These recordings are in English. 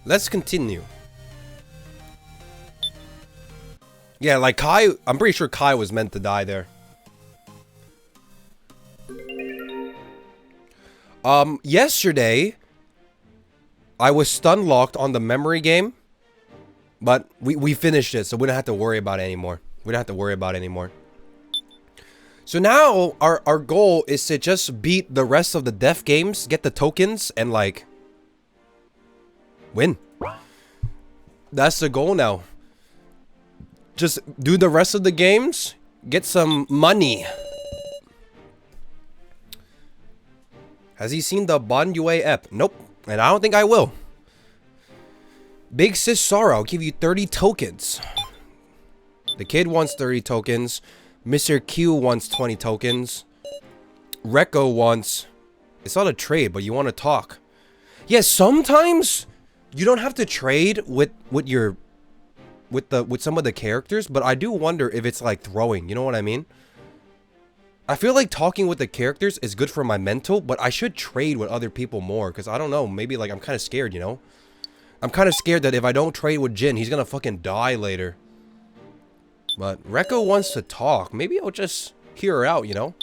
Let's continue. Yeah, like Kai, I'm pretty sure Kai was meant to die there. Yesterday, I was stun locked on the memory game, but we finished it, so we don't have to worry about it anymore. We don't have to worry about it anymore. So now, our goal is to just beat the rest of the death games, get the tokens, and like, win. That's the goal now. Just do the rest of the games, get some money. Has he seen the Bon Yue ep? Nope, and I don't think I will. Big Sis Sora, I'll give you 30 tokens. The kid wants 30 tokens. Mr. Q wants 20 tokens. Rekko wants... It's not a trade, but you want to talk. Yeah, sometimes you don't have to trade with some of the characters, but I do wonder if it's like throwing, you know what I mean? I feel like talking with the characters is good for my mental, but I should trade with other people more, because I don't know, maybe like I'm kind of scared, you know? I'm kind of scared that if I don't trade with Jin, he's gonna fucking die later. But Rekko wants to talk. Maybe I'll just hear her out, you know?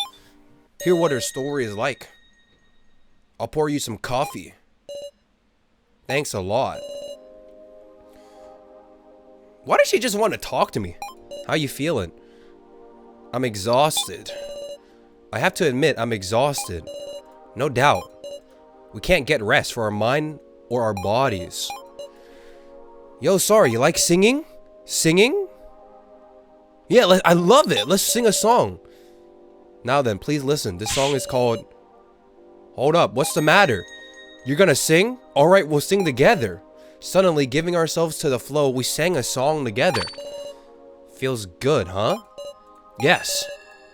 Hear what her story is like. I'll pour you some coffee. Thanks a lot. Why does she just want to talk to me? How you feeling? I'm exhausted. I have to admit, I'm exhausted. No doubt. We can't get rest for our mind or our bodies. Yo, sorry, you like singing? Singing? Yeah, I love it. Let's sing a song. Now then, please listen. This song is called... Hold up, what's the matter? You're gonna sing? Alright, we'll sing together. Suddenly, giving ourselves to the flow, we sang a song together. Feels good, huh? Yes.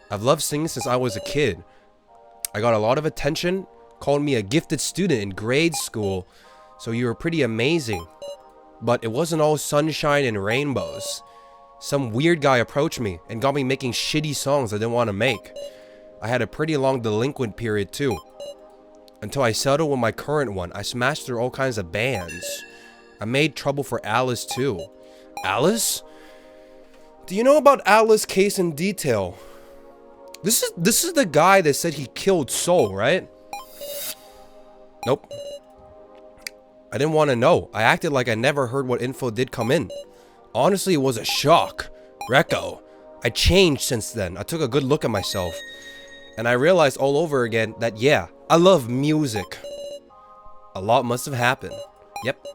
I've loved singing since I was a kid. I got a lot of attention, called me a gifted student in grade school, so you were pretty amazing. But it wasn't all sunshine and rainbows. Some weird guy approached me and got me making shitty songs I didn't want to make. I had a pretty long delinquent period too. Until I settled with my current one, I smashed through all kinds of bands. I made trouble for Alice too. Alice? Do you know about Alice's case in detail? This is the guy that said he killed Soul, right? Nope. I didn't want to know. I acted like I never heard what info did come in. Honestly, it was a shock. Rekko. I changed since then. I took a good look at myself. And I realized all over again that, yeah, I love music. A lot must have happened. Yep.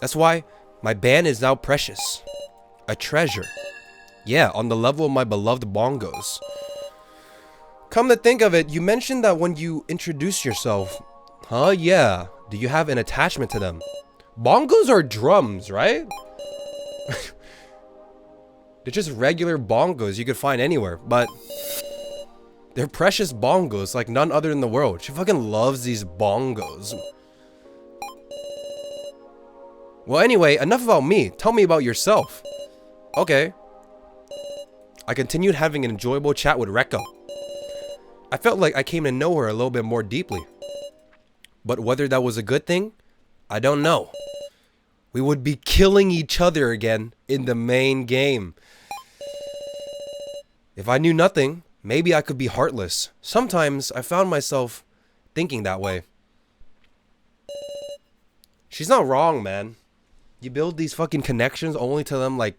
That's why my band is now precious. A treasure. Yeah, on the level of my beloved bongos. Come to think of it, you mentioned that when you introduce yourself. Huh? Yeah. Do you have an attachment to them? Bongos are drums, right? They're just regular bongos you could find anywhere, but they're precious bongos like none other in the world. She fucking loves these bongos. Well, anyway, enough about me. Tell me about yourself. Okay. I continued having an enjoyable chat with Rekko. I felt like I came to know her a little bit more deeply. But whether that was a good thing, I don't know. We would be killing each other again in the main game. If I knew nothing, maybe I could be heartless. Sometimes I found myself thinking that way. She's not wrong, man. You build these fucking connections only to them, like,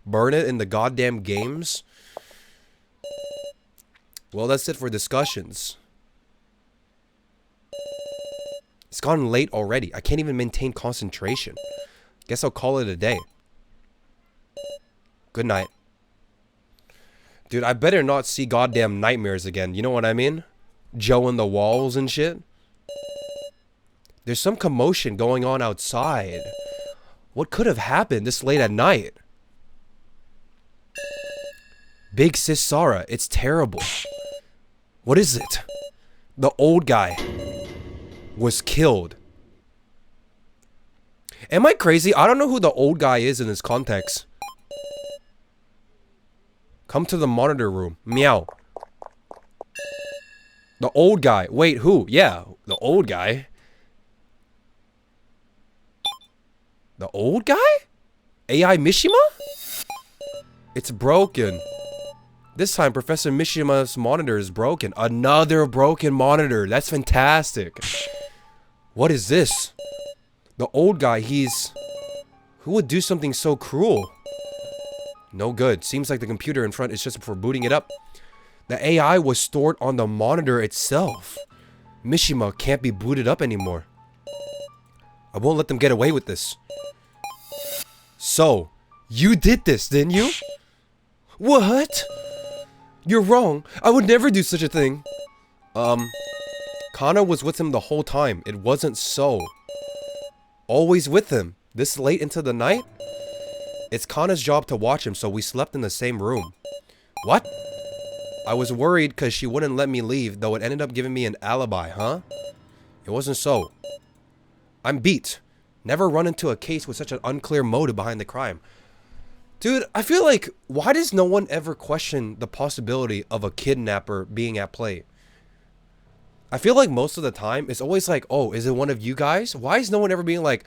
burn it in the goddamn games. Well, that's it for discussions. It's gotten late already. I can't even maintain concentration. Guess I'll call it a day. Good night. Dude, I better not see goddamn nightmares again. You know what I mean? Joe in the walls and shit. There's some commotion going on outside. What could have happened this late at night? Big Sis Sara, it's terrible. What is it? The old guy was killed. Am I crazy? I don't know who the old guy is in this context. Come to the monitor room. Meow. The old guy. Wait, who? Yeah, the old guy. The old guy? AI Mishima? It's broken. This time, Professor Mishima's monitor is broken. Another broken monitor. That's fantastic. What is this? The old guy, who would do something so cruel? No good. Seems like the computer in front is just for booting it up. The AI was stored on the monitor itself. Mishima can't be booted up anymore. I won't let them get away with this. So, you did this, didn't you? What? You're wrong. I would never do such a thing. Kana was with him the whole time. It wasn't so. Always with him. This late into the night? It's Kana's job to watch him, so we slept in the same room. What? I was worried because she wouldn't let me leave, though it ended up giving me an alibi, huh? It wasn't so. I'm beat. Never run into a case with such an unclear motive behind the crime. Dude, I feel like, why does no one ever question the possibility of a kidnapper being at play? I feel like most of the time, it's always like, oh, is it one of you guys? Why is no one ever being like,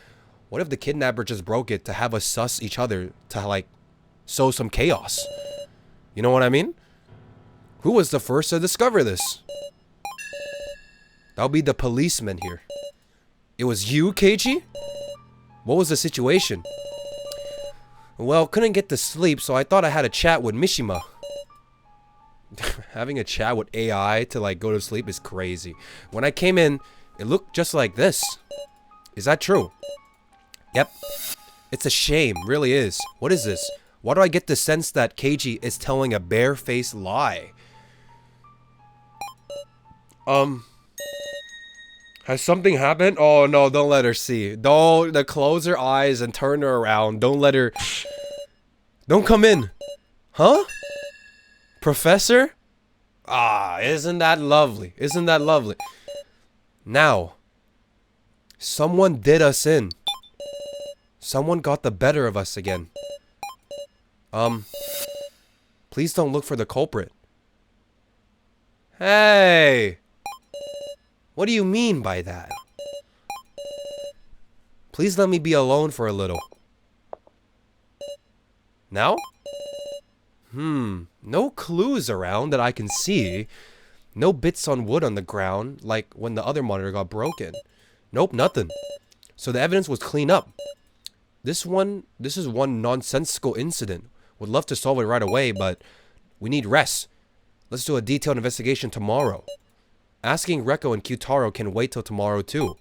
what if the kidnapper just broke it to have us sus each other to, like, sow some chaos? You know what I mean? Who was the first to discover this? That'll be the policeman here. It was you, Keiji? What was the situation? Well, couldn't get to sleep, so I thought I had a chat with Mishima. Having a chat with AI to, like, go to sleep is crazy. When I came in, it looked just like this. Is that true? Yep. It's a shame, really is. What is this? Why do I get the sense that Keiji is telling a bare-faced lie? Has something happened? Oh no, don't let her see. Don't close her eyes and turn her around. Don't let her. Don't come in. Huh? Professor? Ah, isn't that lovely? Isn't that lovely? Now, someone did us in. Someone got the better of us again. Please don't look for the culprit. Hey! What do you mean by that? Please let me be alone for a little. Now? No clues around that I can see. No bits on wood on the ground, like when the other monitor got broken. Nope, nothing. So the evidence was clean up. This is one nonsensical incident. Would love to solve it right away, but we need rest. Let's do a detailed investigation tomorrow. Asking Reko and Kyutaro can wait till tomorrow too.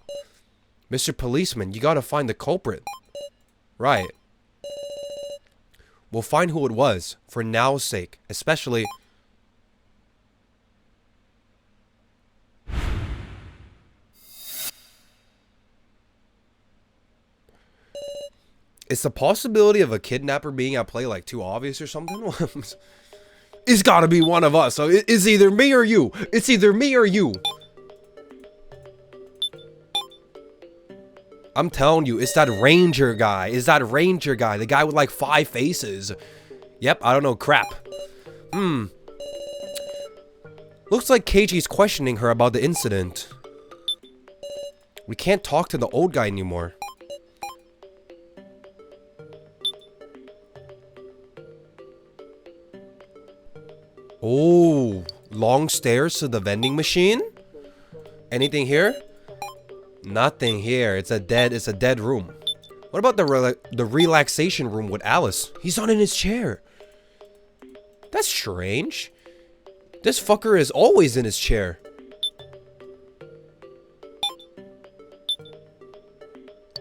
Mr. Policeman, you gotta find the culprit. Right. We'll find who it was, for now's sake, especially... Is the possibility of a kidnapper being at play like too obvious or something? It's gotta be one of us. So it's either me or you. It's either me or you. I'm telling you, it's that ranger guy. It's that ranger guy. The guy with like 5 faces. Yep, I don't know crap. Looks like Keiji's questioning her about the incident. We can't talk to the old guy anymore. Oh, long stairs to the vending machine? Anything here? Nothing here. It's a dead room. What about the relaxation room with Alice? He's not in his chair. That's strange. This fucker is always in his chair.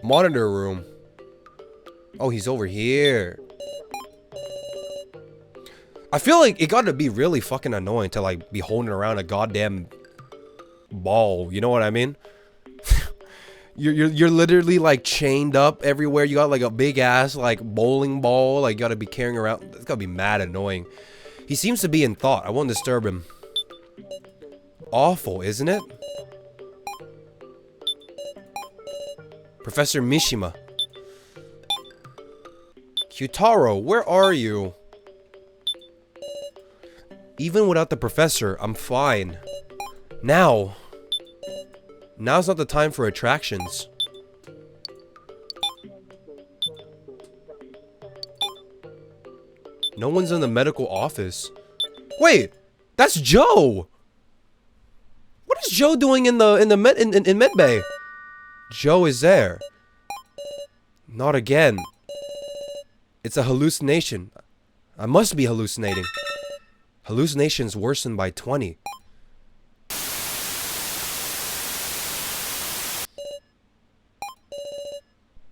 Monitor room. Oh, he's over here. I feel like it gotta be really fucking annoying to like be holding around a goddamn ball. You know what I mean? You're literally like chained up everywhere. You got like a big ass like bowling ball. Like you gotta be carrying around. It's gotta be mad annoying. He seems to be in thought. I won't disturb him. Awful, isn't it? Professor Mishima. Kyutaro, where are you? Even without the professor, I'm fine. Now's not the time for attractions. No one's in the medical office. Wait, that's Joe. What is Joe doing in med bay? Joe is there. Not again. It's a hallucination. I must be hallucinating. Hallucinations worsen by 20.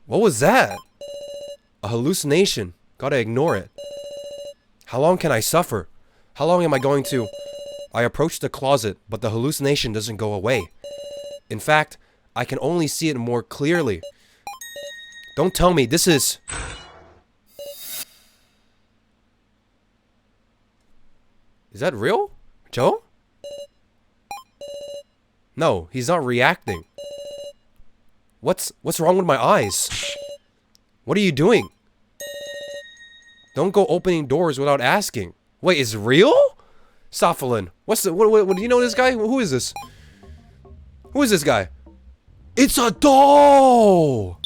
What was that? A hallucination. Gotta ignore it. How long can I suffer? How long am I going to... I approach the closet, but the hallucination doesn't go away. In fact, I can only see it more clearly. Don't tell me this is... Is that real? Joe? No, he's not reacting. What's wrong with my eyes? What are you doing? Don't go opening doors without asking. Wait, is it real? Sophalin. What's the... What do you know this guy? Who is this? Who is this guy? It's a doll!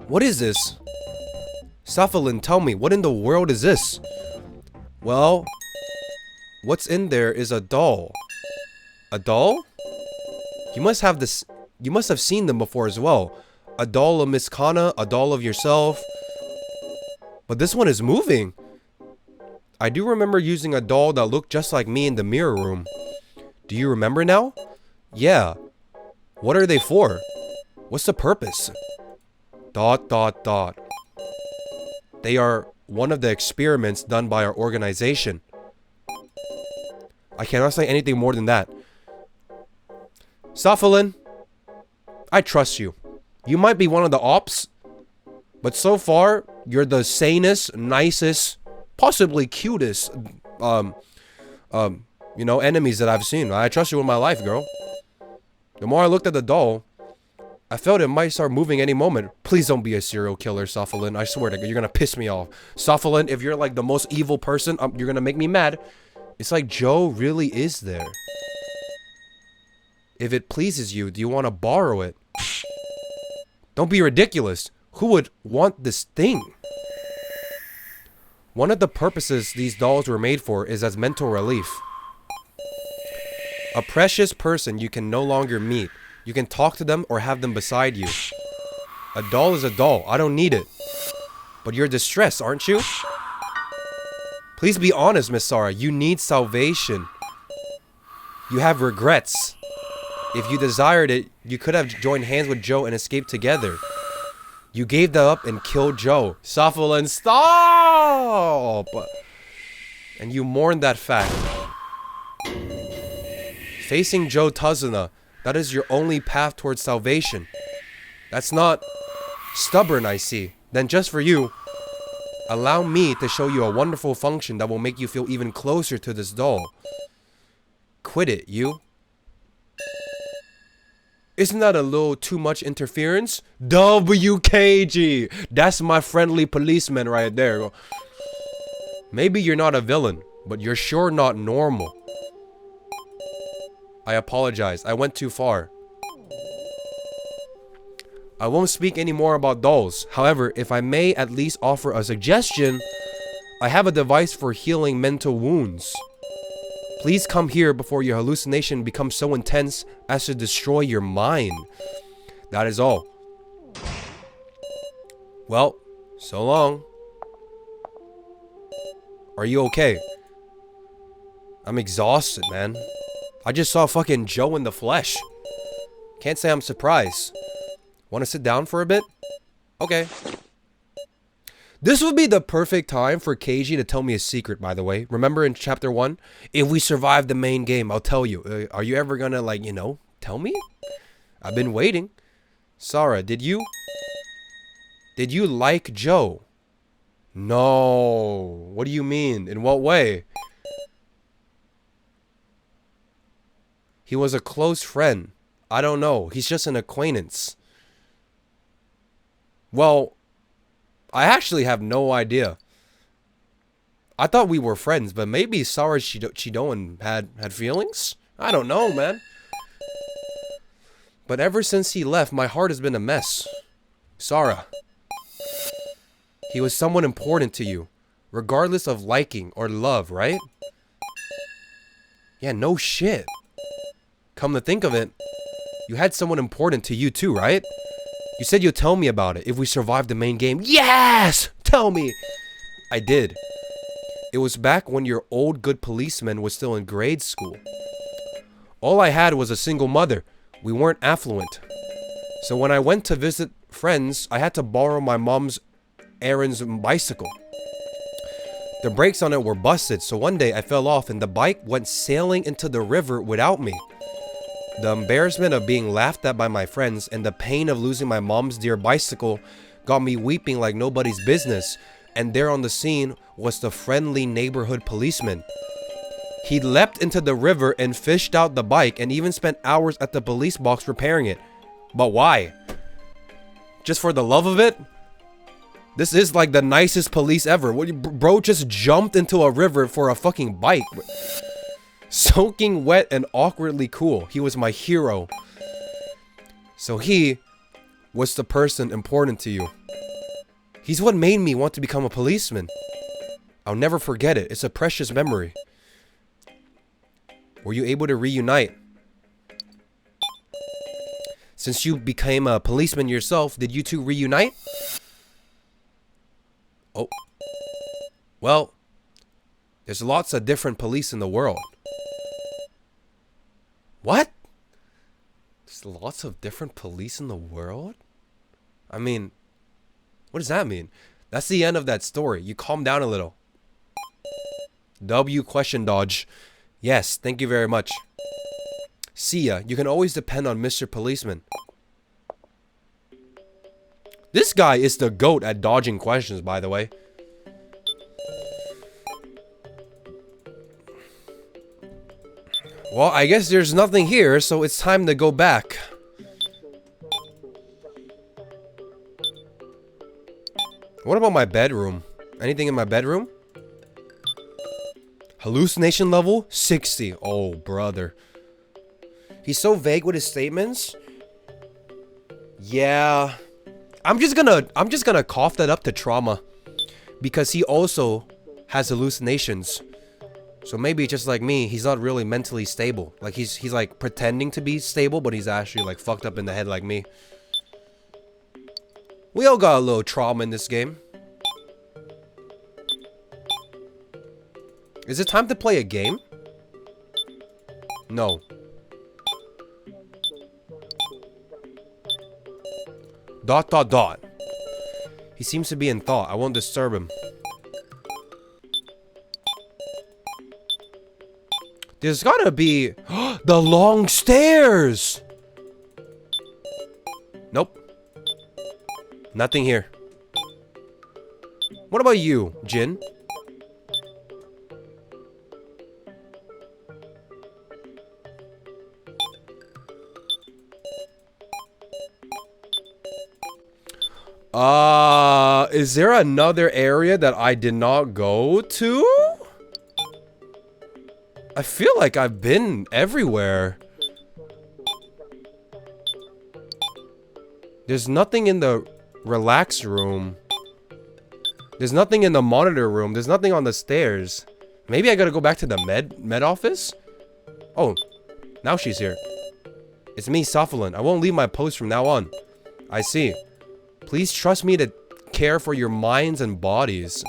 What is this? Sophalin, tell me, what in the world is this? Well, what's in there is a doll. A doll? You must have this... You must have seen them before as well. A doll of Miss Kana, a doll of yourself. But this one is moving. I do remember using a doll that looked just like me in the mirror room. Do you remember now? Yeah. What are they for? What's the purpose? ... They are one of the experiments done by our organization. I cannot say anything more than that. Sophalin, I trust you. You might be one of the ops, but so far, you're the sanest, nicest, possibly cutest, you know, enemies that I've seen. I trust you with my life, girl. The more I looked at the doll, I felt it might start moving any moment. Please don't be a serial killer, Sophalin. I swear to God, you're gonna piss me off. Sophalin, if you're like the most evil person, you're gonna make me mad. It's like Joe really is there. If it pleases you, do you want to borrow it? Don't be ridiculous. Who would want this thing? One of the purposes these dolls were made for is as mental relief. A precious person you can no longer meet. You can talk to them or have them beside you. A doll is a doll. I don't need it. But you're distressed, aren't you? Please be honest, Miss Sarah. You need salvation. You have regrets. If you desired it, you could have joined hands with Joe and escaped together. You gave that up and killed Joe. Sophalin, stop! And you mourned that fact. Facing Joe Tazuna, that is your only path towards salvation. That's not stubborn, I see. Then just for you, allow me to show you a wonderful function that will make you feel even closer to this doll. Quit it, you. Isn't that a little too much interference? WKG! That's my friendly policeman right there. Maybe you're not a villain, but you're sure not normal. I apologize. I went too far. I won't speak any more about dolls. However, if I may at least offer a suggestion, I have a device for healing mental wounds. Please come here before your hallucination becomes so intense as to destroy your mind. That is all. Well, so long. Are you okay? I'm exhausted, man. I just saw fucking Joe in the flesh. Can't say I'm surprised. Want to sit down for a bit? Okay. This would be the perfect time for Keiji to tell me a secret, by the way. Remember in chapter 1? If we survive the main game, I'll tell you. Are you ever gonna, like, you know, tell me? I've been waiting. Sarah, did you like Joe? No. What do you mean? In what way? He was a close friend. I don't know. He's just an acquaintance. Well, I actually have no idea. I thought we were friends, but maybe Sarah Chidoan had feelings? I don't know, man. But ever since he left, my heart has been a mess. Sarah, He was someone important to you, regardless of liking or love, right? Yeah, no shit. Come to think of it, you had someone important to you too, right? You said you'd tell me about it if we survived the main game. Yes! Tell me! I did. It was back when your old good policeman was still in grade school. All I had was a single mother. We weren't affluent. So when I went to visit friends, I had to borrow my mom's Aaron's bicycle. The brakes on it were busted, so one day I fell off and the bike went sailing into the river without me. The embarrassment of being laughed at by my friends and the pain of losing my mom's dear bicycle got me weeping like nobody's business, and there on the scene was the friendly neighborhood policeman. He leapt into the river and fished out the bike and even spent hours at the police box repairing it. But why? Just for the love of it? This is like the nicest police ever. Bro just jumped into a river for a fucking bike. Soaking wet and awkwardly cool. He was my hero. So he was the person important to you. He's what made me want to become a policeman. I'll never forget it. It's a precious memory. Were you able to reunite? Since you became a policeman yourself, did you two reunite? Oh. Well, there's lots of different police in the world. What? There's lots of different police in the world? I mean, what does that mean? That's the end of that story. You calm down a little. W question dodge. Yes, thank you very much. See ya. You can always depend on Mr. Policeman. This guy is the GOAT at dodging questions, by the way. Well, I guess there's nothing here, so it's time to go back. What about my bedroom? Anything in my bedroom? Hallucination level 60. Oh, brother. He's so vague with his statements. Yeah. I'm just gonna cough that up to trauma, because he also has hallucinations. So maybe just like me, he's not really mentally stable. Like he's like pretending to be stable, but he's actually like fucked up in the head like me. We all got a little trauma in this game. Is it time to play a game? No. Dot dot dot. He seems to be in thought. I won't disturb him. There's gotta be the long stairs. Nope. Nothing here. What about you, Jin? Is there another area that I did not go to? I feel like I've been everywhere. There's nothing in the relax room. There's nothing in the monitor room. There's nothing on the stairs. Maybe I gotta go back to the med office? Oh, now she's here. It's me, Safalin. I won't leave my post from now on. I see. Please trust me to care for your minds and bodies.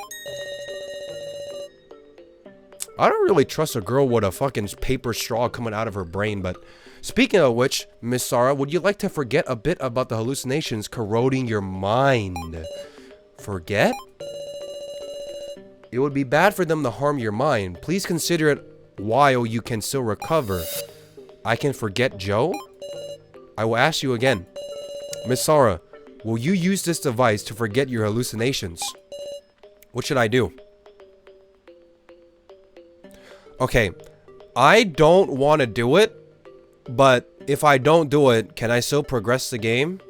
I don't really trust a girl with a fucking paper straw coming out of her brain, but speaking of which, Miss Sarah, would you like to forget a bit about the hallucinations corroding your mind? Forget? It would be bad for them to harm your mind. Please consider it while you can still recover. I can forget Joe? I will ask you again. Miss Sarah, will you use this device to forget your hallucinations? What should I do? Okay, I don't want to do it, but if I don't do it, can I still progress the game?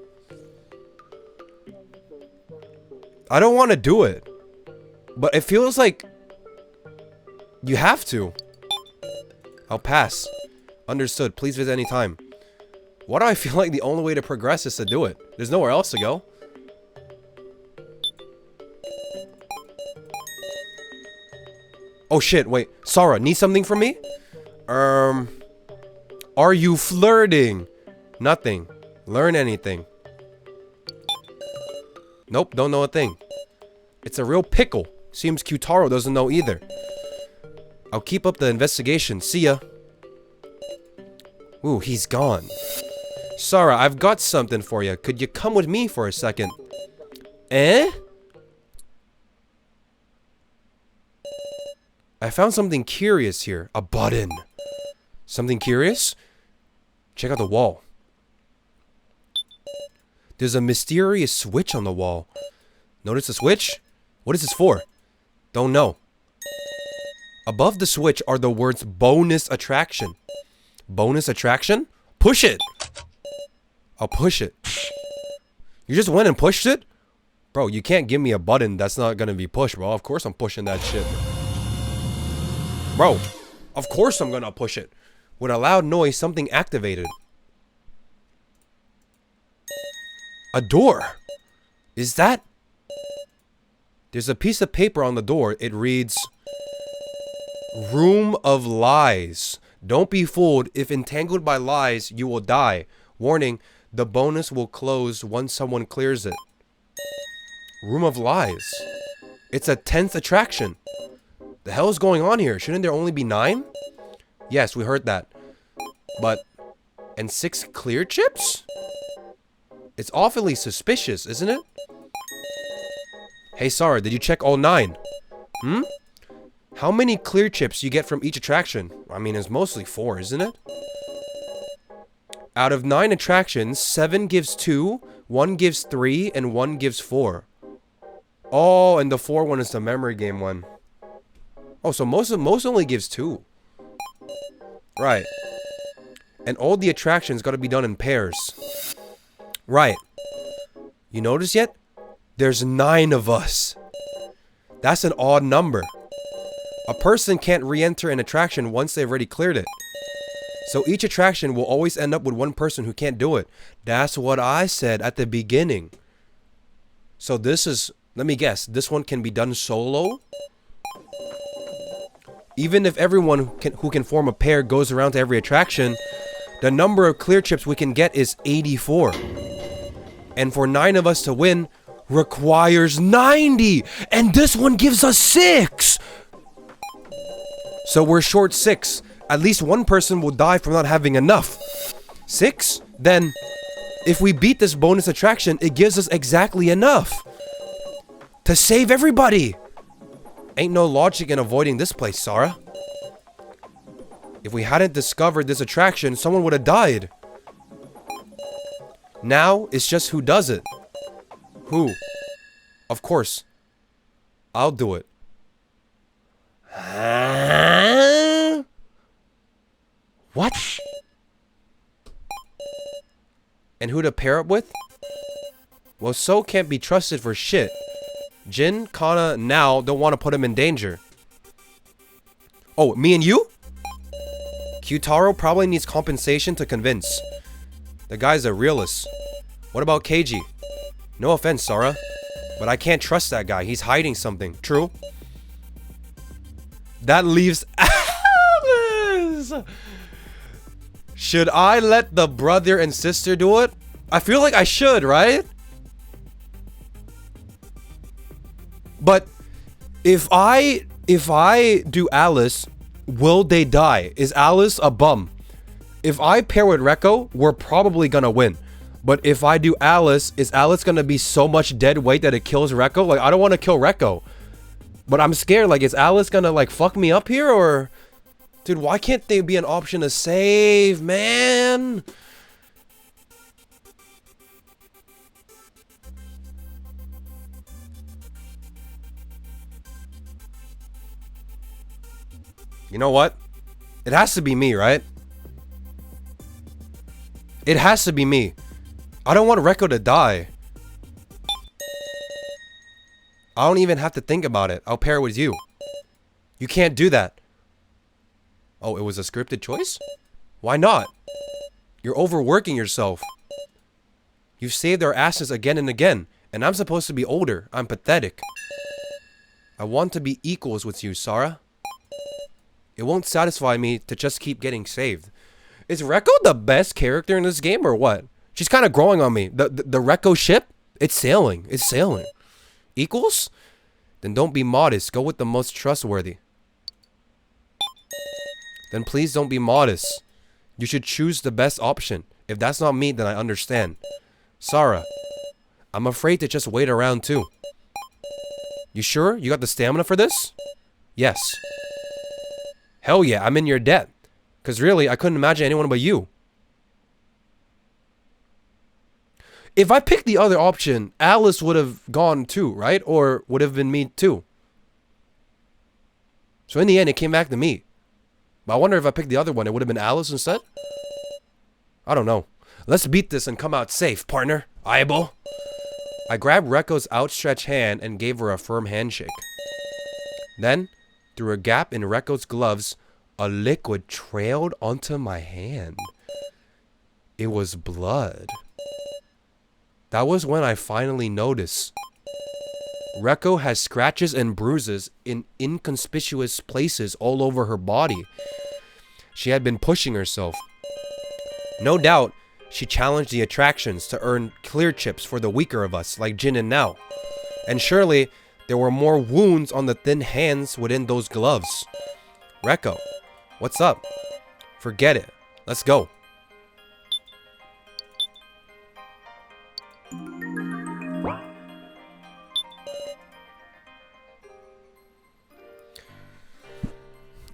I don't want to do it, but it feels like you have to. I'll pass. Understood. Please visit any time. Why do I feel like the only way to progress is to do it? There's nowhere else to go. Oh shit, wait. Sarah, need something from me? Are you flirting? Nothing. Learn anything. Nope, don't know a thing. It's a real pickle. Seems Qtaro doesn't know either. I'll keep up the investigation. See ya. Ooh, he's gone. Sarah, I've got something for you. Could you come with me for a second? Eh? I found something curious here. A button. Something curious? Check out the wall. There's a mysterious switch on the wall. Notice the switch? What is this for? Don't know. Above the switch are the words bonus attraction. Bonus attraction? Push it! I'll push it. You just went and pushed it? Bro, you can't give me a button that's not gonna be pushed, bro. Of course I'm pushing that shit. Bro, of course I'm gonna push it. With a loud noise, something activated. A door. Is that... There's a piece of paper on the door. It reads... Room of Lies. Don't be fooled. If entangled by lies, you will die. Warning, the bonus will close once someone clears it. Room of Lies. It's a 10th attraction. The hell is going on here? Shouldn't there only be 9? Yes, we heard that. But... And 6 clear chips? It's awfully suspicious, isn't it? Hey, Sarah, did you check all 9? Hmm? How many clear chips you get from each attraction? I mean, it's mostly 4, isn't it? Out of 9 attractions, 7 gives 2, 1 gives 3, and 1 gives 4. Oh, and the 4 one is the memory game one. Oh, so most only gives 2. Right. And all the attractions gotta be done in pairs. Right. You notice yet? There's 9 of us. That's an odd number. A person can't re-enter an attraction once they've already cleared it. So each attraction will always end up with one person who can't do it. That's what I said at the beginning. So this is... Let me guess. This one can be done solo? Even if everyone who can form a pair goes around to every attraction, the number of clear chips we can get is 84. And for 9 of us to win requires 90! And this one gives us 6! So we're short 6. At least one person will die from not having enough. 6? Then, if we beat this bonus attraction, it gives us exactly enough to save everybody. Ain't no logic in avoiding this place, Sarah. If we hadn't discovered this attraction, someone would have died. Now, it's just who does it. Who? Of course. I'll do it. What? And who to pair up with? Well, So can't be trusted for shit. Jin, Kana, Now don't want to put him in danger. Oh, me and you? Qtaro probably needs compensation to convince. The guy's a realist. What about Keiji? No offense, Sarah, but I can't trust that guy. He's hiding something. True. That leaves Alice. Should I let the brother and sister do it? I feel like I should, right? But if I do Alice, will they die? Is Alice a bum? If I pair with Rekko, we're probably gonna win. But if I do Alice, is Alice gonna be so much dead weight that it kills Rekko? Like, I don't want to kill Rekko. But I'm scared, like, is Alice gonna, like, fuck me up here, or... Dude, why can't there be an option to save, man? You know what? It has to be me, right? It has to be me. I don't want Rekko to die. I don't even have to think about it. I'll pair with you. You can't do that. Oh, it was a scripted choice? Why not? You're overworking yourself. You've saved our asses again and again. And I'm supposed to be older. I'm pathetic. I want to be equals with you, Sarah. It won't satisfy me to just keep getting saved. Is Rekko the best character in this game or what? She's kind of growing on me. The Rekko ship, it's sailing. It's sailing. Equals? Then don't be modest. Go with the most trustworthy. Then please don't be modest. You should choose the best option. If that's not me, then I understand. Sarah, I'm afraid to just wait around too. You sure? You got the stamina for this? Yes. Hell yeah, I'm in your debt. Because really, I couldn't imagine anyone but you. If I picked the other option, Alice would have gone too, right? Or would have been me too. So in the end, it came back to me. But I wonder if I picked the other one, it would have been Alice instead? I don't know. Let's beat this and come out safe, partner. Eyeball. I grabbed Rekko's outstretched hand and gave her a firm handshake. Then, through a gap in Rekko's gloves, a liquid trailed onto my hand. It was blood. That was when I finally noticed. Rekko has scratches and bruises in inconspicuous places all over her body. She had been pushing herself. No doubt, she challenged the attractions to earn clear chips for the weaker of us, like Jin and Now. And surely, there were more wounds on the thin hands within those gloves. Rekko, what's up? Forget it. Let's go.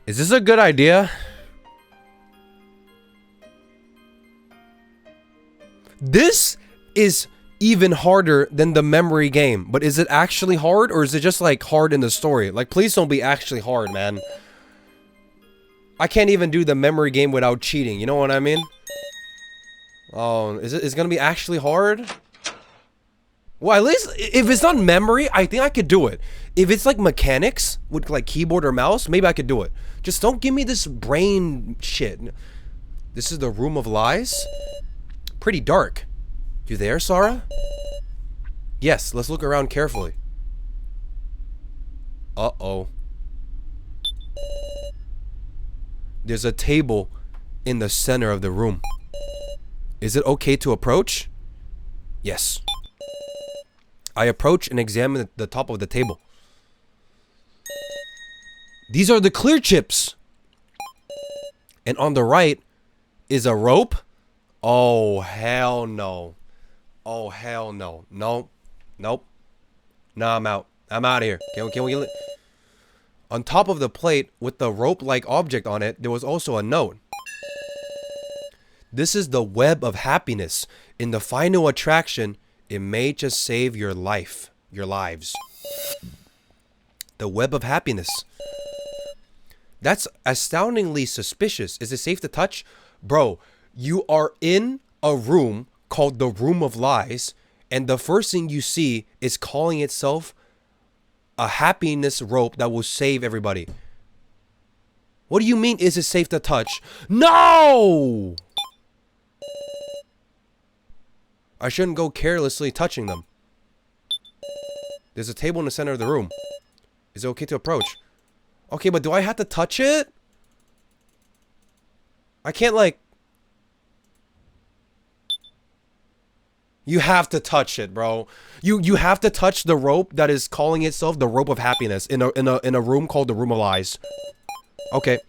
Is this a good idea? This is even harder than the memory game. But is it actually hard? Or is it just like hard in the story? Like, please don't be actually hard, man. I can't even do the memory game without cheating. You know what I mean? Oh, is it gonna be actually hard? Well, at least if it's not memory, I think I could do it. If it's like mechanics with like keyboard or mouse, maybe I could do it. Just don't give me this brain shit. This is the room of lies? Pretty dark. You there, Sarah? Yes, let's look around carefully. Uh-oh. There's a table in the center of the room. Is it okay to approach? Yes. I approach and examine the top of the table. These are the clear chips. And on the right is a rope. Oh, hell no. Oh, hell no. No. Nope. Nah, I'm out. I'm out of here. Can we on top of the plate with the rope-like object on it, there was also a note. This is the web of happiness. In the final attraction, it may just save your life. Your lives. The web of happiness. That's astoundingly suspicious. Is it safe to touch? Bro, you are in a room called the Room of Lies, and the first thing you see is calling itself a happiness rope that will save everybody. What do you mean, is it safe to touch? No! I shouldn't go carelessly touching them. There's a table in the center of the room. Is it okay to approach? Okay, but do I have to touch it? I can't, like... You have to touch it, bro. You have to touch the rope that is calling itself the rope of happiness in a room called the Room of Lies. Okay.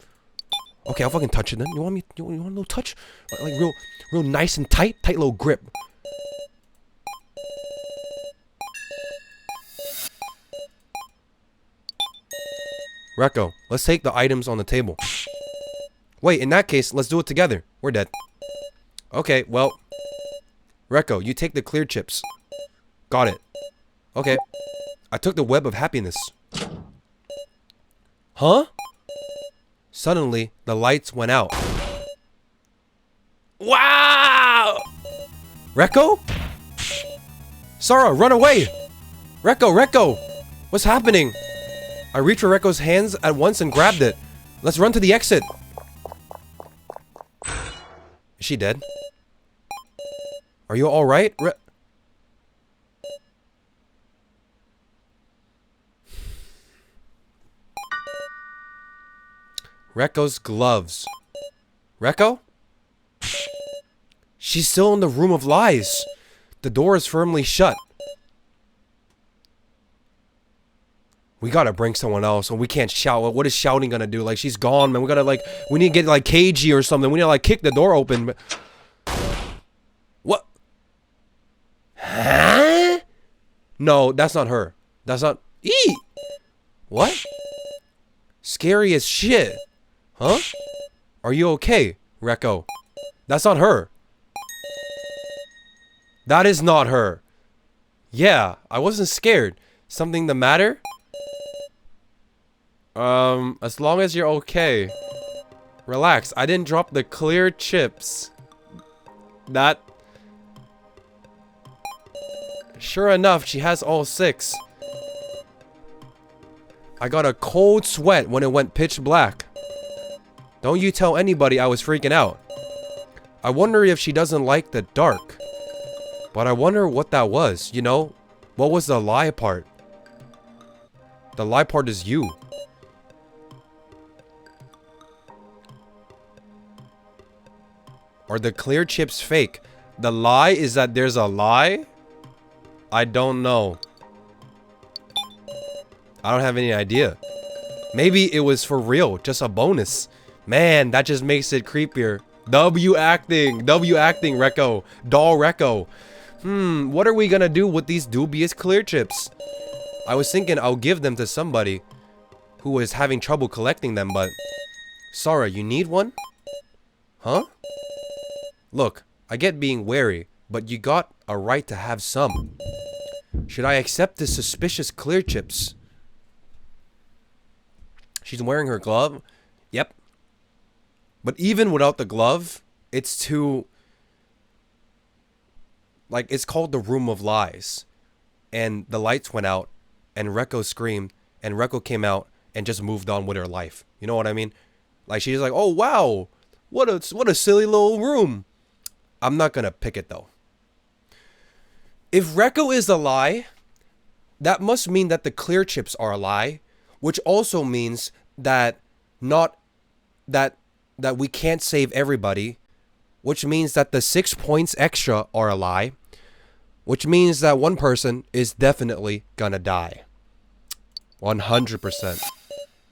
Okay, I'll fucking touch it then. You want a little touch? Like real nice and tight little grip. Rekko, let's take the items on the table. Wait, in that case, let's do it together. We're dead. Okay, well... Rekko, you take the clear chips. Got it. Okay. I took the web of happiness. Huh? Suddenly, the lights went out. Wow! Rekko? Sarah, run away! Rekko! What's happening? I reached for Rekko's hands at once and grabbed it. Let's run to the exit. Is she dead? Are you alright? Reko's gloves. Reko? She's still in the room of lies. The door is firmly shut. We gotta bring someone else, and we can't shout. What is shouting gonna do? Like, she's gone, man. We gotta, like, we need to get, like, KG or something. We need to, like, kick the door open. What? Huh? No, that's not her. That's not... Eee! What? Scary as shit. Huh? Are you okay, Reko? That's not her. That is not her. Yeah, I wasn't scared. Something the matter? As long as you're okay. Relax, I didn't drop the clear chips. That... Sure enough, she has all 6. I got a cold sweat when it went pitch black. Don't you tell anybody I was freaking out. I wonder if she doesn't like the dark. But I wonder what that was, you know? What was the lie part? The lie part is you. Are the clear chips fake? The lie is that there's a lie? I don't know. I don't have any idea. Maybe it was for real, just a bonus. Man, that just makes it creepier. W acting, Reko. Doll Reko. What are we gonna do with these dubious clear chips? I was thinking I'll give them to somebody who is having trouble collecting them, but... Sarah, you need one? Huh? Look, I get being wary, but you got a right to have some. Should I accept the suspicious clear chips? She's wearing her glove. Yep. But even without the glove, it's too... Like, it's called the Room of Lies. And the lights went out, and Reko screamed, and Reko came out and just moved on with her life. You know what I mean? Like, she's like, oh, wow. What a silly little room. I'm not gonna pick it, though. If Reko is a lie, that must mean that the clear chips are a lie, which also means that that we can't save everybody, which means that the 6 points extra are a lie, which means that one person is definitely gonna die. 100%.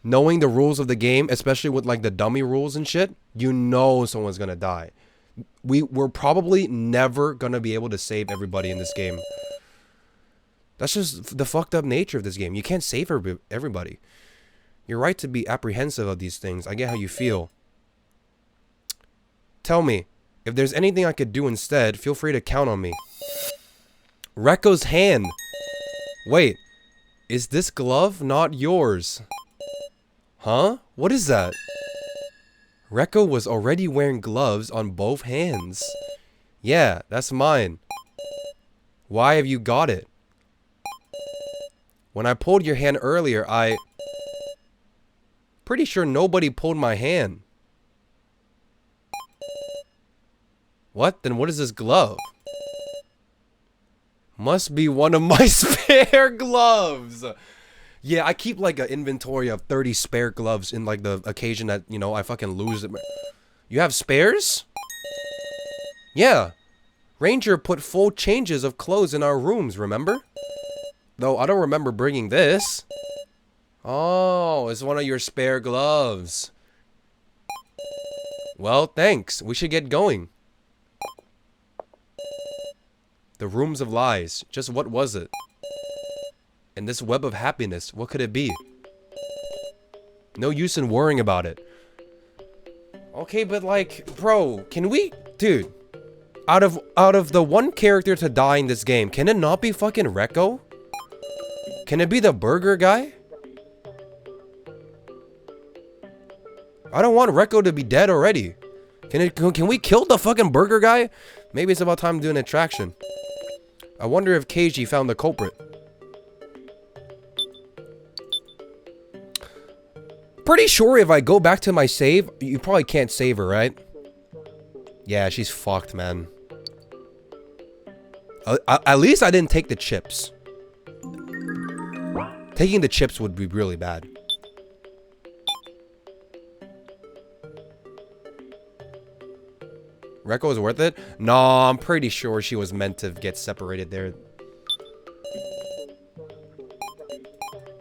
Knowing the rules of the game, especially with like the dummy rules and shit, you know someone's gonna die. We're probably never gonna be able to save everybody in this game. That's just the fucked up nature of this game. You can't save everybody. You're right to be apprehensive of these things. I get how you feel. Tell me, if there's anything I could do instead, feel free to count on me. Reko's hand. Wait, is this glove not yours? Huh? What is that? Reko was already wearing gloves on both hands. Yeah, that's mine. Why have you got it? When I pulled your hand earlier, pretty sure nobody pulled my hand. What? Then what is this glove? Must be one of my spare gloves. Yeah, I keep like an inventory of 30 spare gloves in like the occasion that, you know, I fucking lose it. You have spares? Yeah. Ranger put full changes of clothes in our rooms, remember? Though I don't remember bringing this. Oh, it's one of your spare gloves. Well, thanks. We should get going. The Rooms of Lies. Just what was it? And this web of happiness, what could it be? No use in worrying about it. Okay, but like, bro, can we... Dude, out of the one character to die in this game, can it not be fucking Reko? Can it be the burger guy? I don't want Reko to be dead already. Can we kill the fucking burger guy? Maybe it's about time to do an attraction. I wonder if Keiji found the culprit. Pretty sure if I go back to my save, you probably can't save her, right? Yeah, she's fucked, man. At least I didn't take the chips. Taking the chips would be really bad. Rekko is worth it? No, I'm pretty sure she was meant to get separated there.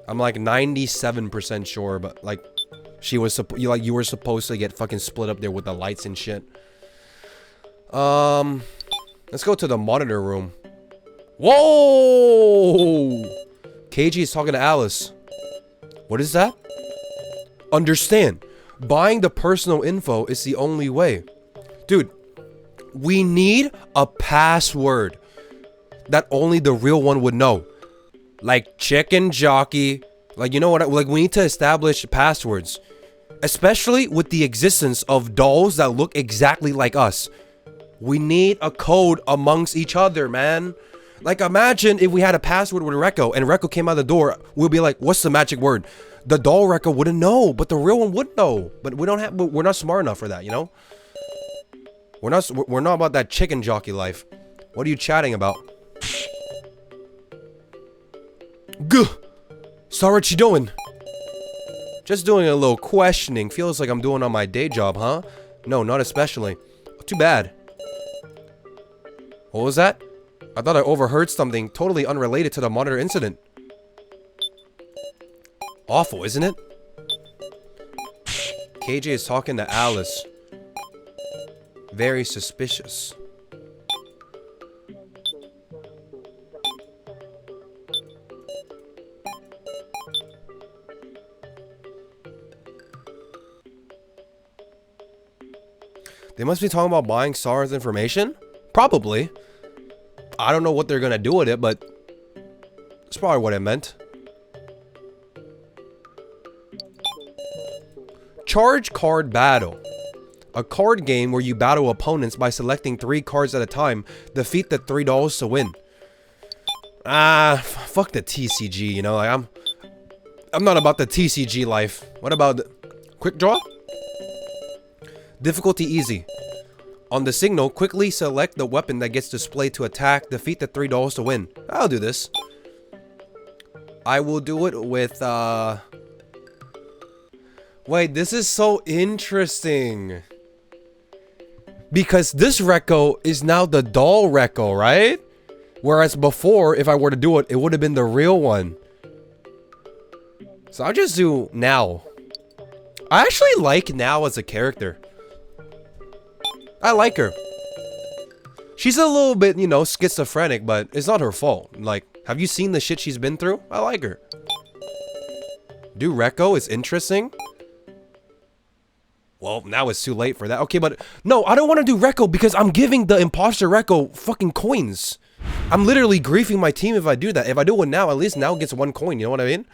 I'm like 97% sure, but like she was you were supposed to get fucking split up there with the lights and shit. Let's go to the monitor room. Whoa! KG is talking to Alice. What is that? Understand, buying the personal info is the only way. Dude, we need a password that only the real one would know. Like chicken jockey. Like, you know what? Like, we need to establish passwords. Especially with the existence of dolls that look exactly like us. We need a code amongst each other, man. Like, imagine if we had a password with Rekko and Rekko came out the door. We'll be like, what's the magic word? The doll Rekko wouldn't know, but the real one would know. But we don't have, we're not smart enough for that, you know? We're not about that chicken jockey life. What are you chatting about? Gah! So what you doing? Just doing a little questioning. Feels like I'm doing on my day job, huh? No, not especially. Too bad. What was that? I thought I overheard something totally unrelated to the monitor incident. Awful, isn't it? KJ is talking to Alice. Very suspicious. They must be talking about buying Sarah's information? Probably. I don't know what they're gonna do with it, but that's probably what it meant. Charge card battle. A card game where you battle opponents by selecting 3 cards at a time. Defeat the $3 to win. Fuck the TCG, you know, like I'm not about the TCG life. What about the quick draw? Difficulty easy. On the signal, quickly select the weapon that gets displayed to attack. Defeat the $3 to win. I'll do this. I will do it with, Wait, this is so interesting. Because this Rekko is now the doll Rekko, right? Whereas before, if I were to do it, it would have been the real one. So I'll just do Now. I actually like Now as a character. I like her. She's a little bit, you know, schizophrenic, but it's not her fault. Like, have you seen the shit she's been through? I like her. Dude, Rekko is interesting. Well, now it's too late for that. Okay, but no, I don't want to do Rekko because I'm giving the imposter Rekko fucking coins. I'm literally griefing my team if I do that. If I do it now, at least now gets 1 coin. You know what I mean?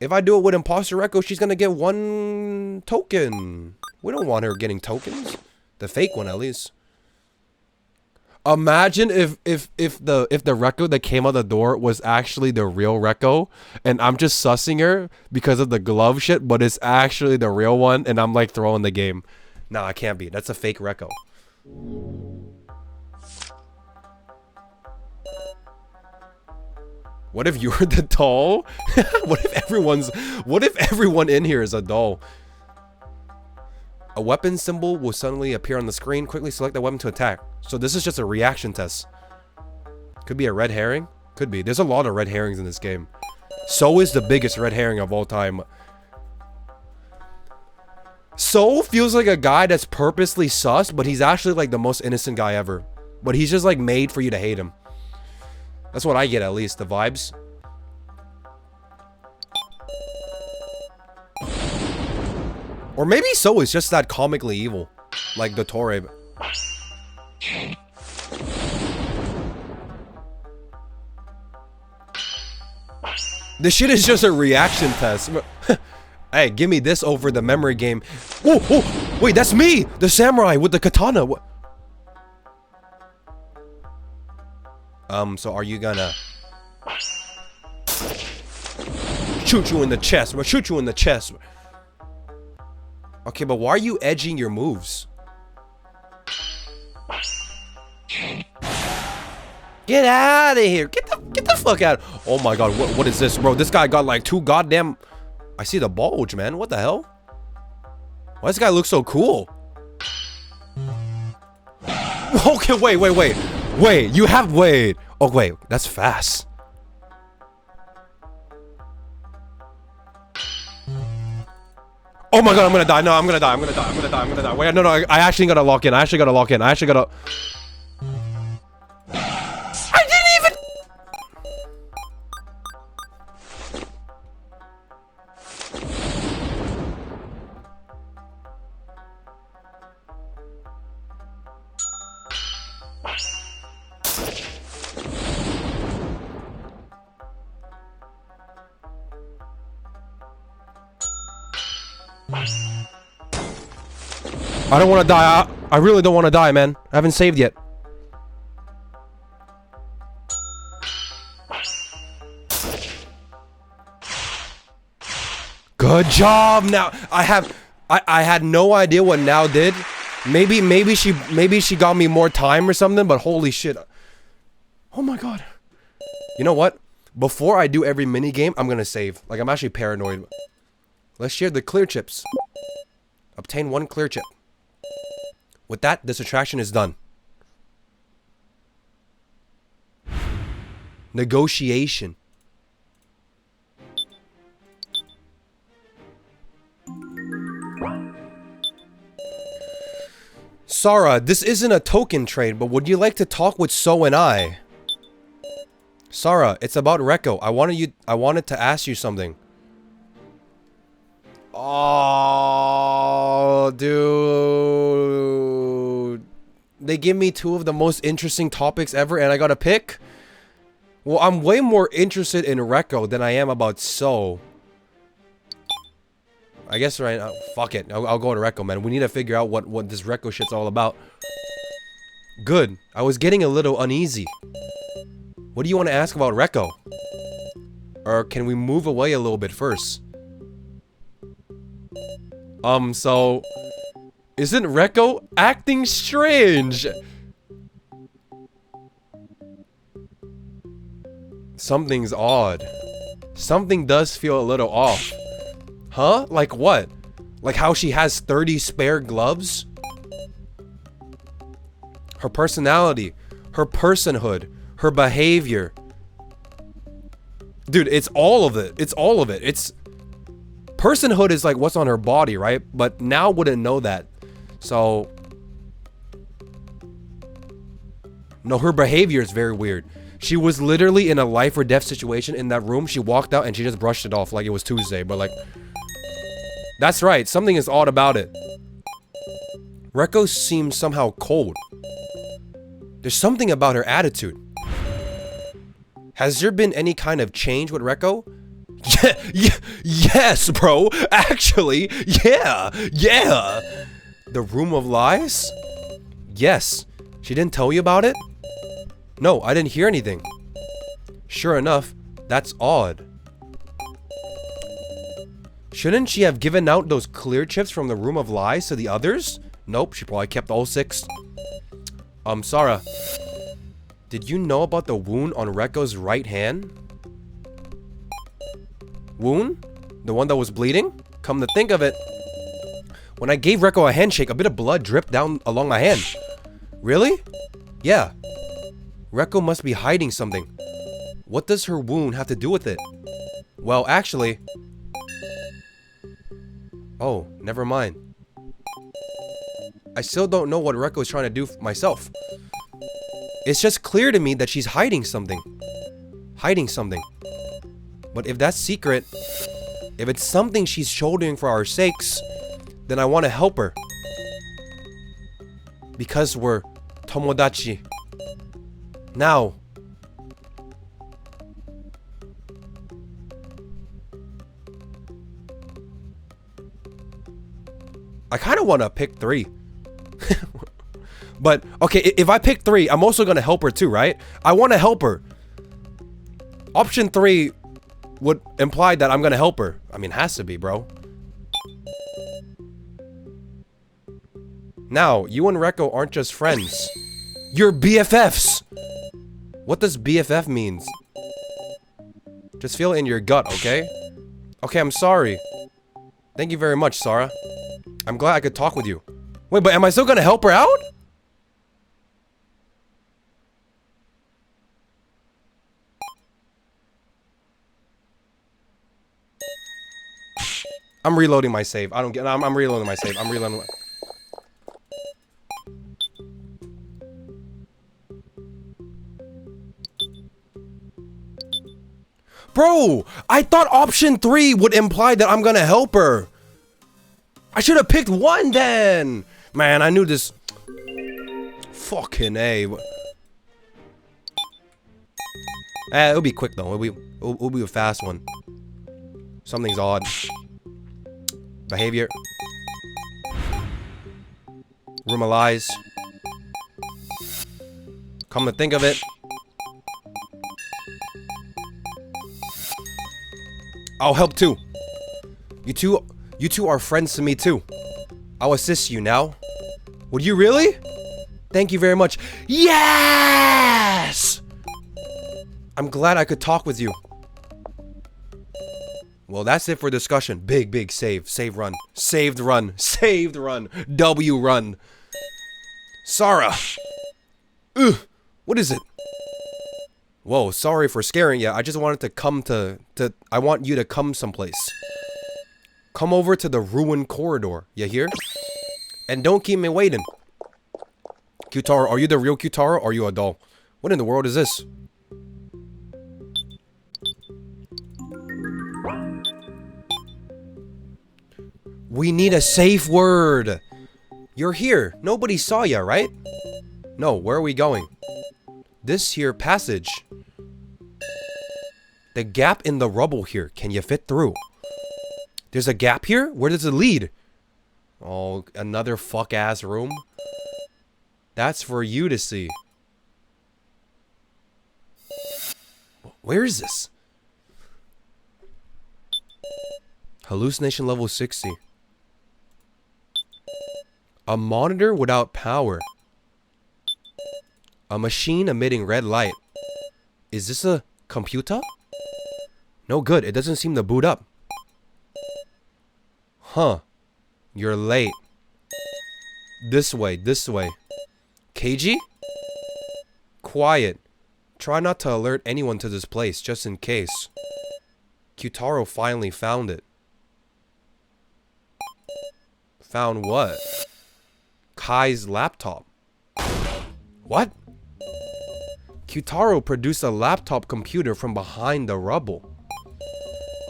If I do it with imposter Rekko, she's gonna get 1 token. We don't want her getting tokens. The fake one, at least. Imagine if the Rekko that came out the door was actually the real Rekko, and I'm just sussing her because of the glove shit, but it's actually the real one, and I'm like throwing the game. Nah, I can't be. That's a fake Rekko. What if you're the doll? What if everyone in here is a doll? A weapon symbol will suddenly appear on the screen. Quickly select the weapon to attack. So this is just a reaction test. Could be a red herring. Could be. There's a lot of red herrings in this game. So is the biggest red herring of all time. So feels like a guy that's purposely sus, but he's actually like the most innocent guy ever. But he's just like made for you to hate him. That's what I get, at least, the vibes. Or maybe So is just that comically evil. Like the Torre. This shit is just a reaction test. Hey, give me this over the memory game. Whoa, whoa, wait, that's me! The samurai with the katana. What? So are you gonna shoot you in the chest? We'll shoot you in the chest. Okay, but why are you edging your moves? Get out of here! Get the fuck out! Oh my god, what is this, bro? This guy got like 2 goddamn. I see the bulge, man. What the hell? Why does this guy look so cool? Okay, wait, you have, wait. Oh, wait, that's fast. Oh my god, I'm gonna die. No, I'm gonna die. Wait, no, I actually gotta lock in. I actually gotta... I didn't even... I don't want to die. I really don't want to die, man. I haven't saved yet. Good job. Now I had no idea what now did. Maybe she got me more time or something, but holy shit. Oh my god. You know what? Before I do every mini game, I'm gonna save. Like, I'm actually paranoid. Let's share the clear chips. Obtain 1 clear chip. With that, this attraction is done. Negotiation. Sarah, this isn't a token trade, but would you like to talk with So and I? Sarah, it's about Rekko. I wanted to ask you something. Oh, dude. They give me 2 of the most interesting topics ever and I gotta pick? Well, I'm way more interested in Rekko than I am about So. I guess right now, fuck it. I'll go to Rekko, man. We need to figure out what this Rekko shit's all about. Good. I was getting a little uneasy. What do you want to ask about Rekko? Or can we move away a little bit first? So... Isn't Rekko acting strange? Something's odd. Something does feel a little off. Huh? Like what? Like how she has 30 spare gloves? Her personality, her personhood, her behavior. Dude, it's all of it. It's all of it. It's... Personhood is like what's on her body, right? But now wouldn't know that. So... No, her behavior is very weird. She was literally in a life or death situation in that room. She walked out and she just brushed it off like it was Tuesday. But like... That's right. Something is odd about it. Rekko seems somehow cold. There's something about her attitude. Has there been any kind of change with Rekko? Yes, bro. Actually, yeah. The Room of Lies? Yes. She didn't tell you about it? No, I didn't hear anything. Sure enough, that's odd. Shouldn't she have given out those clear chips from the Room of Lies to the others? Nope, she probably kept all 6. Sarah. Did you know about the wound on Rekko's right hand? Wound? The one that was bleeding? Come to think of it, when I gave Rekko a handshake, a bit of blood dripped down along my hand. Really? Yeah. Rekko must be hiding something. What does her wound have to do with it? Well, actually... Oh, never mind. I still don't know what Rekko is trying to do myself. It's just clear to me that she's hiding something. But if that's secret, if it's something she's shouldering for our sakes, then I want to help her. Because we're tomodachi. Now. I kind of want to pick 3. But, okay, if I pick 3, I'm also going to help her too, right? I want to help her. Option 3 would imply that I'm going to help her. I mean, has to be, bro. Now, you and Rekko aren't just friends. You're BFFs! What does BFF means? Just feel it in your gut, okay? Okay, I'm sorry. Thank you very much, Sarah. I'm glad I could talk with you. Wait, but am I still gonna help her out? I'm reloading my save. I don't get. I'm reloading my save. I'm reloading. Bro, I thought option 3 would imply that I'm gonna help her. I should have picked 1 then. Man, I knew this. Fucking A. It'll be quick though. It'll be a fast one. Something's odd. Behavior. Room of lies. Come to think of it. I'll help too. You two are friends to me too. I'll assist you now. Would you really? Thank you very much. Yes! I'm glad I could talk with you. Well, that's it for discussion. Big save. Save run. Saved run. Saved run. W run. Sarah. Ugh. What is it? Whoa, sorry for scaring you. I just wanted to come I want you to come someplace. Come over to the ruined corridor. You hear? And don't keep me waiting. Qtaro, are you the real Qtaro or are you a doll? What in the world is this? We need a safe word. You're here. Nobody saw you, right? No, where are we going? This here passage. The gap in the rubble here. Can you fit through? There's a gap here? Where does it lead? Oh, another fuck-ass room? That's for you to see. Where is this? Hallucination level 60. A monitor without power. A machine emitting red light. Is this a computer? No good. It doesn't seem to boot up. Huh. You're late. This way. This way. Keiji? Quiet. Try not to alert anyone to this place, just in case. Qtaro finally found it. Found what? Kai's laptop. What? Qtaro produced a laptop computer from behind the rubble.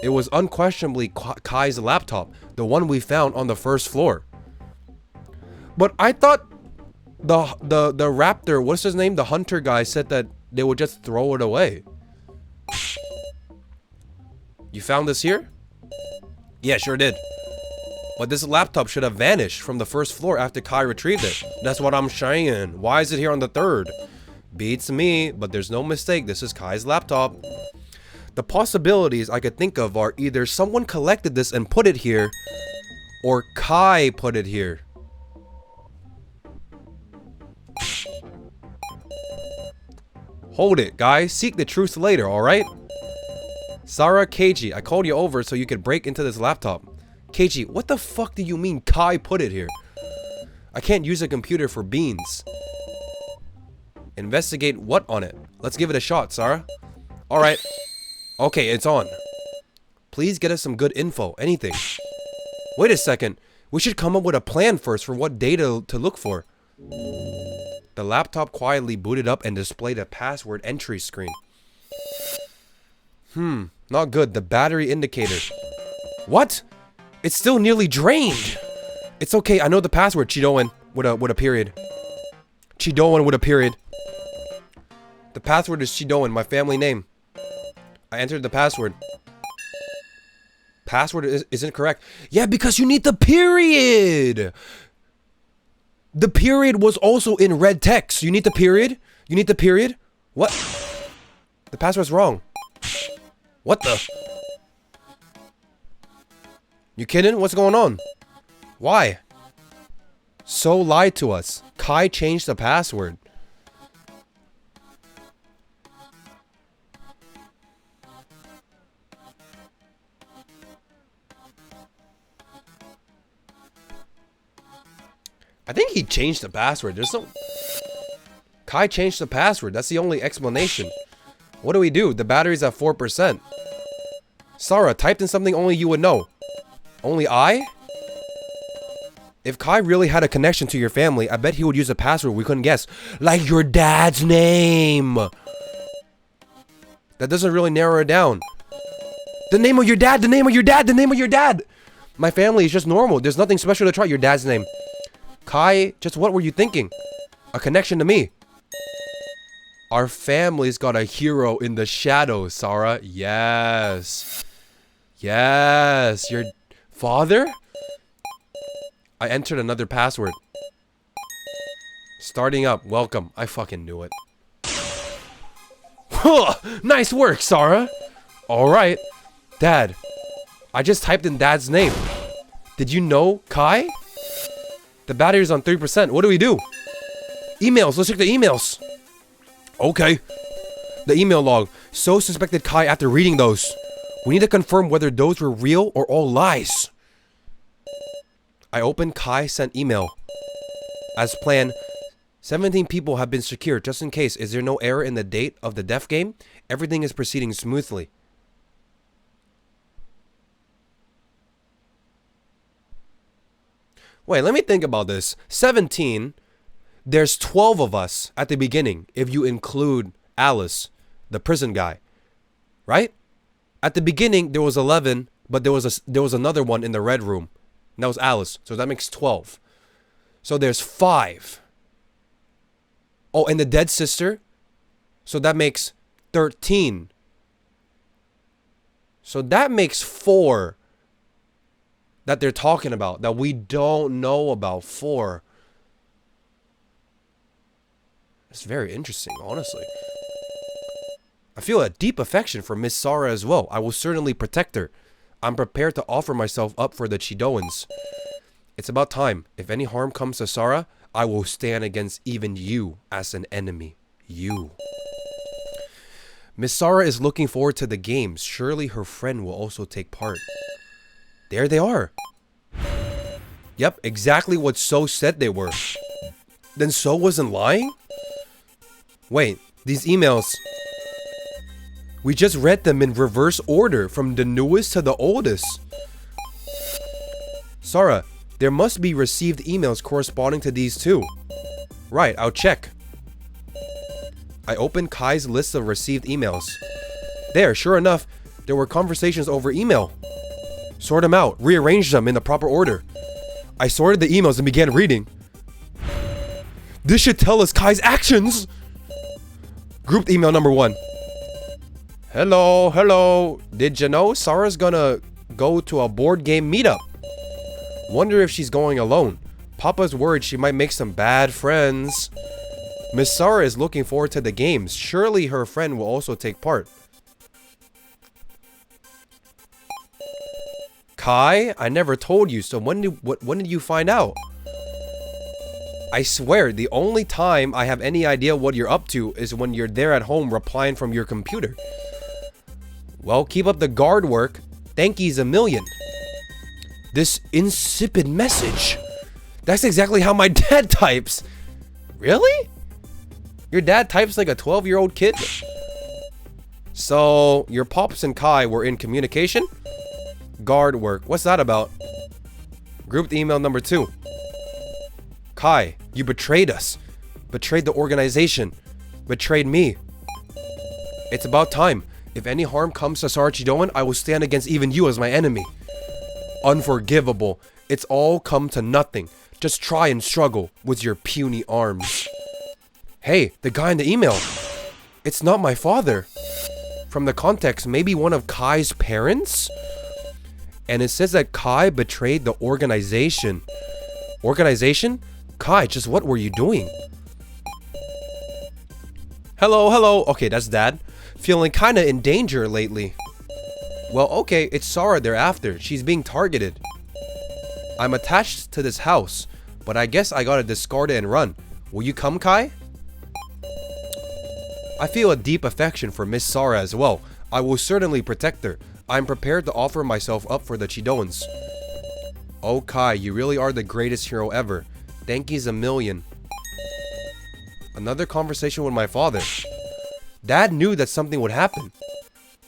It was unquestionably Kai's laptop, the one we found on the first floor. But I thought the raptor, what's his name? The hunter guy said that they would just throw it away. You found this here? Yeah, sure did. But this laptop should have vanished from the first floor after Kai retrieved it. That's what I'm saying. Why is it here on the third? Beats me, but there's no mistake. This is Kai's laptop. The possibilities I could think of are either someone collected this and put it here, or Kai put it here. Hold it, guys. Seek the truth later, alright? Sarah, Keiji, I called you over so you could break into this laptop. Keiji, what the fuck do you mean Kai put it here? I can't use a computer for beans. Investigate what on it? Let's give it a shot, Sarah. Alright. Okay, it's on. Please get us some good info. Anything. Wait a second. We should come up with a plan first for what data to look for. The laptop quietly booted up and displayed a password entry screen. Not good. The battery indicator. What? It's still nearly drained. It's okay. I know the password. Chidoan with a period. Chidoan with a period. The password is Chidoan, my family name. I entered the password. Password isn't correct. Yeah, because you need the period. The period was also in red text. You need the period? You need the period? What? The password's wrong. What the? You kidding? What's going on? Why? So lied to us. Kai changed the password. I think he changed the password. There's no... Kai changed the password. That's the only explanation. What do we do? The battery's at 4%. Sarah, typed in something only you would know. Only I? If Kai really had a connection to your family, I bet he would use a password we couldn't guess. Like your dad's name. That doesn't really narrow it down. The name of your dad, the name of your dad, the name of your dad. My family is just normal. There's nothing special to try. Your dad's name. Kai, just what were you thinking? A connection to me. Our family's got a hero in the shadows, Sarah. Yes. Yes. Your father? I entered another password. Starting up. Welcome. I fucking knew it. Nice work, Sarah. Alright. Dad. I just typed in Dad's name. Did you know Kai? The battery's on 3%. What do we do? Emails. Let's check the emails. Okay. The email log. So suspected Kai after reading those. We need to confirm whether those were real or all lies. I opened Kai sent email. As planned, 17 people have been secured. Just in case, is there no error in the date of the death game? Everything is proceeding smoothly. Wait, let me think about this. 17. There's 12 of us at the beginning, if you include Alice, the prison guy. Right? At the beginning, there was 11, but there was another one in the red room. And that was Alice. So that makes 12. So there's 5. Oh, and the dead sister. So that makes 13. So that makes 4 that they're talking about that we don't know about. 4. It's very interesting, honestly. I feel a deep affection for Miss Sarah as well. I will certainly protect her. I'm prepared to offer myself up for the Chidoans. It's about time. If any harm comes to Sarah, I will stand against even you as an enemy. You. Miss Sarah is looking forward to the games. Surely her friend will also take part. There they are. Yep, exactly what So said they were. Then So wasn't lying? Wait, these emails. We just read them in reverse order, from the newest to the oldest. Sarah, there must be received emails corresponding to these too. Right, I'll check. I opened Kai's list of received emails. There, sure enough, there were conversations over email. Sort them out, rearrange them in the proper order. I sorted the emails and began reading. This should tell us Kai's actions! Grouped email number 1. Hello, hello. Did you know Sarah's gonna go to a board game meetup? Wonder if she's going alone. Papa's worried she might make some bad friends. Miss Sarah is looking forward to the games. Surely her friend will also take part. Kai, I never told you, so when did you find out? I swear, the only time I have any idea what you're up to is when you're there at home replying from your computer. Well, keep up the guard work. Thankies a million. This insipid message. That's exactly how my dad types. Really? Your dad types like a 12-year-old kid? So, your Pops and Kai were in communication? Guard work. What's that about? Grouped email number 2. Kai, you betrayed us. Betrayed the organization. Betrayed me. It's about time. If any harm comes to Sarah Chidoan, I will stand against even you as my enemy. Unforgivable. It's all come to nothing. Just try and struggle with your puny arms. Hey, the guy in the email. It's not my father. From the context, maybe one of Kai's parents? And it says that Kai betrayed the organization. Organization? Kai, just what were you doing? Hello, hello. Okay, that's Dad. Feeling kinda in danger lately. Well, okay, it's Sarah they're after. She's being targeted. I'm attached to this house, but I guess I gotta discard it and run. Will you come, Kai? I feel a deep affection for Miss Sarah as well. I will certainly protect her. I'm prepared to offer myself up for the Chidoans. Oh, Kai, you really are the greatest hero ever. Thankies a million. Another conversation with my father. Dad knew that something would happen.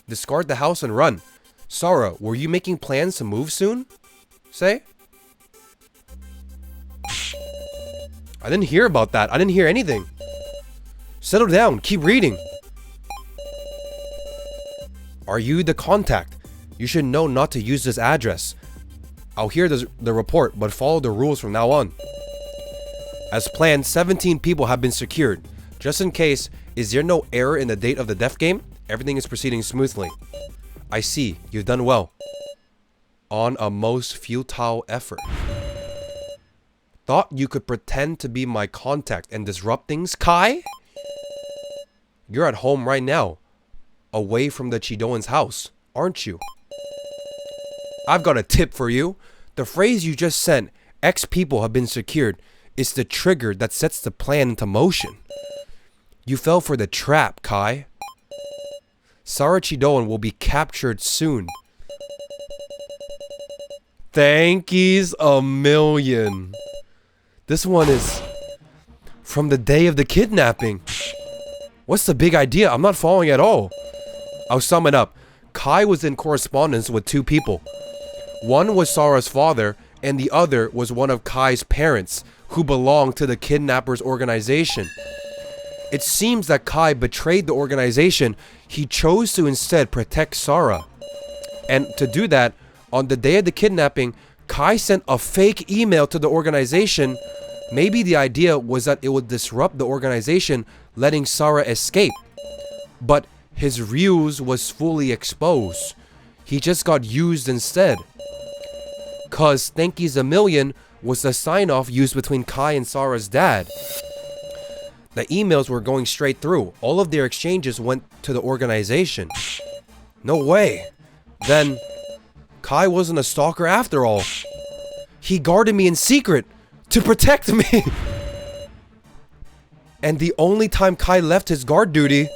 Discard the house and run. Sarah, were you making plans to move soon? say? I didn't hear about that. I didn't hear anything. Settle down. Keep reading. Are you the contact? You should know not to use this address. I'll hear the report, but follow the rules from now on. As planned, 17 people have been secured. Just in case, is there no error in the date of the death game? Everything is proceeding smoothly. I see. You've done well. On a most futile effort. Thought you could pretend to be my contact and disrupt things, Kai? You're at home right now. Away from the Chidoan's house, aren't you? I've got a tip for you. The phrase you just sent, X people have been secured, is the trigger that sets the plan into motion. You fell for the trap, Kai. Sarah Chidoan will be captured soon. Thankies a million. This one is from the day of the kidnapping. What's the big idea? I'm not following at all. I'll sum it up. Kai was in correspondence with two people. One was Sarah's father, and the other was one of Kai's parents, who belonged to the kidnappers' organization. It seems that Kai betrayed the organization. He chose to instead protect Sarah. And to do that, on the day of the kidnapping, Kai sent a fake email to the organization. Maybe the idea was that it would disrupt the organization, letting Sarah escape. But his ruse was fully exposed. He just got used instead. Cause Thankies a Million was the sign-off used between Kai and Sarah's dad. The emails were going straight through. All of their exchanges went to the organization. No way. Then Kai wasn't a stalker after all. He guarded me in secret to protect me. And the only time Kai left his guard duty,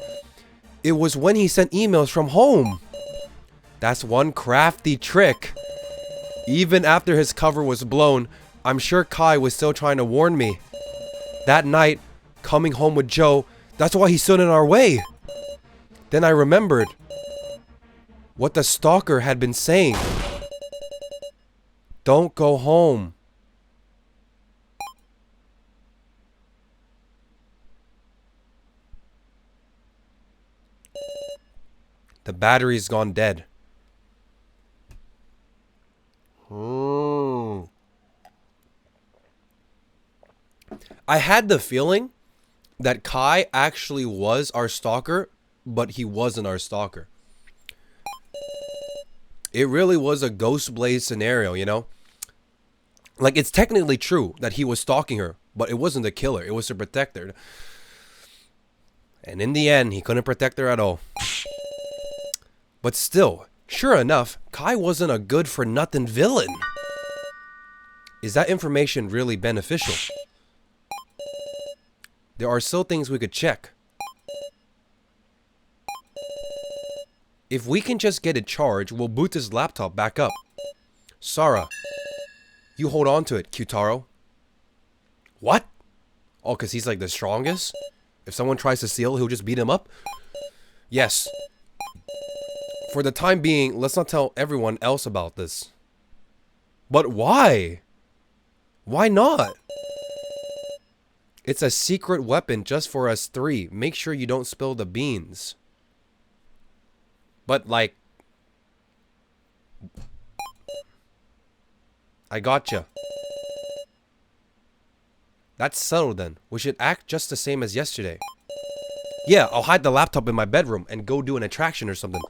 it was when he sent emails from home. That's one crafty trick. Even after his cover was blown, I'm sure Kai was still trying to warn me. That night, coming home with Joe, that's why he stood in our way. Then I remembered what the stalker had been saying. Don't go home. The battery's gone dead. I had the feeling that Kai actually was our stalker, but he wasn't our stalker. It really was a Ghost Blaze scenario, you know? Like, it's technically true that he was stalking her, but it wasn't the killer. It was to protect her. And in the end, he couldn't protect her at all. But still, sure enough, Kai wasn't a good-for-nothing villain. Is that information really beneficial? There are still things we could check. If we can just get it charged, we'll boot his laptop back up. Sarah, you hold on to it, Kyutaro. What? Oh, because he's like the strongest? If someone tries to steal, he'll just beat him up? Yes. For the time being, let's not tell everyone else about this. But why? Why not? It's a secret weapon just for us three. Make sure you don't spill the beans. But like, I gotcha. That's settled then. We should act just the same as yesterday. Yeah, I'll hide the laptop in my bedroom and go do an attraction or something.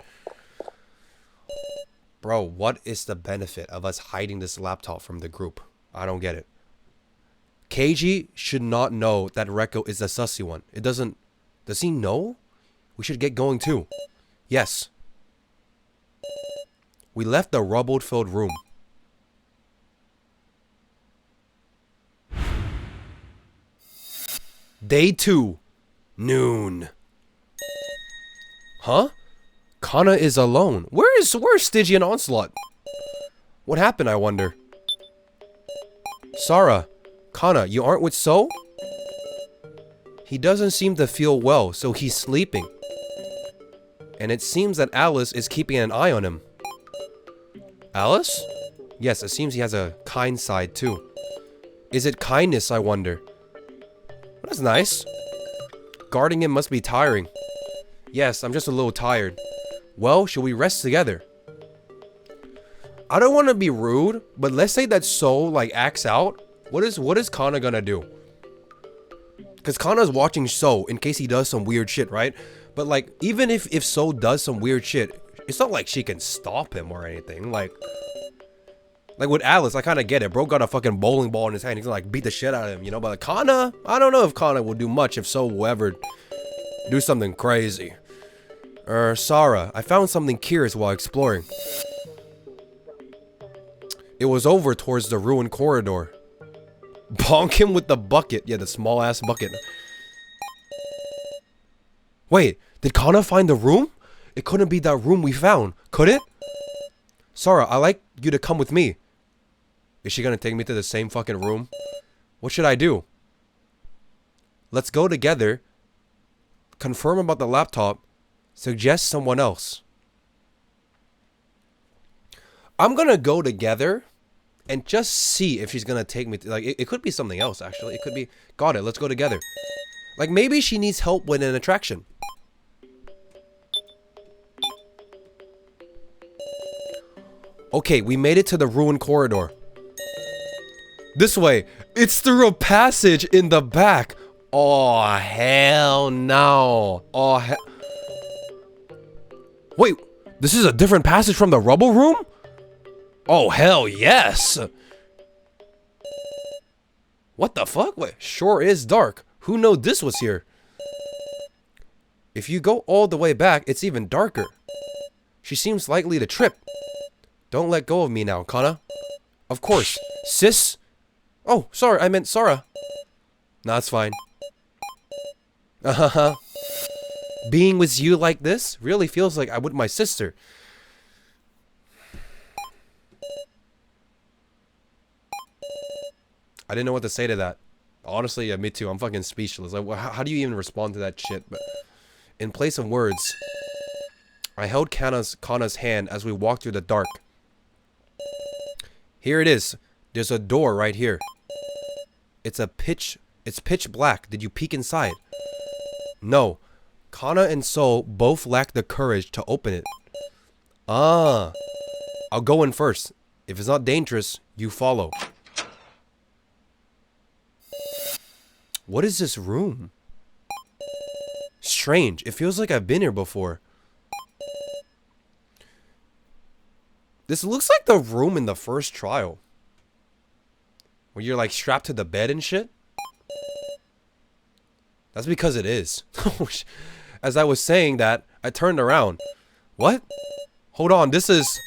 Bro, what is the benefit of us hiding this laptop from the group? I don't get it. Keiji should not know that Reko is the sussy one. It doesn't... Does he know? We should get going too. Yes. We left the rubble-filled room. Day 2. Noon. Huh? Kana is alone. Where's Stygian Onslaught? What happened, I wonder? Sarah, Kana, you aren't with So? He doesn't seem to feel well, so he's sleeping. And it seems that Alice is keeping an eye on him. Alice? Yes, it seems he has a kind side too. Is it kindness, I wonder? That's nice. Guarding him must be tiring. Yes, I'm just a little tired. Well, should we rest together? I don't want to be rude, but let's say that Soul like acts out. What is Kana gonna do? Because Kana's watching Soul in case he does some weird shit, right? But like, even if Soul does some weird shit, it's not like she can stop him or anything. Like with Alice, I kind of get it. Bro got a fucking bowling ball in his hand. He's gonna like beat the shit out of him, you know? But like, Kana, I don't know if Kana will do much if Soul will ever do something crazy. Sarah, I found something curious while exploring. It was over towards the ruined corridor. Bonk him with the bucket. Yeah, the small ass bucket. Wait, did Kana find the room? It couldn't be that room we found, could it? Sarah, I'd like you to come with me. Is she gonna take me to the same fucking room? What should I do? Let's go together. Confirm about the laptop. Suggest someone else. I'm gonna go together and just see if she's gonna take me to, like, it could be something else actually. It could be, got it, let's go together. Like maybe she needs help with an attraction. Okay, we made it to the ruined corridor. This way. It's through a passage in the back. Oh, hell no. Oh, hell. Wait, this is a different passage from the rubble room? Oh, hell yes. What the fuck? Wait, sure is dark. Who knew this was here? If you go all the way back, it's even darker. She seems likely to trip. Don't let go of me now, Kana. Of course. Sis? Oh, sorry, I meant Sarah. Nah, it's fine. Being with you like this really feels like I'm with my sister. I didn't know what to say to that. Honestly, yeah, me too. I'm fucking speechless. Like, how do you even respond to that shit? But in place of words, I held Kana's hand as we walked through the dark. Here it is. There's a door right here. It's pitch black. Did you peek inside? No. Kana and Soul both lack the courage to open it. Ah. I'll go in first. If it's not dangerous, you follow. What is this room? Strange. It feels like I've been here before. This looks like the room in the first trial. Where you're like strapped to the bed and shit. That's because it is. As I was saying that, I turned around. What? Hold on, this is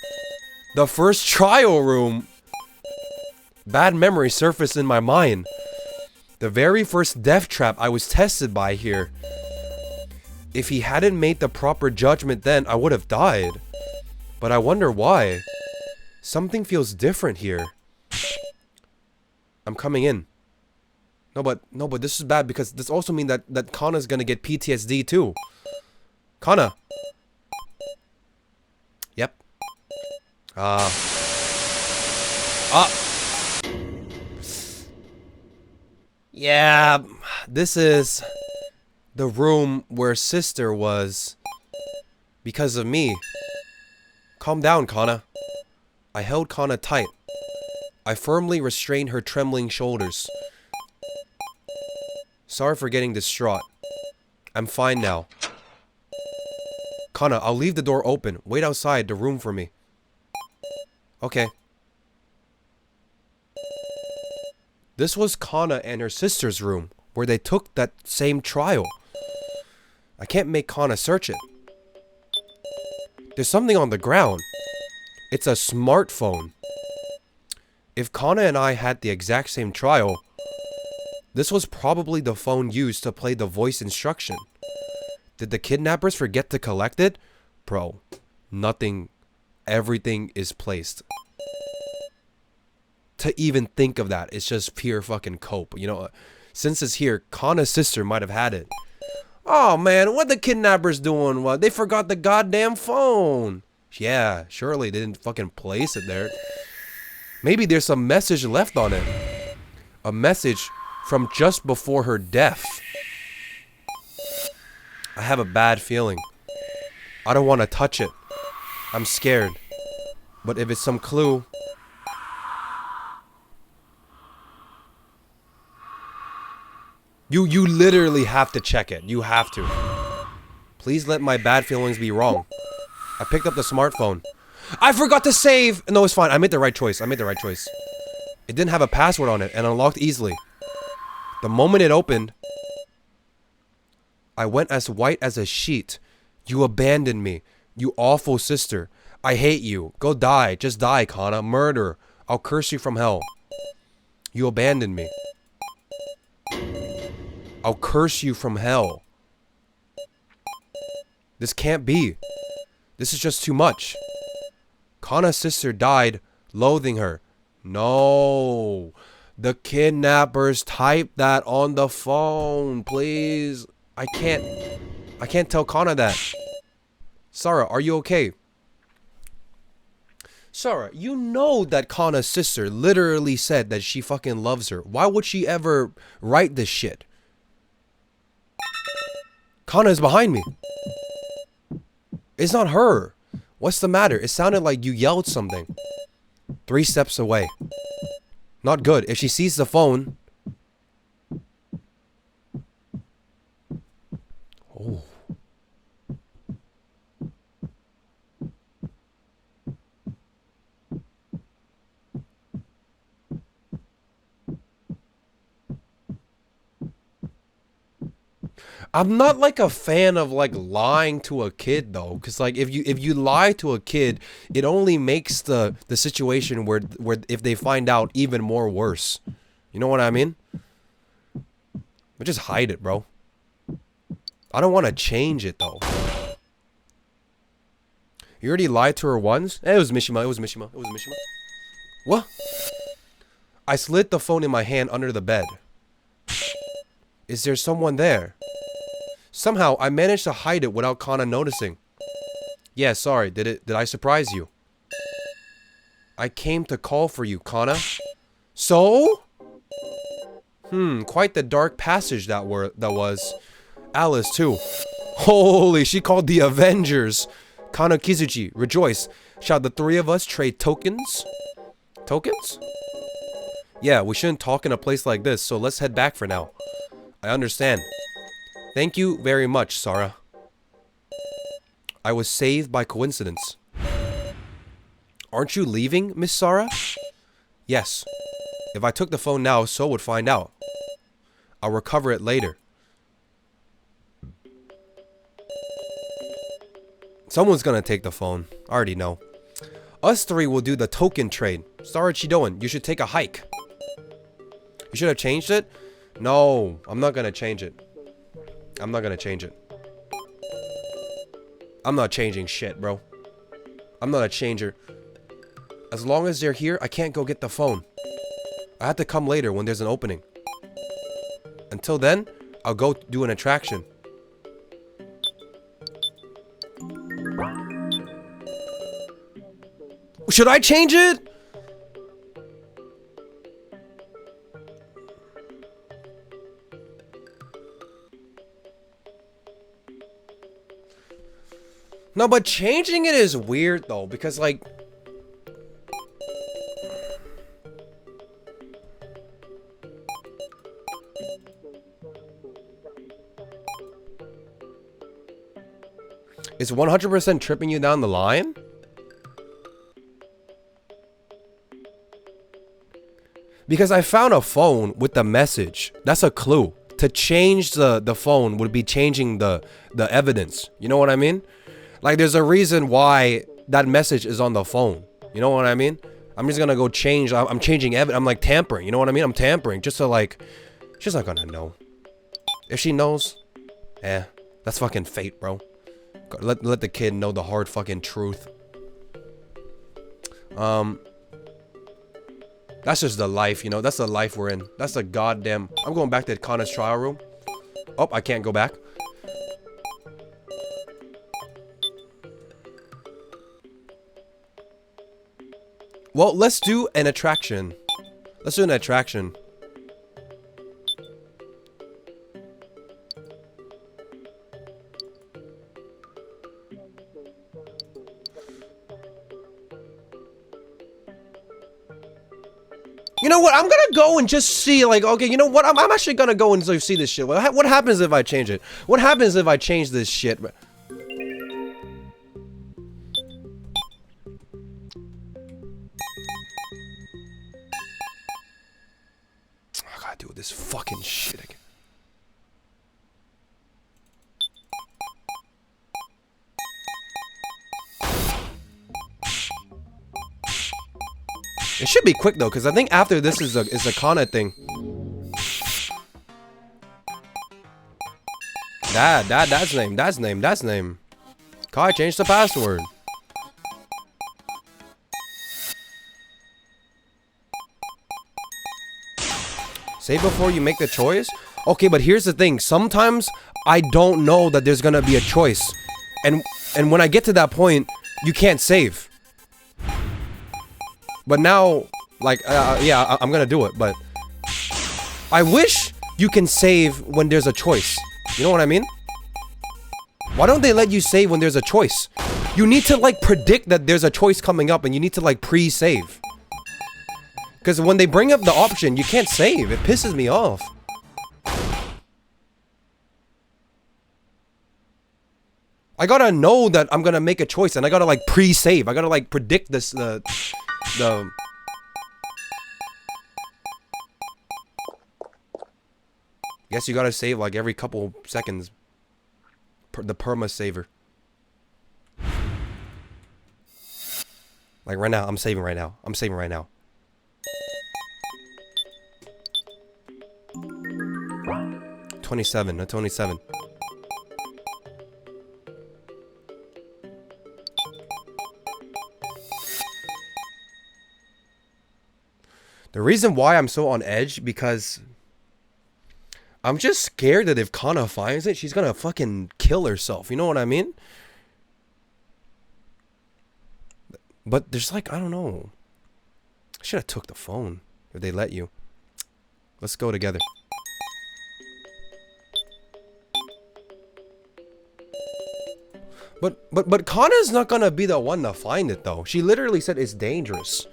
the first trial room. Bad memory surfaced in my mind. The very first death trap I was tested by here. If he hadn't made the proper judgment then, I would have died. But I wonder why. Something feels different here. I'm coming in. No, but this is bad because this also means that Kana's gonna get PTSD too. Kana. Yep. Yeah, this is the room where sister was because of me. Calm down, Kana. I held Kana tight. I firmly restrained her trembling shoulders. Sorry for getting distraught. I'm fine now. Kana, I'll leave the door open. Wait outside the room for me. Okay. This was Kana and her sister's room, where they took that same trial. I can't make Kana search it. There's something on the ground. It's a smartphone. If Kana and I had the exact same trial, this was probably the phone used to play the voice instruction. Did the kidnappers forget to collect it? Bro, nothing, everything is placed. To even think of that, it's just pure fucking cope. You know, since it's here, Kana's sister might have had it. Oh man, what the kidnappers doing? What? They forgot the goddamn phone. Yeah, surely they didn't fucking place it there. Maybe there's some message left on it. A message from just before her death. I have a bad feeling. I don't want to touch it. I'm scared. But if it's some clue... You literally have to check it. You have to. Please let my bad feelings be wrong. I picked up the smartphone. I forgot to save! No, it's fine. I made the right choice. I made the right choice. It didn't have a password on it and unlocked easily. The moment it opened, I went as white as a sheet. You abandoned me. You awful sister. I hate you. Go die. Just die, Kana. Murder. I'll curse you from hell. You abandoned me. I'll curse you from hell. This can't be. This is just too much. Kana's sister died, loathing her. No. The kidnappers typed that on the phone, please. I can't tell Kana that. Sarah, are you okay? Sarah, you know that Kana's sister literally said that she fucking loves her. Why would she ever write this shit? Kana is behind me. It's not her. What's the matter? It sounded like you yelled something. 3 steps away. Not good. If she sees the phone... Oh. I'm not like a fan of like lying to a kid though, because like if you lie to a kid, it only makes the situation where if they find out even more worse. You know what I mean? But just hide it, bro. I don't want to change it though. You already lied to her once? It was Mishima. It was Mishima. It was Mishima. What? I slid the phone in my hand under the bed. Is there someone there? Somehow, I managed to hide it without Kana noticing. Yeah, sorry. Did I surprise you? I came to call for you, Kana. So? Quite the dark passage that was. Alice, too. Holy, she called the Avengers. Kana Kizuchi, rejoice. Shall the 3 of us trade tokens? Tokens? Yeah, we shouldn't talk in a place like this, so let's head back for now. I understand. Thank you very much, Sarah. I was saved by coincidence. Aren't you leaving, Miss Sarah? Yes. If I took the phone now, So would find out. I'll recover it later. Someone's gonna take the phone. I already know. Us 3 will do the token trade. Sarah Chidon, you should take a hike. You should have changed it? No, I'm not gonna change it. I'm not gonna change it. I'm not changing shit, bro. I'm not a changer. As long as they're here, I can't go get the phone. I have to come later when there's an opening. Until then, I'll go do an attraction. Should I change it? No, but changing it is weird though, because like... Is 100% tripping you down the line? Because I found a phone with the message. That's a clue. To change the phone would be changing the evidence. You know what I mean? Like, there's a reason why that message is on the phone. You know what I mean? I'm just gonna go change. I'm changing evidence. I'm like tampering. You know what I mean? I'm tampering just to like... She's not gonna know. If she knows, that's fucking fate, bro. Let the kid know the hard fucking truth. That's just the life, you know. That's the life we're in. That's the goddamn... I'm going back to Kana's trial room. Oh, I can't go back. Well, let's do an attraction. Let's do an attraction. You know what? I'm gonna go and just see, like, okay, you know what? I'm actually gonna go and see this shit. What happens if I change it? What happens if I change this shit? I gotta do this fucking shit again. It should be quick though, because I think after this is a Kana thing. That's name. Kai, change the password. Save before you make the choice? Okay, but here's the thing. Sometimes I don't know that there's gonna be a choice. And when I get to that point, you can't save. But now, like, yeah, I'm gonna do it, but I wish you can save when there's a choice. You know what I mean? Why don't they let you save when there's a choice? You need to, like, predict that there's a choice coming up and you need to, like, pre-save. Because when they bring up the option, you can't save. It pisses me off. I gotta know that I'm gonna make a choice and I gotta, like, pre-save. I gotta, like, predict this, Guess you gotta save like every couple seconds. The perma saver. Like right now, I'm saving right now. 27, no 27. The reason why I'm so on edge, because I'm just scared that if Kana finds it, she's gonna fucking kill herself. You know what I mean? But there's like, I don't know. I should have took the phone if they let you. Let's go together. But Kana's not gonna be the one to find it though. She literally said it's dangerous.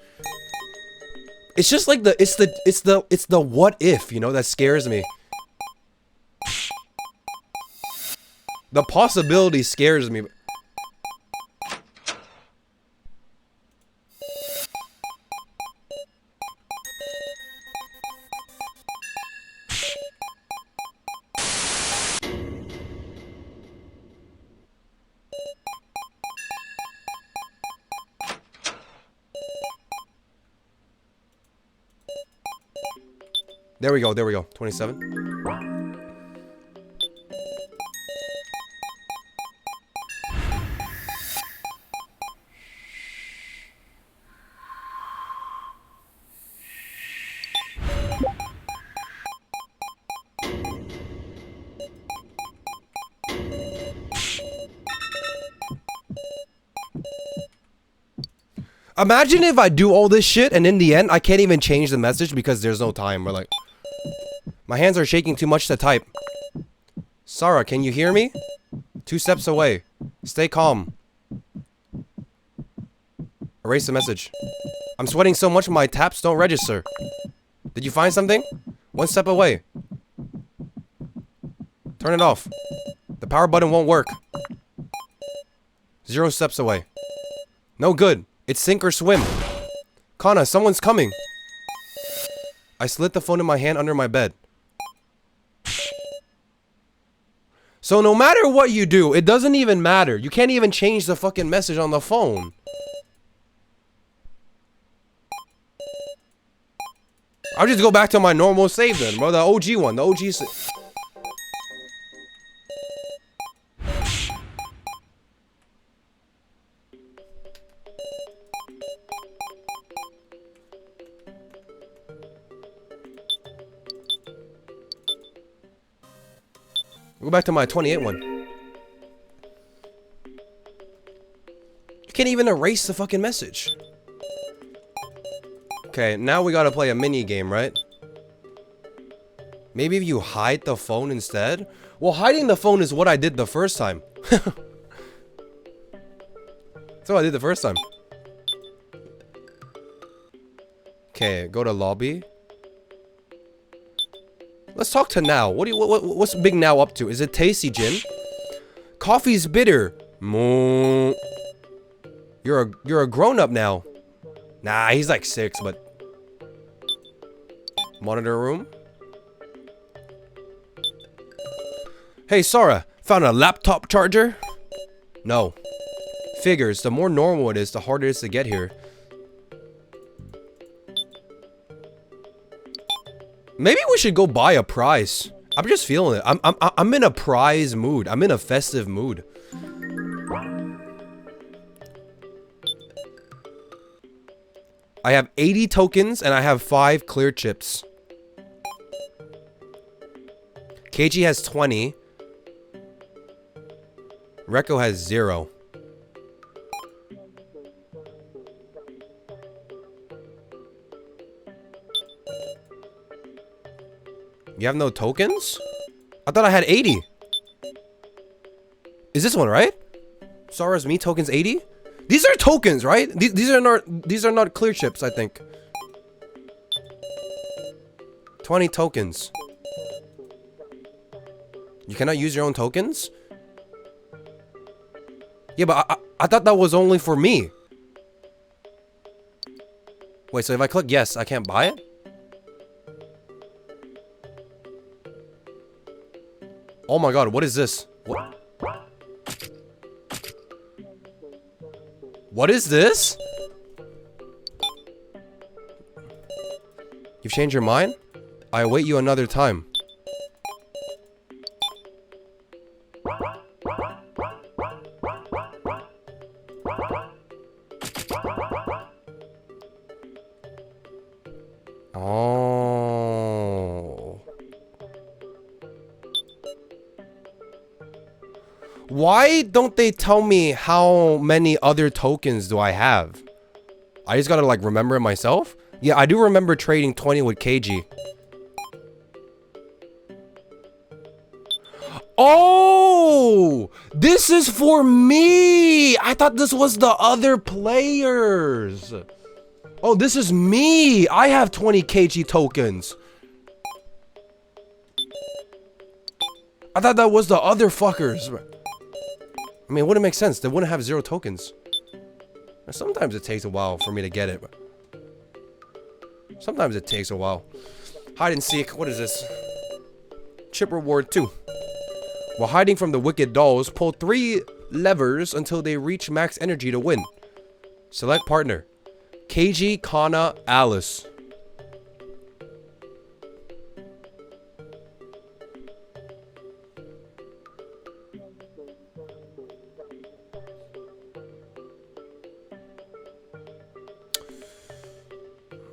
It's just like it's the what if, you know, that scares me. The possibility scares me. There we go, 27. Imagine if I do all this shit and in the end I can't even change the message because there's no time. We're like, my hands are shaking too much to type. Sarah, can you hear me? 2 steps away. Stay calm. Erase the message. I'm sweating so much my taps don't register. Did you find something? 1 step away. Turn it off. The power button won't work. 0 steps away. No good. It's sink or swim. Kana, someone's coming. I slid the phone in my hand under my bed. So no matter what you do, it doesn't even matter. You can't even change the fucking message on the phone. I'll just go back to my normal save then, bro. The OG one. The OG save. Go back to my 28 one. You can't even erase the fucking message. Okay, now we gotta play a mini game, right? Maybe if you hide the phone instead? Well, hiding the phone is what I did the first time. That's what I did the first time. Okay, go to lobby. Let's talk to Now. What's Big Now up to? Is it tasty, Jin? Coffee's bitter. Moo. You're a grown-up now. Nah, he's like 6, but... Monitor room. Hey, Sora, found a laptop charger? No. Figures, the more normal it is, the harder it is to get here. Maybe we should go buy a prize. I'm just feeling it. I'm in a prize mood. I'm in a festive mood. I have 80 tokens and I have 5 clear chips. KG has 20. Rekko has 0. You have no tokens? I thought I had 80. Is this one right? Sora's me tokens 80? These are tokens, right? These are not clear chips, I think. 20 tokens. You cannot use your own tokens? Yeah, but I thought that was only for me. Wait, so if I click yes, I can't buy it? Oh my god, what is this? What is this? You've changed your mind? I await you another time. Oh. Why don't they tell me how many other tokens do I have? I just gotta like remember it myself? Yeah, I do remember trading 20 with KG. Oh! This is for me! I thought this was the other players. Oh, this is me! I have 20 KG tokens. I thought that was the other fuckers. I mean, it wouldn't make sense. They wouldn't have 0 tokens. Sometimes it takes a while for me to get it. Sometimes it takes a while. Hide and seek. What is this? Chip reward 2. While hiding from the wicked dolls, pull 3 levers until they reach max energy to win. Select partner. KG, Kana, Alice.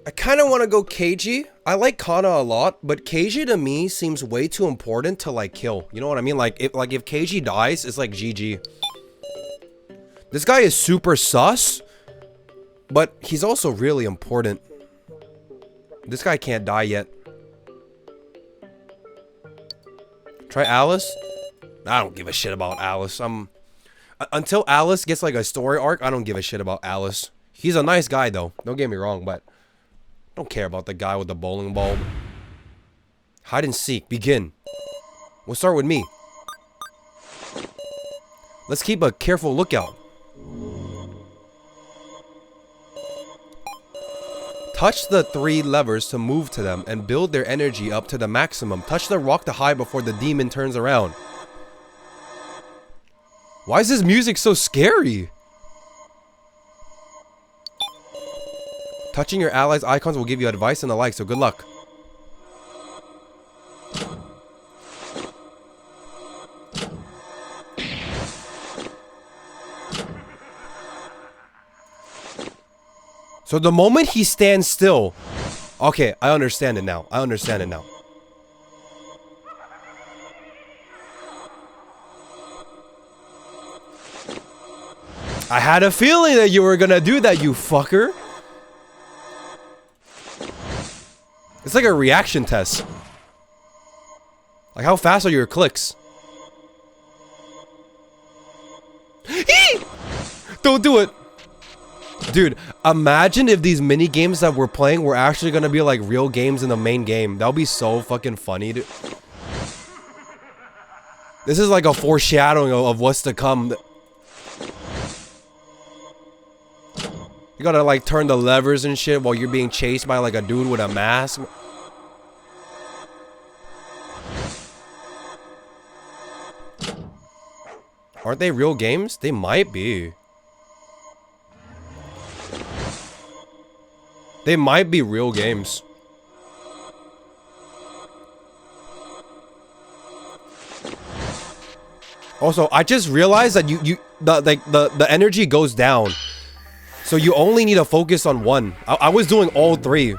I kind of want to go KG. I like Kana a lot, but KG to me seems way too important to like kill. You know what I mean? Like if KG dies, it's like GG. This guy is super sus, but he's also really important. This guy can't die yet. Try Alice. I don't give a shit about Alice. Until Alice gets like a story arc, I don't give a shit about Alice. He's a nice guy though. Don't get me wrong, but don't care about the guy with the bowling ball. Hide and seek. Begin. We'll start with me. Let's keep a careful lookout. Touch the 3 levers to move to them and build their energy up to the maximum. Touch the rock to hide before the demon turns around. Why is this music so scary? Touching your allies' icons will give you advice and the like, so good luck. So the moment he stands still... Okay, I understand it now. I understand it now. I had a feeling that you were gonna do that, you fucker. It's like a reaction test. Like, how fast are your clicks? Don't do it. Dude, imagine if these mini games that we're playing were actually gonna be like real games in the main game. That would be so fucking funny, dude. This is like a foreshadowing of what's to come. You gotta like turn the levers and shit while you're being chased by like a dude with a mask. Aren't they real games? They might be. They might be real games. Also, I just realized that the energy goes down. So you only need to focus on one. I was doing all three.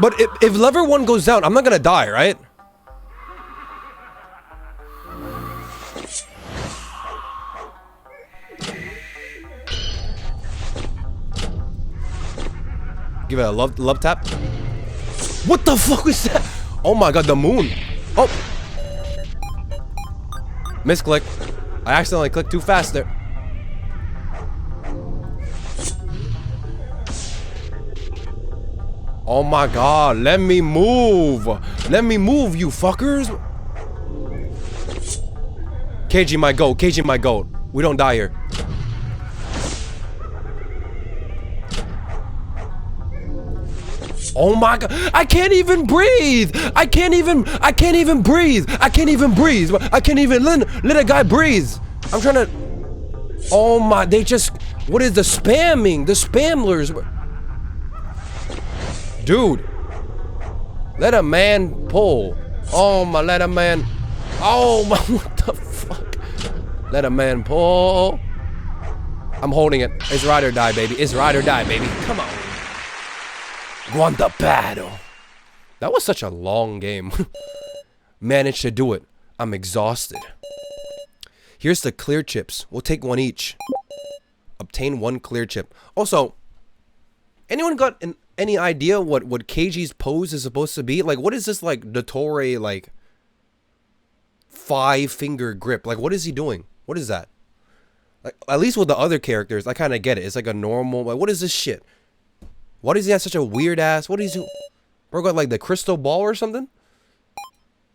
But if lever 1 goes down, I'm not gonna die, right? Give it a love tap. What the fuck was that? Oh my god, the moon. Oh. Misclick. I accidentally clicked too fast there. Oh my god, let me move. Let me move, you fuckers. KG my goat, KG my goat. We don't die here. Oh my god, I can't even breathe. I can't even breathe. I can't even breathe. I can't even let a guy breathe. I'm trying to. Oh my, they just, what is the spamming? The spamlers. Dude, let a man pull. Oh my, let a man. Oh my, what the fuck? Let a man pull. I'm holding it. It's ride or die, baby. It's ride or die, baby. Come on. Won the battle. That was such a long game. Managed to do it. I'm exhausted. Here's the clear chips. We'll take one each. Obtain one clear chip. Also, anyone got any idea what KG's pose is supposed to be? Like, what is this, like, yttd4, like, 5-finger grip? Like, what is he doing? What is that? Like, at least with the other characters, I kind of get it. It's like a normal, like, what is this shit? Why does he have such a weird ass? What is he? Bro got like the crystal ball or something?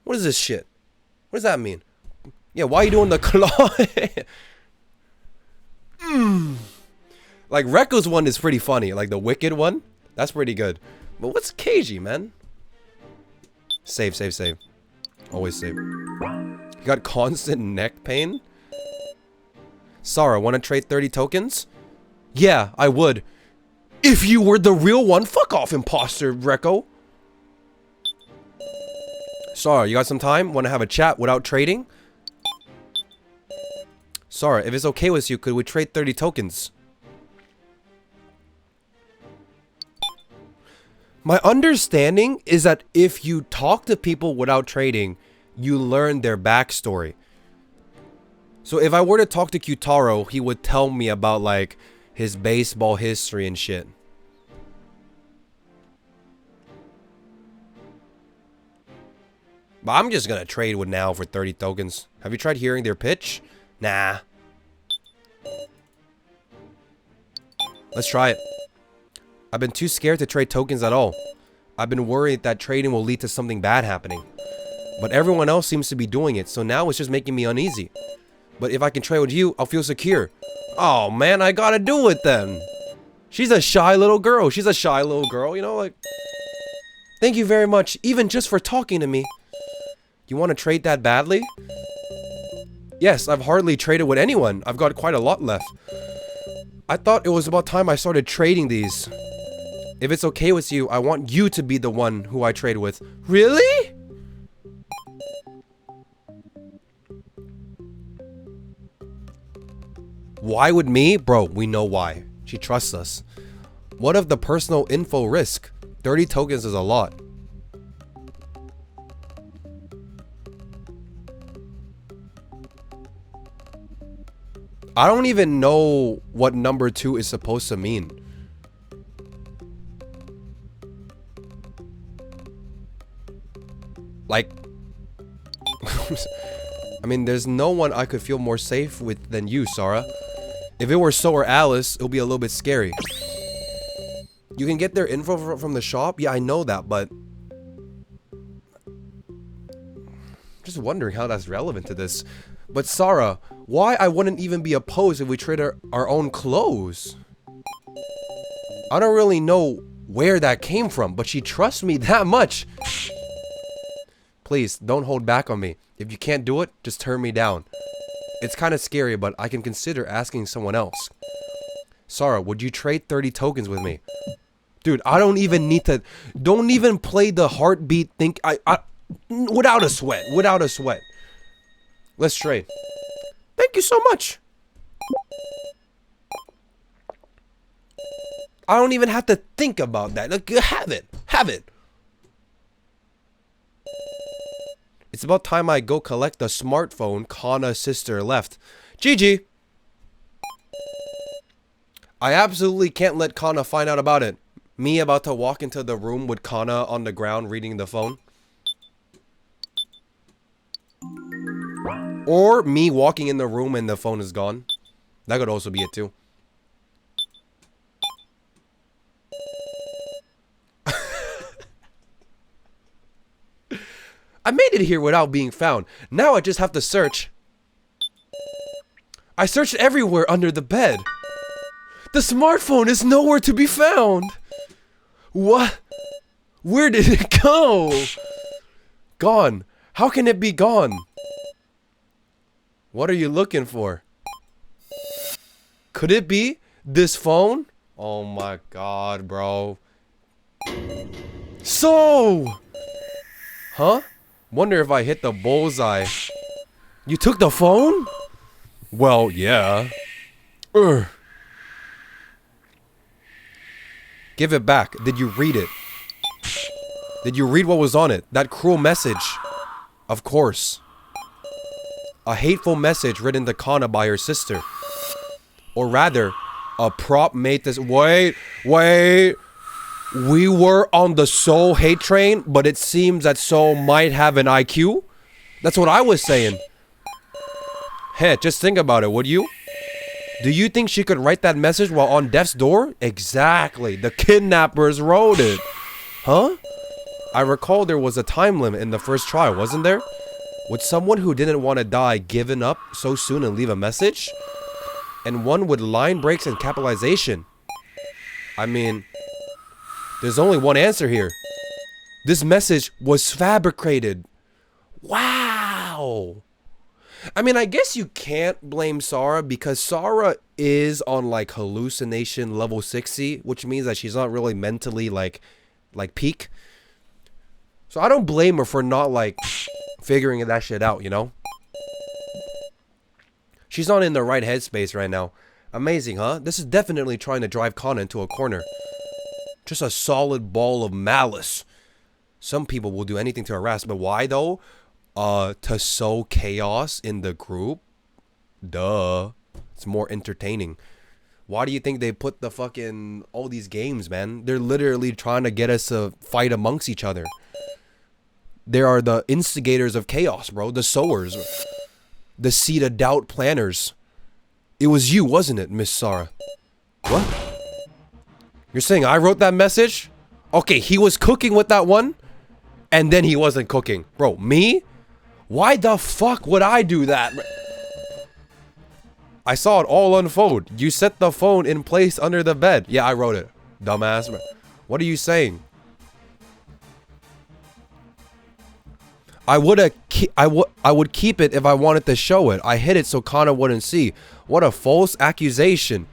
What is this shit? What does that mean? Yeah, why are you doing the claw? Like Rekko's one is pretty funny. Like the wicked one, that's pretty good. But what's KG, man? Save, save, save. Always save. You got constant neck pain? Sarah, want to trade 30 tokens? Yeah, I would. If you were the real one, fuck off, imposter, Rekko. Sorry, you got some time? Want to have a chat without trading? Sorry, if it's okay with you, could we trade 30 tokens? My understanding is that if you talk to people without trading, you learn their backstory. So if I were to talk to Q-Taro, he would tell me about, like, his baseball history and shit. But I'm just gonna trade with now for 30 tokens. Have you tried hearing their pitch? Nah. Let's try it. I've been too scared to trade tokens at all. I've been worried that trading will lead to something bad happening. But everyone else seems to be doing it, so now it's just making me uneasy. But if I can trade with you, I'll feel secure. Oh man, I gotta do it then. She's a shy little girl. She's a shy little girl, you know, like. Thank you very much, even just for talking to me. You want to trade that badly? Yes, I've hardly traded with anyone. I've got quite a lot left. I thought it was about time I started trading these. If it's okay with you, I want you to be the one who I trade with. Really? Why would me? Bro, we know why. She trusts us. What of the personal info risk? 30 tokens is a lot. I don't even know what number 2 is supposed to mean. Like, I mean, there's no one I could feel more safe with than you, Sarah. If it were So or Alice, it would be a little bit scary. You can get their info from the shop? Yeah, I know that, but... just wondering how that's relevant to this. But Sarah, why I wouldn't even be opposed if we traded our own clothes? I don't really know where that came from, but she trusts me that much. Please, don't hold back on me. If you can't do it, just turn me down. It's kind of scary, but I can consider asking someone else. Sarah, would you trade 30 tokens with me? Dude, I don't even need to... don't even play the heartbeat think... without a sweat. Without a sweat. Let's trade. Thank you so much. I don't even have to think about that. Like, have it. Have it. It's about time I go collect the smartphone Kana's sister left. GG. I absolutely can't let Kana find out about it. Me about to walk into the room with Kana on the ground reading the phone. Or me walking in the room and the phone is gone. That could also be it too. I made it here without being found. Now I just have to search. I searched everywhere under the bed. The smartphone is nowhere to be found. What? Where did it go? Gone. How can it be gone? What are you looking for? Could it be this phone? Oh my god, bro. So! Huh? Wonder if I hit the bullseye. You took the phone? Well, yeah. Give it back. Did you read it? Did you read what was on it? That cruel message. Of course. A hateful message written to Kana by her sister. Or rather, a prop made this... Wait. We were on the Soul hate train, but it seems that Soul might have an IQ? That's what I was saying. Hey, just think about it, would you? Do you think she could write that message while on death's door? Exactly. The kidnappers wrote it. Huh? I recall there was a time limit in the first trial, wasn't there? Would someone who didn't want to die given up so soon and leave a message? And one with line breaks and capitalization. I mean, there's only one answer here. This message was fabricated. Wow. I mean, I guess you can't blame Sarah because Sarah is on like hallucination level 60, which means that she's not really mentally like peak. So I don't blame her for not like figuring that shit out, you know? She's not in the right headspace right now. Amazing, huh? This is definitely trying to drive Kana into a corner. Just a solid ball of malice. Some people will do anything to harass, but why though? To sow chaos in the group? Duh. It's more entertaining. Why do you think they put the fucking all these games, man? They're literally trying to get us to fight amongst each other. They are the instigators of chaos, bro. The sowers. The seed of doubt planners. It was you, wasn't it, Miss Sarah? What? You're saying I wrote that message? Okay, he was cooking with that one, and then he wasn't cooking. Bro, me? Why the fuck would I do that? I saw it all unfold. You set the phone in place under the bed. Yeah, I wrote it. Dumbass. What are you saying? I would keep it if I wanted to show it. I hid it so Kana wouldn't see. What a false accusation.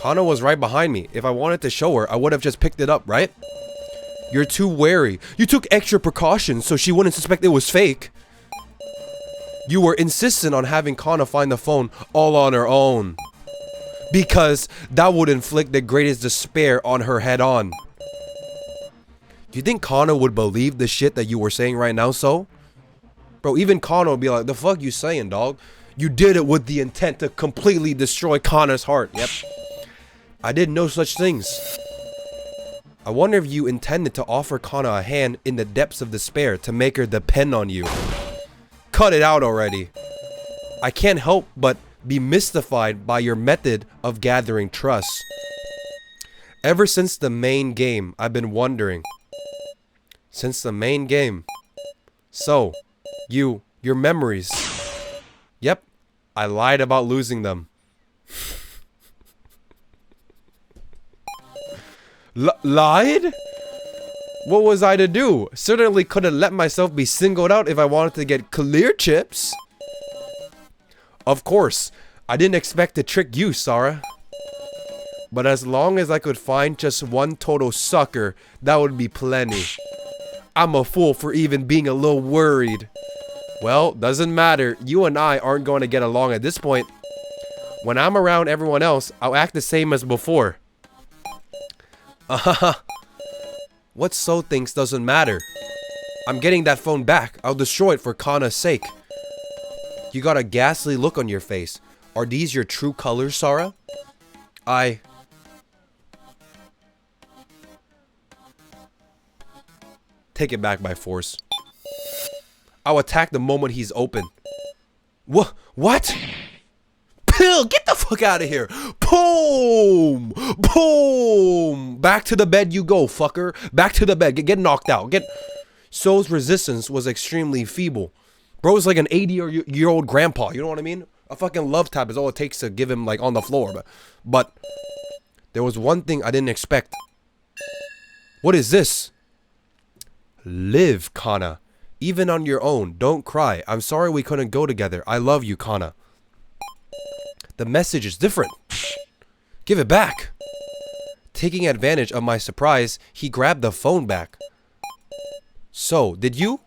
Kana was right behind me. If I wanted to show her, I would have just picked it up, right? You're too wary. You took extra precautions so she wouldn't suspect it was fake. You were insistent on having Kana find the phone all on her own. Because that would inflict the greatest despair on her head on. Do you think Kana would believe the shit that you were saying right now, so? Bro, even Kana will be like, the fuck you saying, dog? You did it with the intent to completely destroy Kana's heart. Yep. I did no such things. I wonder if you intended to offer Kana a hand in the depths of despair to make her depend on you. Cut it out already. I can't help but be mystified by your method of gathering trust. Ever since the main game, I've been wondering. Since the main game. So, your memories. Yep, I lied about losing them. Lied? What was I to do? Certainly couldn't let myself be singled out if I wanted to get clear chips. Of course, I didn't expect to trick you, Sarah. But as long as I could find just one total sucker, that would be plenty. I'm a fool for even being a little worried. Well, doesn't matter. You and I aren't going to get along at this point. When I'm around everyone else, I'll act the same as before. What So thinks doesn't matter. I'm getting that phone back. I'll destroy it for Kana's sake. You got a ghastly look on your face. Are these your true colors, Sarah? Take it back by force. I'll attack the moment he's open. What? Pill, get the fuck out of here. Boom! Boom! Back to the bed you go, fucker. Back to the bed. Get knocked out. So's resistance was extremely feeble. Bro's like an 80-year-old grandpa. You know what I mean? A fucking love tap is all it takes to give him like on the floor. But there was one thing I didn't expect. What is this? Live, Kana. Even on your own. Don't cry. I'm sorry we couldn't go together. I love you, Kana. The message is different. Give it back. Taking advantage of my surprise, he grabbed the phone back. So, did you?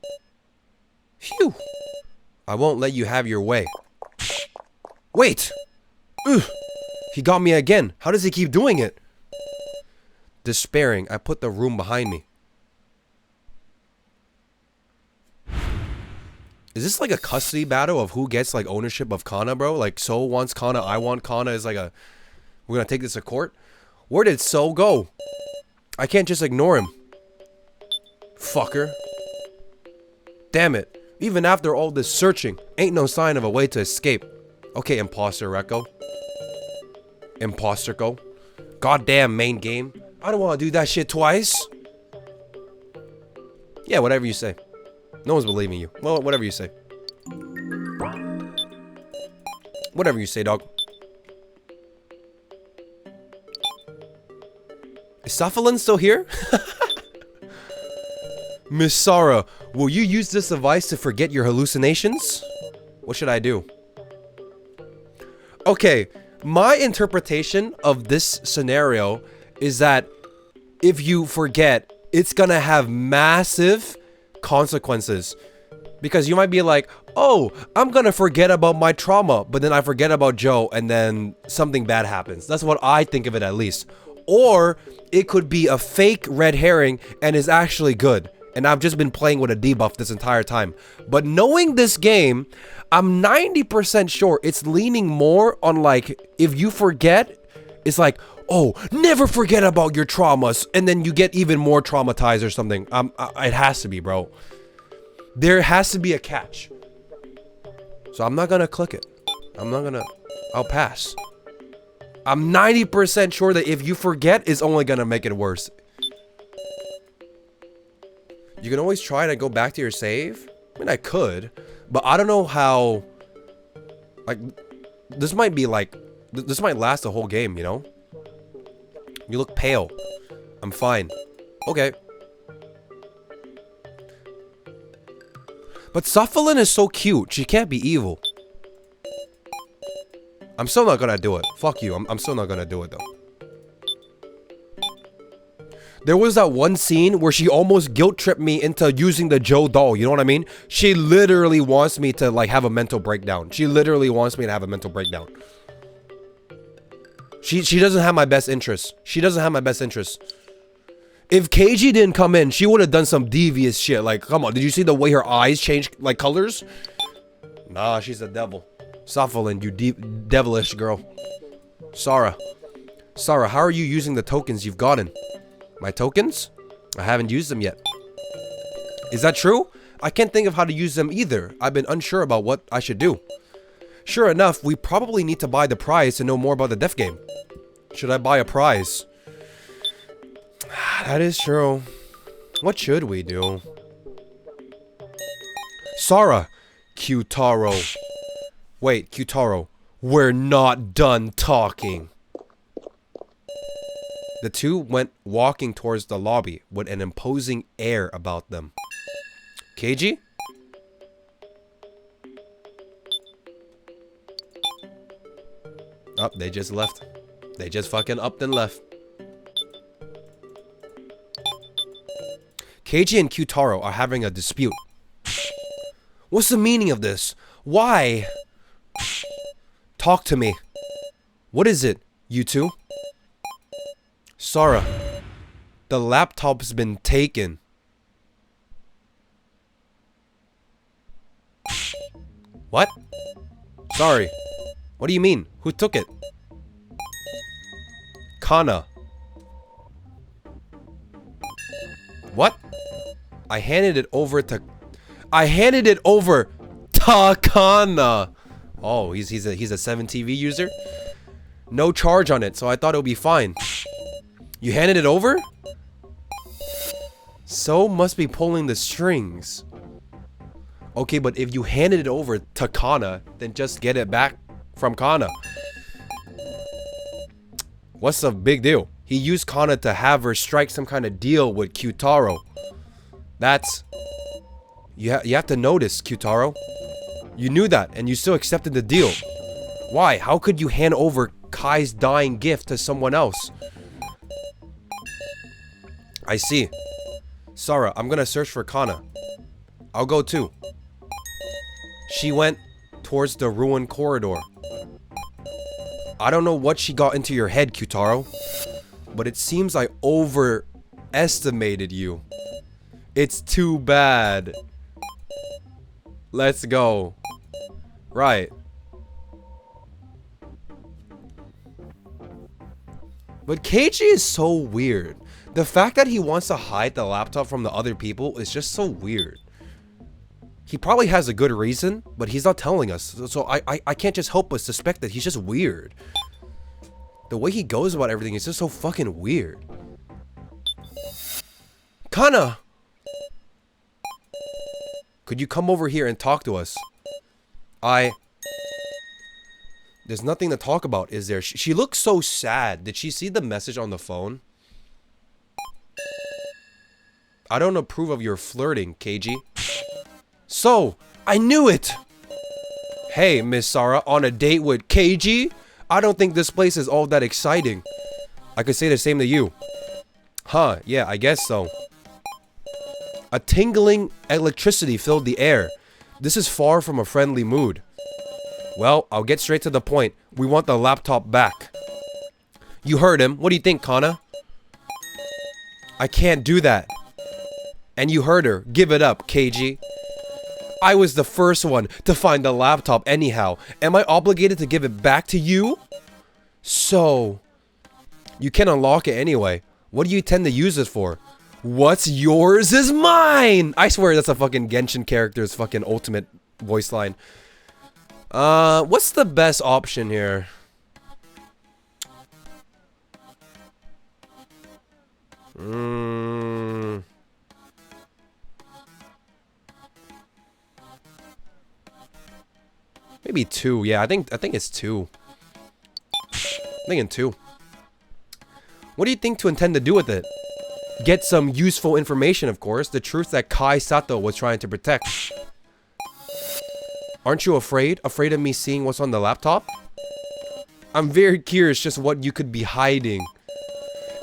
Phew. I won't let you have your way. Wait! Ugh. He got me again. How does he keep doing it? Despairing, I put the room behind me. Is this like a custody battle of who gets like ownership of Kana, bro? Like So wants Kana, I want Kana. Is like a, we're gonna take this to court? Where did So go? I can't just ignore him. Fucker. Damn it. Even after all this searching, ain't no sign of a way to escape. Okay, imposter Recco. Imposter go. Goddamn main game. I don't want to do that shit twice. Yeah, whatever you say. No one's believing you. Well, whatever you say. Whatever you say, dog. Is Safalin still here? Miss Sarah, will you use this device to forget your hallucinations? What should I do? Okay, my interpretation of this scenario is that if you forget, it's gonna have massive consequences. Because you might be like, oh, I'm gonna forget about my trauma, but then I forget about Joe and then something bad happens. That's what I think of it, at least. Or it could be a fake red herring and is actually good, and I've just been playing with a debuff this entire time. But knowing this game, I'm 90% sure it's leaning more on like, if you forget, it's like, oh, never forget about your traumas, and then you get even more traumatized or something. It has to be, bro. There has to be a catch. So I'm not gonna click it. I'll pass. I'm 90% sure that if you forget, it's only gonna make it worse. You can always try to go back to your save. I mean, I could, but I don't know how. Like, this might be like, this might last the whole game, you know? You look pale. I'm fine. Okay. But Safalin is so cute. She can't be evil. I'm still not gonna do it. Fuck you. I'm still not gonna do it though. There was that one scene where she almost guilt tripped me into using the Joe doll. You know what I mean? She literally wants me to like have a mental breakdown. She literally wants me to have a mental breakdown. She doesn't have my best interest. She doesn't have my best interest. If KG didn't come in, she would have done some devious shit. Like, come on, did you see the way her eyes change like colors? Nah, she's a devil. Sophalin, you devilish girl. Sarah, how are you using the tokens you've gotten? My tokens? I haven't used them yet. Is that true? I can't think of how to use them either. I've been unsure about what I should do. Sure enough, we probably need to buy the prize to know more about the death game. Should I buy a prize? That is true. What should we do? Sarah! Kyutaro. Wait, Kyutaro. We're not done talking. The two went walking towards the lobby with an imposing air about them. Keiji? Oh, they just left. They just fucking upped and left. Keiji and Kyutaro are having a dispute. What's the meaning of this? Why? Talk to me. What is it, you two? Sarah, the laptop's been taken. What? Sorry. What do you mean? Who took it? Kana. What? I handed it over to Kana. Oh, he's a 7 TV user? No charge on it, so I thought it would be fine. You handed it over? So must be pulling the strings. Okay, but if you handed it over to Kana, then just get it back from Kana. What's the big deal? He used Kana to have her strike some kind of deal with Kyutaro. That's... You have to notice, Kyutaro. You knew that, and you still accepted the deal. Why? How could you hand over Kai's dying gift to someone else? I see. Sarah, I'm gonna search for Kana. I'll go too. She went towards the ruined corridor. I don't know what she got into your head, Kyutaro, but it seems I overestimated you. It's too bad. Let's go. Right. But Keiji is so weird. The fact that he wants to hide the laptop from the other people is just so weird. He probably has a good reason, but he's not telling us. So I can't just help but suspect that he's just weird. The way he goes about everything is just so fucking weird. Kana! Could you come over here and talk to us? There's nothing to talk about, is there? She looks so sad. Did she see the message on the phone? I don't approve of your flirting, Keiji. So, I knew it! Hey, Miss Sarah, on a date with Keiji? I don't think this place is all that exciting. I could say the same to you. Huh, yeah, I guess so. A tingling electricity filled the air. This is far from a friendly mood. Well, I'll get straight to the point. We want the laptop back. You heard him. What do you think, Kana? I can't do that. And you heard her. Give it up, Keiji. I was the first one to find the laptop anyhow. Am I obligated to give it back to you? So, you can unlock it anyway. What do you intend to use it for? What's yours is mine! I swear that's a fucking Genshin character's fucking ultimate voice line. What's the best option here? Maybe 2. Yeah, I think it's 2. I'm thinking 2. What do you think to intend to do with it? Get some useful information, of course. The truth that Kai Sato was trying to protect. Aren't you afraid? Afraid of me seeing what's on the laptop? I'm very curious just what you could be hiding.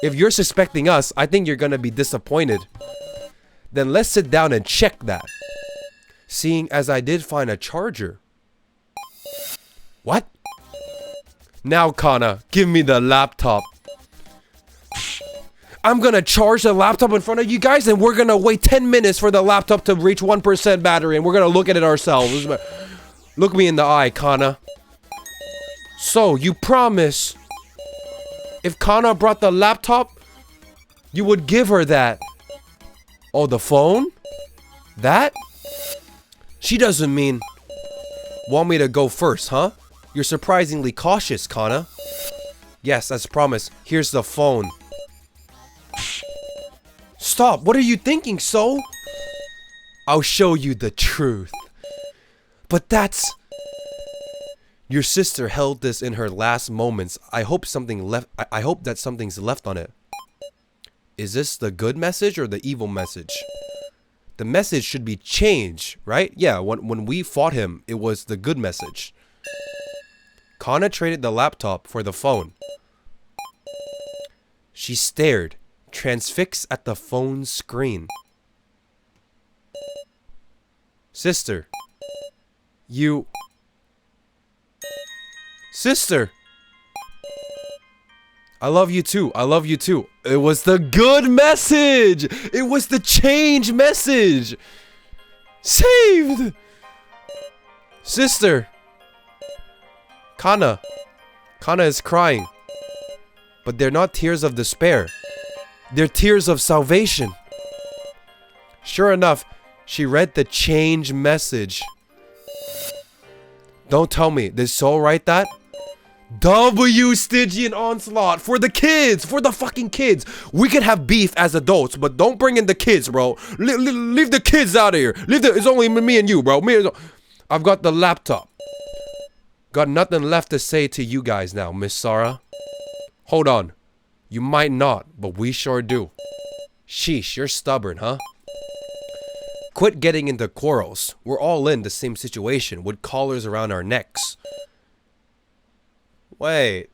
If you're suspecting us, I think you're gonna be disappointed. Then let's sit down and check that. Seeing as I did find a charger. What? Now, Kana, give me the laptop. I'm gonna charge the laptop in front of you guys, and we're gonna wait 10 minutes for the laptop to reach 1% battery, and we're gonna look at it ourselves. Look me in the eye, Kana. So, you promise if Kana brought the laptop, you would give her that. Oh, the phone? That? She doesn't mean want me to go first, huh? You're surprisingly cautious, Kana. Yes, as promised. Here's the phone. Stop. What are you thinking, So? I'll show you the truth. But that's... Your sister held this in her last moments. I hope something left. I hope that something's left on it. Is this the good message or the evil message? The message should be changed, right? Yeah, when we fought him, it was the good message. Kana traded the laptop for the phone. She stared, transfixed at the phone's screen. Sister, you... Sister! I love you too. I love you too. It was the good message! It was the change message! Saved! Sister! Kana. Kana is crying. But they're not tears of despair. They're tears of salvation. Sure enough, she read the change message. Don't tell me. Did Soul write that? W Stygian onslaught for the kids, for the fucking kids. We can have beef as adults, but don't bring in the kids, bro. Leave the kids out of here. It's only me and you, bro. I've got the laptop. Got nothing left to say to you guys now, Miss Sarah. Hold on. You might not, but we sure do. Sheesh, you're stubborn, huh? Quit getting into quarrels. We're all in the same situation with collars around our necks. Wait.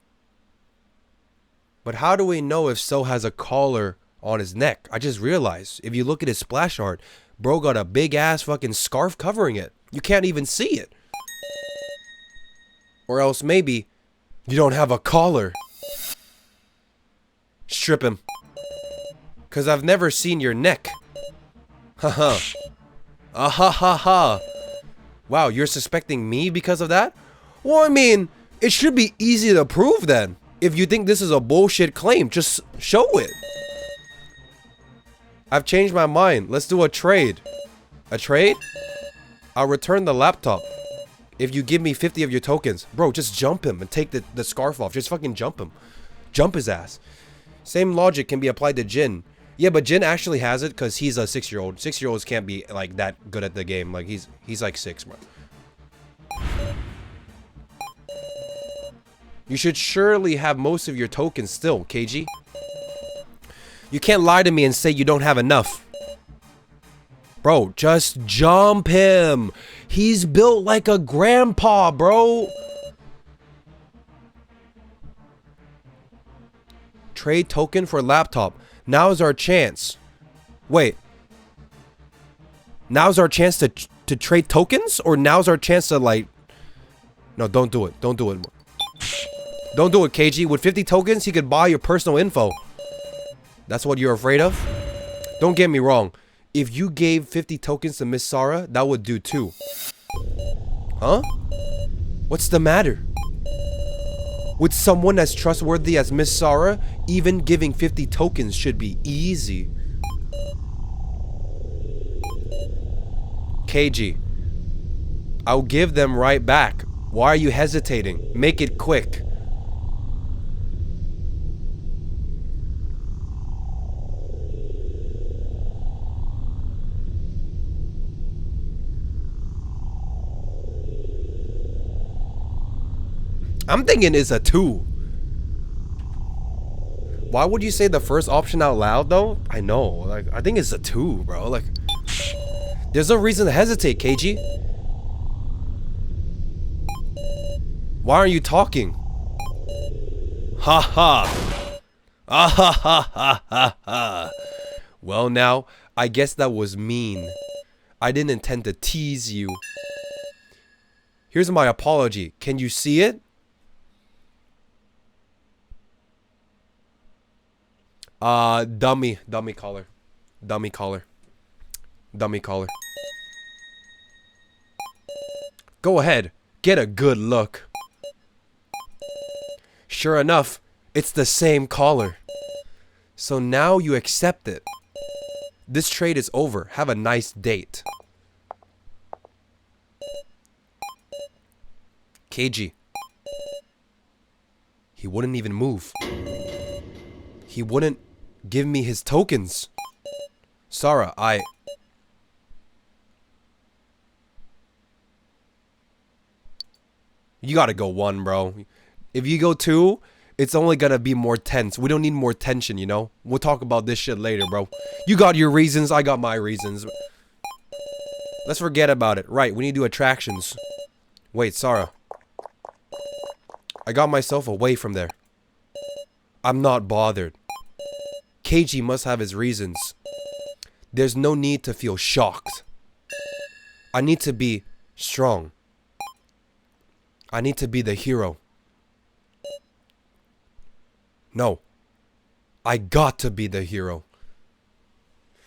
But how do we know if So has a collar on his neck? I just realized, if you look at his splash art, bro got a big ass fucking scarf covering it. You can't even see it. Or else maybe you don't have a collar. Strip him. 'Cause I've never seen your neck. Haha. Ha. Wow, you're suspecting me because of that? Well, I mean, it should be easy to prove then. If you think this is a bullshit claim, just show it. I've changed my mind. Let's do a trade. A trade? I'll return the laptop if you give me 50 of your tokens. Bro, just jump him and take the scarf off. Just fucking jump him. Jump his ass. Same logic can be applied to Jin. Yeah, but Jin actually has it because he's a 6-year-old. 6-year-olds can't be like that good at the game. Like he's like 6, bro. You should surely have most of your tokens still, KG. You can't lie to me and say you don't have enough. Bro, just jump him. He's built like a grandpa, bro. Trade token for laptop. Now's our chance. Wait. Now's our chance to trade tokens? Or now's our chance to like... No, don't do it. Don't do it. Don't do it, KG. With 50 tokens, he could buy your personal info. That's what you're afraid of? Don't get me wrong. If you gave 50 tokens to Miss Sarah, that would do too. Huh? What's the matter? With someone as trustworthy as Miss Sarah, even giving 50 tokens should be easy. KG. I'll give them right back. Why are you hesitating? Make it quick. I'm thinking it's a 2. Why would you say the first option out loud though? I know, like I think it's a 2, bro. Like there's no reason to hesitate, KG. Why aren't you talking? Ha ha. Ah ha ha ha ha ha. Well now, I guess that was mean. I didn't intend to tease you. Here's my apology. Can you see it? Dummy collar. Dummy collar. Dummy collar. Go ahead. Get a good look. Sure enough, it's the same collar. So now you accept it. This trade is over. Have a nice date. KG. He wouldn't even move. He wouldn't give me his tokens. Sarah, You gotta go 1, bro. If you go 2, it's only gonna be more tense. We don't need more tension, you know? We'll talk about this shit later, bro. You got your reasons, I got my reasons. Let's forget about it. Right, we need to do attractions. Wait, Sarah. I got myself away from there. I'm not bothered. KG must have his reasons. There's no need to feel shocked. I need to be strong. I need to be the hero. No. I got to be the hero.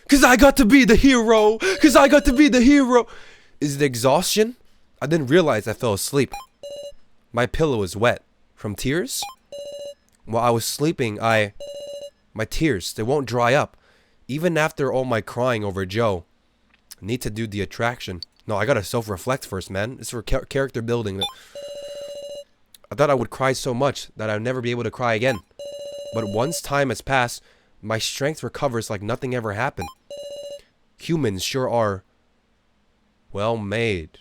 Cause I got to be the hero. Cause I got to be the hero. Is it exhaustion? I didn't realize I fell asleep. My pillow is wet. From tears? While I was sleeping, my tears, they won't dry up. Even after all my crying over Joe. I need to do the attraction. No, I gotta self-reflect first, man. It's for character building. I thought I would cry so much that I'd never be able to cry again. But once time has passed, my strength recovers like nothing ever happened. Humans sure are well made.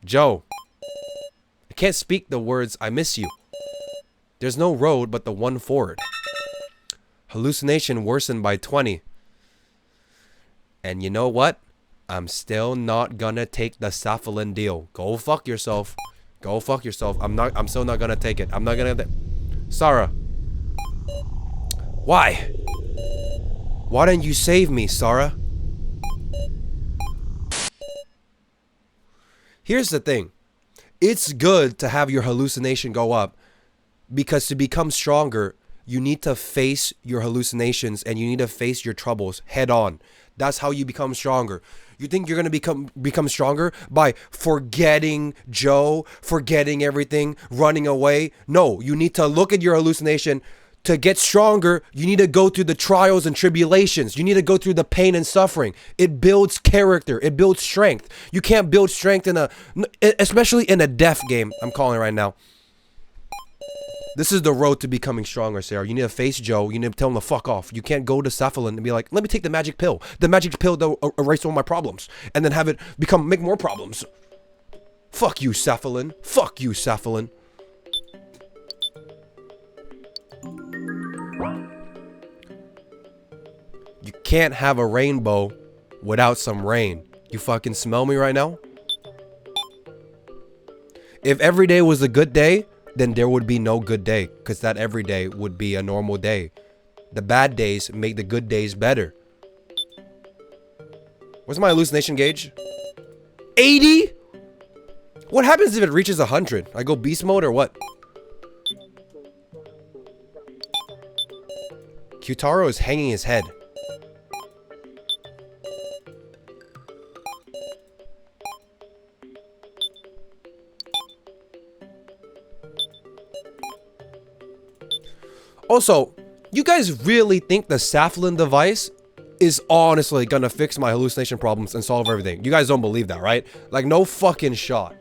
Joe, I can't speak the words I miss you. There's no road but the one forward. Hallucination worsened by 20. And you know what? I'm still not gonna take the Safalin deal. Go fuck yourself. Go fuck yourself. I'm still not gonna take it. I'm not gonna... Sarah. Why? Why didn't you save me, Sarah? Here's the thing. It's good to have your hallucination go up, because to become stronger, you need to face your hallucinations and you need to face your troubles head on. That's how you become stronger. You think you're going to become stronger by forgetting Joe, forgetting everything, running away? No, you need to look at your hallucination. To get stronger, you need to go through the trials and tribulations. You need to go through the pain and suffering. It builds character. It builds strength. You can't build strength especially in a death game. I'm calling it right now. This is the road to becoming stronger, Sarah. You need to face Joe. You need to tell him to fuck off. You can't go to Cephalin and be like, let me take the magic pill. The magic pill that will erase all my problems. And then have it make more problems. Fuck you, Cephalin. Fuck you, Cephalin. You can't have a rainbow without some rain. You fucking smell me right now? If every day was a good day, then there would be no good day, because that every day would be a normal day. The bad days make the good days better. What's my hallucination gauge? 80? What happens if it reaches 100? I go beast mode or what? Kyutaro is hanging his head. Also, you guys really think the Safalin device is honestly gonna fix my hallucination problems and solve everything? You guys don't believe that, right? Like, no fucking shot.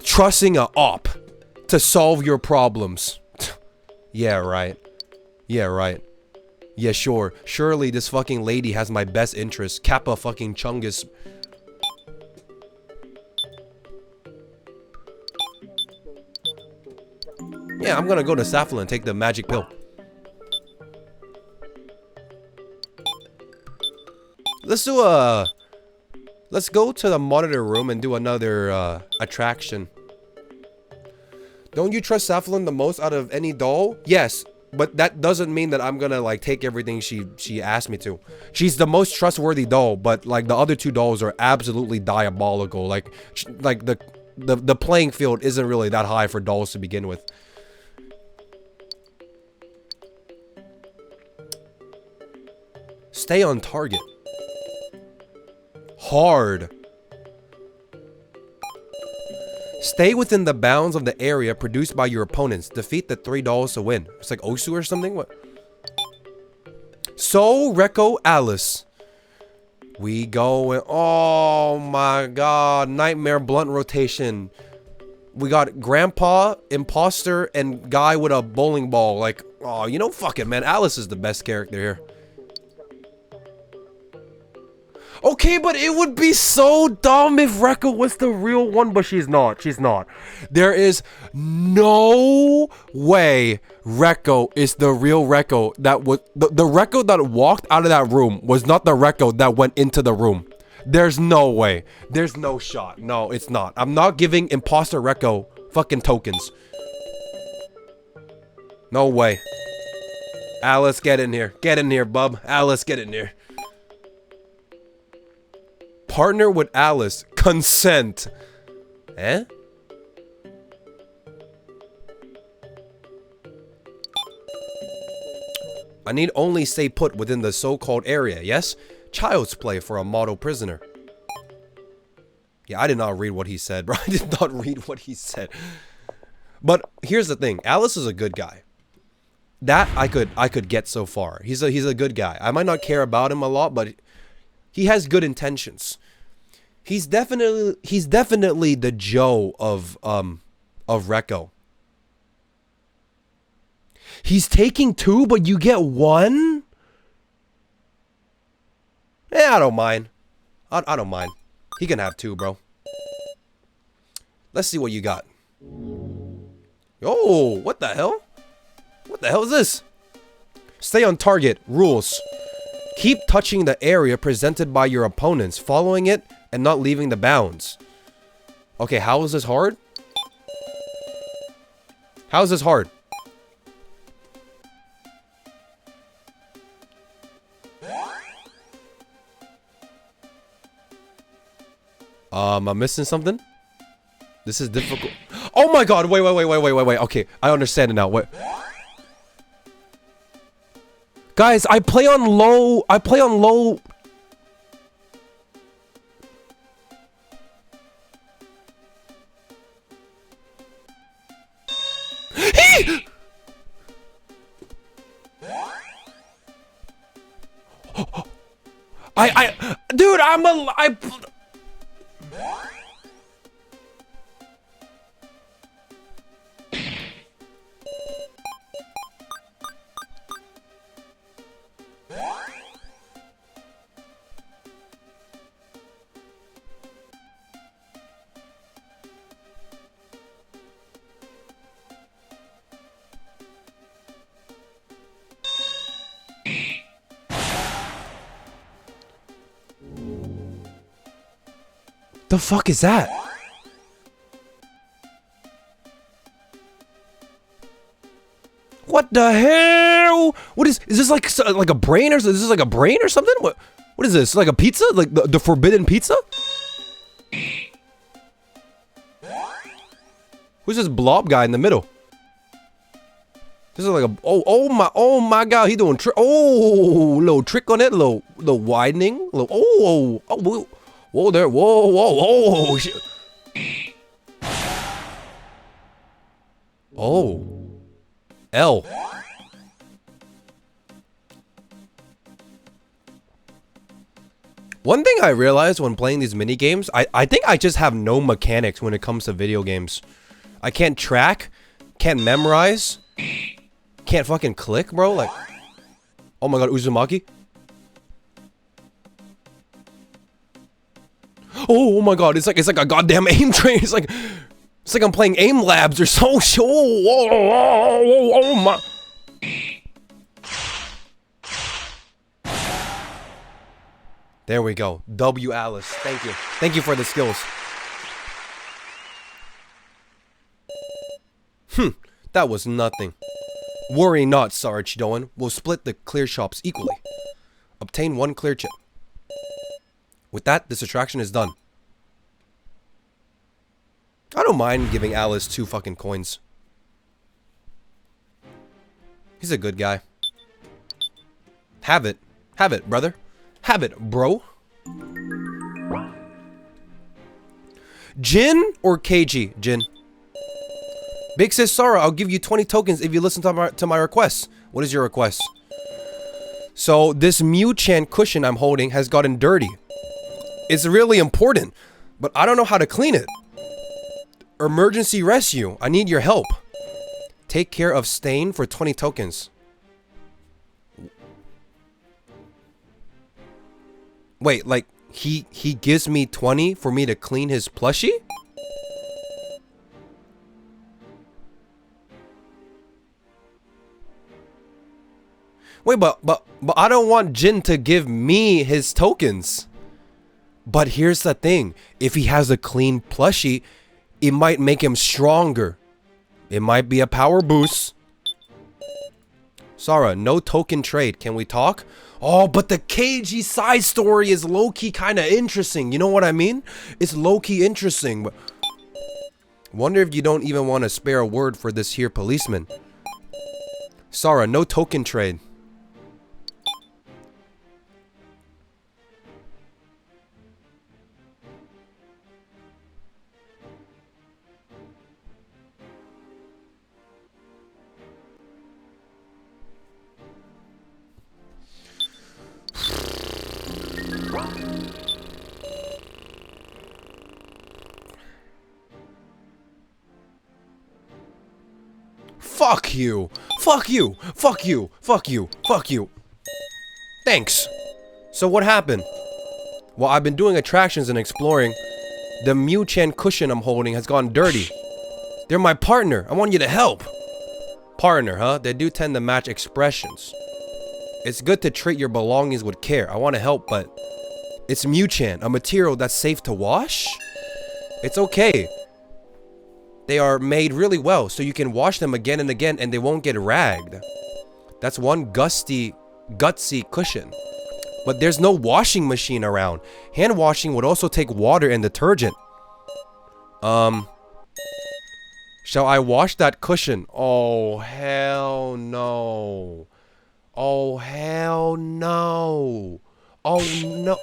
Trusting a op to solve your problems. Yeah, right. Yeah, right. Yeah, sure. Surely this fucking lady has my best interest. Kappa fucking Chungus. Yeah, I'm gonna go to Safalin and take the magic pill. Let's go to the monitor room and do another attraction. Don't you trust Safalin the most out of any doll? Yes, but that doesn't mean that I'm gonna like take everything she asked me to. She's the most trustworthy doll, but like the other two dolls are absolutely diabolical. Like the playing field isn't really that high for dolls to begin with. Stay on target. Hard. Stay within the bounds of the area produced by your opponents. Defeat the 3 dolls to win. It's like Osu or something? What? So, Rekko, Alice. We go and... Oh my god. Nightmare blunt rotation. We got Grandpa, Imposter, and guy with a bowling ball. Like, oh, you know, fuck it, man. Alice is the best character here. Okay, but it would be so dumb if Rekko was the real one, but she's not. She's not. There is no way Rekko is the real Rekko. That was the Rekko that walked out of that room was not the Rekko that went into the room. There's no way. There's no shot. No, it's not. I'm not giving Imposter Rekko fucking tokens. No way. Alice, get in here. Get in here, bub. Alice, get in here. Partner with Alice. Consent. Eh? I need only stay put within the so-called area, yes? Child's play for a model prisoner. Yeah, I did not read what he said, bro. I did not read what he said. But here's the thing. Alice is a good guy. That I could get so far. He's a good guy. I might not care about him a lot, but he has good intentions. He's definitely the Joe of Rekko. He's taking 2, but you get 1? Yeah, I don't mind. I don't mind. He can have 2, bro. Let's see what you got. Oh, what the hell? What the hell is this? Stay on target. Rules. Keep touching the area presented by your opponents, following it, and not leaving the bounds. Okay, how is this hard? How is this hard? I'm missing something? This is difficult. Oh my god, wait. Okay, I understand it now. Wait. Guys, I play on low. Dude, the fuck is that? What the hell? What is this like a brain or is this like a brain or something? What is this? Like a pizza? Like the forbidden pizza? Who's this blob guy in the middle? This is like a oh my god, he doing little trick on it, little widening, whoa there, whoa shit. Oh, L. One thing I realized when playing these mini games, I think I just have no mechanics when it comes to video games. I can't track, can't memorize, can't fucking click, bro. Like, oh my god, Uzumaki. Oh my god, it's like a goddamn aim train. It's like I'm playing aim labs or so. Oh my. There we go. W Alice. Thank you. Thank you for the skills. That was nothing. Worry not, Sarge Doan. We'll split the clear shops equally. Obtain 1 clear chip. With that, this attraction is done. I don't mind giving Alice 2 fucking coins. He's a good guy. Have it. Have it, brother. Have it, bro. Jin or KG? Jin. Big Sis Sarah, I'll give you 20 tokens if you listen to my request. What is your request? So, this Mew-chan cushion I'm holding has gotten dirty. It's really important, but I don't know how to clean it. Emergency rescue. I need your help. Take care of stain for 20 tokens. Wait, like, he gives me 20 for me to clean his plushie? Wait, but I don't want Jin to give me his tokens. But here's the thing. If he has a clean plushie, it might make him stronger. It might be a power boost. Sarah, no token trade. Can we talk? Oh, but the KG side story is low-key kind of interesting. You know what I mean? It's low-key interesting. But wonder if you don't even want to spare a word for this here policeman. Sarah, no token trade. Fuck you. Fuck you. Fuck you. Fuck you. Fuck you. Thanks. So what happened? Well, I've been doing attractions and exploring. The Mew-chan cushion I'm holding has gone dirty. They're my partner. I want you to help. Partner, huh? They do tend to match expressions. It's good to treat your belongings with care. I want to help, but it's Mew-chan, a material that's safe to wash? It's okay. They are made really well, so you can wash them again and again and they won't get ragged. That's one gutsy cushion. But there's no washing machine around. Hand washing would also take water and detergent. Shall I wash that cushion? Oh, hell no. Oh, hell no. Oh, no.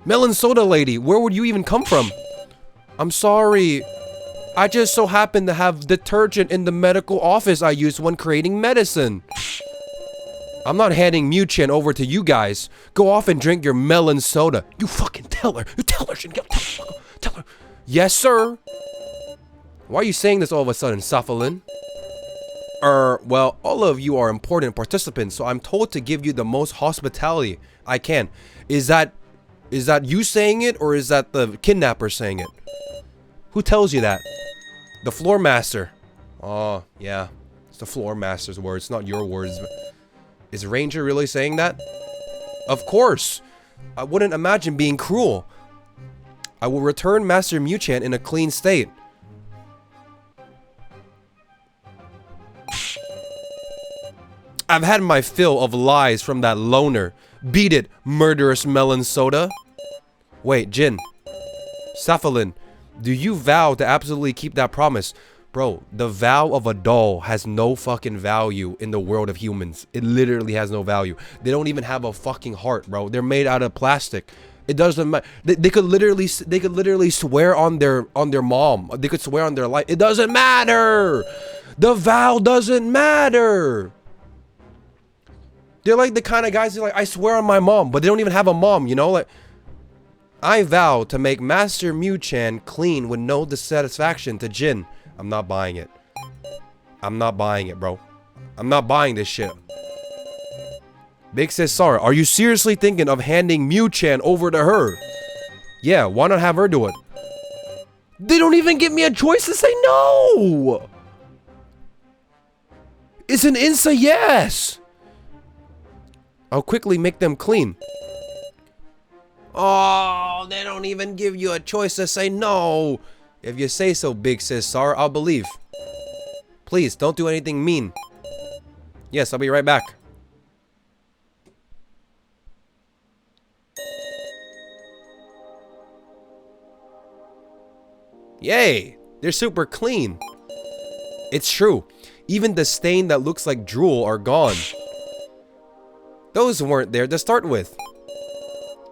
Melon soda lady, where would you even come from? I'm sorry. I just so happen to have detergent in the medical office I use when creating medicine. I'm not handing Mew-chan over to you guys. Go off and drink your melon soda. You fucking tell her. You tell her. Tell her. Yes, sir. Why are you saying this all of a sudden, Safalin? Well, all of you are important participants, so I'm told to give you the most hospitality I can. Is that you saying it, or is that the kidnapper saying it? Who tells you that? The floor master. Oh, yeah. It's the floor master's words, not your words. Is Ranger really saying that? Of course. I wouldn't imagine being cruel. I will return Master Mew-chan in a clean state. I've had my fill of lies from that loner. Beat it, murderous melon soda. Wait, Jin. Safalin, do you vow to absolutely keep that promise? Bro, the vow of a doll has no fucking value in the world of humans. It literally has no value. They don't even have a fucking heart, bro. They're made out of plastic. It doesn't matter. They could literally swear on their mom. They could swear on their life. It doesn't matter. The vow doesn't matter. They're like the kind of guys who are like, I swear on my mom, but they don't even have a mom, you know? Like, I vow to make Master Mew-chan clean with no dissatisfaction to Jin. I'm not buying it. I'm not buying it, bro. I'm not buying this shit. Big says, Sarah, are you seriously thinking of handing Mew-chan over to her? Yeah, why not have her do it? They don't even give me a choice to say no! It's an insta yes! I'll quickly make them clean. Oh, they don't even give you a choice to say no. If you say so, Big Sis Sarah, I'll believe. Please, don't do anything mean. Yes, I'll be right back. Yay! They're super clean. It's true. Even the stain that looks like drool are gone. Those weren't there to start with.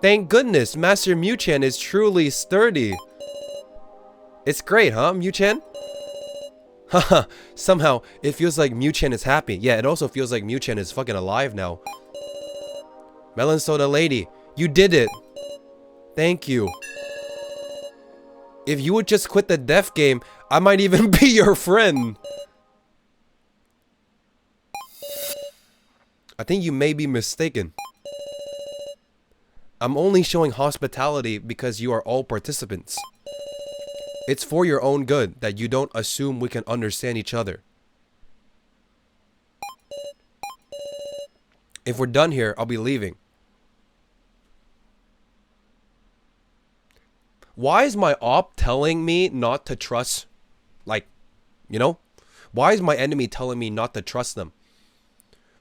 Thank goodness, Master Mew-chan is truly sturdy. It's great, huh, Mew-chan? Haha, somehow, it feels like Mew-chan is happy. Yeah, it also feels like Mew-chan is fucking alive now. Melon Soda Lady, you did it. Thank you. If you would just quit the deaf game, I might even be your friend. I think you may be mistaken. I'm only showing hospitality because you are all participants. It's for your own good that you don't assume we can understand each other. If we're done here, I'll be leaving. Why is my op telling me not to trust, like, you know? Why is my enemy telling me not to trust them?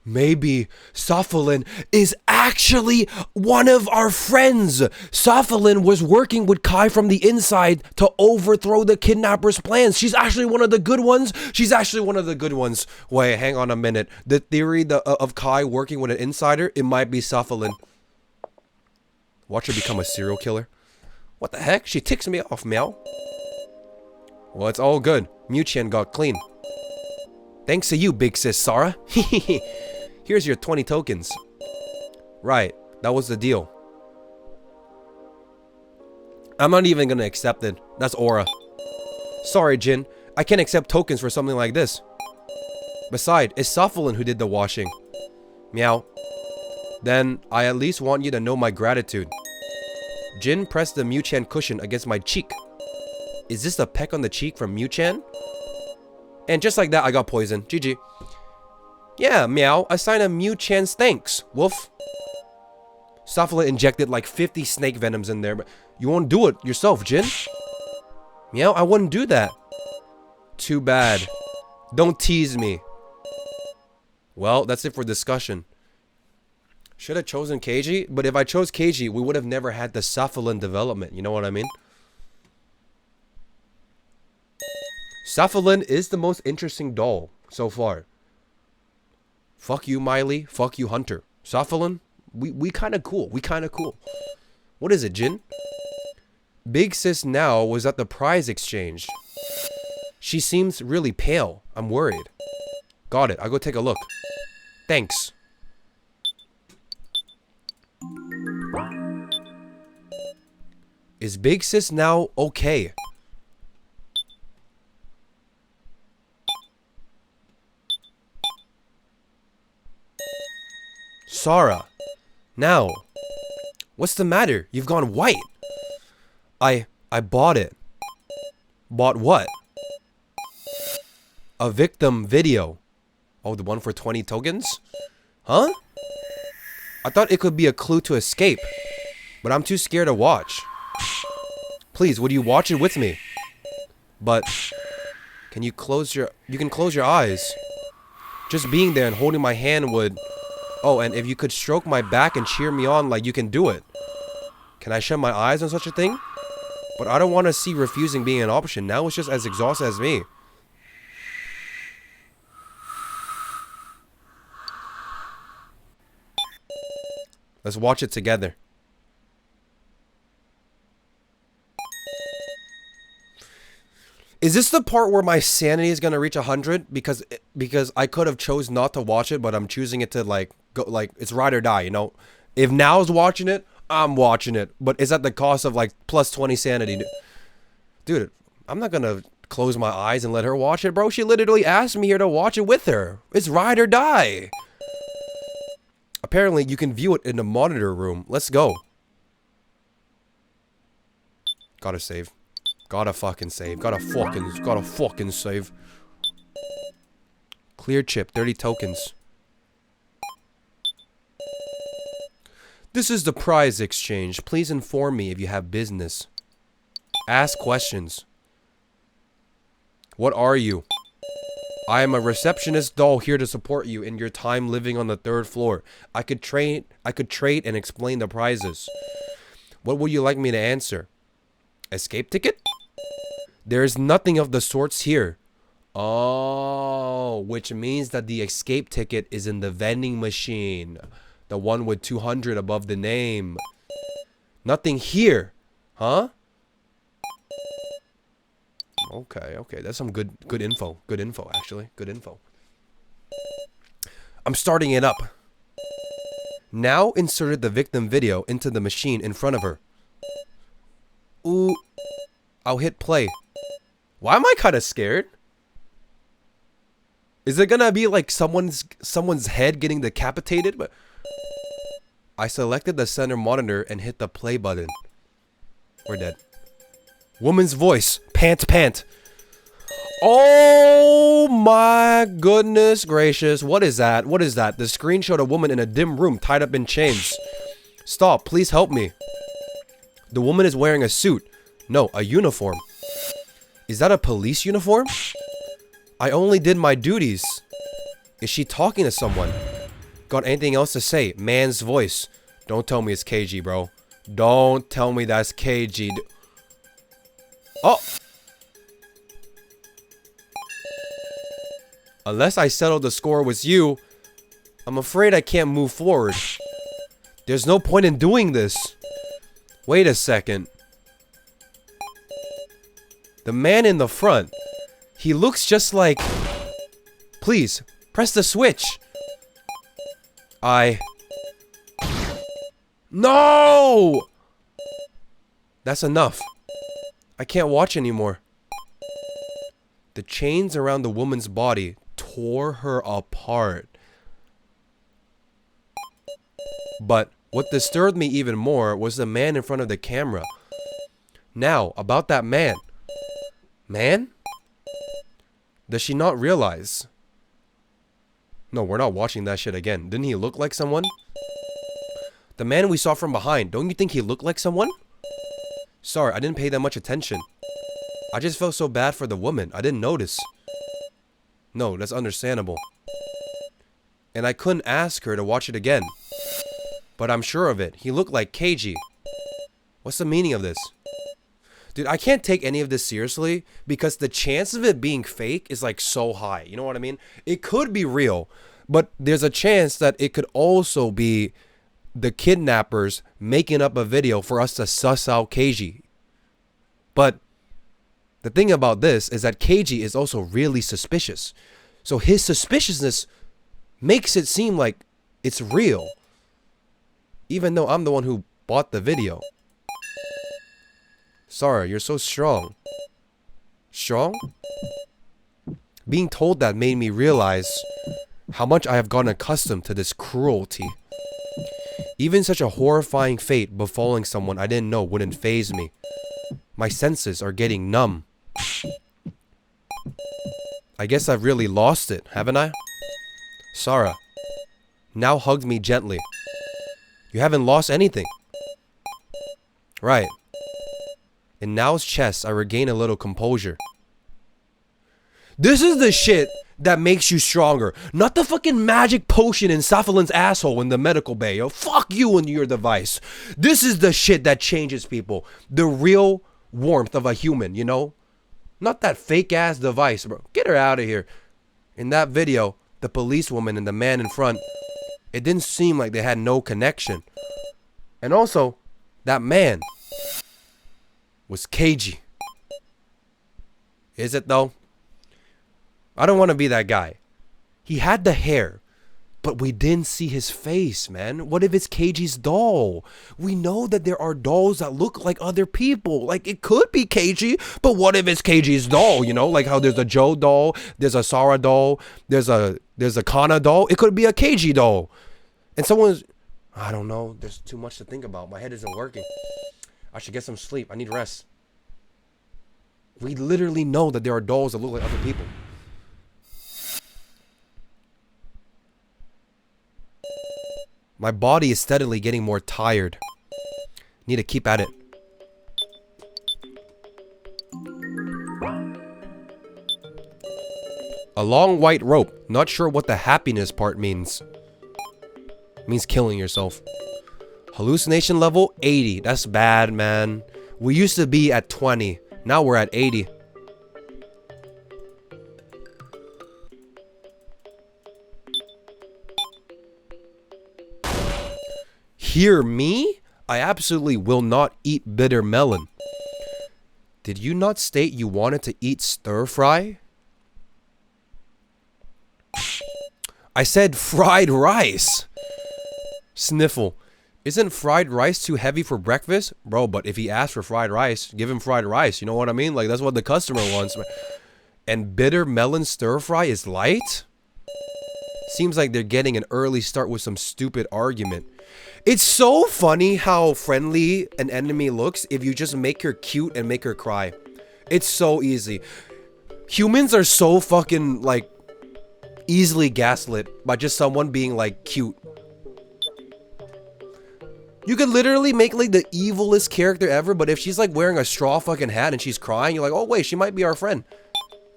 Maybe Sophalin is actually one of our friends. Sophalin was working with Kai from the inside to overthrow the kidnapper's plans. She's actually one of the good ones. She's actually one of the good ones. Wait, hang on a minute. The theory of Kai working with an insider, it might be Sophalin. Watch her become a serial killer. What the heck? She ticks me off, meow. Well, it's all good. Mew-chan got clean. Thanks to you, big sis Sarah. Here's your 20 tokens. Right, that was the deal. I'm not even gonna accept it. That's aura. Sorry, Jin. I can't accept tokens for something like this. Besides, it's Sophalin who did the washing. Meow. Then, I at least want you to know my gratitude. Jin pressed the Mew-chan cushion against my cheek. Is this a peck on the cheek from Mew-chan? And just like that, I got poisoned. GG. Yeah, meow. I signed a Mew-chan's thanks, Wolf. Sophalin injected like 50 snake venoms in there, but you won't do it yourself, Jin. Meow, I wouldn't do that. Too bad. Don't tease me. Well, that's it for discussion. Should have chosen Keiji, but if I chose Keiji, we would have never had the Sophalin development. You know what I mean? Sophalin is the most interesting doll so far. Fuck you, Miley. Fuck you, Hunter. Sophalin, we kind of cool. We kind of cool. What is it, Jin? Big Sis now was at the prize exchange. She seems really pale. I'm worried. Got it. I'll go take a look. Thanks. Is Big Sis now okay? Sarah. Now. What's the matter? You've gone white. I bought it. Bought what? A victim video. Oh, the one for 20 tokens? Huh? I thought it could be a clue to escape, but I'm too scared to watch. Please, would you watch it with me? But can you close your eyes? Just being there and holding my hand would. Oh, and if you could stroke my back and cheer me on like you can do it. Can I shut my eyes on such a thing? But I don't want to see refusing being an option. Now it's just as exhausted as me. Let's watch it together. Is this the part where my sanity is gonna reach 100? Because I could have chose not to watch it, but I'm choosing it to like go like it's ride or die. You know, if Now's watching it, I'm watching it, but it's at the cost of like plus 20 sanity. Dude, I'm not gonna close my eyes and let her watch it, bro. She literally asked me here to watch it with her. It's ride or die. Apparently, you can view it in the monitor room. Let's go. Gotta save. Gotta fucking save. Gotta fucking save. Clear chip, 30 tokens. This is the prize exchange. Please inform me if you have business. Ask questions. What are you? I am a receptionist doll here to support you in your time living on the 3rd floor. I could trade and explain the prizes. What would you like me to answer? Escape ticket? There's nothing of the sorts here. Oh, which means that the escape ticket is in the vending machine. The one with 200 above the name. Nothing here. Huh? Okay, okay. That's some good info. Good info, actually. Good info. I'm starting it up. Now inserted the victim video into the machine in front of her. Ooh. I'll hit play. Why am I kind of scared? Is it gonna be like someone's head getting decapitated? But I selected the center monitor and hit the play button. We're dead. Woman's voice. Pant, pant. Oh my goodness gracious. What is that? What is that? The screen showed a woman in a dim room tied up in chains. Stop. Please help me. The woman is wearing a suit. No, a uniform. Is that a police uniform? I only did my duties. Is she talking to someone? Got anything else to say? Man's voice. Don't tell me it's KG, bro. Don't tell me that's KG. Oh! Unless I settled the score with you, I'm afraid I can't move forward. There's no point in doing this. Wait a second. The man in the front. He looks just like... Please, press the switch. No! That's enough. I can't watch anymore. The chains around the woman's body tore her apart. But what disturbed me even more was the man in front of the camera. Now, about that man. Man? Does she not realize? No, we're not watching that shit again. Didn't he look like someone? The man we saw from behind, don't you think he looked like someone? Sorry, I didn't pay that much attention. I just felt so bad for the woman. I didn't notice. No, that's understandable. And I couldn't ask her to watch it again. But I'm sure of it. He looked like KG. What's the meaning of this? Dude, I can't take any of this seriously because the chance of it being fake is like so high. You know what I mean? It could be real, but there's a chance that it could also be the kidnappers making up a video for us to suss out KG. But the thing about this is that KG is also really suspicious. So his suspiciousness makes it seem like it's real. Even though I'm the one who bought the video. Sorry, you're so strong. Strong? Being told that made me realize how much I have gotten accustomed to this cruelty. Even such a horrifying fate befalling someone I didn't know wouldn't faze me. My senses are getting numb. I guess I've really lost it, haven't I? Sarah now hugged me gently. You haven't lost anything. Right. In Nao's chest, I regain a little composure. This is the shit that makes you stronger. Not the fucking magic potion in Safalin's asshole in the medical bay. Yo, fuck you and your device. This is the shit that changes people. The real warmth of a human, you know? Not that fake ass device, bro. Get her out of here. In that video, the policewoman and the man in front, it didn't seem like they had no connection. And also, that man was KG. Is it though? I don't want to be that guy. He had the hair, but we didn't see his face, man. What if it's KG's doll? We know that there are dolls that look like other people. Like, it could be KG, but what if it's KG's doll? You know, like how there's a Joe doll, there's a Sarah doll, there's a Kana doll. It could be a KG doll. And someone's, I don't know. There's too much to think about. My head isn't working. I should get some sleep. I need rest. We literally know that there are dolls that look like other people. My body is steadily getting more tired. Need to keep at it. A long white rope. Not sure what the happiness part means. Means killing yourself. Hallucination level 80. That's bad, man. We used to be at 20. Now we're at 80. Hear me? I absolutely will not eat bitter melon. Did you not state you wanted to eat stir fry? I said fried rice. Sniffle. Isn't fried rice too heavy for breakfast? Bro, but if he asks for fried rice, give him fried rice. You know what I mean? Like, that's what the customer wants. And bitter melon stir fry is light? Seems like they're getting an early start with some stupid argument. It's so funny how friendly an enemy looks if you just make her cute and make her cry. It's so easy. Humans are so fucking, like, easily gaslit by just someone being, like, cute. You could literally make, like, the evilest character ever, but if she's, like, wearing a straw fucking hat and she's crying, you're like, oh, wait, she might be our friend.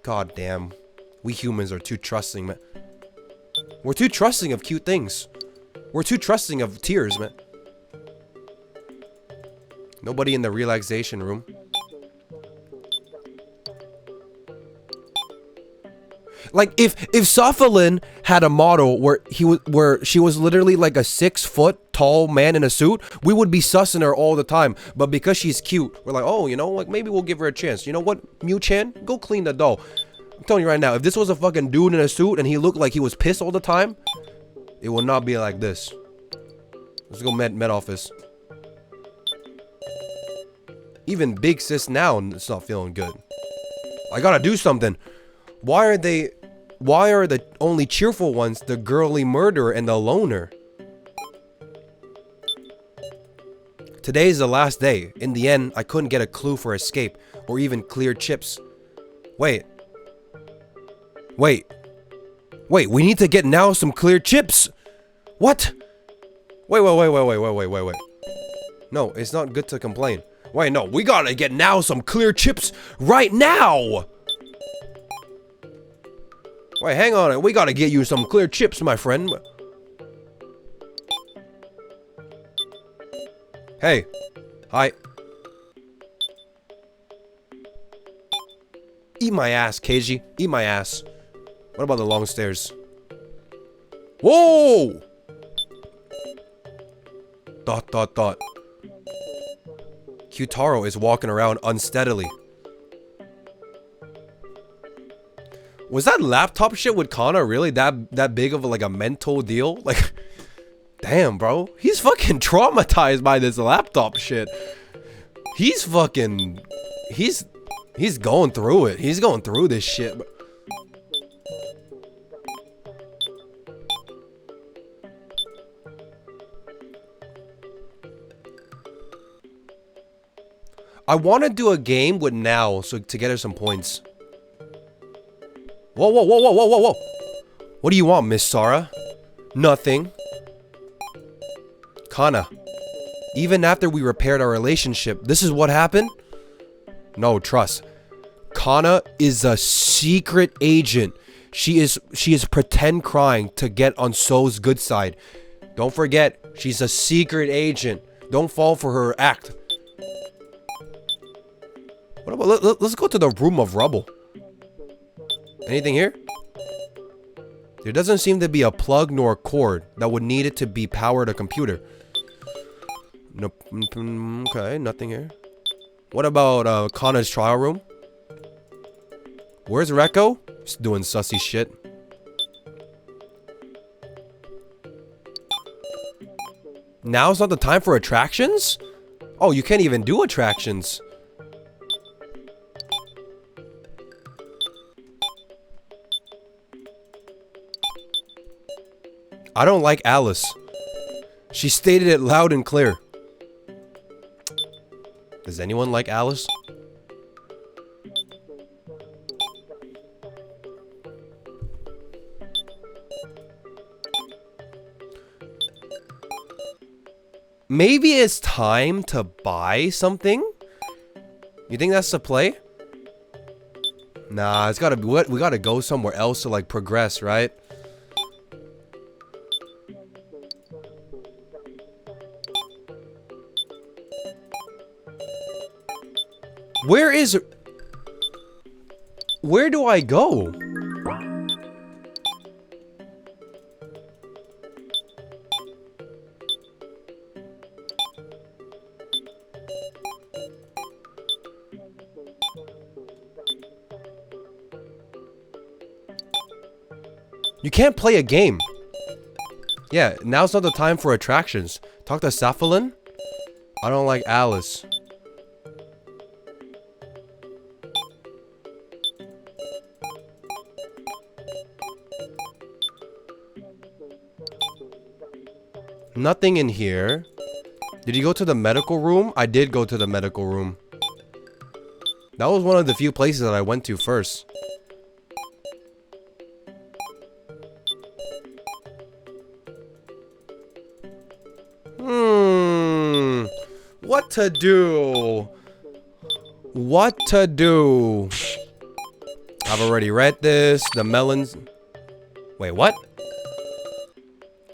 God damn. We humans are too trusting, man. We're too trusting of cute things. We're too trusting of tears, man. Nobody in the relaxation room. Like, if Safalin had a model where she was literally like a 6-foot tall man in a suit, we would be sussing her all the time. But because she's cute, we're like, oh, you know, like, maybe we'll give her a chance. You know what, Mew-chan? Go clean the dough. I'm telling you right now, if this was a fucking dude in a suit and he looked like he was pissed all the time, it will not be like this. Let's go med office. Even big sis now, it's not feeling good. I gotta do something. Why are the only cheerful ones the girly murderer and the loner? Today's the last day. In the end, I couldn't get a clue for escape or even clear chips. Wait, we need to get now some clear chips. What? Wait. No, it's not good to complain. Wait, no, we gotta get now some clear chips right now. Wait, hang on. We gotta get you some clear chips, my friend. Hey. Hi. Eat my ass, Keiji. Eat my ass. What about the long stairs? Whoa! Dot. Kyutaro is walking around unsteadily. Was that laptop shit with Kana really that big of like a mental deal? Like, damn, bro. He's fucking traumatized by this laptop shit. He's fucking... He's going through it. He's going through this shit. I want to do a game with Now so to get her some points. Whoa. What do you want, Miss Sarah? Nothing. Kana. Even after we repaired our relationship, this is what happened? No, trust. Kana is a secret agent. She is pretend crying to get on So's good side. Don't forget, she's a secret agent. Don't fall for her act. What about, let's go to the room of rubble. Anything here? There doesn't seem to be a plug nor a cord that would need it to be powered a computer. Nope. Okay, nothing here. What about Kana's trial room? Where's Rekko? He's doing sussy shit. Now's not the time for attractions? Oh, you can't even do attractions. I don't like Alice. She stated it loud and clear. Does anyone like Alice? Maybe it's time to buy something? You think that's the play? Nah, it's gotta be what we gotta go somewhere else to like progress, right? Where do I go? You can't play a game. Yeah, now's not the time for attractions. Talk to Safalin? I don't like Alice. Nothing in here. Did you go to the medical room? I did go to the medical room. That was one of the few places that I went to first. What to do? What to do? I've already read this. The melons. Wait, what?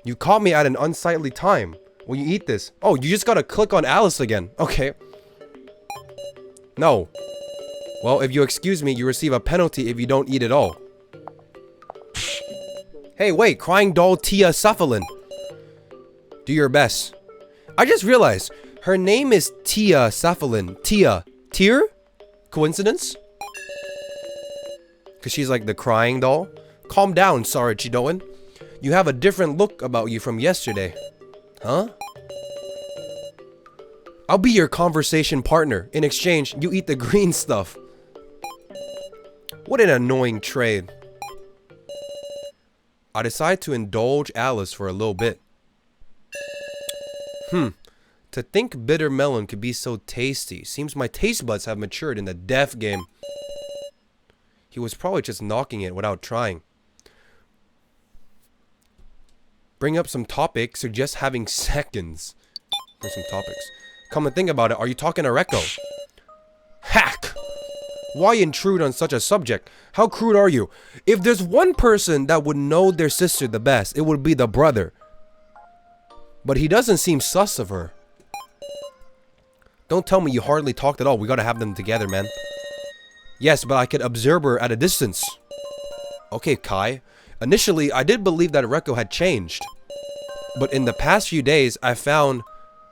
You caught me at an unsightly time. Will you eat this? Oh, you just gotta click on Alice again. Okay. No. Well, if you excuse me, you receive a penalty if you don't eat it all. Hey, wait. Crying doll Tia Safalin. Do your best. I just realized her name is Tia Safalin. Tia. Tear? Coincidence? Because she's like the crying doll. Calm down, Sarah Chidoan. You have a different look about you from yesterday. Huh? I'll be your conversation partner. In exchange, you eat the green stuff. What an annoying trade. I decide to indulge Alice for a little bit. To think bitter melon could be so tasty. Seems my taste buds have matured in the deaf game. He was probably just knocking it without trying. Bring up some topics. Suggest having seconds. For some topics. Come and think about it. Are you talking to Rekko? Hack! Why intrude on such a subject? How crude are you? If there's one person that would know their sister the best, it would be the brother. But he doesn't seem sus of her. Don't tell me you hardly talked at all. We gotta have them together, man. Yes, but I could observe her at a distance. Okay, Kai. Initially, I did believe that Rekko had changed. But in the past few days, I found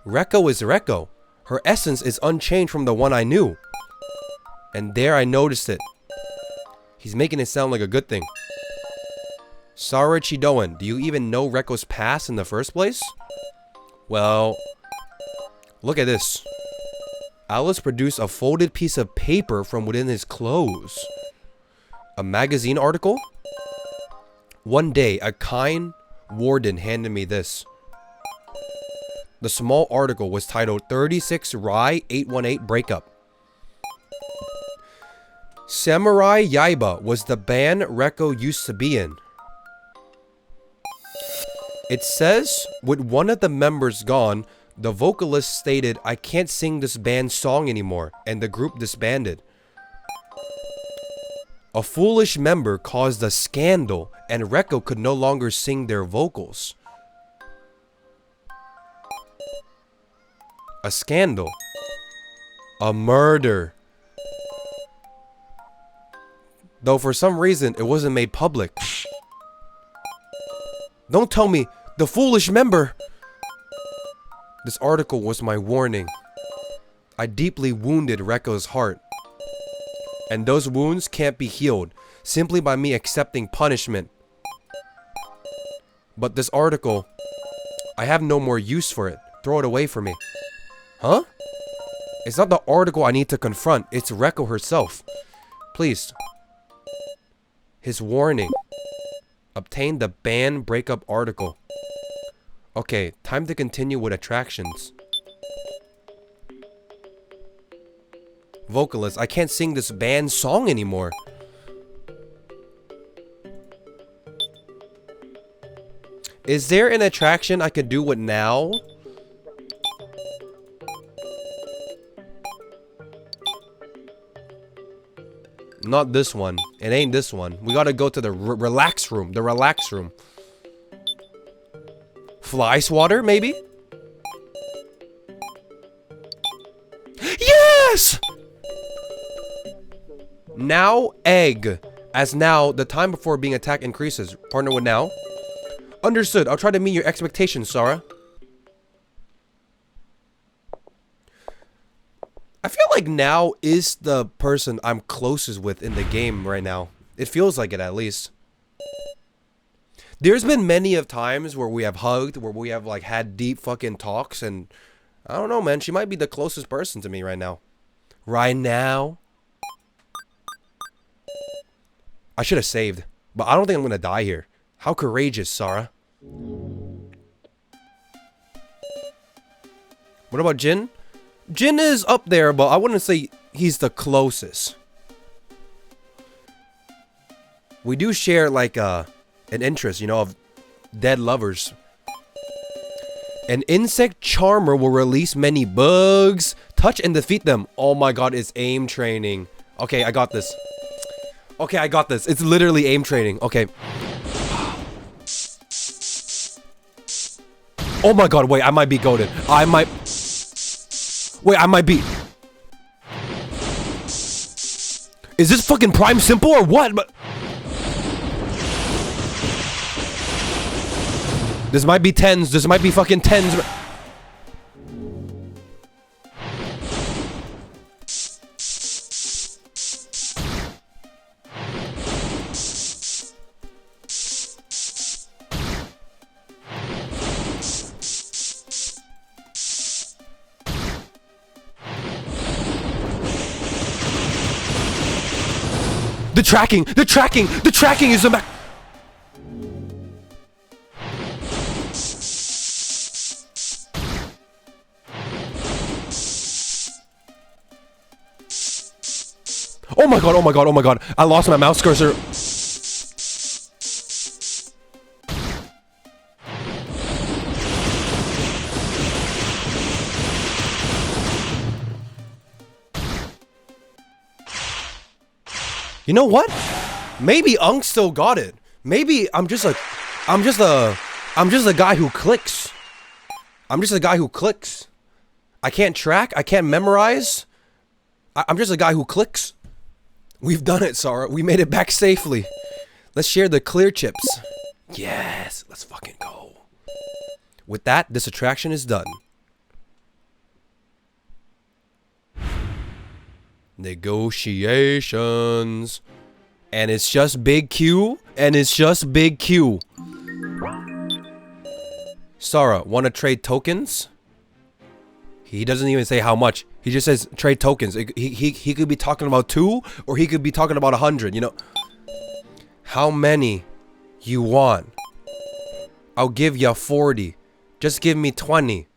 Rekko is Rekko. Her essence is unchanged from the one I knew. And there I noticed it. He's making it sound like a good thing. Sarah Chidoan, do you even know Rekko's past in the first place? Well, look at this. Alice produced a folded piece of paper from within his clothes. A magazine article? One day, a kind warden handed me this. The small article was titled 36 Rye 818 Breakup. Samurai Yaiba was the band Rekko used to be in. It says, with one of the members gone, the vocalist stated, I can't sing this band's song anymore, and the group disbanded. A foolish member caused a scandal, and Rekko could no longer sing their vocals. A scandal. A murder. Though for some reason, it wasn't made public. Don't tell me, the foolish member! This article was my warning. I deeply wounded Rekko's heart. And those wounds can't be healed simply by me accepting punishment. But this article, I have no more use for it. Throw it away from me. Huh? It's not the article I need to confront. It's Rekko herself. Please. His warning. Obtain the band breakup article. Okay, time to continue with attractions. Vocalist, I can't sing this band song anymore. Is there an attraction I could do with now? Not this one. It ain't this one. We gotta go to the relax room. The relax room. Fly swatter, maybe? Yes! Now egg. As now, the time before being attacked increases. Partner with now. Understood. I'll try to meet your expectations, Sarah. I feel like now is the person I'm closest with in the game right now. It feels like it, at least. There's been many of times where we have hugged, where we have like had deep fucking talks, and I don't know, man. She might be the closest person to me right now. Right now. I should have saved, but I don't think I'm gonna die here. How courageous, Sarah. What about Jin? Jin is up there, but I wouldn't say he's the closest. We do share like an interest, you know, of dead lovers. An insect charmer will release many bugs. Touch and defeat them. Oh my god, it's aim training. Okay, I got this. Okay, I got this. It's literally aim training. Okay. Oh my god, wait, I might be goated. I might be. Is this fucking Prime Simple or what? But this might be tens. This might be fucking tens. The tracking is a Oh my god, oh my god, oh my god. I lost my mouse cursor. You know what? Maybe Unk still got it. Maybe I'm just a guy who clicks. I'm just a guy who clicks. I can't track, I can't memorize. I'm just a guy who clicks. We've done it, Sarah. We made it back safely. Let's share the clear chips. Yes, let's fucking go. With that, this attraction is done. Negotiations. And it's just Big Q. And it's just Big Q. Sarah, want to trade tokens? He doesn't even say how much. He just says trade tokens. He could be talking about 2 or he could be talking about 100, you know. How many you want? I'll give you 40. Just give me 20.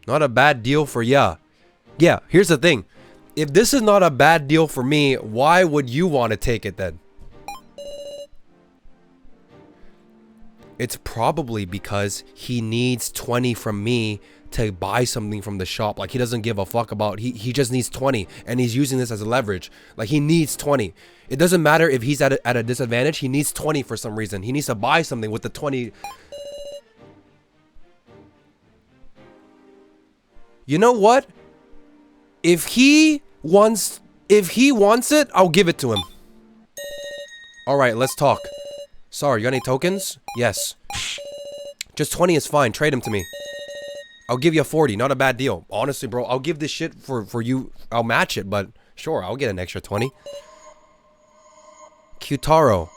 Not a bad deal for ya. Yeah, here's the thing. If this is not a bad deal for me, why would you want to take it then? It's probably because he needs 20 from me to buy something from the shop. Like, he doesn't give a fuck about, he just needs 20 and he's using this as a leverage. Like, he needs 20. It doesn't matter if he's at a disadvantage. He needs 20 for some reason. He needs to buy something with the 20. You know what? If he wants it, I'll give it to him. All right, let's talk. Sorry, you got any tokens? Yes. Just 20 is fine. Trade them to me. I'll give you 40. Not a bad deal. Honestly, bro, I'll give this shit for you. I'll match it, but sure, I'll get an extra 20. Kyutaro,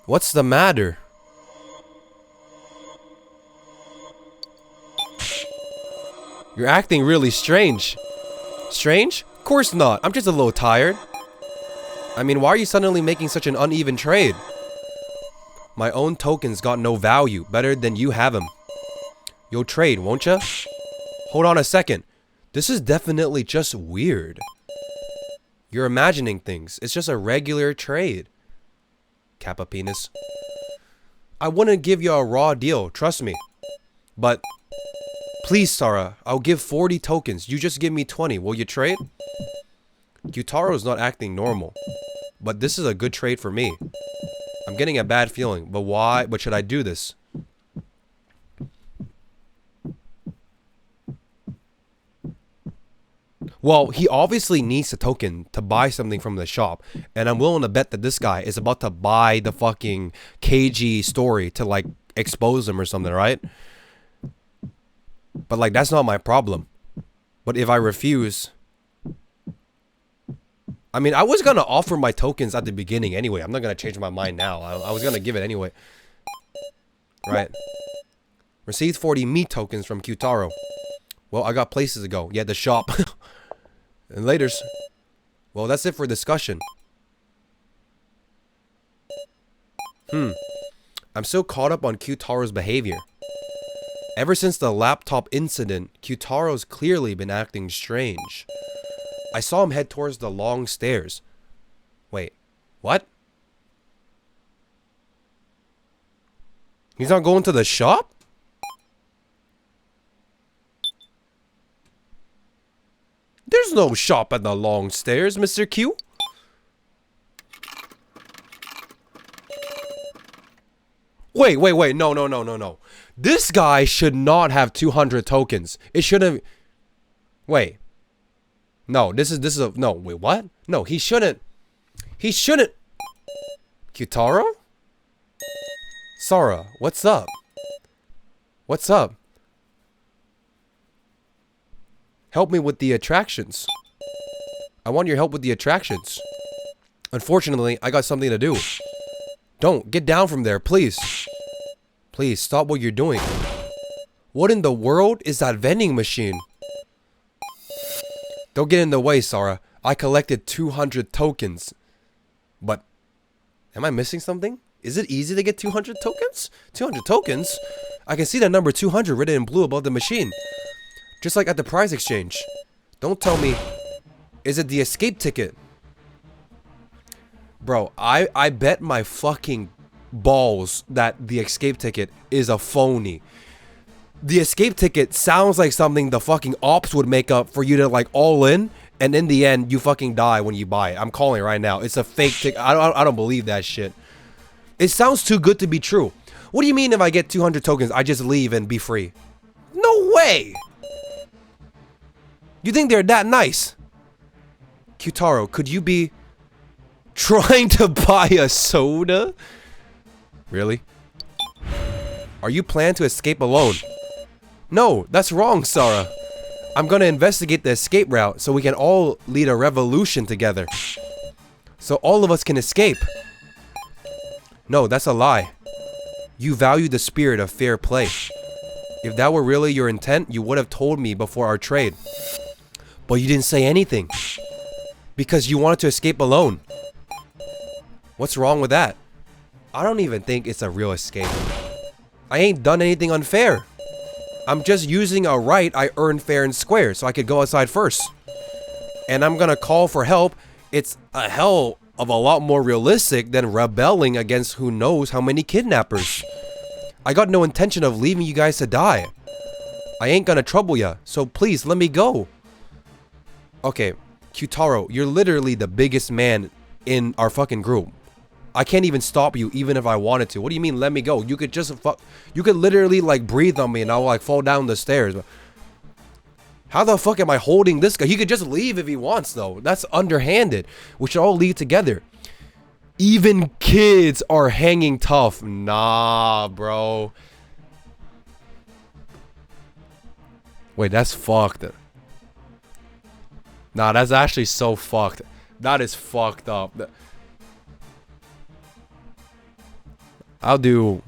what's the matter? You're acting really strange. Strange? Of course not. I'm just a little tired. I mean, why are you suddenly making such an uneven trade? My own tokens got no value. Better than you have them. You'll trade, won't ya? Hold on a second. This is definitely just weird. You're imagining things. It's just a regular trade. Kappa penis. I wouldn't give you a raw deal. Trust me. But please, Sarah. I'll give 40 tokens. You just give me 20. Will you trade? Gyutaro's not acting normal. But this is a good trade for me. I'm getting a bad feeling, but why? But should I do this? Well, he obviously needs a token to buy something from the shop. And I'm willing to bet that this guy is about to buy the fucking KG story to, like, expose him or something, right? But, like, that's not my problem. But if I refuse... I mean, I was gonna offer my tokens at the beginning anyway. I'm not gonna change my mind now. I was gonna give it anyway. Right. Received 40 meat tokens from Qtaro. Well, I got places to go. Yeah, the shop. And laters. Well, that's it for discussion. I'm so caught up on Qtaro's behavior. Ever since the laptop incident, Qtaro's clearly been acting strange. I saw him head towards the long stairs. Wait, what? He's not going to the shop? There's no shop at the long stairs, Mr. Q. Wait, no. This guy should not have 200 tokens. It should have... Wait. No, this is a... No, wait, what? No, he shouldn't. He shouldn't... Qtaro? Sora, what's up? What's up? Help me with the attractions. I want your help with the attractions. Unfortunately, I got something to do. Don't, get down from there, please. Please, stop what you're doing. What in the world is that vending machine? Don't get in the way, Sora. I collected 200 tokens. But, am I missing something? Is it easy to get 200 tokens? 200 tokens? I can see the number 200 written in blue above the machine. Just like at the prize exchange. Don't tell me... Is it the escape ticket? Bro, I bet my fucking balls that the escape ticket is a phony. The escape ticket sounds like something the fucking ops would make up for you to like all in, and in the end you fucking die when you buy it. I'm calling it right now. It's a fake ticket. I don't believe that shit. It sounds too good to be true. What do you mean if I get 200 tokens, I just leave and be free? No way! You think they're that nice? Qtaro, could you be trying to buy a soda? Really? Are you planning to escape alone? No, that's wrong, Sora. I'm gonna investigate the escape route so we can all lead a revolution together. So all of us can escape. No, that's a lie. You value the spirit of fair play. If that were really your intent, you would have told me before our trade. But you didn't say anything. Because you wanted to escape alone. What's wrong with that? I don't even think it's a real escape. I ain't done anything unfair. I'm just using a right I earned fair and square so I could go outside first. And I'm gonna call for help. It's a hell of a lot more realistic than rebelling against who knows how many kidnappers. I got no intention of leaving you guys to die. I ain't gonna trouble ya, so please let me go. Okay, Qtaro, you're literally the biggest man in our fucking group. I can't even stop you even if I wanted to. What do you mean let me go? You could just you could literally like breathe on me and I'll like fall down the stairs. How the fuck am I holding this guy? He could just leave if he wants though. That's underhanded. We should all leave together. Even kids are hanging tough. Nah, bro. Wait, that's fucked. Nah, that's actually so fucked. That is fucked up. I'll do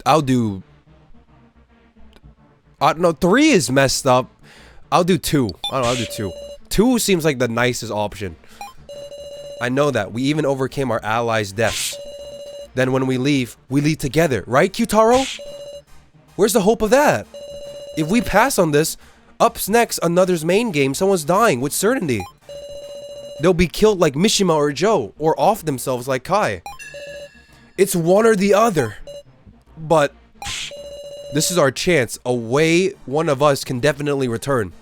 no, 3 is messed up. I'll do 2. I don't know, I'll do 2. 2 seems like the nicest option. I know that. We even overcame our allies' deaths. Then when we leave together, right, Qtaro? Where's the hope of that? If we pass on this, up's next another's main game, someone's dying with certainty. They'll be killed like Mishima or Joe, or off themselves like Kai. It's one or the other. But this is our chance, a way one of us can definitely return.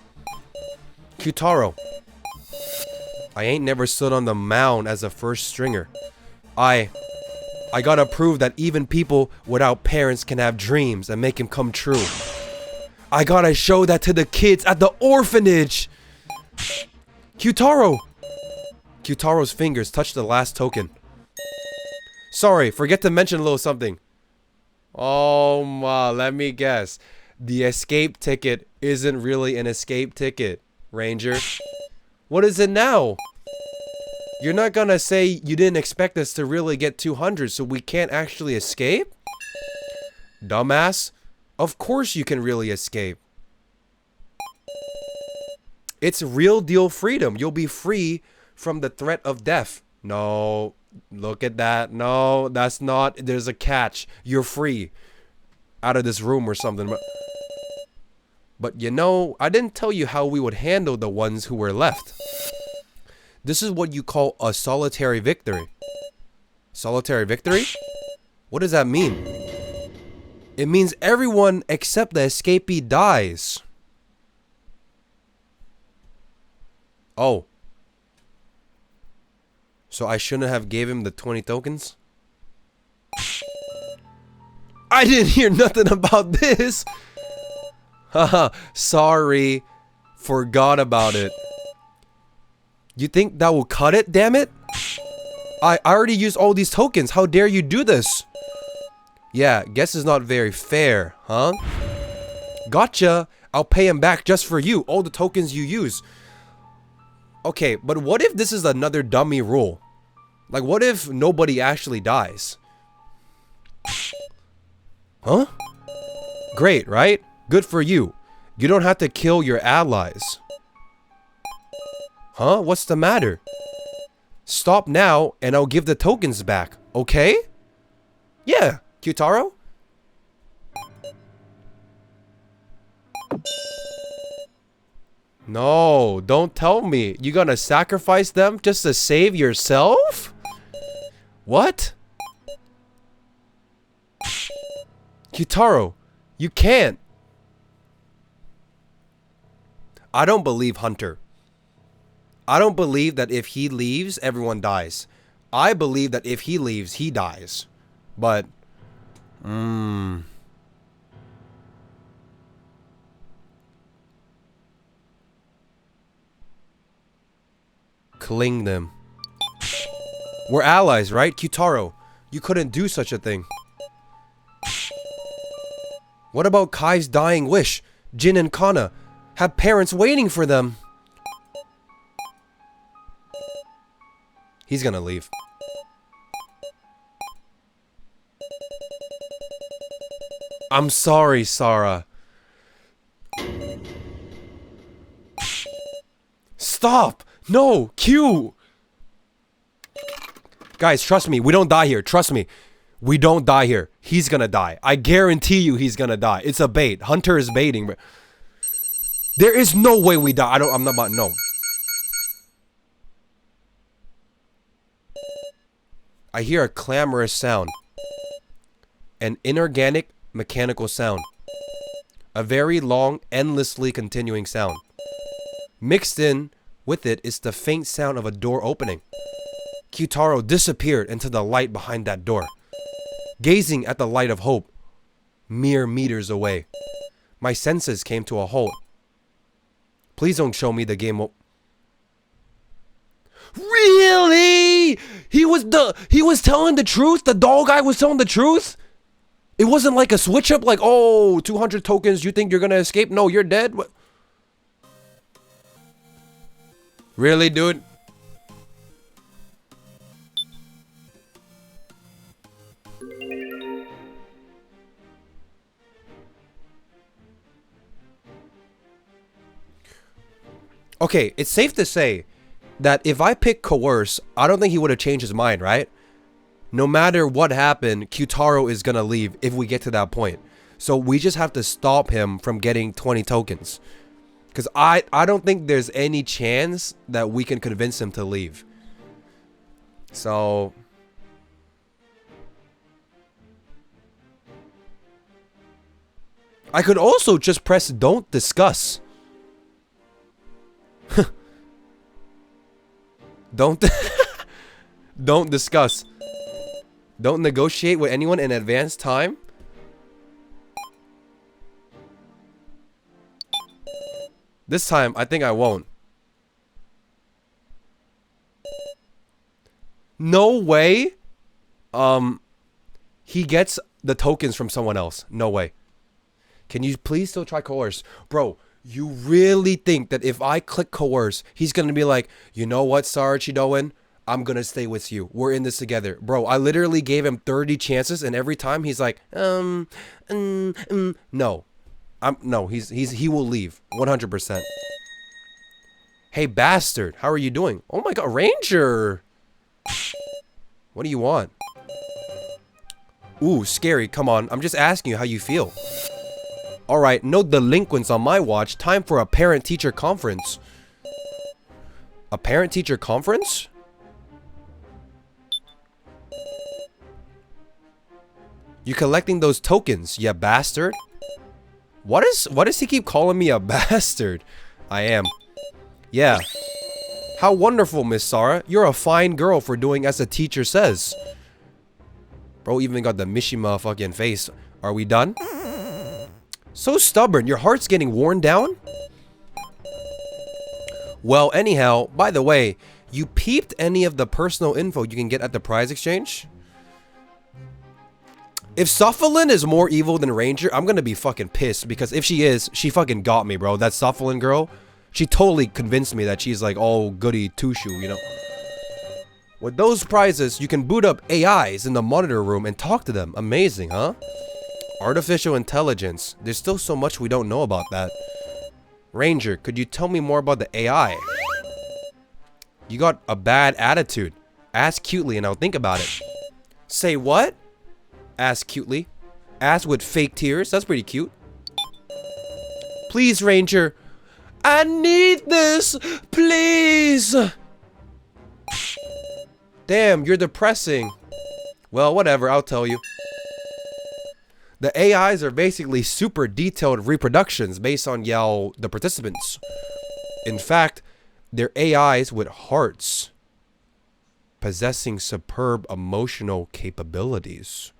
Qtaro, I ain't never stood on the mound as a first stringer. I gotta prove that even people without parents can have dreams and make them come true. I gotta show that to the kids at the orphanage. Qtaro. Qtaro's fingers touched the last token. Sorry, forget to mention a little something. Oh my, let me guess. The escape ticket isn't really an escape ticket, Ranger. What is it now? You're not gonna say you didn't expect us to really get 200, so we can't actually escape? Dumbass. Of course you can really escape. It's real deal freedom. You'll be free from the threat of death. No, look at that. No, that's not. There's a catch. You're free out of this room or something. But you know, I didn't tell you how we would handle the ones who were left. This is what you call a solitary victory. Solitary victory? What does that mean? It means everyone except the escapee dies. Oh. So I shouldn't have gave him the 20 tokens? I didn't hear nothing about this. Haha, sorry. Forgot about it. You think that will cut it, damn it? I already used all these tokens. How dare you do this? Yeah, guess it's not very fair, huh? Gotcha. I'll pay him back just for you. All the tokens you use. Okay, but what if this is another dummy rule? Like, what if nobody actually dies? Huh? Great, right? Good for you. You don't have to kill your allies. Huh? What's the matter? Stop now, and I'll give the tokens back. Okay? Yeah, Kyutaro? No, don't tell me. You gonna sacrifice them just to save yourself? What? Kyutaro, you can't. I don't believe Hunter. I don't believe that if he leaves, everyone dies. I believe that if he leaves, he dies. But, cling them. We're allies, right? Kyutaro, you couldn't do such a thing. What about Kai's dying wish? Jin and Kana have parents waiting for them. He's gonna leave. I'm sorry, Sarah. Stop! No! Q! Guys, trust me. We don't die here. Trust me. We don't die here. He's gonna die. I guarantee you he's gonna die. It's a bait. Hunter is baiting. There is no way we die. I'm not about... No. I hear a clamorous sound. An inorganic mechanical sound. A very long, endlessly continuing sound. Mixed in with it is the faint sound of a door opening. Kyutaro disappeared into the light behind that door, gazing at the light of hope, mere meters away. My senses came to a halt. Please don't show me the game. Really? He was telling the truth? The doll guy was telling the truth? It wasn't like a switch up like, oh, 200 tokens, you think you're gonna escape? No, you're dead? What? Really, dude? Okay, it's safe to say that if I pick coerce, I don't think he would have changed his mind, right? No matter what happened, Kyutaro is gonna leave if we get to that point. So we just have to stop him from getting 20 tokens. Because I don't think there's any chance that we can convince him to leave. So... I could also just press don't discuss. Don't don't discuss. Don't negotiate with anyone in advance time. This time, I think I won't. No way. He gets the tokens from someone else. No way. Can you please still try coerce? Bro, you really think that if I click coerce, he's going to be like, you know what, Sarachidoan? I'm going to stay with you. We're in this together. Bro, I literally gave him 30 chances, and every time he's like, no. No, he will leave. 100%. Hey, bastard. How are you doing? Oh my god, Ranger. What do you want? Ooh, scary. Come on. I'm just asking you how you feel. Alright, no delinquents on my watch. Time for a parent-teacher conference. A parent-teacher conference? You collecting those tokens, ya bastard? Why does he keep calling me a bastard? I am. Yeah. How wonderful, Miss Sarah. You're a fine girl for doing as the teacher says. Bro even got the Mishima fucking face. Are we done? So stubborn. Your heart's getting worn down? Well, anyhow, by the way, you peeped any of the personal info you can get at the prize exchange? If Suffolin is more evil than Ranger, I'm gonna be fucking pissed, because if she is, she fucking got me, bro. That Suffolin girl, she totally convinced me that she's like all goody two-shoe, you know? With those prizes, you can boot up AIs in the monitor room and talk to them. Amazing, huh? Artificial intelligence. There's still so much we don't know about that. Ranger, could you tell me more about the AI? You got a bad attitude. Ask cutely and I'll think about it. Say what? Ask cutely. Ask with fake tears. That's pretty cute. Please, Ranger. I need this. Please. Damn, you're depressing. Well, whatever. I'll tell you. The AIs are basically super detailed reproductions based on the participants. In fact, they're AIs with hearts, possessing superb emotional capabilities.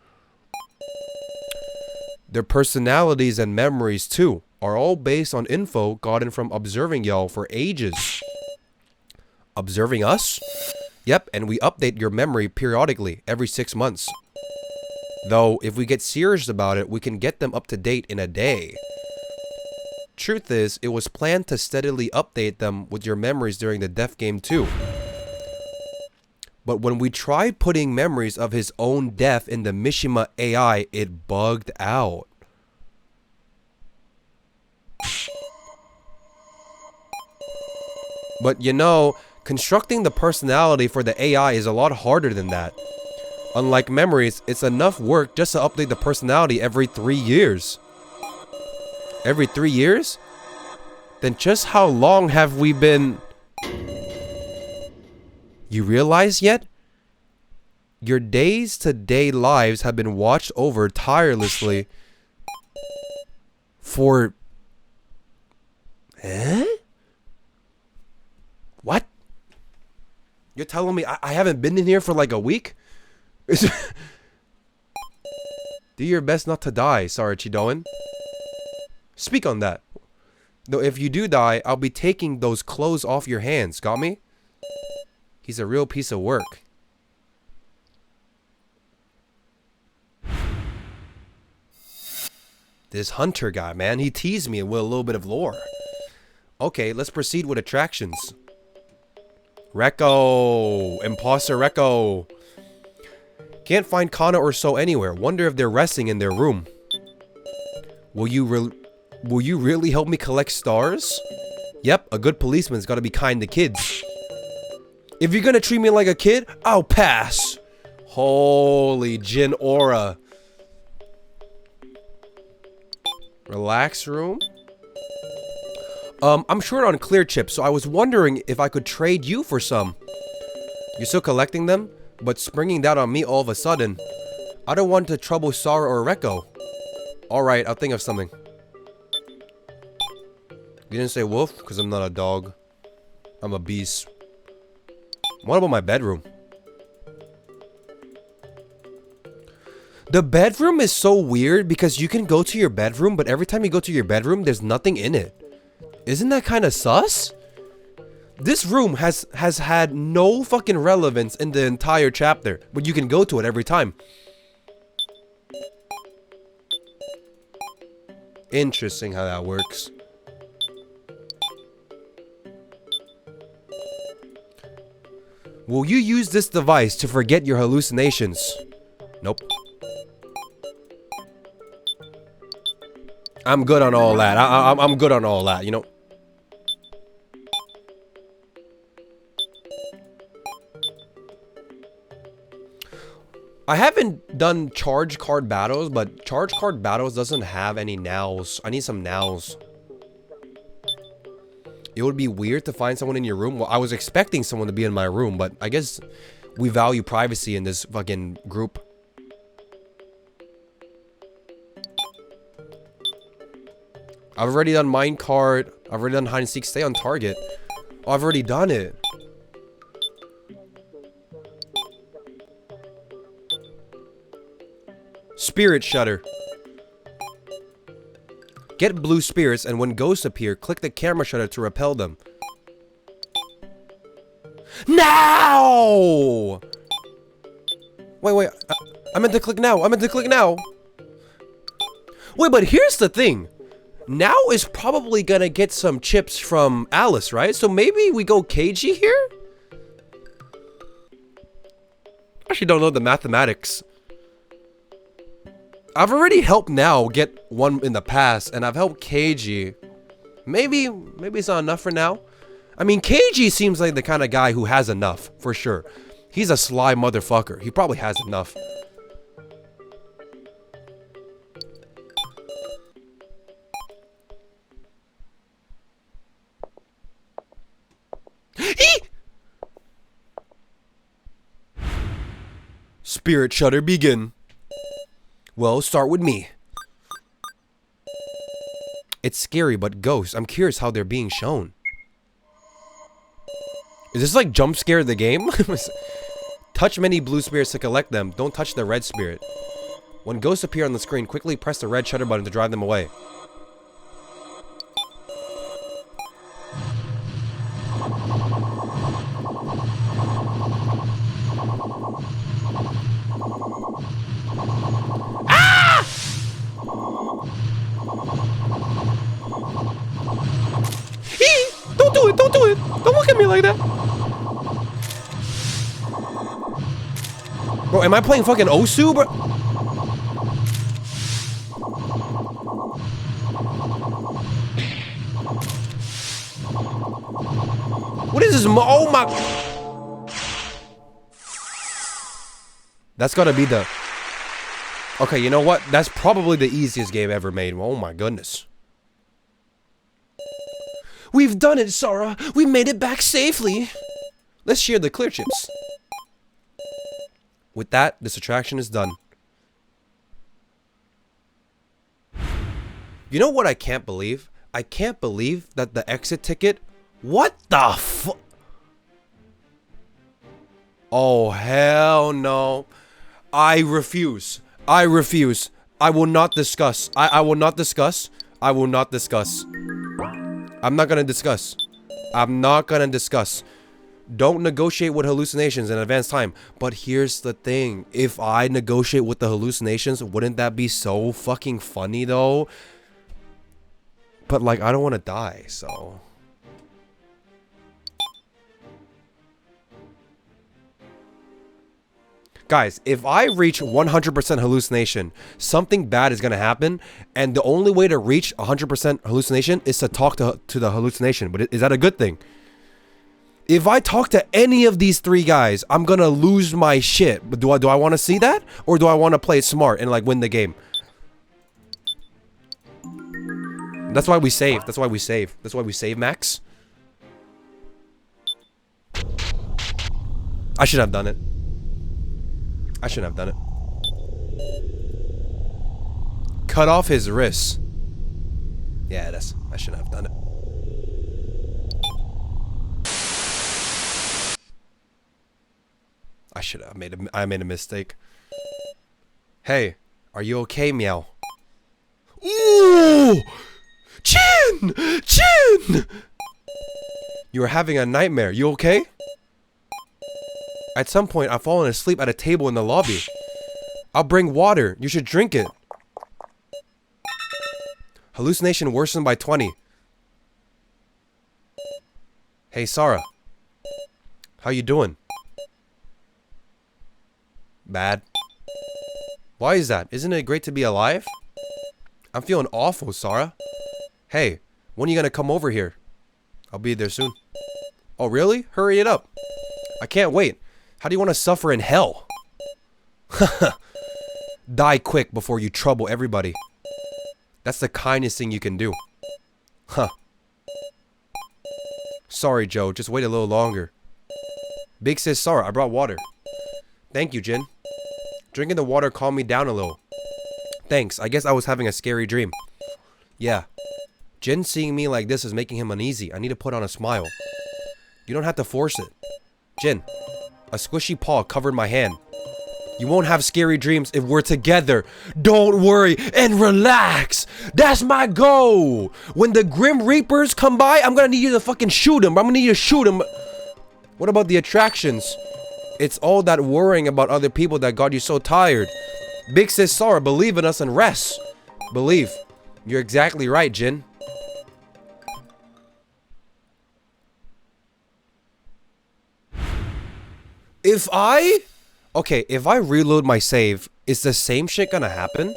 Their personalities and memories too are all based on info gotten from observing y'all for ages. Observing us? Yep, and we update your memory periodically every 6 months. Though, if we get serious about it, we can get them up to date in a day. Truth is, it was planned to steadily update them with your memories during the death game too. But when we tried putting memories of his own death in the Mishima AI, it bugged out. But you know, constructing the personality for the AI is a lot harder than that. Unlike memories, it's enough work just to update the personality every 3 years. Every 3 years? Then just how long have we been... You realize yet? Your days-to-day lives have been watched over tirelessly for... Eh? What? You're telling me I haven't been in here for like a week? Do your best not to die, Sarachidoan. Speak on that. Though if you do die, I'll be taking those clothes off your hands, got me? He's a real piece of work. This Hunter guy, man, he teased me with a little bit of lore. Okay, let's proceed with attractions. Rekko! Imposter Rekko! Can't find Kana or So anywhere. Wonder if they're resting in their room. Will you really help me collect stars? Yep, a good policeman's gotta be kind to kids. If you're gonna treat me like a kid, I'll pass. Holy Jin aura. Relax room? I'm short on clear chips, so I was wondering if I could trade you for some. You're still collecting them? But springing that on me all of a sudden. I don't want to trouble Sara or Rekko. Alright, I'll think of something. You didn't say wolf? Because I'm not a dog. I'm a beast. What about my bedroom? The bedroom is so weird because you can go to your bedroom, but every time you go to your bedroom, there's nothing in it. Isn't that kind of sus? This room has had no fucking relevance in the entire chapter, but you can go to it every time. Interesting how that works. Will you use this device to forget your hallucinations? Nope. I'm good on all that. I'm good on all that, you know? I haven't done charge card battles, but charge card battles doesn't have any nows. I need some nows. It would be weird to find someone in your room. Well, I was expecting someone to be in my room, but I guess we value privacy in this fucking group. I've already done minecart. I've already done hide and seek. Stay on target. Oh, I've already done it. Spirit shutter. Get blue spirits, and when ghosts appear, click the camera shutter to repel them. Now! Wait. I meant to click now. I meant to click now. Wait, but here's the thing. Now is probably gonna get some chips from Alice, right? So maybe we go KG here? I actually don't know the mathematics. I've already helped Now get one in the past, and I've helped KG. Maybe it's not enough for now. I mean, KG seems like the kind of guy who has enough, for sure. He's a sly motherfucker. He probably has enough. Spirit shutter begin. Well, start with me. It's scary, but ghosts. I'm curious how they're being shown. Is this like jump scare the game? Touch many blue spirits to collect them. Don't touch the red spirit. When ghosts appear on the screen, quickly press the red shutter button to drive them away. Don't do it! Don't look at me like that! Bro, am I playing fucking Osu, bro? What is this? Oh my... That's gotta be the... Okay, you know what? That's probably the easiest game ever made. Oh my goodness. We've done it, Sora! We made it back safely! Let's share the clear chips. With that, this attraction is done. You know what I can't believe? I can't believe that the exit ticket... What the fu... Oh, hell no. I refuse. I refuse. I will not discuss. I will not discuss. I will not discuss. I'm not gonna discuss. I'm not gonna discuss. Don't negotiate with hallucinations in advance time. But here's the thing. If I negotiate with the hallucinations, wouldn't that be so fucking funny though? But like, I don't want to die, so... Guys, if I reach 100% hallucination, something bad is going to happen. And the only way to reach 100% hallucination is to talk to the hallucination. But is that a good thing? If I talk to any of these three guys, I'm going to lose my shit. But do I want to see that? Or do I want to play it smart and like win the game? That's why we save. That's why we save. That's why we save, Max. I should have done it. I shouldn't have done it. Cut off his wrists. Yeah, I shouldn't have done it. I should have I made a mistake. Hey, are you okay, Meow? Ooh! Chin! Chin! You were having a nightmare. You okay? At some point, I've fallen asleep at a table in the lobby. I'll bring water. You should drink it. Hallucination worsened by 20. Hey, Sarah. How you doing? Bad. Why is that? Isn't it great to be alive? I'm feeling awful, Sarah. Hey, when are you gonna come over here? I'll be there soon. Oh, really? Hurry it up. I can't wait. How do you want to suffer in hell? Die quick before you trouble everybody. That's the kindest thing you can do. Huh. Sorry, Joe. Just wait a little longer. Big sis Sarah, I brought water. Thank you, Jin. Drinking the water calmed me down a little. Thanks. I guess I was having a scary dream. Yeah. Jin seeing me like this is making him uneasy. I need to put on a smile. You don't have to force it. Jin, a squishy paw covered my hand. You won't have scary dreams if we're together. Don't worry and relax. That's my goal. When the Grim Reapers come by, I'm gonna need you to fucking shoot them. I'm gonna need you to shoot them. What about the attractions? It's all that worrying about other people that got you so tired. Big sis Sarah, believe in us and rest. Believe. You're exactly right, Jin. If I reload my save, is the same shit gonna happen?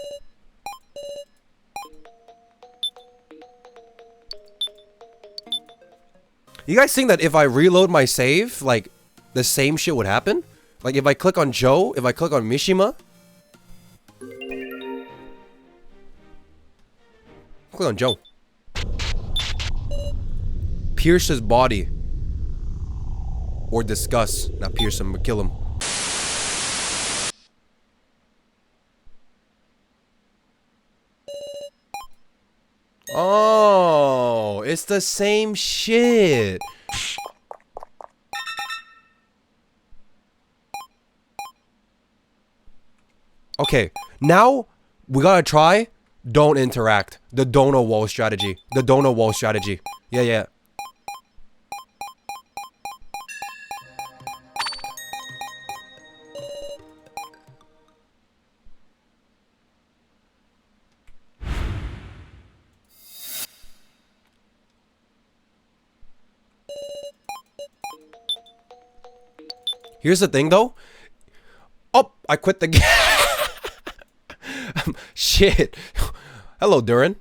You guys think that if I reload my save, like, the same shit would happen? Like, if I click on Joe, if I click on Mishima? Click on Joe. Pierce his body. Or discuss. Not pierce him, but kill him. Oh, it's the same shit. Okay, now we gotta try don't interact. The donut wall strategy. The donut wall strategy. Yeah. Here's the thing though. Oh, I quit the game. Shit. Hello, Duran.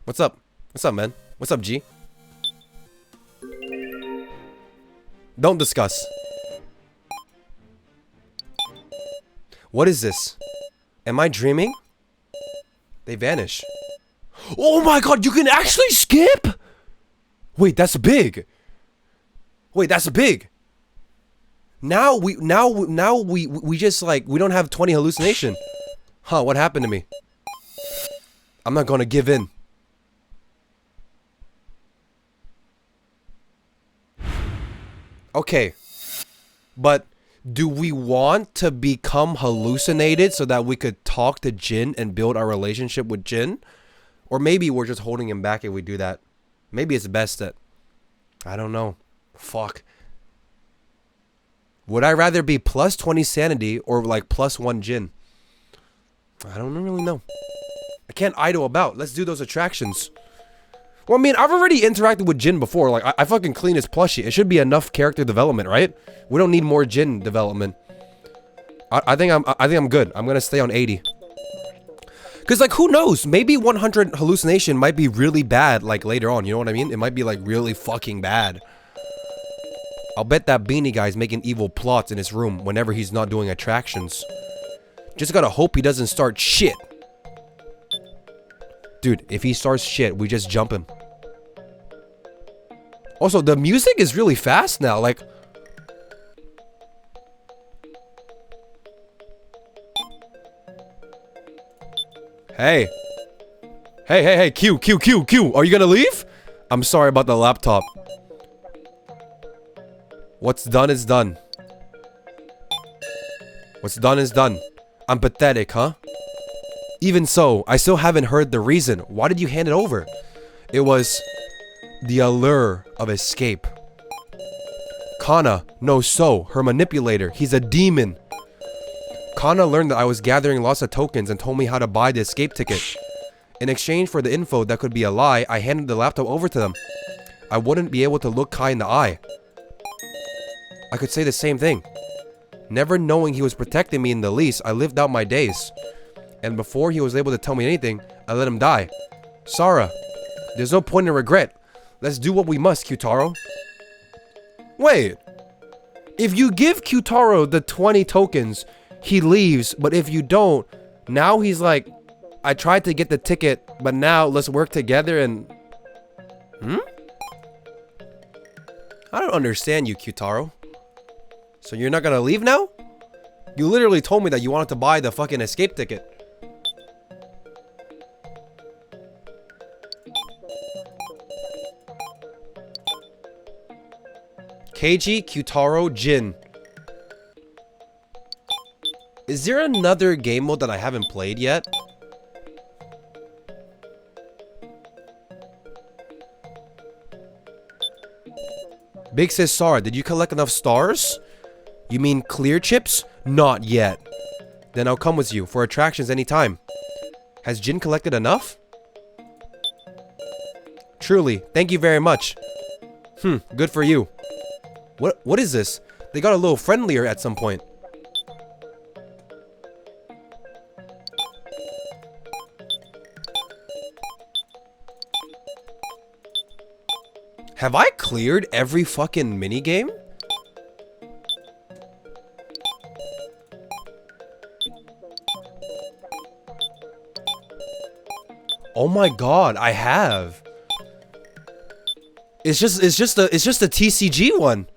What's up? What's up, man? What's up, G? Don't discuss. What is this? Am I dreaming? They vanish. Oh my god, you can actually skip? Wait, that's big. Wait, that's big. Now we just like, we don't have 20 hallucination. Huh, what happened to me? I'm not gonna give in. Okay. But do we want to become hallucinated so that we could talk to Jin and build our relationship with Jin? Or maybe we're just holding him back if we do that. Maybe it's best that... I don't know. Fuck. Would I rather be plus 20 sanity or like plus 1 Jin? I don't really know. I can't idle about. Let's do those attractions. Well, I mean, I've already interacted with Jin before. Like, I fucking clean his plushie. It should be enough character development, right? We don't need more Jin development. I think I'm good. I'm gonna stay on 80. Cause like, who knows? Maybe 100 hallucination might be really bad. Like later on, you know what I mean? It might be like really fucking bad. I'll bet that beanie guy's making evil plots in his room whenever he's not doing attractions. Just gotta hope he doesn't start shit. Dude, if he starts shit, we just jump him. Also, the music is really fast now, like... Hey. Hey, Q. Are you gonna leave? I'm sorry about the laptop. What's done is done. What's done is done. I'm pathetic, huh? Even so, I still haven't heard the reason. Why did you hand it over? It was the allure of escape. Kana knows so, her manipulator. He's a demon. Kana learned that I was gathering lots of tokens and told me how to buy the escape ticket. In exchange for the info that could be a lie, I handed the laptop over to them. I wouldn't be able to look Kai in the eye. I could say the same thing. Never knowing he was protecting me in the least, I lived out my days. And before he was able to tell me anything, I let him die. Sarah, there's no point in regret. Let's do what we must, Kyutaro. Wait. If you give Kyutaro the 20 tokens, he leaves. But if you don't, now he's like, I tried to get the ticket, but now let's work together and... I don't understand you, Kyutaro. So you're not gonna leave now? You literally told me that you wanted to buy the fucking escape ticket. Keiji, Kyutaro, Jin. Is there another game mode that I haven't played yet? Big says, Sarah, did you collect enough stars? You mean clear chips? Not yet. Then I'll come with you for attractions anytime. Has Jin collected enough? Truly, thank you very much. Good for you. What is this? They got a little friendlier at some point. Have I cleared every fucking minigame? Oh my god, I have. It's just a TCG one.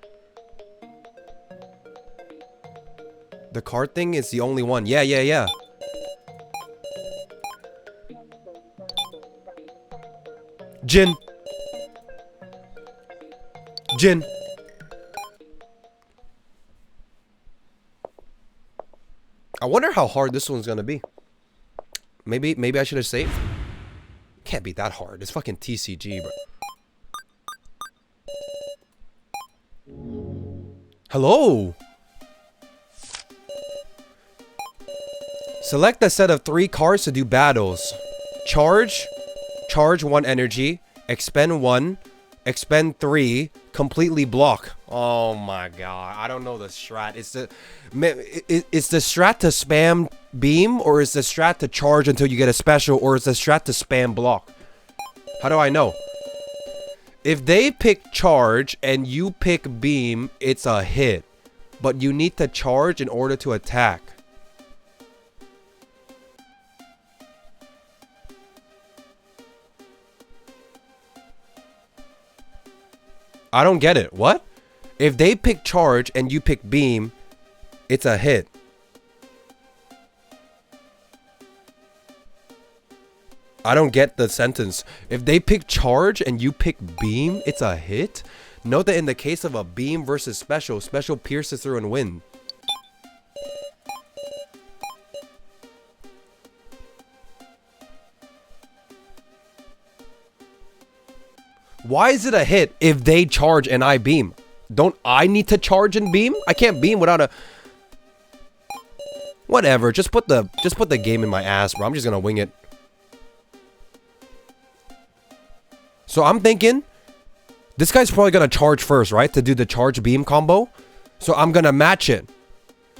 The card thing is the only one. Yeah. Jin. I wonder how hard this one's gonna be. Maybe I should have saved. Can't be that hard. It's fucking TCG, bro. Hello. Select a set of 3 cards to do battles. Charge 1 energy, expend 1, expend 3, completely block. Oh my god, I don't know the strat. It's the strat to spam beam, or is the strat to charge until you get a special, or is the strat to spam block? How do I know? If they pick charge and you pick beam, it's a hit. But you need to charge in order to attack. I don't get it. What? If they pick charge and you pick beam, it's a hit. I don't get the sentence. If they pick charge and you pick beam, it's a hit? Note that in the case of a beam versus special, special pierces through and wins. Why is it a hit if they charge and I beam? Don't I need to charge and beam? I can't beam without a... Whatever, just put the game in my ass, bro. I'm just gonna wing it. So I'm thinking, this guy's probably gonna charge first, right? To do the charge beam combo. So I'm gonna match it.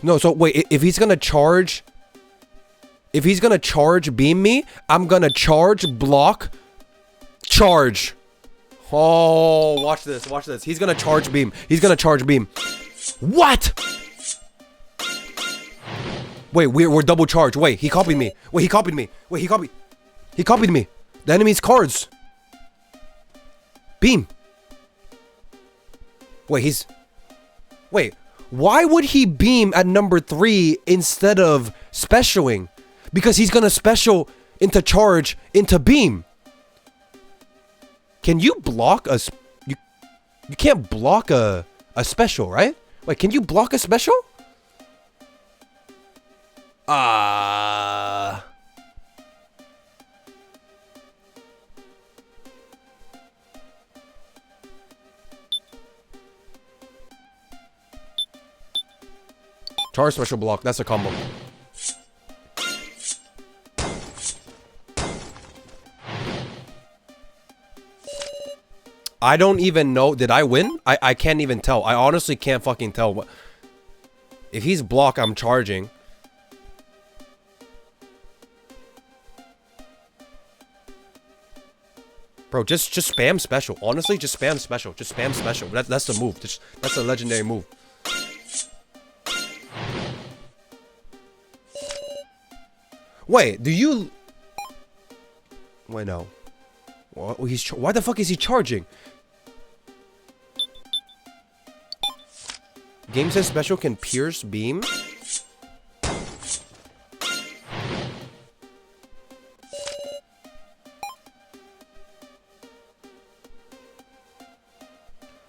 No, so wait, if he's gonna charge beam me, I'm gonna charge, block, charge. Oh, watch this, watch this. He's gonna charge beam. He's gonna charge beam. What? Wait, we're double charged. Wait, he copied me. Wait, he copied me. Wait, he copied me. The enemy's cards. Beam. Wait, wait, why would he beam at number 3 instead of specialing? Because he's gonna special into charge into beam. Can you block a... You can't block a special, right? Wait, can you block a special? Charge special block, that's a combo. I don't even know. Did I win? I can't even tell. I honestly can't fucking tell. If he's block, I'm charging. Bro, just spam special. Honestly, just spam special. Just spam special. That's the move. That's a legendary move. Wait, do you... Wait, no. Why the fuck is he charging? Game says special can pierce beam.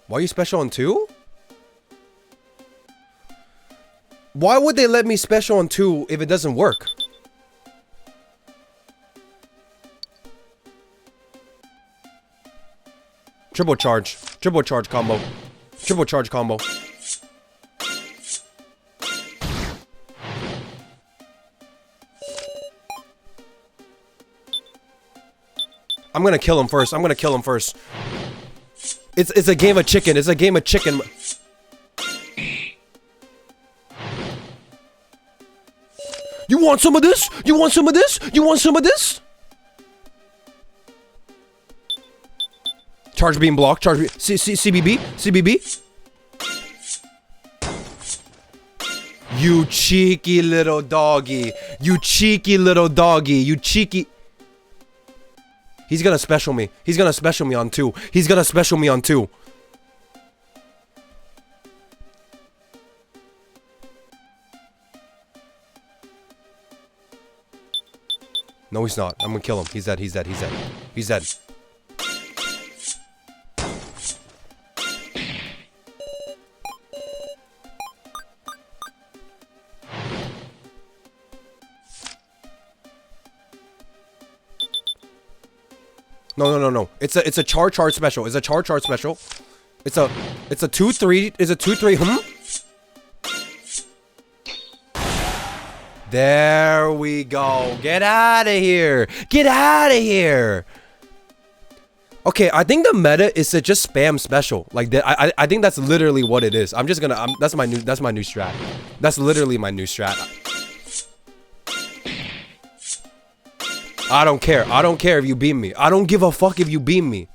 Why are you special on 2? Why would they let me special on 2 if it doesn't work? Triple charge combo. Triple charge combo. I'm gonna kill him first. I'm gonna kill him first. It's a game of chicken. It's a game of chicken. You want some of this? You want some of this? You want some of this? Charge beam block. Charge beam. CBB. CBB. You cheeky little doggy. You cheeky little doggy. You cheeky. He's gonna special me. He's gonna special me on 2. He's gonna special me on 2. No, he's not. I'm gonna kill him. He's dead. He's dead. He's dead. He's dead. No. It's a charge special. It's a charge special. It's a 2-3. Is a 2-3? There we go. Get out of here. Get out of here. Okay, I think the meta is to just spam special. Like that. I think that's literally what it is. I'm just gonna. That's my new strat. That's literally my new strat. I don't care. I don't care if you beam me. I don't give a fuck if you beam me.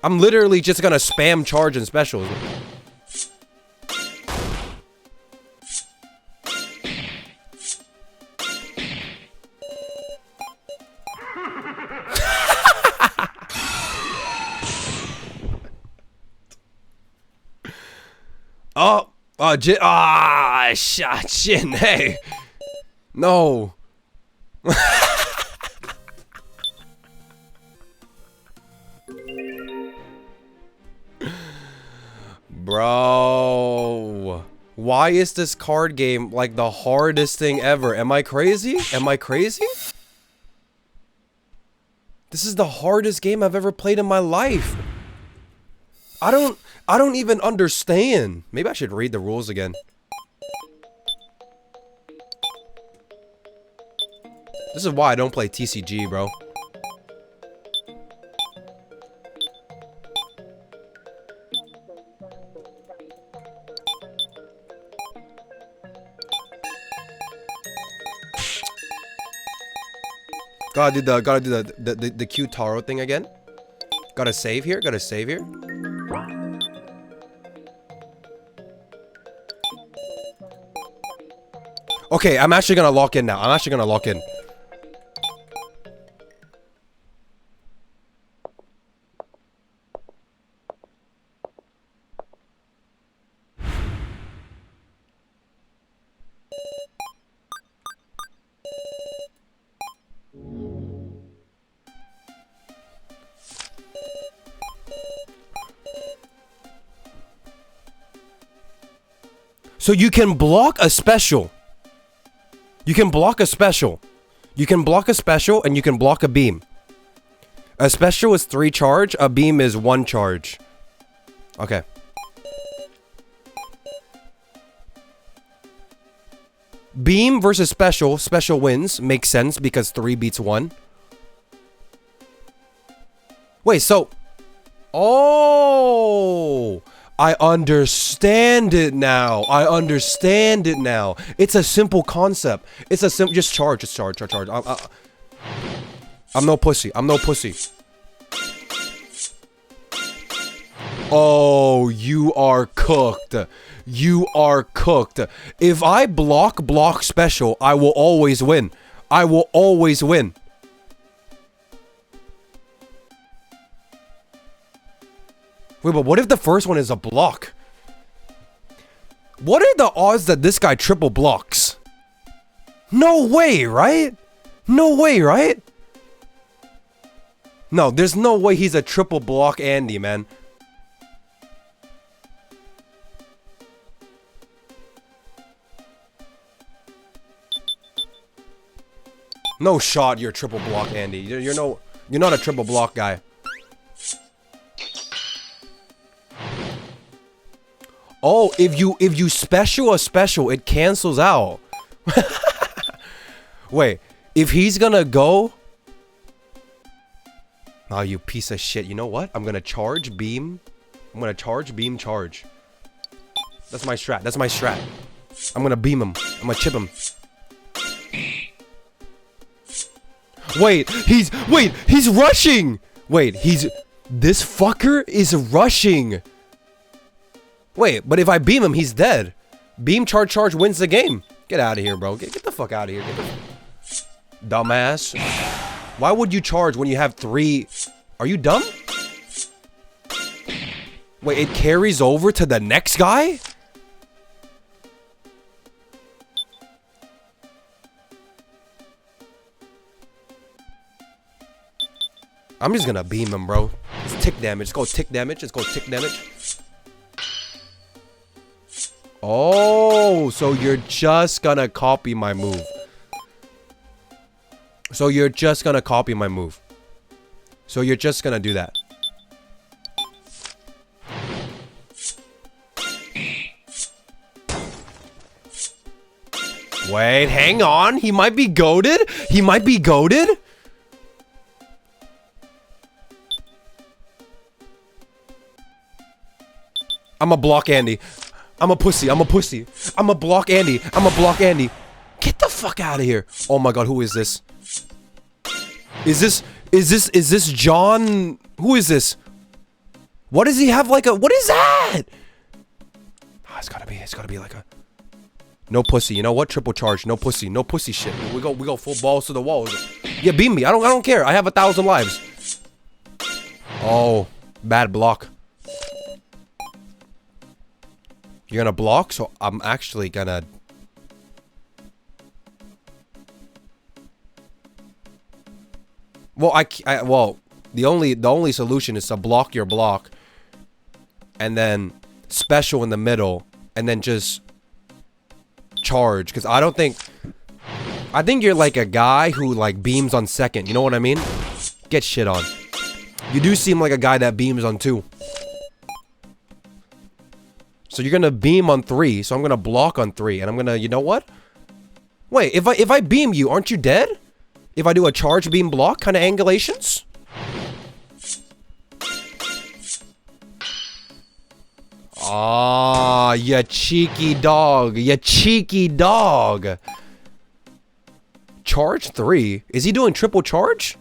I'm literally just gonna spam charge and specials. Shit, hey. No. Bro, why is this card game like the hardest thing ever? Am I crazy? Am I crazy? This is the hardest game I've ever played in my life. I don't even understand. Maybe I should read the rules again. This is why I don't play TCG, bro. Gotta do the cute Taro thing again. Gotta save here. Gotta save here. Okay, I'm actually gonna lock in now. I'm actually gonna lock in. So you can block a special. You can block a special. You can block a special and you can block a beam. A special is 3 charge. A beam is 1 charge. Okay. Beam versus special. Special wins. Makes sense because 3 beats 1. Wait, so... Oh... I understand it now. I understand it now. It's a simple concept. It's a simple... Just charge. Just charge. Charge. I'm no pussy. I'm no pussy. Oh, you are cooked. You are cooked. If I block special, I will always win. I will always win. Wait, but what if the first one is a block? What are the odds that this guy triple blocks? No way, right? No way, right? No, there's no way he's a triple block Andy, man. No shot, you're triple block Andy. You're not a triple block guy. Oh, if you special a special, it cancels out. Wait, if he's gonna go... Oh, you piece of shit. You know what? I'm gonna charge beam. I'm gonna charge beam charge. That's my strat. That's my strat. I'm gonna beam him. I'm gonna chip him. Wait, he's rushing. Wait, this fucker is rushing. Wait, but if I beam him, he's dead. Beam charge wins the game. Get out of here, bro. Get the fuck out of here. Dumbass. Why would you charge when you have 3? Are you dumb? Wait, it carries over to the next guy? I'm just gonna beam him, bro. It's tick damage. Let's go tick damage. Let's go tick damage. Oh, so you're just gonna copy my move. So you're just gonna copy my move. So you're just gonna do that. Wait, hang on. He might be goated. He might be goated. I'm a block Andy. I'm a pussy. I'm a pussy. I'm a block Andy. I'm a block Andy. Get the fuck out of here. Oh my god, who is this? Is this John? Who is this? What does he have like a, what is that? Oh, it's gotta be like a, no pussy. You know what? Triple charge. No pussy. No pussy shit. We go full balls to the walls. Yeah, beam me. I don't care. I have 1,000 lives. Oh, bad block. You're gonna block, so I'm actually gonna... Well, well, the only solution is to block your block, and then special in the middle, and then just charge. Because I think you're like a guy who like beams on second. You know what I mean? Get shit on. You do seem like a guy that beams on 2. So you're gonna beam on 3, so I'm gonna block on 3, and I'm gonna, you know what? Wait, if I beam you, aren't you dead? If I do a charge beam block kind of angulations? Ah, you cheeky dog. You cheeky dog. Charge 3? Is he doing triple charge?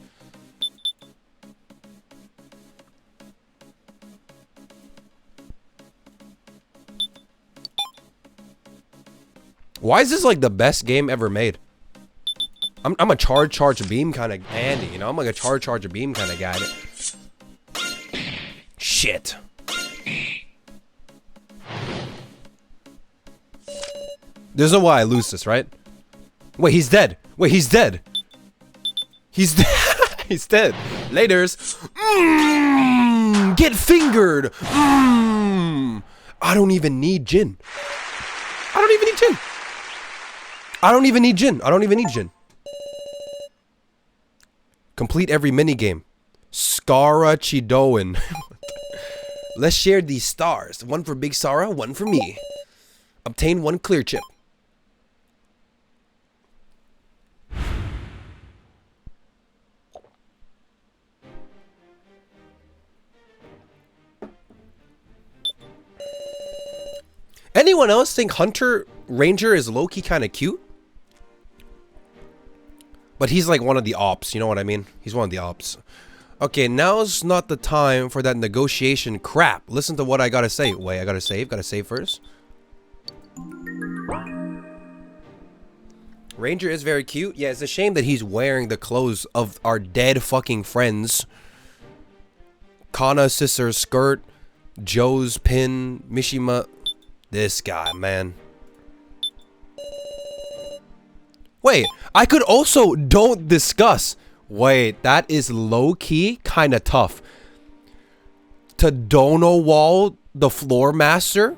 Why is this like the best game ever made? I'm a charge beam kind of Andy, you know? I'm like a charge beam kind of guy. Shit. There's no way I lose this, right? Wait, he's dead. Wait, he's dead. He's dead. He's dead. Laters. Get fingered. I don't even need Jin. I don't even need Jin. I don't even need Jin. I don't even need Jin. Complete every minigame. Skara Chidoin. Let's share these stars. One for Big Sara, one for me. Obtain 1 clear chip. anyone else think Hunter Ranger is low-key kind of cute? But he's like one of the ops, you know what I mean? He's one of the ops. Okay, now's not the time for that negotiation crap. Listen to what I gotta say. Wait, I gotta save first. Ranger is very cute. Yeah, it's a shame that he's wearing the clothes of our dead fucking friends. Kana's sister's skirt, Joe's pin, Mishima. This guy, man. Wait, I could also don't discuss. Wait, that is low-key kind of tough. To Dono Wall, the floor master.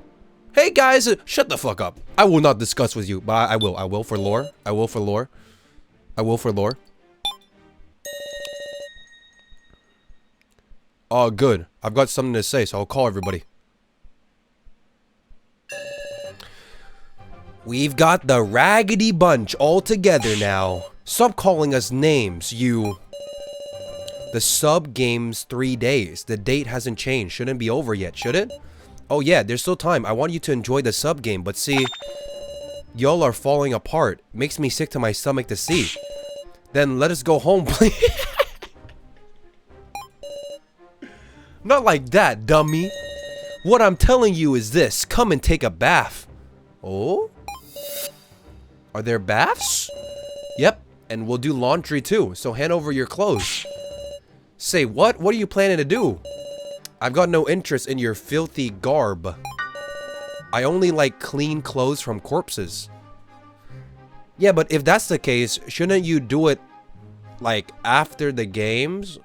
Hey guys, shut the fuck up. I will not discuss with you, but I will. I will for lore. I will for lore. I will for lore. Oh, good. I've got something to say, so I'll call everybody. We've got the Raggedy Bunch all together now. Stop calling us names, you. The sub game's 3 days. The date hasn't changed. Shouldn't be over yet, should it? Oh yeah, there's still time. I want you to enjoy the sub game, but see, y'all are falling apart. Makes me sick to my stomach to see. Then let us go home, please. Not like that, dummy. What I'm telling you is this. Come and take a bath. Oh? Are there baths? Yep, and we'll do laundry too, so hand over your clothes. Say what? What are you planning to do? I've got no interest in your filthy garb. I only like clean clothes from corpses. Yeah, but if that's the case, shouldn't you do it, like, after the games?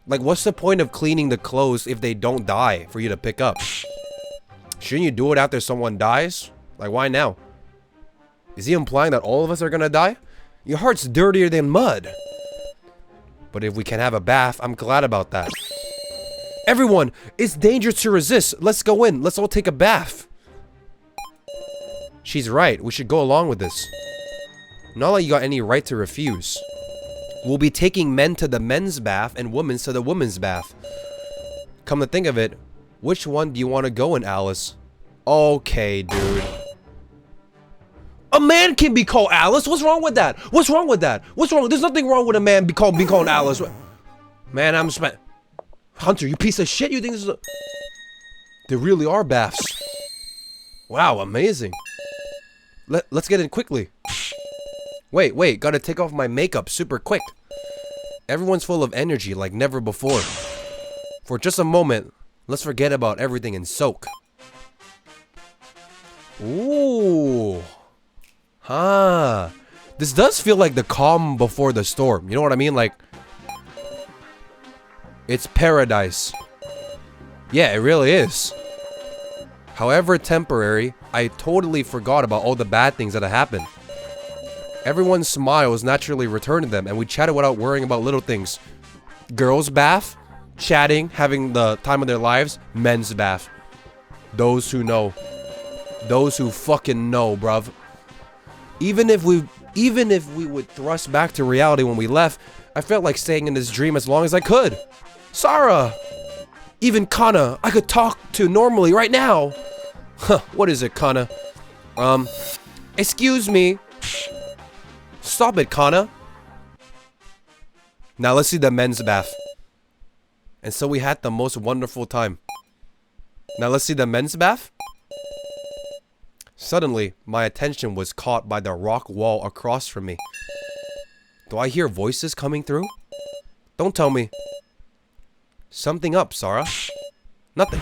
Like, what's the point of cleaning the clothes if they don't die for you to pick up? Shouldn't you do it after someone dies? Like, why now? Is he implying that all of us are gonna die? Your heart's dirtier than mud. But if we can have a bath, I'm glad about that. Everyone, it's dangerous to resist. Let's go in. Let's all take a bath. She's right. We should go along with this. Not like you got any right to refuse. We'll be taking men to the men's bath and women's to the women's bath. Come to think of it, which one do you want to go in, Alice? Okay, dude. A man can be called Alice. What's wrong with that? What's wrong with that? What's wrong? There's nothing wrong with a man being called Alice. Man, I'm spent. Hunter, you piece of shit. You think this is a... There really are baths. Wow, amazing. Let's get in quickly. Wait. Gotta take off my makeup super quick. Everyone's full of energy like never before. For just a moment, let's forget about everything and soak. Ooh. Huh. This does feel like the calm before the storm. You know what I mean? Like, it's paradise. Yeah, it really is. However temporary, I totally forgot about all the bad things that have happened. Everyone's smiles naturally returned to them, and we chatted without worrying about little things. Girls' bath, chatting, having the time of their lives. Men's bath. Those who know. Those who fucking know, bruv. Even if we would thrust back to reality when we left, I felt like staying in this dream as long as I could. Sarah! Even Kana, I could talk to normally right now. Huh, what is it, Kana? Excuse me. Stop it, Kana. Now let's see the men's bath. And so we had the most wonderful time. Now let's see the men's bath. Suddenly, my attention was caught by the rock wall across from me. Do I hear voices coming through? Don't tell me. Something up, Sarah. Nothing.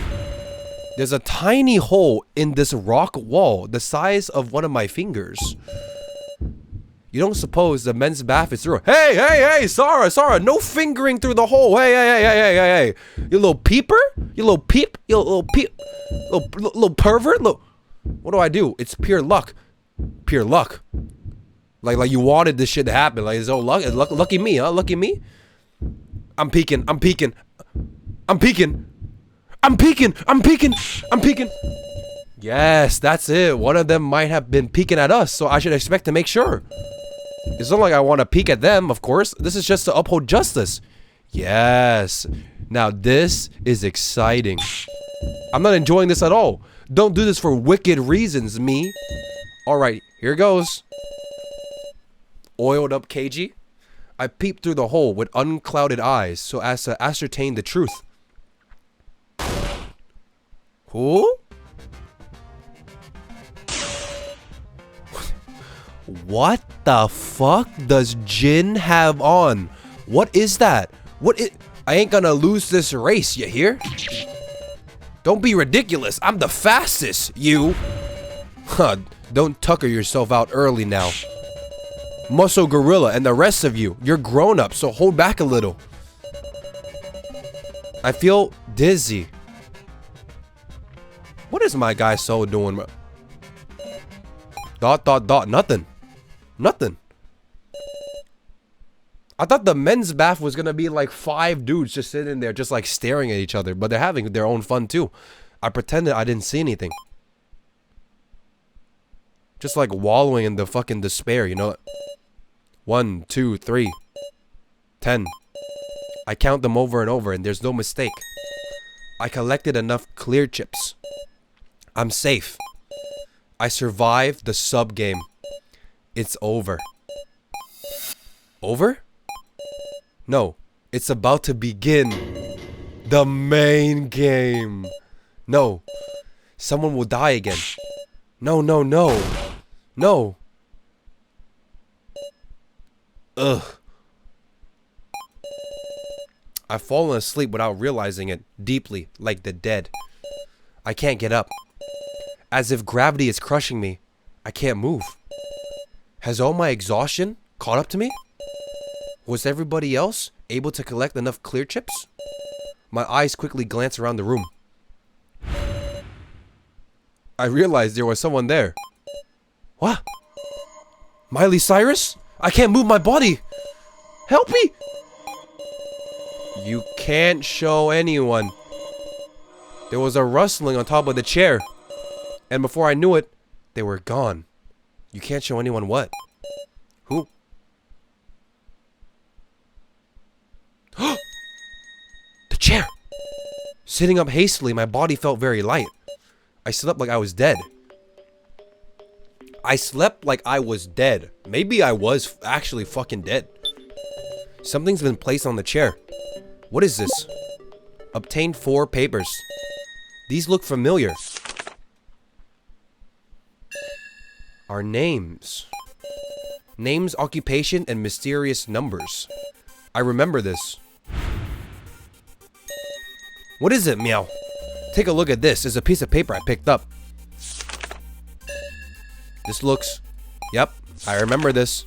There's a tiny hole in this rock wall, the size of one of my fingers. You don't suppose the men's bath is through? Hey, Sarah, no fingering through the hole. Hey. You little peeper? You little peep? You little peep? Little pervert? What do I do? It's pure luck. Pure luck. Like you wanted this shit to happen. Like, it's all luck. Lucky me, huh? Lucky me? I'm peeking. Yes, that's it. One of them might have been peeking at us, so I should expect to make sure. It's not like I want to peek at them, of course. This is just to uphold justice. Yes. Now this is exciting. I'm not enjoying this at all. Don't do this for wicked reasons, me. Alright, here goes. Oiled up KG. I peeped through the hole with unclouded eyes so as to ascertain the truth. Who? What the fuck does Jin have on? What is that? I ain't gonna lose this race, you hear? Don't be ridiculous. I'm the fastest, you. Huh, don't tucker yourself out early now. Muscle Gorilla and the rest of you, you're grown up, so hold back a little. I feel dizzy. What is my guy so doing? Nothing. Nothing. I thought the men's bath was gonna be like 5 dudes just sitting there just like staring at each other, but they're having their own fun too. I pretended I didn't see anything. Just like wallowing in the fucking despair, you know? 1, 2, 3, 10. I count them over and over and there's no mistake. I collected enough clear chips. I'm safe. I survived the sub game. It's over. Over? No, it's about to begin. The main game. No, someone will die again. No. No. Ugh. I've fallen asleep without realizing it, deeply, like the dead. I can't get up. As if gravity is crushing me. I can't move. Has all my exhaustion caught up to me? Was everybody else able to collect enough clear chips? My eyes quickly glance around the room. I realized there was someone there. What? Miley Cyrus? I can't move my body! Help me! You can't show anyone. There was a rustling on top of the chair. And before I knew it, they were gone. You can't show anyone what? Who? The chair! Sitting up hastily, my body felt very light. I slept like I was dead. I slept like I was dead. Maybe I was actually fucking dead. Something's been placed on the chair. What is this? Obtained 4 papers. These look familiar. Our names. Names, occupation, and mysterious numbers. I remember this. What is it, meow? Take a look at this. It's a piece of paper I picked up. This looks... Yep, I remember this.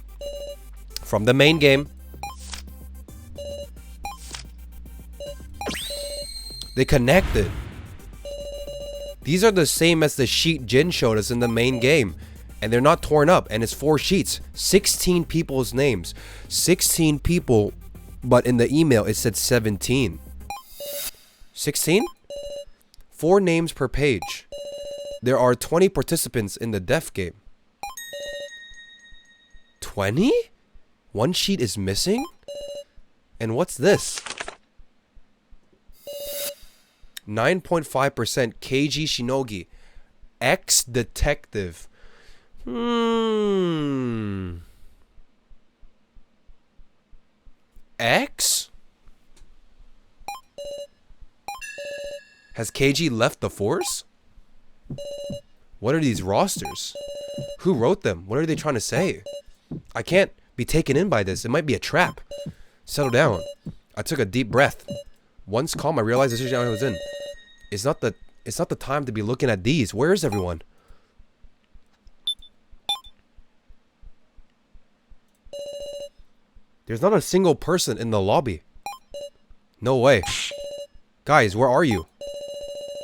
From the main game. They connected. These are the same as the sheet Jin showed us in the main game. And they're not torn up. And it's 4 sheets. 16 people's names. 16 people. But in the email it said 17. 16? 4 names per page. There are 20 participants in the deaf game. 20? 1 sheet is missing? And what's this? 9.5% KG Shinogi. Ex-detective. X? Has KG left the force? What are these rosters? Who wrote them? What are they trying to say? I can't be taken in by this. It might be a trap. Settle down. I took a deep breath. Once calm, I realized the situation I was in. It's not the time to be looking at these. Where is everyone? There's not a single person in the lobby. No way. Guys, where are you?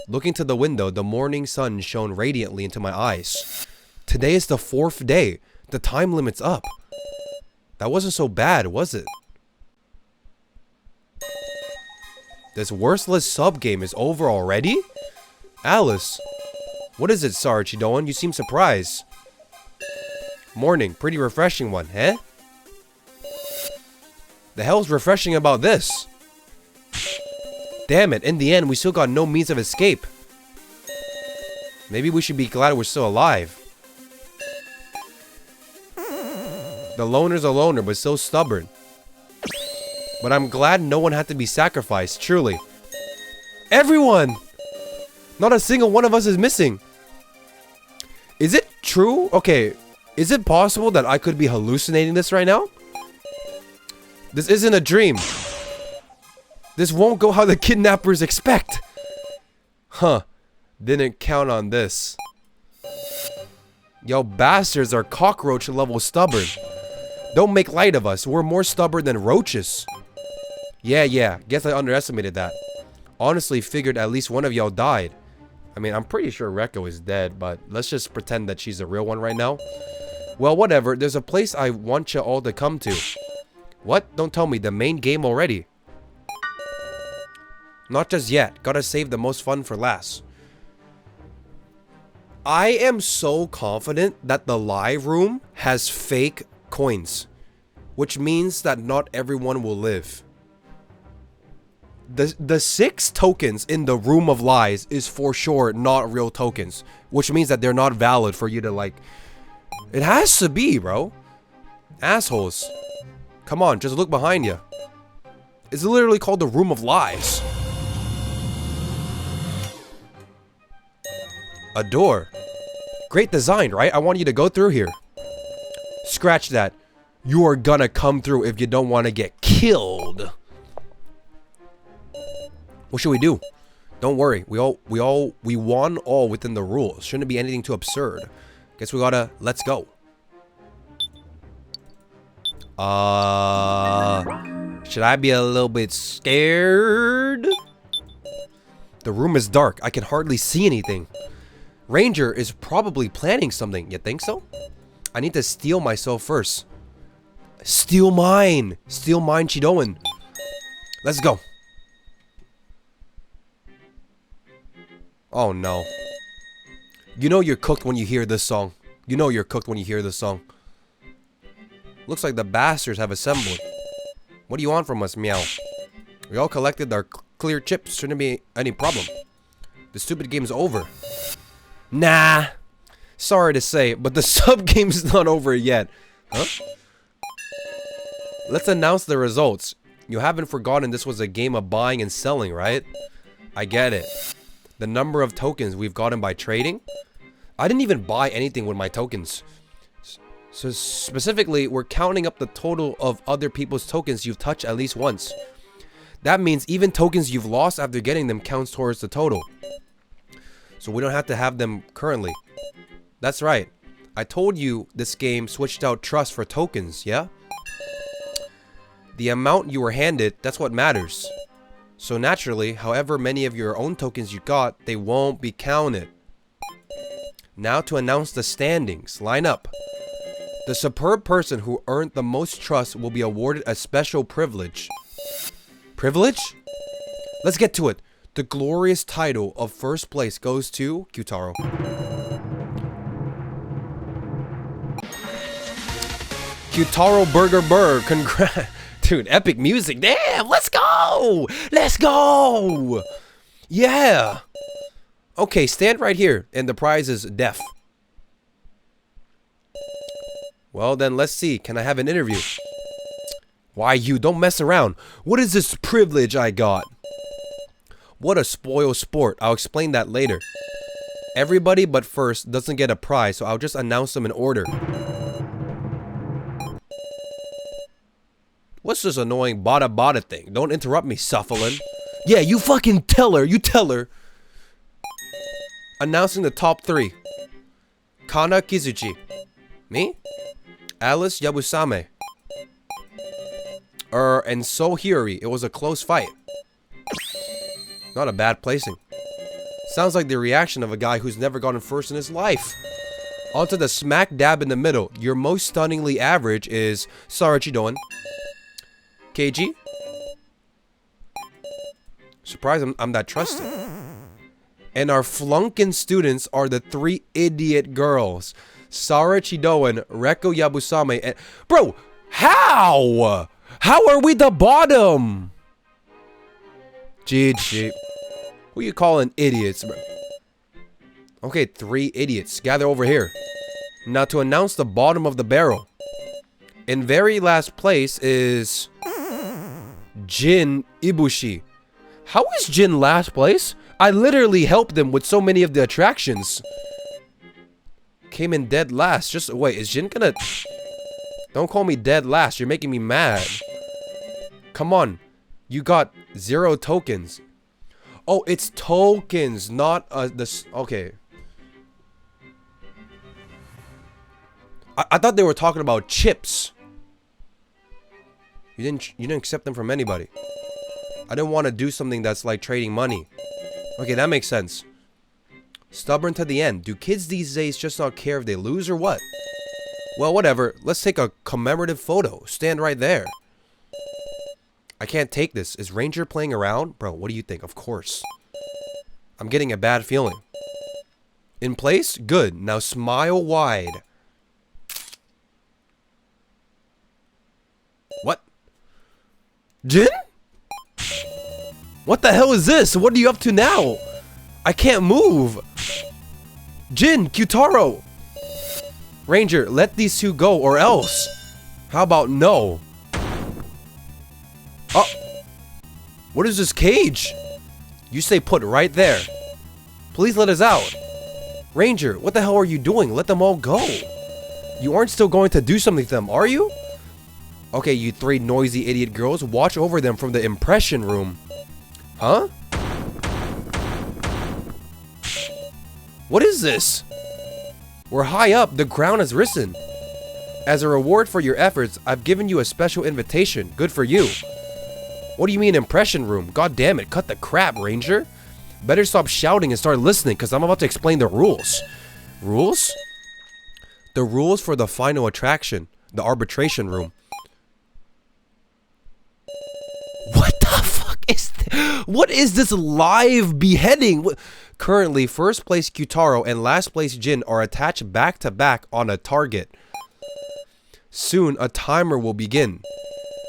Looking to the window, the morning sun shone radiantly into my eyes. Today is the 4th day. The time limit's up. That wasn't so bad, was it? This worthless sub-game is over already? Alice. What is it, Sarge? You seem surprised. Morning. Pretty refreshing one, eh? The hell's refreshing about this? Damn it, in the end, we still got no means of escape. Maybe we should be glad we're still alive. The loner's a loner, but so stubborn. But I'm glad no one had to be sacrificed, truly. Everyone! Not a single one of us is missing. Is it true? Okay, is it possible that I could be hallucinating this right now? This isn't a dream. This won't go how the kidnappers expect. Huh. Didn't count on this. Yo, bastards are cockroach level stubborn. Don't make light of us. We're more stubborn than roaches. Yeah. Guess I underestimated that. Honestly, figured at least one of y'all died. I mean, I'm pretty sure Rekko is dead, but let's just pretend that she's the real one right now. Well, whatever. There's a place I want you all to come to. What? Don't tell me. The main game already. Not just yet. Gotta save the most fun for last. I am so confident that the live room has fake coins, which means that not everyone will live. The 6 tokens in the room of lies is for sure not real tokens, which means that they're not valid for you to like. It has to be, bro. Assholes. Come on, just look behind you. It's literally called the room of lies. A door. Great design, right? I want you to go through here. Scratch that. You are gonna come through if you don't want to get killed. What should we do? Don't worry. We won all within the rules. Shouldn't be anything too absurd. Guess we gotta let's go. Should I be a little bit scared? The room is dark. I can hardly see anything. Ranger is probably planning something. You think so? I need to steal myself first. Steal mine. Steal mine, Chidoan. Let's go. Oh no. You know you're cooked when you hear this song. You know you're cooked when you hear this song. Looks like the bastards have assembled. What do you want from us, meow? We all collected our clear chips. Shouldn't be any problem. The stupid game's over. Nah. Sorry to say, but the sub game's not over yet. Huh? Let's announce the results. You haven't forgotten this was a game of buying and selling, right? I get it. The number of tokens we've gotten by trading. I didn't even buy anything with my tokens. So specifically, we're counting up the total of other people's tokens you've touched at least once. That means even tokens you've lost after getting them counts towards the total. So we don't have to have them currently. That's right. I told you this game switched out trust for tokens, yeah? The amount you were handed, that's what matters. So naturally, however many of your own tokens you got, they won't be counted. Now to announce the standings. Line up. The superb person who earned the most trust will be awarded a special privilege. Privilege? Let's get to it. The glorious title of first place goes to Gyutaro. Gyutaro Burger Burr. Congrats. Dude, epic music. Damn, let's go. Let's go. Yeah. Okay, stand right here. And the prize is deaf. Well, then let's see. Can I have an interview? Why you? Don't mess around. What is this privilege I got? What a spoil sport. I'll explain that later. Everybody but first doesn't get a prize, so I'll just announce them in order. What's this annoying bada thing? Don't interrupt me, Suffalin. Yeah, you fucking tell her. You tell her. Announcing the top 3. Kana Kizuchi. Me? Alice Yabusame. And So Hiyori. It was a close fight. Not a bad placing. Sounds like the reaction of a guy who's never gotten first in his life. Onto the smack dab in the middle. Your most stunningly average is Sarachidoan. KG? Surprised I'm that trusted. And our flunkin' students are the 3 idiot girls. Sara Chidoan, Rekko Yabusame, and... Bro, how? How are we the bottom? GG. Who you calling idiots, bro? Okay, 3 idiots. Gather over here. Now to announce the bottom of the barrel. In very last place is Jin Ibushi. How is Jin last place? I literally helped them with so many of the attractions. Came in dead last. Just wait, is Jin gonna... Don't call me dead last. You're making me mad. Come on. You got 0 tokens. Oh, it's tokens, not this. Okay. I thought they were talking about chips. You didn't accept them from anybody. I didn't want to do something that's like trading money. Okay, that makes sense. Stubborn to the end. Do kids these days just not care if they lose or what? Well, whatever. Let's take a commemorative photo. Stand right there. I can't take this. Is Ranger playing around? Bro, what do you think? Of course. I'm getting a bad feeling. In place? Good. Now smile wide. What? Jin? What the hell is this? What are you up to now? I can't move. Jin, Kyutaro. Ranger, let these two go or else. How about no? Oh. What is this cage? You say put right there. Please let us out. Ranger, what the hell are you doing? Let them all go. You aren't still going to do something to them, are you? Okay, you 3 noisy idiot girls, watch over them from the impression room. Huh? What is this? We're high up, the ground has risen. As a reward for your efforts, I've given you a special invitation. Good for you. What do you mean impression room? God damn it, cut the crap, Ranger. Better stop shouting and start listening, because I'm about to explain the rules. Rules? The rules for the final attraction, the arbitration room. What the fuck is this? What is this live beheading? Currently, first place Kyutaro and last place Jin are attached back to back on a target. Soon, a timer will begin.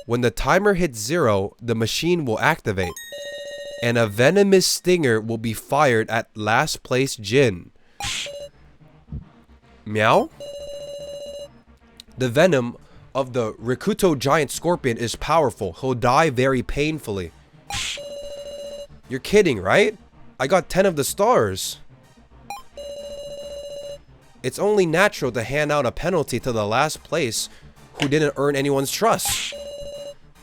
When the timer hits 0, the machine will activate. And a venomous stinger will be fired at last place Jin. Meow? The venom of the Rikuto giant scorpion is powerful. He'll die very painfully. You're kidding, right? I got 10 of the stars. It's only natural to hand out a penalty to the last place who didn't earn anyone's trust.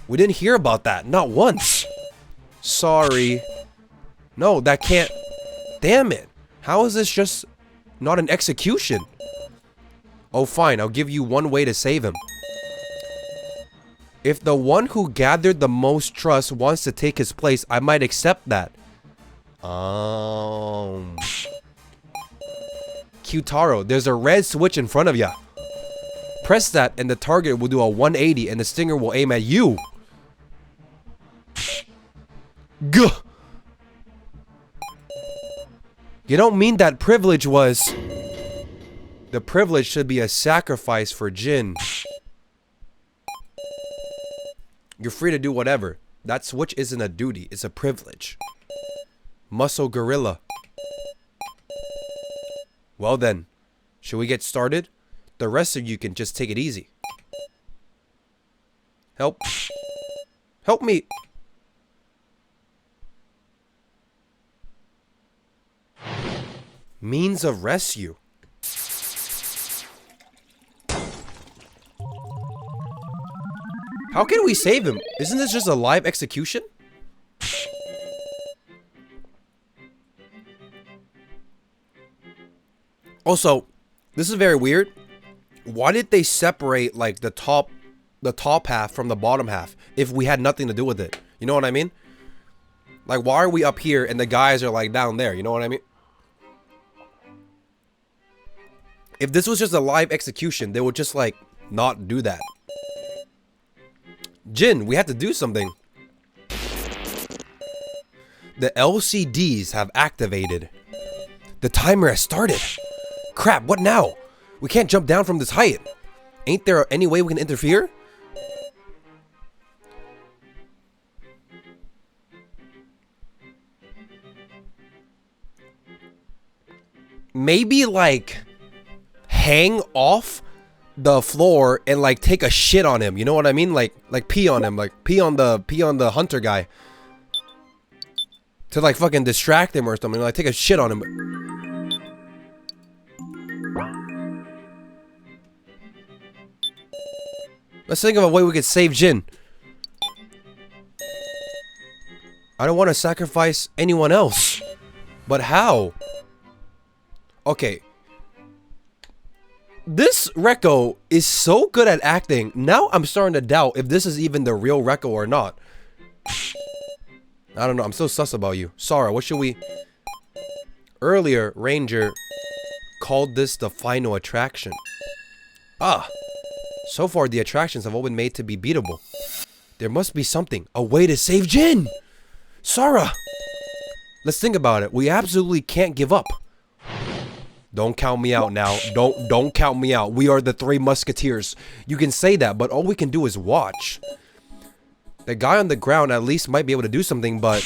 We didn't hear about that, not once. Sorry. No, that can't... Damn it. How is this just not an execution? Oh, fine. I'll give you one way to save him. If the one who gathered the most trust wants to take his place, I might accept that. Kyutaro, there's a red switch in front of ya. Press that and the target will do a 180 and the stinger will aim at you. Gah! You don't mean that privilege was... The privilege should be a sacrifice for Jin. You're free to do whatever. That switch isn't a duty, it's a privilege. Muscle gorilla. Well then, should we get started? The rest of you can just take it easy. Help. Help me. Means of rescue. How can we save him? Isn't this just a live execution? Also, this is very weird. Why did they separate like the top half from the bottom half if we had nothing to do with it? You know what I mean? Like, why are we up here and the guys are like down there? You know what I mean? If this was just a live execution, they would just like not do that. Jin, we have to do something. The LCDs have activated. The timer has started. Crap, what now? We can't jump down from this height. Ain't there any way we can interfere? maybe like hang off the floor and like take a shit on him. You know what I mean? Like pee on him, like pee on the hunter guy. To like fucking distract him or something, like take a shit on him. Let's think of a way we could save Jin. I don't want to sacrifice anyone else. But how? Okay. This Rekko is so good at acting. Now I'm starting to doubt if this is even the real Rekko or not. I don't know. I'm so sus about you. Sara, what should we... Earlier, Ranger called this the final attraction. Ah. So far, the attractions have all been made to be beatable. There must be something. A way to save Jin! Sara! Let's think about it. We absolutely can't give up. Don't count me out now. Don't count me out. We are the Three Musketeers. You can say that, but all we can do is watch. The guy on the ground at least might be able to do something, but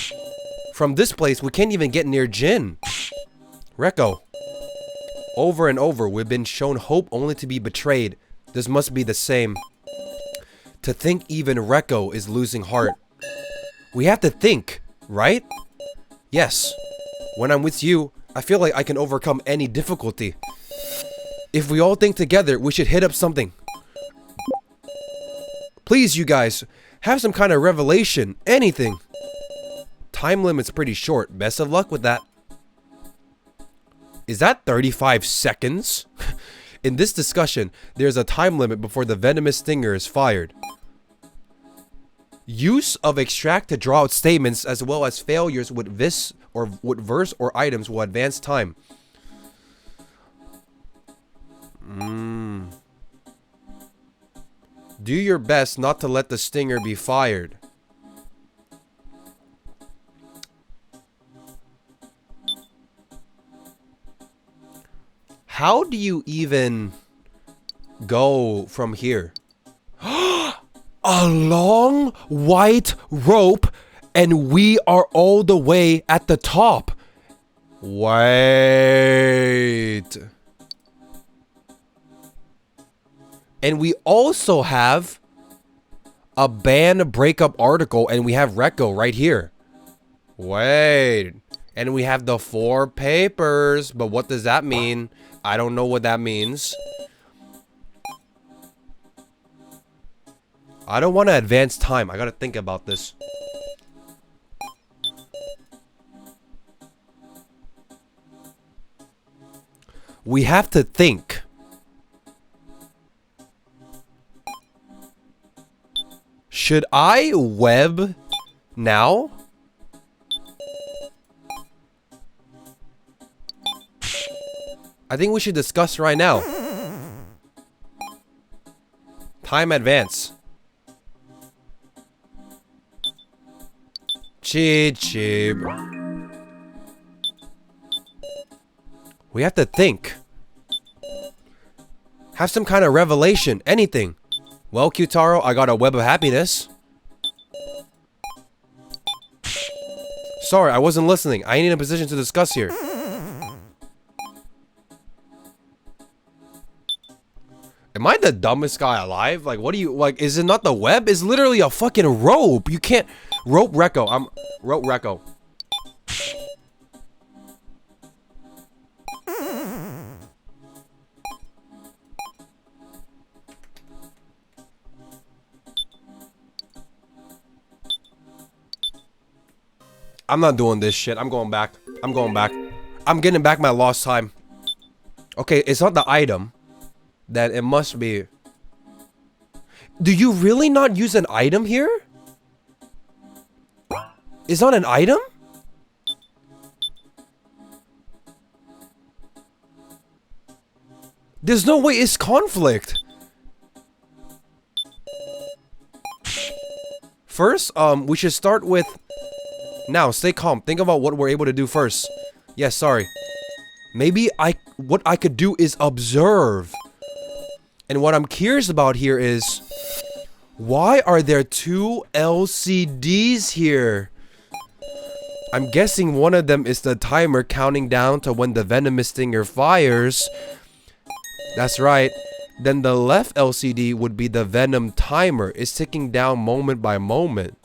from this place, we can't even get near Jin. Rekko. Over and over, we've been shown hope only to be betrayed. This must be the same. To think even Rekko is losing heart. We have to think, right? Yes. When I'm with you, I feel like I can overcome any difficulty. If we all think together, we should hit up something. Please, you guys, have some kind of revelation. Anything. Time limit's pretty short. Best of luck with that. Is that 35 seconds? In this discussion, there's a time limit before the venomous stinger is fired. Use of extract to draw out statements as well as failures with this or with verse or items will advance time. Do your best not to let the stinger be fired. How do you even go from here? A long white rope, and we are all the way at the top. Wait. And we also have a band breakup article, and we have Rekko right here. Wait. And we have the 4 papers, but what does that mean? I don't know what that means. I don't want to advance time. I gotta think about this. We have to think. Should I web now? I think we should discuss right now. Time advance. Chib. We have to think. Have some kind of revelation. Anything. Well, Qtaro, I got a web of happiness. Sorry, I wasn't listening. I ain't in a position to discuss here. Am I the dumbest guy alive? Like, what do you, like, is it not the web? It's literally a fucking rope. You can't, rope Rekko. I'm, rope Rekko. I'm not doing this shit. I'm going back. I'm going back. I'm getting back my lost time. Okay, it's not the item. That it must be. Do you really not use an item here? It's not an item? There's no way it's conflict. First, we should start with... Now, stay calm. Think about what we're able to do first. Yes, sorry. Maybe what I could do is observe. And what I'm curious about here is, why are there 2 LCDs here? I'm guessing one of them is the timer counting down to when the venomous stinger fires. That's right. Then the left LCD would be the venom timer. It's ticking down moment by moment.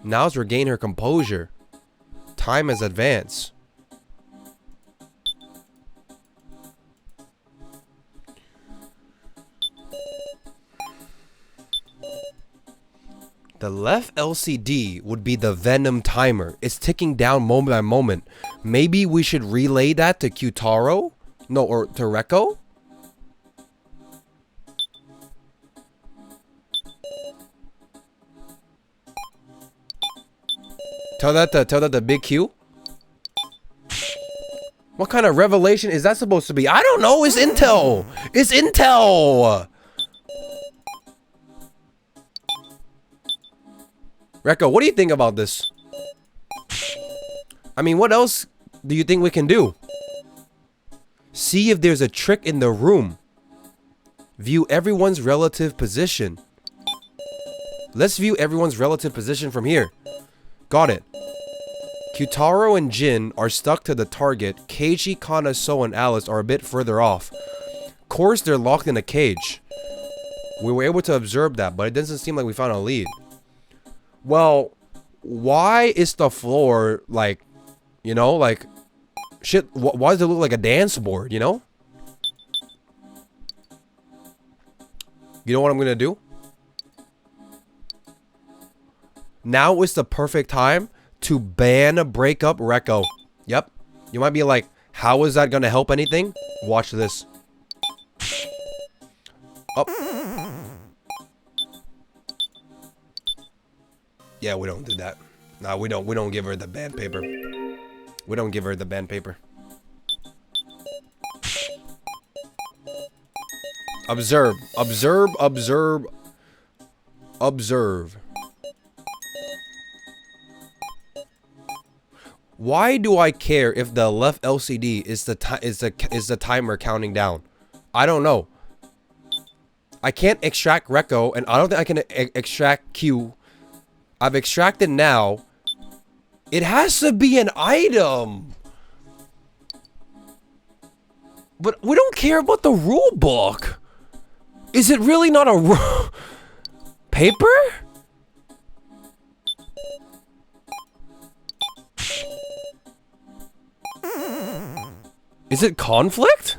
Now's regain her composure. Time has advanced. The left LCD would be the venom timer. It's ticking down moment by moment. Maybe we should relay that to Qtaro? No, or to Rekko? Tell that to Big Q? What kind of revelation is that supposed to be? I don't know. It's intel. It's intel. Rekko, what do you think about this? I mean, what else do you think we can do? See if there's a trick in the room. View everyone's relative position. Let's view everyone's relative position from here. Got it. Qtaro and Jin are stuck to the target. Keiji, Kana, So, and Alice are a bit further off. Of course, they're locked in a cage. We were able to observe that, but it doesn't seem like we found a lead. Well, why is the floor like, you know, like, shit, why does it look like a dance board, you know? You know what I'm gonna do? Now is the perfect time to break up Rekko. Yep. You might be like, how is that gonna help anything? Watch this. Up. Yeah, we don't do that. No, we don't give her the band paper. We don't give her the band paper. Observe. Observe. Observe. Observe. Why do I care if the left LCD is the timer counting down? I don't know. I can't extract Rekko, and I don't think I can extract Q. I've extracted now. It has to be an item. But we don't care about the rule book. Is it really not a paper? Is it conflict?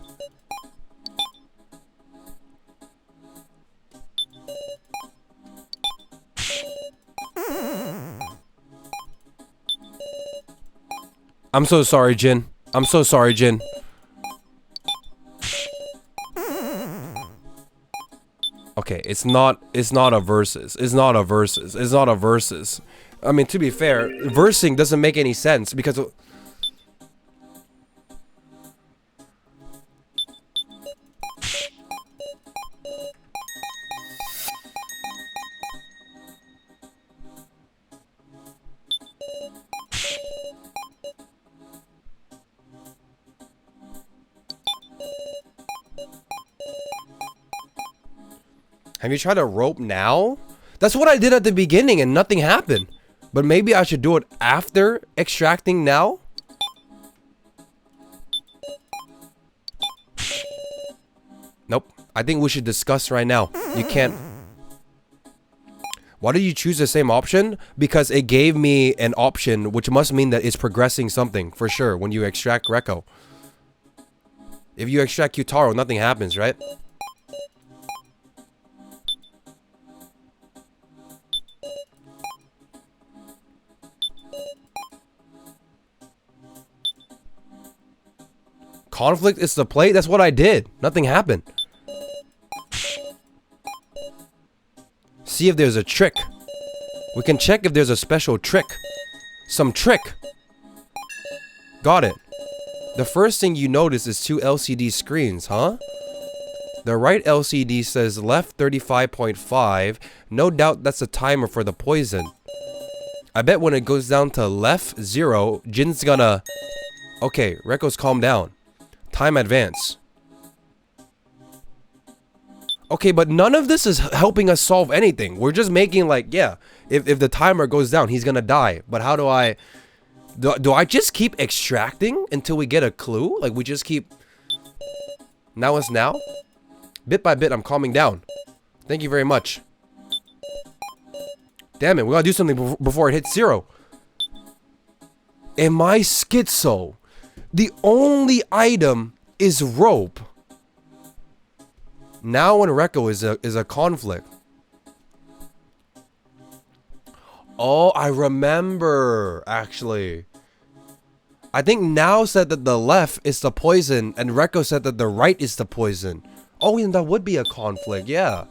I'm so sorry, Jin. I'm so sorry, Jin. Okay, it's not a versus. It's not a versus. It's not a versus. I mean, to be fair, versing doesn't make any sense because have you tried a rope now? That's what I did at the beginning and nothing happened. But maybe I should do it after extracting now? Nope. I think we should discuss right now. You can't. Why did you choose the same option? Because it gave me an option, which must mean that it's progressing something, for sure, when you extract Rekko. If you extract Qtaro, nothing happens, right? Conflict is the plate? That's what I did. Nothing happened. See if there's a trick. We can check if there's a special trick. Some trick. Got it. The first thing you notice is two LCD screens, huh? The right LCD says left 35.5. No doubt that's a timer for the poison. I bet when it goes down to left 0, Jin's gonna... Okay, Rekko's calm down. Time advance. Okay, but none of this is helping us solve anything. We're just making like, yeah, If the timer goes down, he's gonna die. But how do I... Do I just keep extracting until we get a clue? Like, we just keep... Now is now? Bit by bit, I'm calming down. Thank you very much. Damn it, we gotta do something before it hits 0. Am I schizo? The only item is rope. Now and Rekko is a conflict. Oh, I remember, actually. I think Now said that the left is the poison, and Rekko said that the right is the poison. Oh, and that would be a conflict, yeah.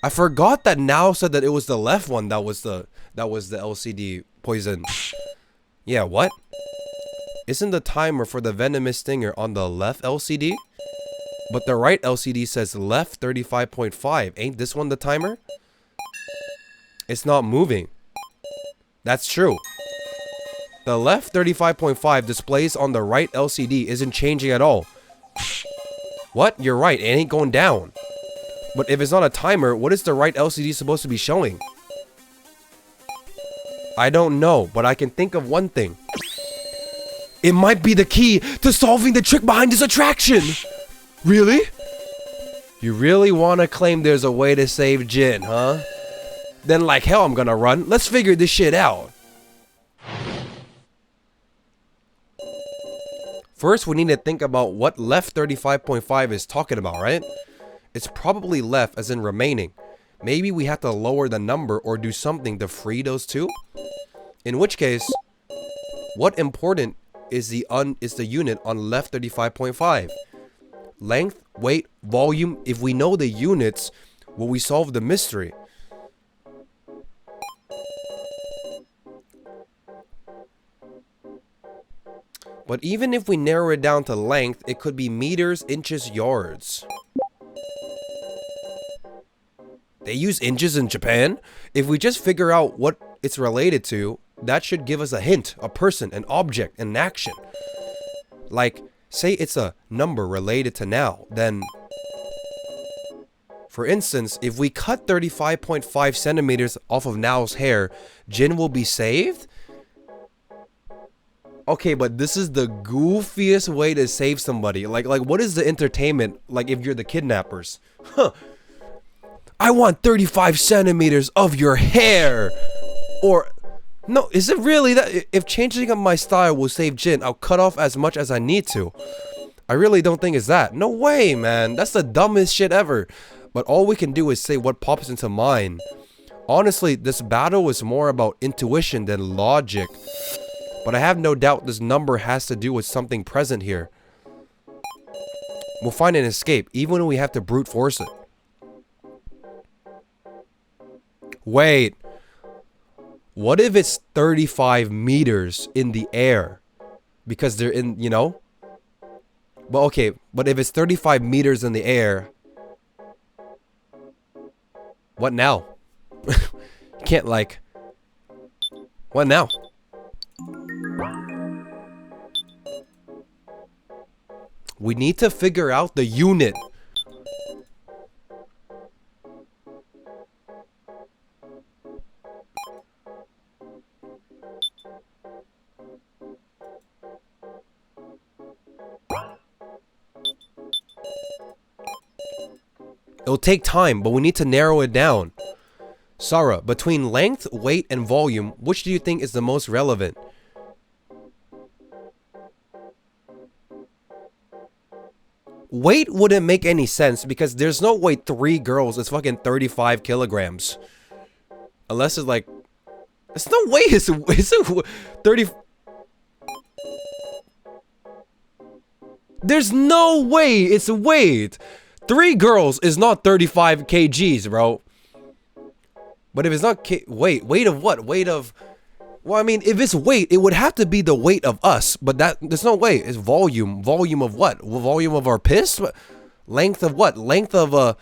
I forgot that Now said that it was the left one that was the LCD poison. Yeah, what? Isn't the timer for the venomous stinger on the left LCD? But the right LCD says left 35.5. Ain't this one the timer? It's not moving. That's true. The left 35.5 displays on the right LCD isn't changing at all. What? You're right, it ain't going down. But if it's not a timer, what is the right LCD supposed to be showing? I don't know, but I can think of one thing. It might be the key to solving the trick behind this attraction! Really? You really want to claim there's a way to save Jin, huh? Then like hell I'm gonna run. Let's figure this shit out. First, we need to think about what left 35.5 is talking about, right? It's probably left as in remaining. Maybe we have to lower the number or do something to free those two? In which case, what important is the unit on left 35.5? Length, weight, volume. If we know the units, will we solve the mystery? But even if we narrow it down to length, it could be meters, inches, yards. They use inches in Japan? If we just figure out what it's related to, that should give us a hint, a person, an object, an action. Like, say it's a number related to Now, then... For instance, if we cut 35.5 centimeters off of Now's hair, Jin will be saved? Okay, but this is the goofiest way to save somebody. Like what is the entertainment, like if you're the kidnappers? Huh. I want 35 centimeters of your hair! Or... No, is it really that? If changing up my style will save Jin, I'll cut off as much as I need to. I really don't think it's that. No way, man. That's the dumbest shit ever. But all we can do is say what pops into mind. Honestly, this battle is more about intuition than logic. But I have no doubt this number has to do with something present here. We'll find an escape, even when we have to brute force it. Wait. What if it's 35 meters in the air? Because they're in, you know? Well, okay, but if it's 35 meters in the air... What now? You can't, like... What now? We need to figure out the unit. It'll take time, but we need to narrow it down. Sarah, between length, weight, and volume, which do you think is the most relevant? Weight wouldn't make any sense because there's no way 3 girls is fucking 35 kilograms. Unless it's like... There's no way it's 30... There's no way it's weight! 3 girls is not 35 kgs, bro. But if it's not weight of what? Weight of... Well, I mean, if it's weight, it would have to be the weight of us. But there's no way. It's volume. Volume of what? Volume of our piss? Length of what? Length of a...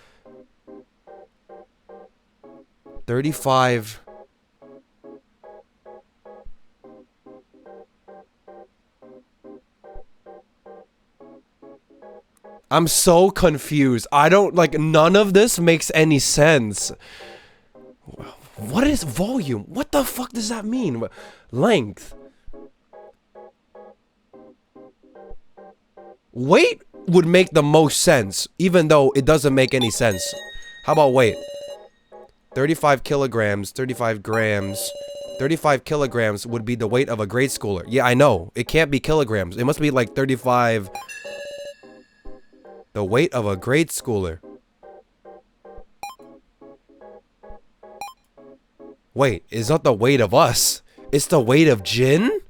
35... I'm so confused. I don't like, none of this makes any sense. What is volume? What the fuck does that mean? Length. Weight would make the most sense, even though it doesn't make any sense. How about weight? 35 kilograms, 35 grams. 35 kilograms would be the weight of a grade schooler. Yeah, I know. It can't be kilograms. It must be like 35. The weight of a grade schooler. Wait, it's not the weight of us. It's the weight of Jin?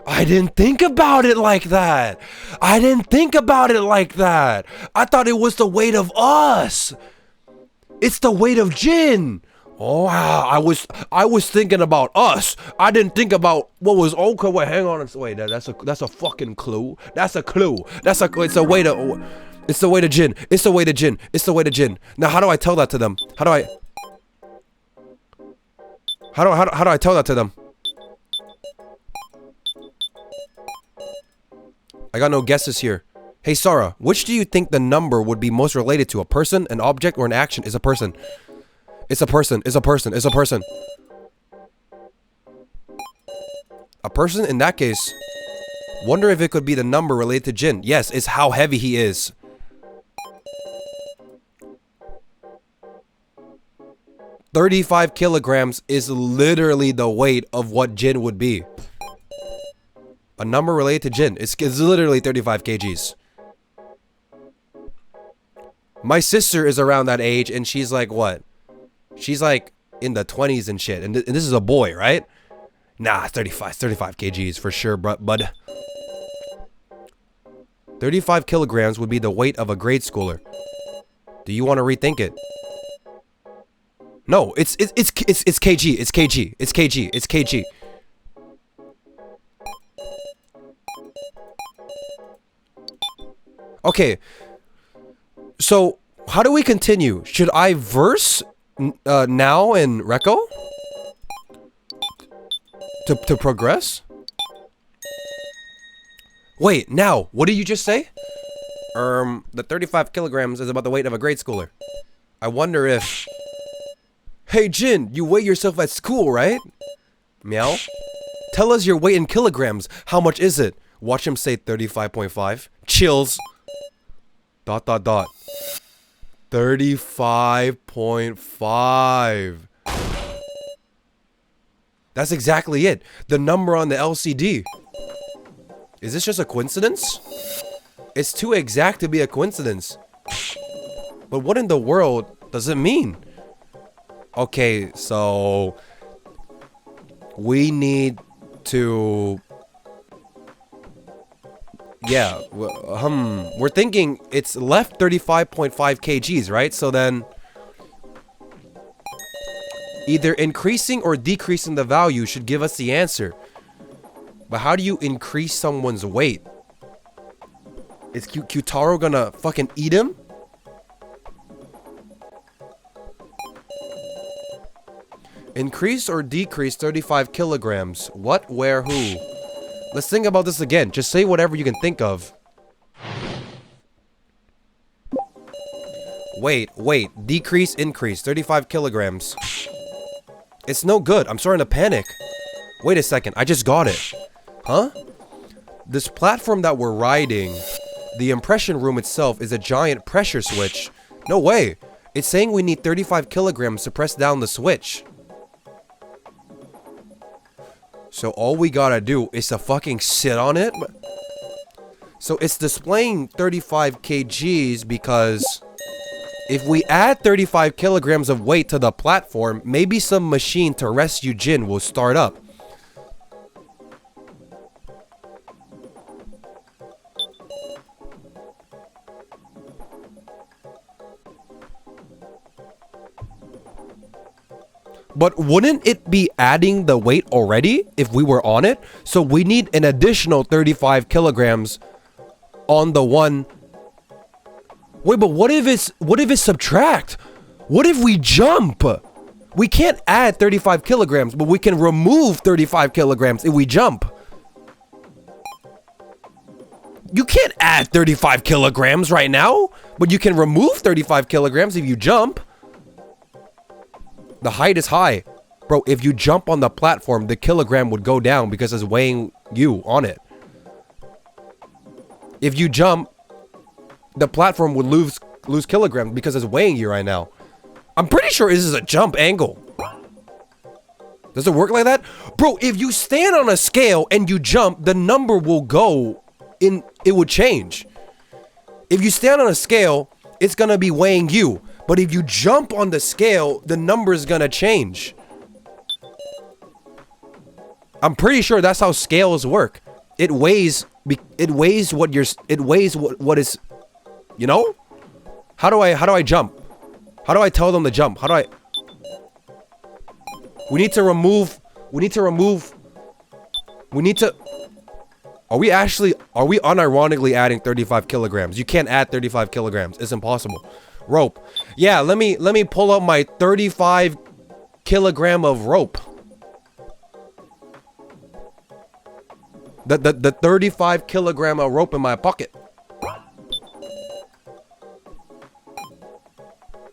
I didn't think about it like that. I didn't think about it like that. I thought it was the weight of us. It's the weight of Jin. Oh wow, I was thinking about us. I didn't think about what was okay. Wait, hang on. Wait, that's a fucking clue. That's a clue. It's a way to. It's the way to Jin. It's the way to Jin. It's the way to Jin. Now, how do I tell that to them? How do I tell that to them? I got no guesses here. Hey Sarah, which do you think the number would be most related to? A person, an object, or an action? It's a person. It's a person. It's a person. It's a person. A person in that case. Wonder if it could be the number related to Jin. Yes, it's how heavy he is. $35 kilograms is literally the weight of what Jin would be. A number related to Jin. It's literally 35 kgs. My sister is around that age and she's like what? She's like in the 20s and shit. And this is a boy, right? Nah, 35 kgs for sure, bud. 35 kilograms would be the weight of a grade schooler. Do you want to rethink it? No, it's kg. It's kg. It's kg. It's kg. Okay. So, how do we continue? Should I verse now in Reco? To progress? Wait, now, what did you just say? The 35 kilograms is about the weight of a grade schooler. I wonder if... Hey Jin, you weigh yourself at school, right? Meow. Tell us your weight in kilograms. How much is it? Watch him say 35.5. Chills. ... 35.5. That's exactly it. The number on the LCD. Is this just a coincidence? It's too exact to be a coincidence. But what in the world does it mean? Okay, so we need to... Yeah, we're thinking it's left 35.5 kgs, right? So then either increasing or decreasing the value should give us the answer. But how do you increase someone's weight? Is Kyutaro gonna fucking eat him? Increase or decrease 35 kilograms? What, where, who? Let's think about this again. Just say whatever you can think of. Wait. Decrease, increase. 35 kilograms. It's no good. I'm starting to panic. Wait a second. I just got it. Huh? This platform that we're riding, the impression room itself is a giant pressure switch. No way. It's saying we need 35 kilograms to press down the switch. So all we gotta do is to fucking sit on it. So it's displaying 35 kgs because if we add 35 kilograms of weight to the platform, maybe some machine to rescue Jin will start up. But wouldn't it be adding the weight already if we were on it? So we need an additional 35 kilograms on the one. Wait, but what if it's subtract? What if we jump? We can't add 35 kilograms, but we can remove 35 kilograms if we jump. You can't add 35 kilograms right now, but you can remove 35 kilograms if you jump. The height is high. Bro, if you jump on the platform, the kilogram would go down because it's weighing you on it. If you jump, the platform would lose kilograms because it's weighing you right now. I'm pretty sure this is a jump angle. Does it work like that? Bro, if you stand on a scale and you jump, the number will go in, it would change. If you stand on a scale, it's gonna be weighing you. But if you jump on the scale, the number is gonna change. I'm pretty sure that's how scales work. It weighs what is, you know? How do I jump? How do I tell them to jump? How do I? We need to are we unironically adding 35 kilograms? You can't add 35 kilograms. It's impossible. Rope. Yeah, let me pull up my 35 kilogram of rope. The 35 kilogram of rope in my pocket.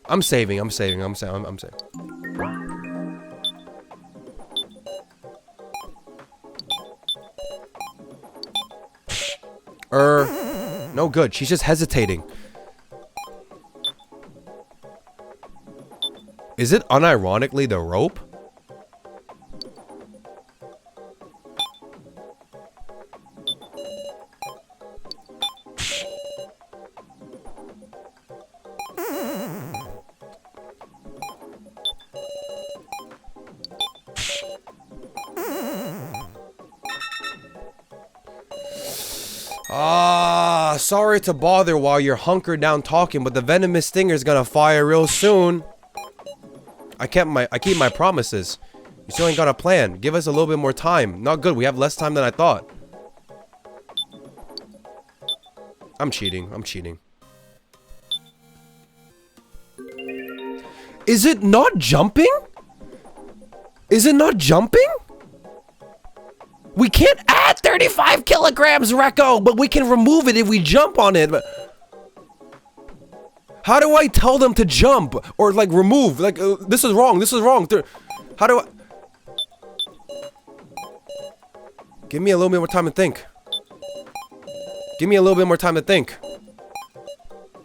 I'm saving. No good. She's just hesitating. Is it unironically the rope? Sorry to bother while you're hunkered down talking, but the venomous stinger is gonna fire real soon. I keep my promises. You still ain't got a plan. Give us a little bit more time. Not good. We have less time than I thought. I'm cheating. Is it not jumping? We can't add 35 kilograms, Recco, but we can remove it if we jump on it. How do I tell them to jump or like remove? Like this is wrong. How do I? Give me a little bit more time to think.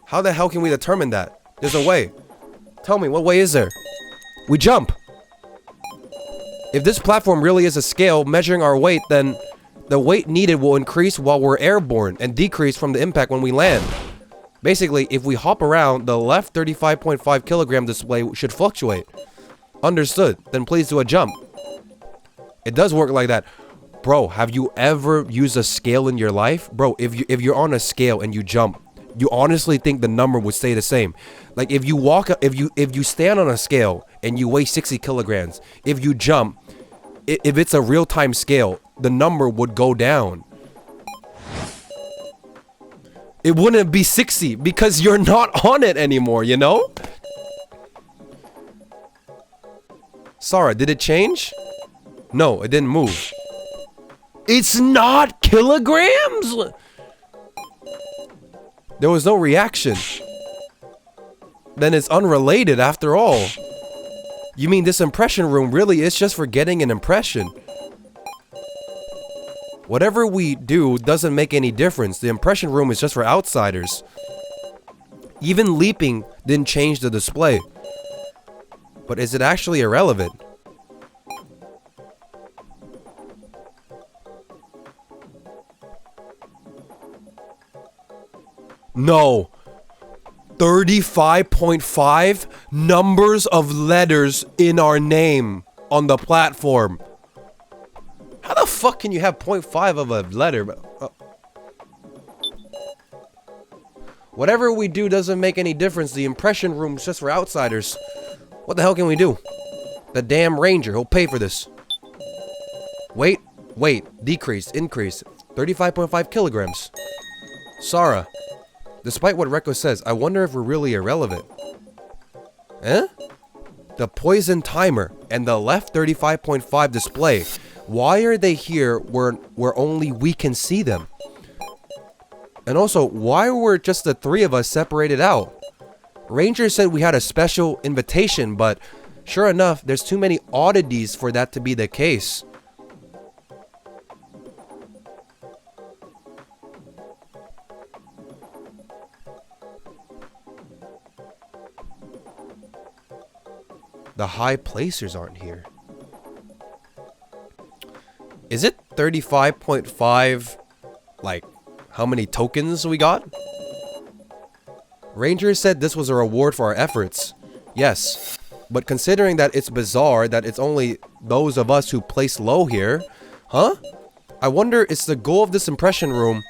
How the hell can we determine that? There's a way. Tell me, what way is there? We jump. If this platform really is a scale measuring our weight, then the weight needed will increase while we're airborne and decrease from the impact when we land. Basically, if we hop around, the left 35.5 kilogram display should fluctuate. Understood. Then please do a jump. It does work like that. Bro, have you ever used a scale in your life? Bro, if you're on a scale and you jump, you honestly think the number would stay the same. Like if you stand on a scale and you weigh 60 kilograms, if you jump, if it's a real-time scale, the number would go down. It wouldn't be 60 because you're not on it anymore, you know? Sarah, did it change? No, it didn't move. It's not kilograms? There was no reaction. Then it's unrelated after all. You mean this impression room really is just for getting an impression? Whatever we do doesn't make any difference. The impression room is just for outsiders. Even leaping didn't change the display. But is it actually irrelevant? No. 35.5 numbers of letters in our name on the platform. How the fuck can you have 0.5 of a letter? Whatever we do doesn't make any difference. The impression room is just for outsiders. What the hell can we do? The damn ranger, he'll pay for this. Wait, decrease, increase. 35.5 kilograms. Sarah. Despite what Recco says, I wonder if we're really irrelevant. Eh? The poison timer and the left 35.5 display. Why are they here where only we can see them? And also, why were just the three of us separated out? Ranger said we had a special invitation, but sure enough, there's too many oddities for that to be the case. The high placers aren't here. Is it 35.5, like, how many tokens we got? Ranger said this was a reward for our efforts. Yes, but considering that it's bizarre that it's only those of us who place low here, huh? I wonder, is the goal of this impression room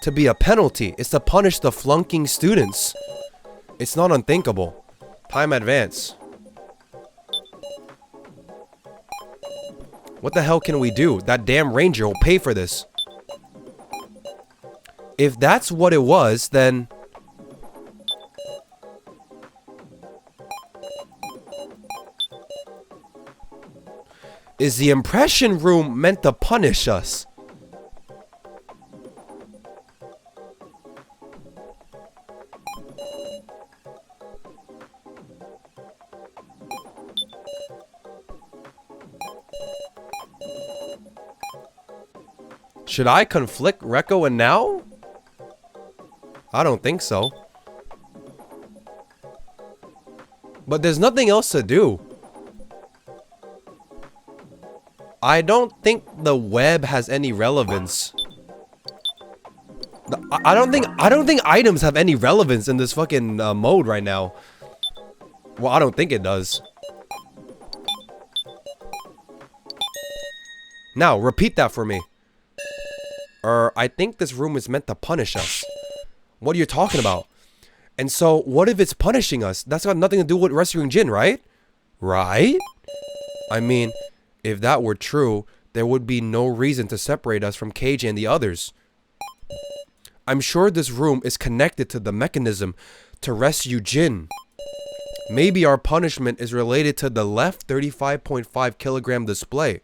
to be a penalty? It's to punish the flunking students. It's not unthinkable. Time advance. What the hell can we do? That damn ranger will pay for this. If that's what it was, then... Is the impression room meant to punish us? Should I conflict Rekko and Now? I don't think so. But there's nothing else to do. I don't think the web has any relevance. I don't think items have any relevance in this fucking mode right now. Well, I don't think it does. Now, repeat that for me. I think this room is meant to punish us. What are you talking about? And so, what if it's punishing us? That's got nothing to do with rescuing Jin, right? Right? I mean, if that were true, there would be no reason to separate us from KJ and the others. I'm sure this room is connected to the mechanism to rescue Jin. Maybe our punishment is related to the left 35.5 kilogram display.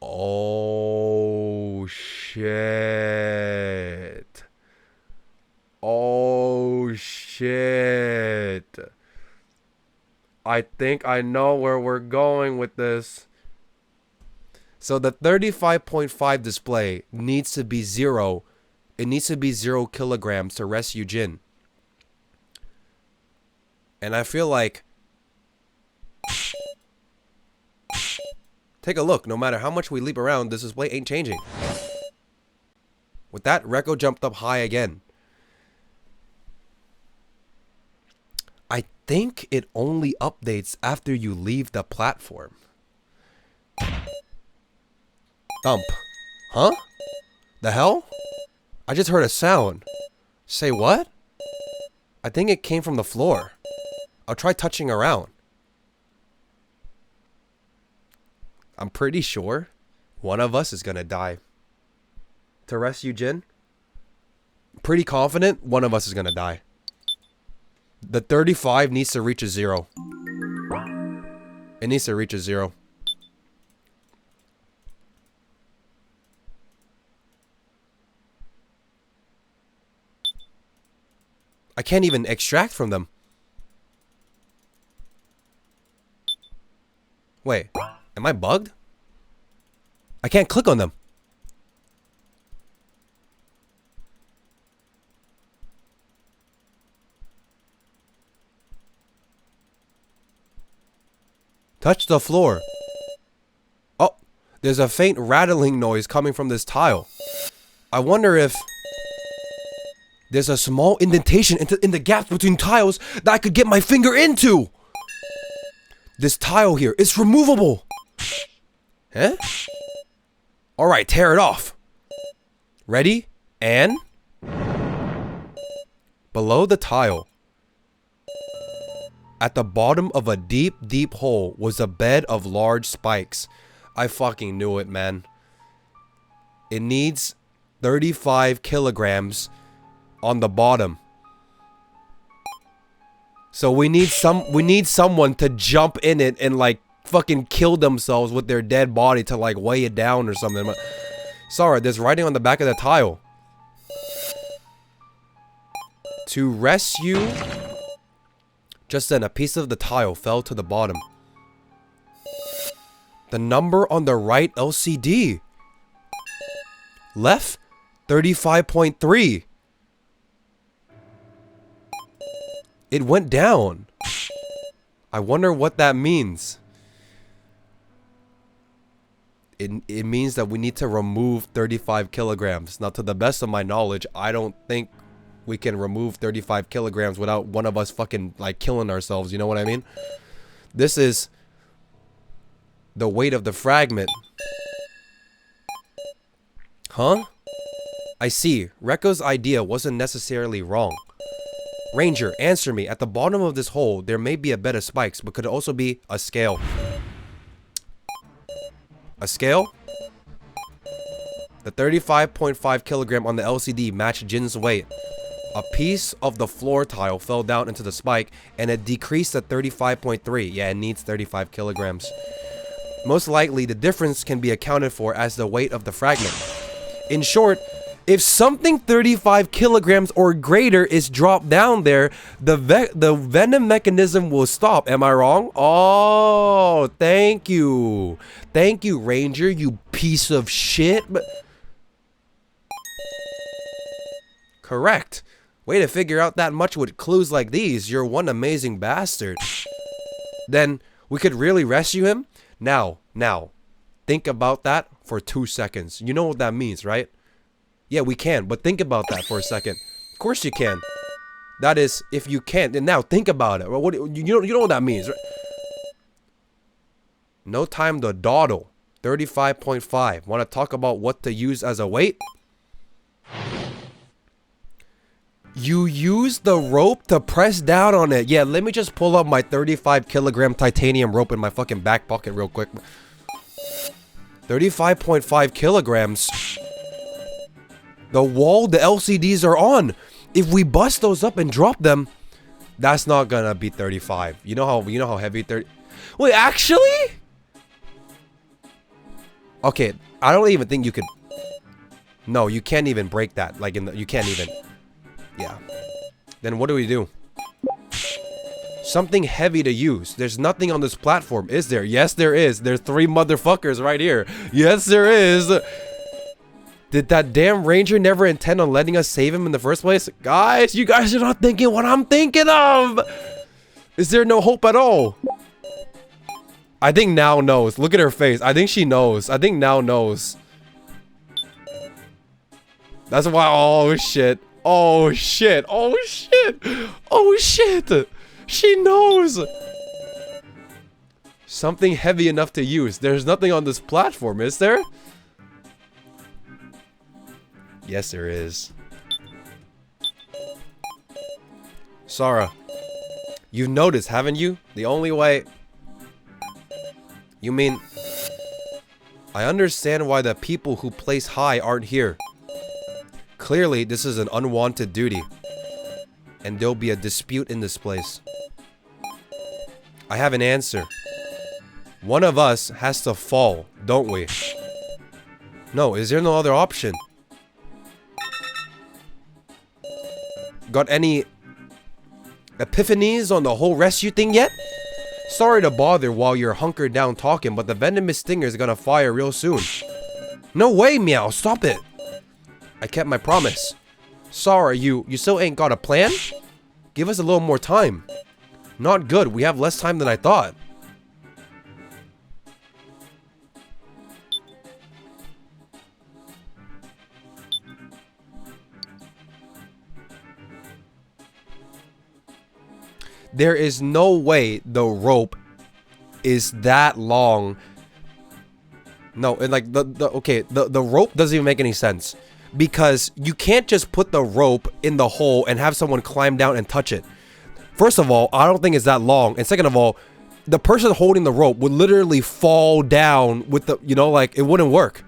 Oh, shit. Oh, shit. I think I know where we're going with this. So the 35.5 display needs to be 0. It needs to be 0 kilograms to rescue Jin. And I feel like... Take a look. No matter how much we leap around, this display ain't changing. With that, Rekko jumped up high again. I think it only updates after you leave the platform. Thump. Huh? The hell? I just heard a sound. Say what? I think it came from the floor. I'll try touching around. I'm pretty sure one of us is gonna die. To rescue Jin? Pretty confident one of us is gonna die. The 35 needs to reach a 0. It needs to reach a 0. I can't even extract from them. Wait, am I bugged? I can't click on them. Touch the floor. Oh, there's a faint rattling noise coming from this tile. I wonder if there's a small indentation in the gaps between tiles that I could get my finger into. This tile here is removable. Huh? Alright, tear it off. Ready? And? Below the tile, at the bottom of a deep, deep hole was a bed of large spikes. I fucking knew it, man. It needs 35 kilograms on the bottom. So we need someone to jump in it and like fucking kill themselves with their dead body to like weigh it down or something. Sorry, there's writing on the back of the tile. To rescue. Just then, a piece of the tile fell to the bottom. The number on the right LCD. Left, 35.3. It went down. I wonder what that means. It means that we need to remove 35 kilograms. Now, to the best of my knowledge, I don't think we can remove 35 kilograms without one of us fucking, like, killing ourselves. You know what I mean? This is the weight of the fragment. Huh? I see. Reko's idea wasn't necessarily wrong. Ranger, answer me. At the bottom of this hole, there may be a bed of spikes, but could also be a scale. A scale? The 35.5 kilogram on the LCD matched Jin's weight. A piece of the floor tile fell down into the spike, and it decreased to 35.3. Yeah, it needs 35 kilograms. Most likely, the difference can be accounted for as the weight of the fragment. In short, if something 35 kilograms or greater is dropped down there, the venom mechanism will stop. Am I wrong? Oh, thank you. Thank you, Ranger, you piece of shit. But correct. Way to figure out that much with clues like these. You're one amazing bastard. Then we could really rescue him? Now, think about that for 2 seconds. You know what that means, right? Yeah, we can, but think about that for a second. Of course you can. That is, if you can't. And now think about it. What you know what that means, right? No time to dawdle. 35.5. Want to talk about what to use as a weight? You use the rope to press down on it. Yeah, let me just pull up my 35 kilogram titanium rope in my fucking back pocket real quick. 35.5 kilograms. The wall the LCDs are on. If we bust those up and drop them, that's not gonna be 35. You know how heavy 30. Wait, actually? Okay, I don't even think you could. No, you can't even break that. Like you can't even. Yeah. Then what do we do? Something heavy to use. There's nothing on this platform, is there? Yes, there is. There's 3 motherfuckers right here. Yes, there is. Did that damn ranger never intend on letting us save him in the first place? Guys, you guys are not thinking what I'm thinking of. Is there no hope at all? I think Now knows. Look at her face. I think she knows. I think Now knows. That's why. Oh shit. Oh shit. Oh shit. Oh shit. She knows. Something heavy enough to use. There's nothing on this platform, is there? Yes, there is. Sarah, you've noticed, haven't you? The only way... You mean... I understand why the people who place high aren't here. Clearly, this is an unwanted duty. And there'll be a dispute in this place. I have an answer. One of us has to fall, don't we? No, is there no other option? Got any epiphanies on the whole rescue thing yet? Sorry to bother while you're hunkered down talking, but the venomous stinger is gonna fire real soon. No way, Meow, stop it. I kept my promise. Sorry, you still ain't got a plan? Give us a little more time. Not good, we have less time than I thought. There is no way the rope is that long. No, and like the rope doesn't even make any sense, because you can't just put the rope in the hole and have someone climb down and touch it. First of all, I don't think it's that long, and second of all, the person holding the rope would literally fall down with the, you know, like, it wouldn't work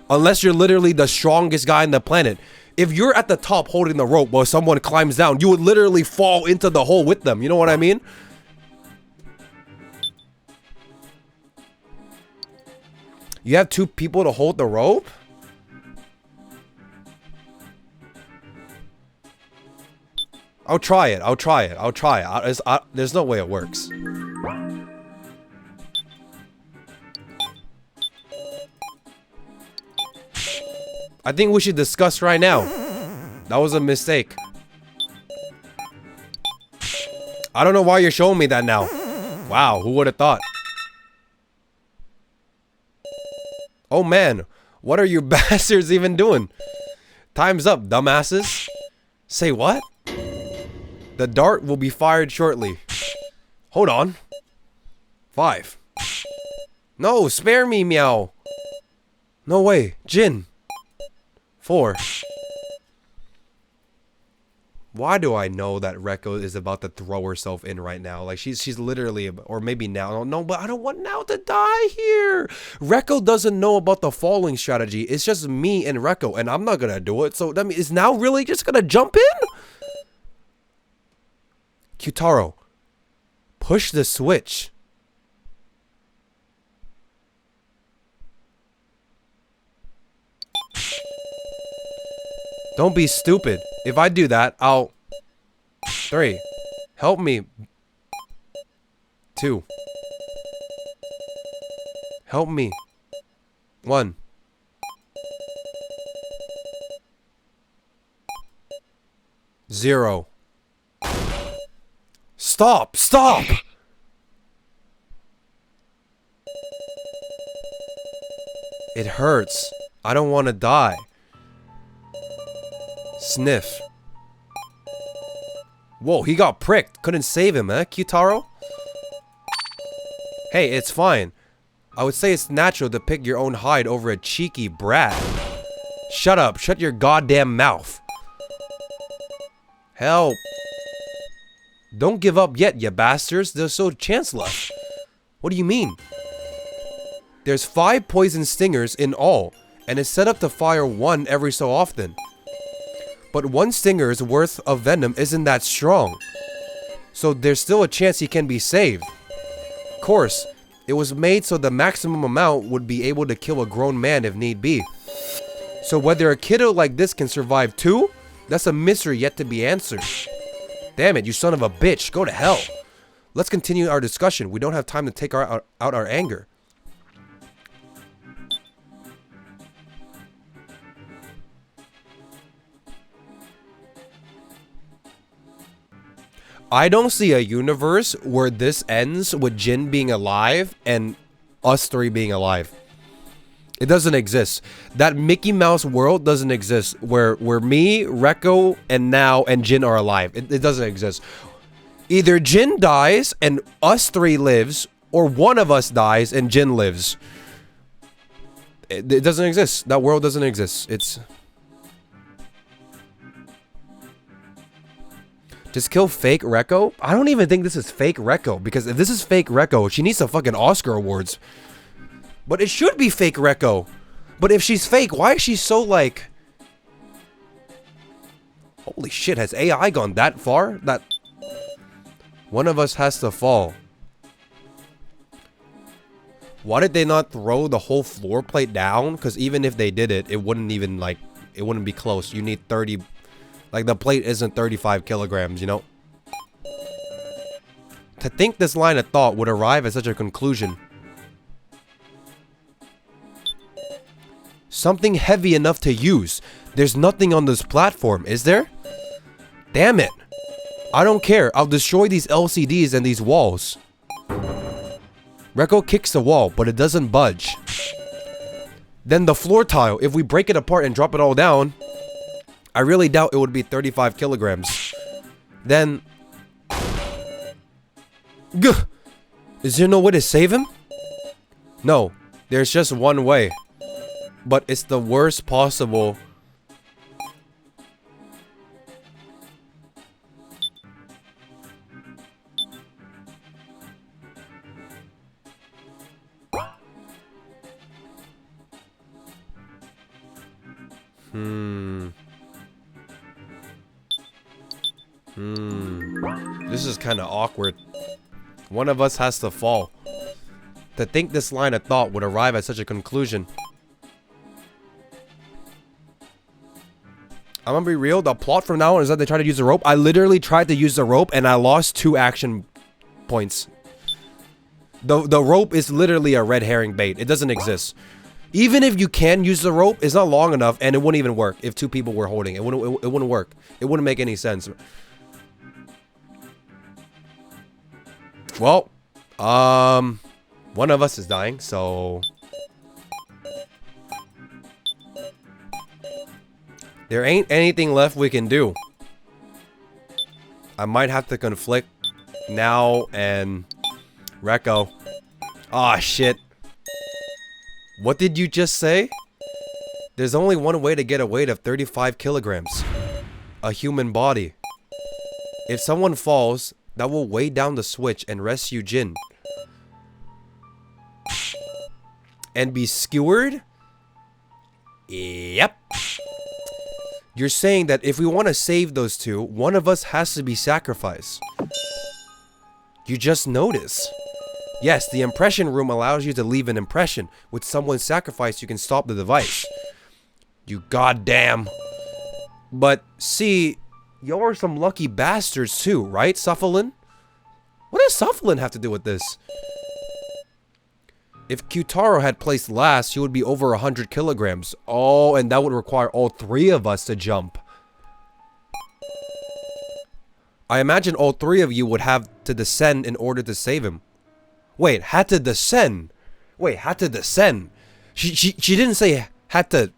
unless you're literally the strongest guy on the planet. If you're at the top holding the rope while someone climbs down, you would literally fall into the hole with them. You know what I mean? You have 2 people to hold the rope? I'll try it. I'll try it. I'll try it. There's no way it works. I think we should discuss right now. That was a mistake. I don't know why you're showing me that now. Wow, who would have thought? Oh man, what are you bastards even doing? Time's up, dumbasses. Say what? The dart will be fired shortly. Hold on. 5. No, spare me, meow. No way, Jin. 4. Why do I know that Rekko is about to throw herself in right now? Like she's literally, or maybe now. No, but I don't want now to die here. Rekko doesn't know about the falling strategy. It's just me and Rekko, and I'm not gonna do it. So that means is now really just gonna jump in? Kyutaro, push the switch. Don't be stupid. If I do that, I'll... 3. Help me. 2. Help me. 1. Zero. Stop! Stop! It hurts. I don't want to die. Sniff. Whoa, he got pricked. Couldn't save him, eh, Kyutaro? Hey, it's fine. I would say it's natural to pick your own hide over a cheeky brat. Shut up. Shut your goddamn mouth. Help. Don't give up yet, you bastards. There's still a chance left. What do you mean? There's 5 poison stingers in all, and it's set up to fire 1 every so often. But 1 stinger's worth of venom isn't that strong. So there's still a chance he can be saved. Of course, it was made so the maximum amount would be able to kill a grown man if need be. So whether a kiddo like this can survive too, that's a mystery yet to be answered. Damn it, you son of a bitch, go to hell. Let's continue our discussion. We don't have time to take out our anger. I don't see a universe where this ends with Jin being alive and us 3 being alive. It doesn't exist. That Mickey Mouse world doesn't exist where me, Rekko, and Now and Jin are alive. It doesn't exist. Either Jin dies and us 3 lives, or one of us dies and Jin lives. It doesn't exist. That world doesn't exist. It's... Just kill fake Rekko? I don't even think this is fake Rekko, because if this is fake Rekko, she needs some fucking Oscar awards. But it should be fake Rekko. But if she's fake, why is she so like... Holy shit, has AI gone that far? That... One of us has to fall. Why did they not throw the whole floor plate down? Because even if they did it, it wouldn't even like... It wouldn't be close. You need 30... Like, the plate isn't 35 kilograms, you know? To think this line of thought would arrive at such a conclusion. Something heavy enough to use. There's nothing on this platform, is there? Damn it. I don't care. I'll destroy these LCDs and these walls. Rekko kicks the wall, but it doesn't budge. Then the floor tile. If we break it apart and drop it all down... I really doubt it would be 35 kilograms. Then... Gah! Is there no way to save him? No, there's just one way. But it's the worst possible... This is kind of awkward. One of us has to fall. To think this line of thought would arrive at such a conclusion. I'm gonna be real. The plot from now on is that they try to use the rope. I literally tried to use the rope and I lost 2 action points. The rope is literally a red herring bait. It doesn't exist. Even if you can use the rope, it's not long enough and it wouldn't even work if 2 people were holding it. It wouldn't work. It wouldn't make any sense. Well, one of us is dying, so there ain't anything left we can do. I might have to conflict now and Recco. Ah, shit. What did you just say? There's only one way to get a weight of 35 kilograms. A human body. If someone falls, that will weigh down the switch and rescue Jin. And be skewered? Yep. You're saying that if we want to save those 2, one of us has to be sacrificed. You just notice. Yes, the impression room allows you to leave an impression. With someone's sacrifice, you can stop the device. You goddamn. But, see, y'all are some lucky bastards too, right, Sufflin? What does Sufflin have to do with this? If Qtaro had placed last, he would be over 100 kilograms. Oh, and that would require all 3 of us to jump. I imagine all 3 of you would have to descend in order to save him. Wait, had to descend? Wait, had to descend? She didn't say had to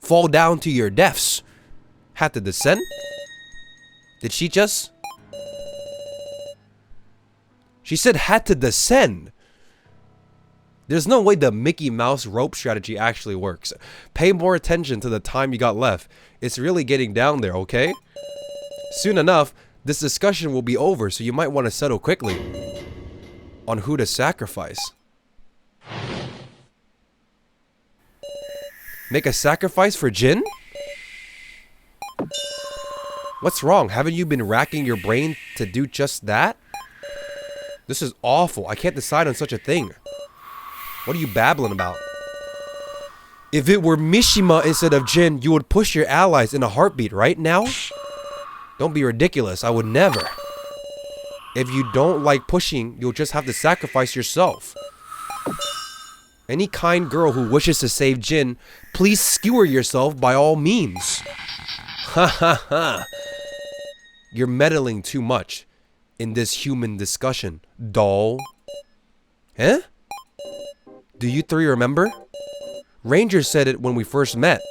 fall down to your deaths. Had to descend? Did she just? She said had to descend. There's no way the Mickey Mouse rope strategy actually works. Pay more attention to the time you got left. It's really getting down there, okay? Soon enough, this discussion will be over, so you might want to settle quickly on who to sacrifice. Make a sacrifice for Jin? What's wrong? Haven't you been racking your brain to do just that? This is awful. I can't decide on such a thing. What are you babbling about? If it were Mishima instead of Jin, you would push your allies in a heartbeat right now? Don't be ridiculous. I would never. If you don't like pushing, you'll just have to sacrifice yourself. Any kind girl who wishes to save Jin, please skewer yourself by all means. Ha ha ha. You're meddling too much in this human discussion, doll. Huh? Do you 3 remember? Ranger said it when we first met.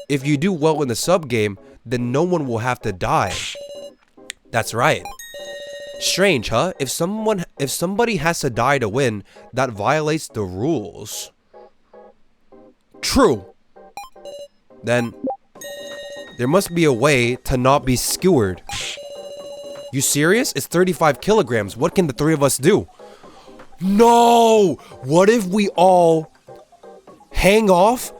If you do well in the sub-game, then no one will have to die. That's right. Strange, huh? If somebody has to die to win, that violates the rules. True. Then there must be a way to not be skewered. You serious? It's 35 kilograms. What can the 3 of us do? No! What if we all hang off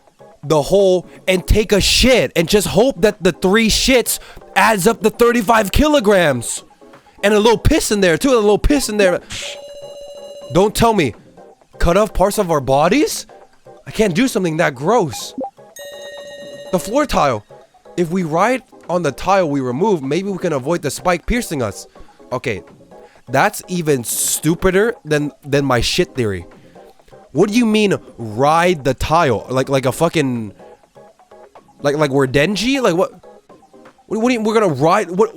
the hole and take a shit and just hope that the 3 shits adds up to 35 kilograms? And a little piss in there too, a little piss in there. Don't tell me. Cut off parts of our bodies? I can't do something that gross. The floor tile. If we ride on the tile we remove, maybe we can avoid the spike piercing us. Okay, that's even stupider than my shit theory. What do you mean ride the tile? Like a fucking like we're Denji? Like what? What do you, we're gonna ride what?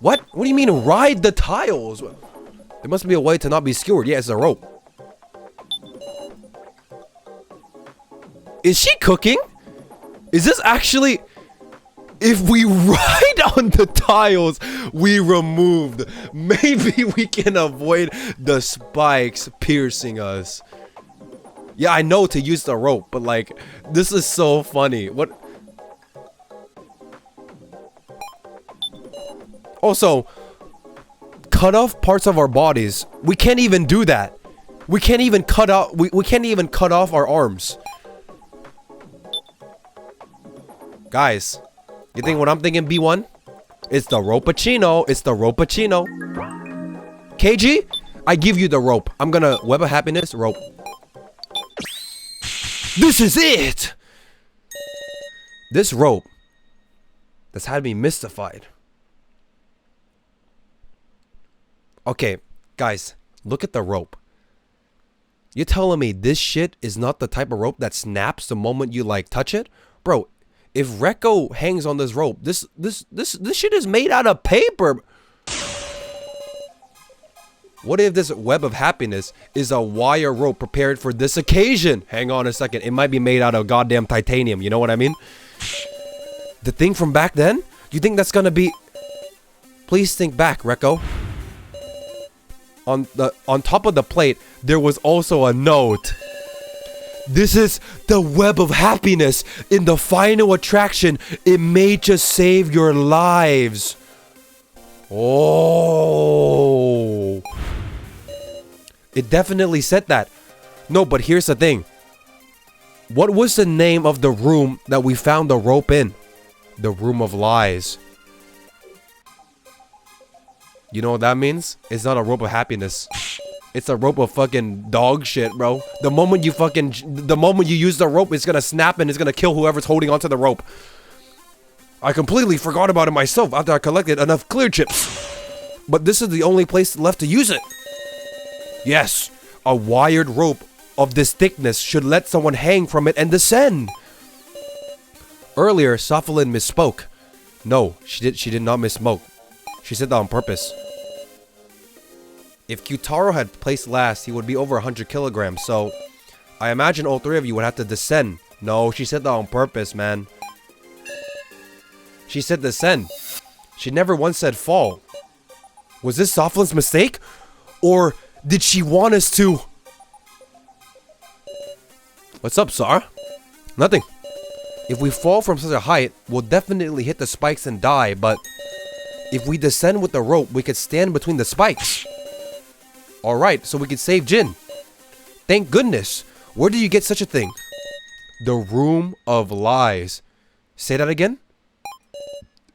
What do you mean ride the tiles? There must be a way to not be skewered. Yeah, it's a rope. Is she cooking? Is this actually... If we ride on the tiles we removed, maybe we can avoid the spikes piercing us. Yeah, I know to use the rope, but like, this is so funny. What? Also, cut off parts of our bodies. We can't even do that. We can't even cut out. We can't even cut off our arms. Guys, you think what I'm thinking, B1? It's the ropachino. It's the ropachino. KG, I give you the rope. I'm gonna web of happiness rope. This is it. This rope that's had me mystified. Okay, guys, look at the rope. You're telling me this shit is not the type of rope that snaps the moment you like touch it? Bro, if Rekko hangs on this rope, this shit is made out of paper. What if this web of happiness is a wire rope prepared for this occasion? Hang on a second. It might be made out of goddamn titanium. You know what I mean? The thing from back then? You think that's gonna be... Please think back, Rekko. On top of the plate, there was also a note. This is the web of happiness. In the final attraction, it may just save your lives. Oh. It definitely said that. No, but here's the thing. What was the name of the room that we found the rope in? The Room of Lies. You know what that means? It's not a rope of happiness. It's a rope of fucking dog shit, bro. The moment you use the rope, it's gonna snap and it's gonna kill whoever's holding onto the rope. I completely forgot about it myself after I collected enough clear chips. But this is the only place left to use it. Yes, a wired rope of this thickness should let someone hang from it and descend. Earlier, Sophalin misspoke. No, she did not misspoke. She said that on purpose. If Kyutaro had placed last, he would be over 100 kilograms, so I imagine all three of you would have to descend. No, she said that on purpose, man. She said descend. She never once said fall. Was this Sophlin's mistake? Or did she want us to... What's up, Sar? Nothing. If we fall from such a height, we'll definitely hit the spikes and die, but if we descend with the rope, we could stand between the spikes. Alright, so we could save Jin. Thank goodness. Where did you get such a thing? The Room of Lies. Say that again?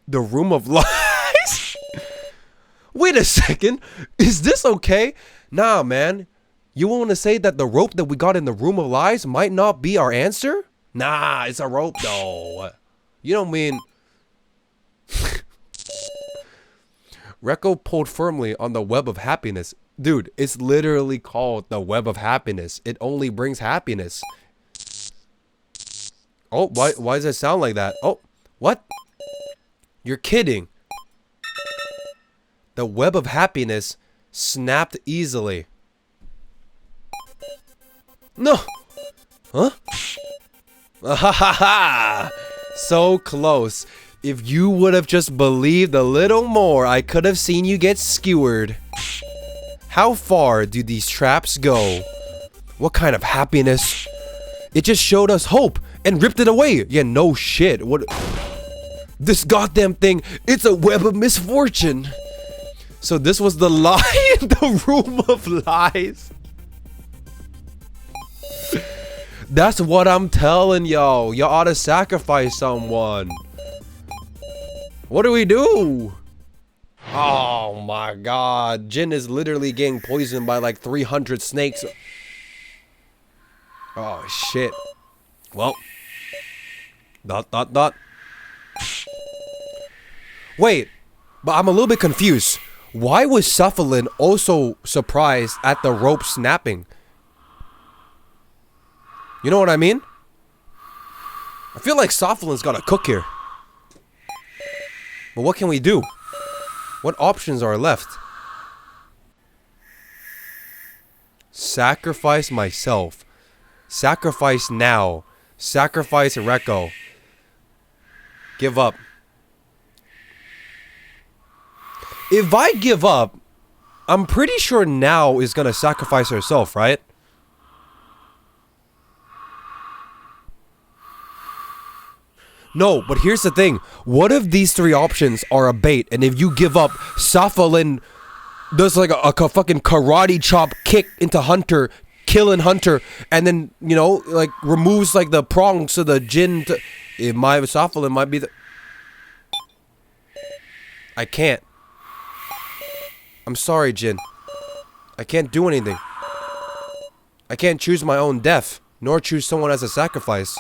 The Room of Lies? Wait a second. Is this okay? Nah, man. You want to say that the rope that we got in the Room of Lies might not be our answer? Nah, it's a rope though. You don't mean... Rekko pulled firmly on the web of happiness. Dude, it's literally called the web of happiness. It only brings happiness. Oh, why does it sound like that? Oh, what? You're kidding. The web of happiness snapped easily. No. Huh? Ha! So close. If you would have just believed a little more, I could have seen you get skewered. How far do these traps go? What kind of happiness? It just showed us hope and ripped it away. Yeah, no shit. What? This goddamn thing, it's a web of misfortune. So this was the lie in the Room of Lies. That's what I'm telling y'all. Y'all ought to sacrifice someone. What do we do? Oh my god. Jin is literally getting poisoned by like 300 snakes. Oh shit. Well. ... Wait. But I'm a little bit confused. Why was Sophalin also surprised at the rope snapping? You know what I mean? I feel like Sophalin's got a cook here. But what can we do? What options are left? Sacrifice myself. Sacrifice now. Sacrifice Rekko. Give up. If I give up, I'm pretty sure Now is gonna sacrifice herself, right? No, but here's the thing. What if these three options are a bait, and if you give up, Sophalin does like a fucking karate chop kick into Hunter, killing Hunter, and then, you know, like removes like the prongs so the Jin to... Sophalin might be the... I can't. I'm sorry, Jin. I can't do anything. I can't choose my own death, nor choose someone as a sacrifice.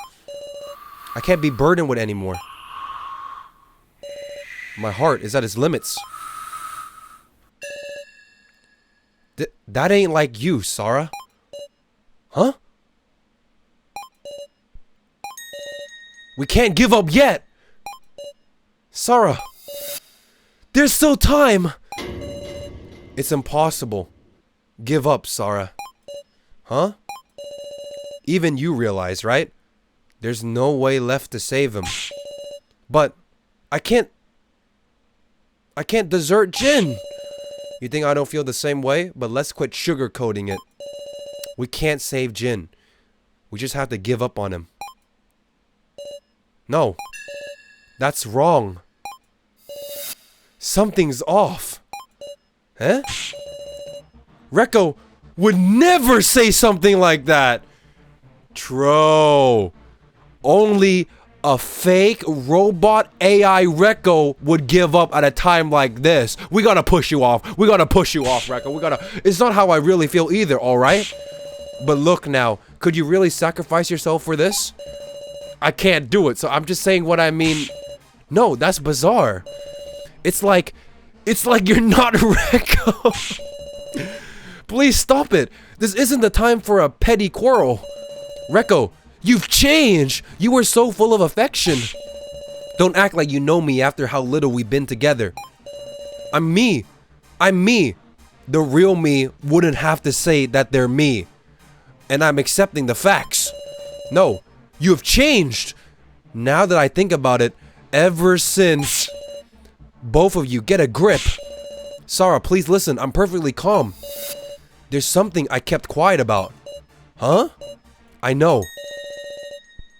I can't be burdened with anymore. My heart is at its limits. That ain't like you, Sarah. Huh? We can't give up yet. Sarah. There's still time. It's impossible. Give up, Sarah. Huh? Even you realize, right? There's no way left to save him. But I can't desert Jin. You think I don't feel the same way? But let's quit sugarcoating it. We can't save Jin. We just have to give up on him. No. That's wrong. Something's off. Huh? Rekko would never say something like that. True. Only a fake robot AI Rekko would give up at a time like this. We gotta push you off. We gotta push you off, Rekko. It's not how I really feel either, alright? But look now, could you really sacrifice yourself for this? I can't do it, so I'm just saying what I mean. No, that's bizarre. It's like you're not Rekko. Please stop it. This isn't the time for a petty quarrel. Rekko, you've changed. You were so full of affection. Don't act like you know me after how little we've been together. I'm me. I'm me. The real me wouldn't have to say that they're me. And I'm accepting the facts. No, you have changed. Now that I think about it, ever since... Both of you, get a grip. Sarah, please listen. I'm perfectly calm. There's something I kept quiet about. Huh? I know.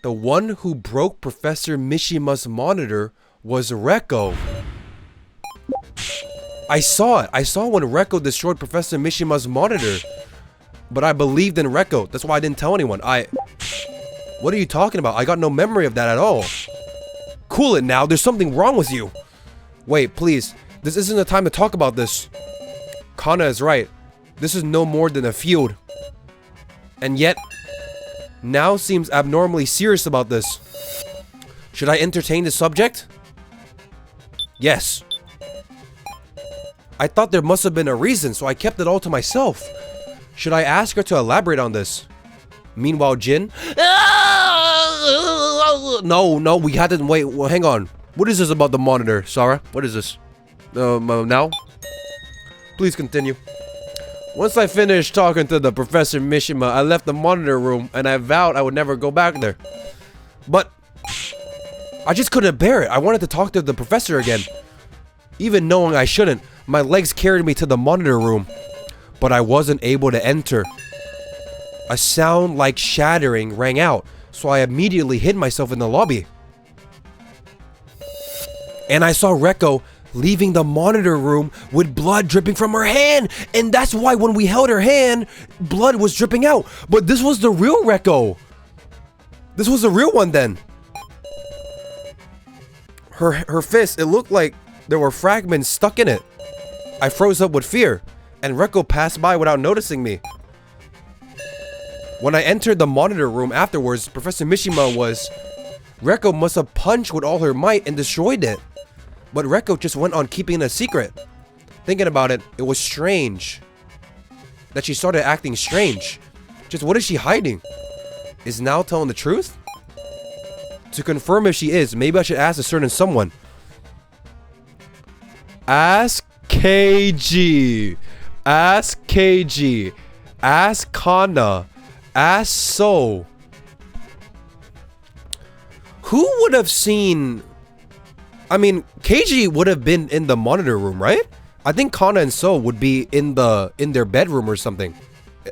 The one who broke Professor Mishima's monitor was Rekko. I saw it. I saw when Rekko destroyed Professor Mishima's monitor. But I believed in Rekko. That's why I didn't tell anyone. What are you talking about? I got no memory of that at all. Cool it now. There's something wrong with you. Wait, please. This isn't the time to talk about this. Kana is right. This is no more than a feud. And yet, now seems abnormally serious about this. Should I entertain the subject? Yes. I thought there must have been a reason, so I kept it all to myself. Should I ask her to elaborate on this? Meanwhile, Jin... No, we had to wait. Well, hang on. What is this about the monitor, Sarah? What is this? Now? Please continue. Once I finished talking to the Professor Mishima, I left the monitor room and I vowed I would never go back there. But I just couldn't bear it. I wanted to talk to the professor again. Even knowing I shouldn't, my legs carried me to the monitor room. But I wasn't able to enter. A sound like shattering rang out, so I immediately hid myself in the lobby. And I saw Rekko leaving the monitor room with blood dripping from her hand. And that's why when we held her hand, blood was dripping out. But this was the real Rekko. This was the real one then. Her fist, it looked like there were fragments stuck in it. I froze up with fear, and Rekko passed by without noticing me. When I entered the monitor room afterwards, Professor Mishima was... Rekko must have punched with all her might and destroyed it. But Rekko just went on keeping it a secret. Thinking about it, it was strange. That she started acting strange. Just what is she hiding? Is Now telling the truth? To confirm if she is, maybe I should ask a certain someone. Ask KG. Ask KG. Ask Kana. Ask So. Who would have seen... I mean, KG would have been in the monitor room, right? I think Kana and So would be in their bedroom or something.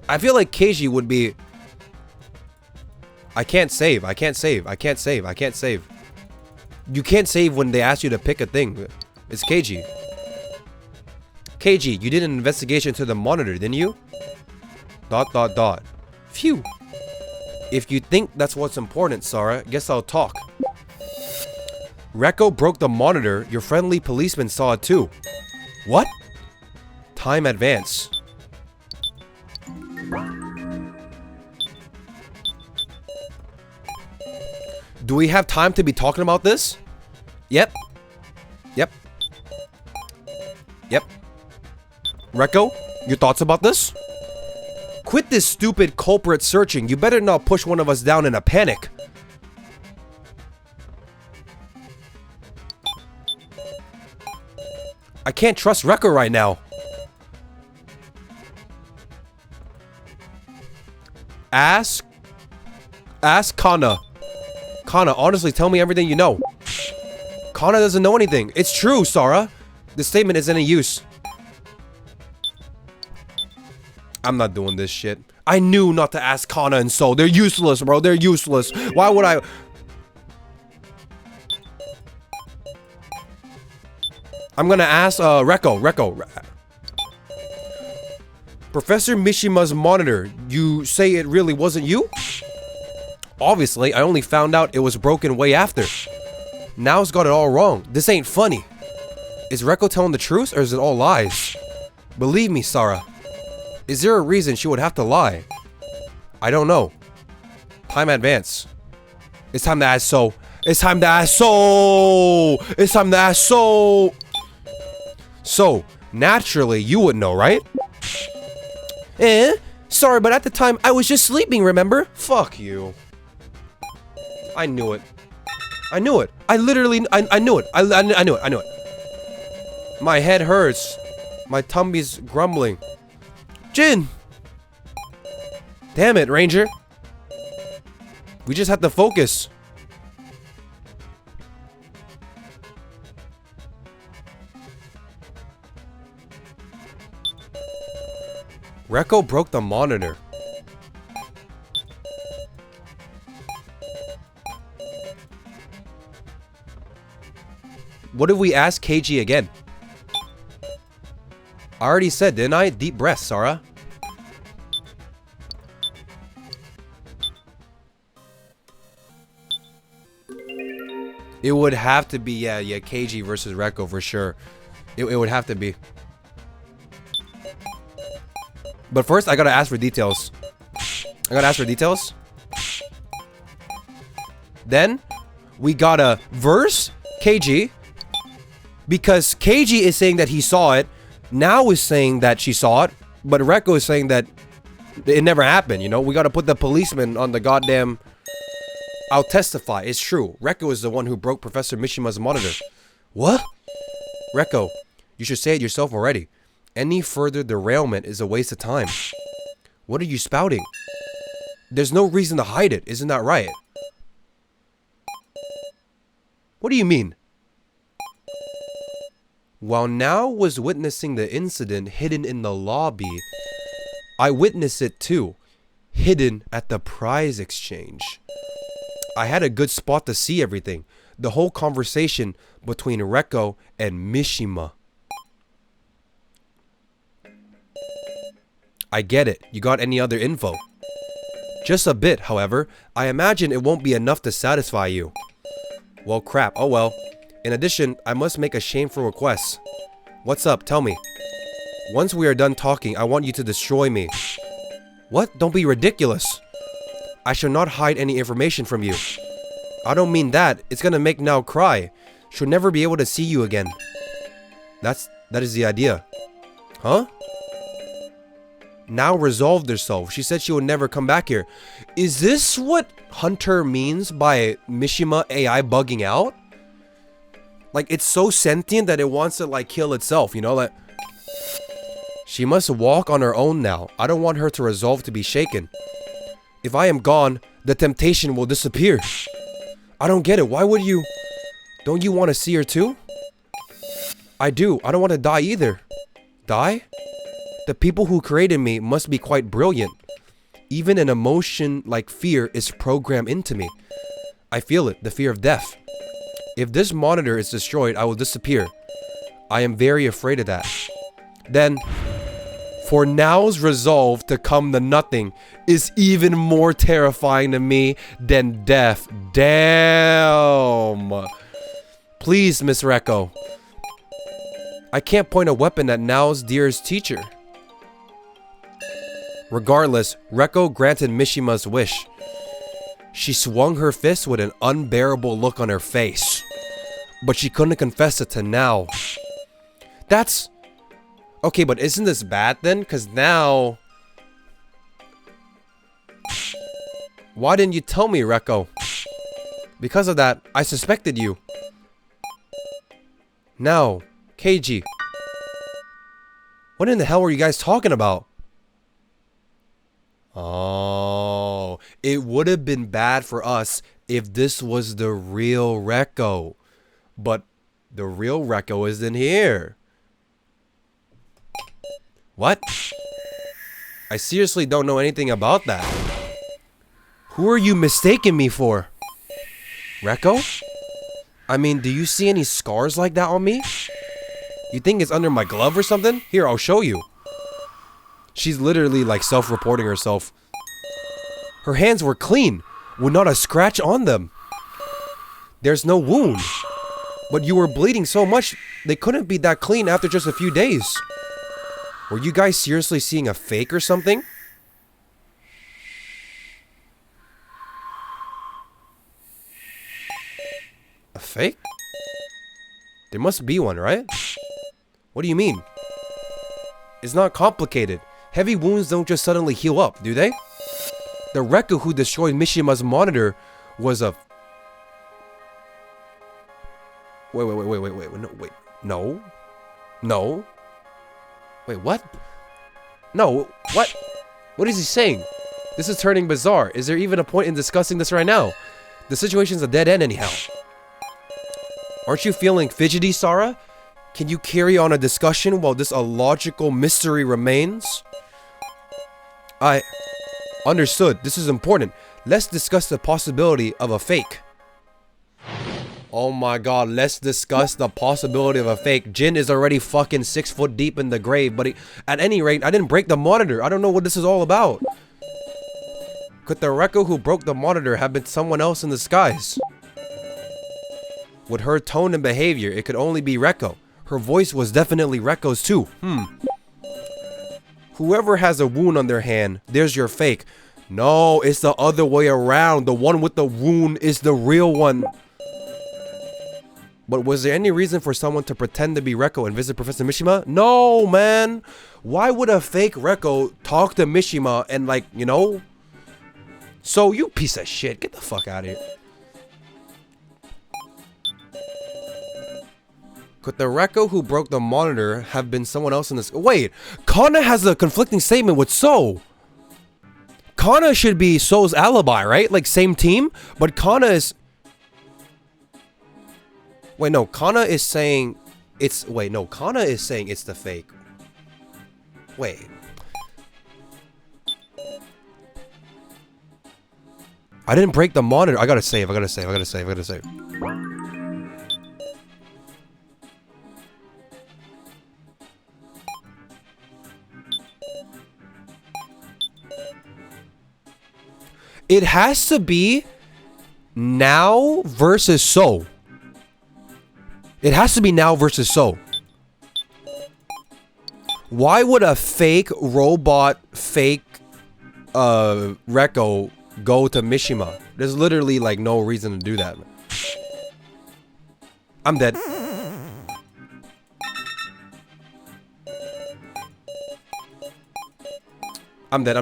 I feel like KG would be... I can't save. I can't save. I can't save. I can't save. You can't save when they ask you to pick a thing. It's KG. KG, you did an investigation into the monitor, didn't you? ... Phew. If you think that's what's important, Sarah, guess I'll talk. Rekko broke the monitor. Your friendly policeman saw it too. What? Time advance. Do we have time to be talking about this? Yep. Yep. Yep. Rekko, your thoughts about this? Quit this stupid culprit searching. You better not push one of us down in a panic. I can't trust Rekko right now. Ask Kana. Kana, honestly, tell me everything you know. Kana doesn't know anything. It's true, Sara. The statement isn't any use. I'm not doing this shit. I knew not to ask Kana and Soul. They're useless, bro. They're useless. Why would I... I'm gonna ask, Rekko. Professor Mishima's monitor. You say it really wasn't you? Obviously, I only found out it was broken way after. Now's got it all wrong. This ain't funny. Is Rekko telling the truth or is it all lies? Believe me, Sara. Is there a reason she would have to lie? I don't know. Time advance. It's time to ask So. It's time to ask So. It's time to ask So. So, naturally, you would know, right? Sorry, but at the time, I was just sleeping, remember? Fuck you. I knew it. I knew it. I literally, I knew it. I knew it. My head hurts. My tummy's grumbling. Jin! Damn it, Ranger. We just have to focus. Rekko broke the monitor. What if we ask KG again? I already said, didn't I? Deep breath, Sara. It would have to be, yeah, KG versus Rekko for sure. It would have to be. But first, I gotta ask for details. Then, we gotta verse KG. Because KG is saying that he saw it. Now is saying that she saw it. But Rekko is saying that it never happened, you know? We gotta put the policeman on the goddamn... I'll testify. It's true. Rekko is the one who broke Professor Mishima's monitor. What? Rekko, you should say it yourself already. Any further derailment is a waste of time. What are you spouting? There's no reason to hide it, isn't that right? What do you mean? While Now was witnessing the incident hidden in the lobby, I witnessed it too, hidden at the prize exchange. I had a good spot to see everything, the whole conversation between Rekko and Mishima. I get it. You got any other info? Just a bit, however. I imagine it won't be enough to satisfy you. Well, crap. Oh well. In addition, I must make a shameful request. What's up? Tell me. Once we are done talking, I want you to destroy me. What? Don't be ridiculous. I shall not hide any information from you. I don't mean that. It's gonna make Now cry. She'll never be able to see you again. That is the idea. Huh? Now resolved herself. She said she would never come back here. Is this what Hunter means by Mishima AI bugging out? Like, it's so sentient that it wants to, like, kill itself, you know? Like, she must walk on her own now. I don't want her to resolve to be shaken. If I am gone, the temptation will disappear. I don't get it. Why would you... Don't you want to see her too? I do. I don't want to die either. Die? The people who created me must be quite brilliant. Even an emotion like fear is programmed into me. I feel it, the fear of death. If this monitor is destroyed, I will disappear. I am very afraid of that. Then, for Now's resolve to come to nothing is even more terrifying to me than death. Damn. Please, Miss Rekko. I can't point a weapon at Now's dearest teacher. Regardless, Rekko granted Mishima's wish. She swung her fist with an unbearable look on her face. But she couldn't confess it to now. That's... Okay, but isn't this bad then? Because now... Why didn't you tell me, Reko? Because of that, I suspected you. Now, Keiji. What in the hell were you guys talking about? Oh, it would have been bad for us if this was the real Reko. But the real Reko isn't here. What? I seriously don't know anything about that. Who are you mistaking me for? Reko? I mean, do you see any scars like that on me? You think it's under my glove or something? Here, I'll show you. She's literally like self-reporting herself. Her hands were clean, with not a scratch on them. There's no wound. But you were bleeding so much, they couldn't be that clean after just a few days. Were you guys seriously seeing a fake or something? A fake? There must be one, right? What do you mean? It's not complicated. Heavy wounds don't just suddenly heal up, do they? The Reko who destroyed Mishima's monitor was a... No. Wait, what? No, what? What is he saying? This is turning bizarre. Is there even a point in discussing this right now? The situation's a dead end anyhow. Aren't you feeling fidgety, Sarah? Can you carry on a discussion while this illogical mystery remains? I... Understood. This is important. Let's discuss the possibility of a fake. Oh my god, let's discuss the possibility of a fake. Jin is already fucking 6 foot deep in the grave, but at any rate, I didn't break the monitor. I don't know what this is all about. Could the Reko who broke the monitor have been someone else in disguise? With her tone and behavior, it could only be Reko. Her voice was definitely Reko's too. Whoever has a wound on their hand, there's your fake. No, it's the other way around. The one with the wound is the real one. But was there any reason for someone to pretend to be Reko and visit Professor Mishima? No, man. Why would a fake Reko talk to Mishima and like, you know? So, you piece of shit. Get the fuck out of here. Could the Reko who broke the monitor have been someone else in this? Wait, Kana has a conflicting statement with So. Kana should be So's alibi, right? Like same team, but Kana is... Wait, no, Kana is saying it's... Wait, no, Kana is saying it's the fake. Wait. I didn't break the monitor. I gotta save. It has to be now versus So. It has to be now versus So. Why would a fake robot, fake Reko go to Mishima? There's literally like no reason to do that. I'm dead. I'm dead.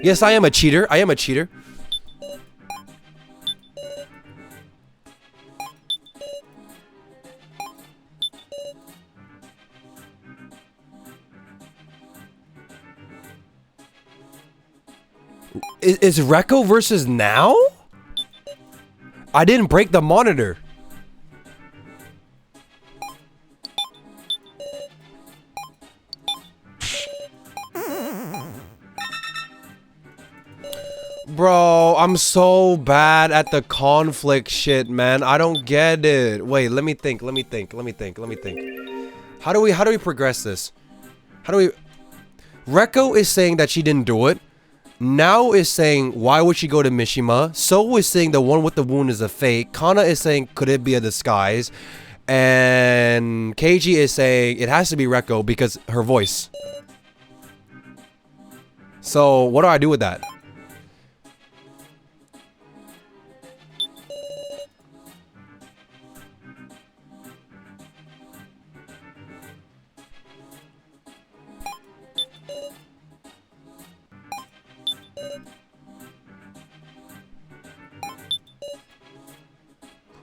Yes, I am a cheater. Is Reko versus now? I didn't break the monitor. Bro, I'm so bad at the conflict shit, man. I don't get it. Wait, let me think. How do we progress this? Reko is saying that she didn't do it. Now is saying, why would she go to Mishima? So is saying the one with the wound is a fake. Kana is saying, could it be a disguise? And Keiji is saying, it has to be Reko because her voice. So what do I do with that?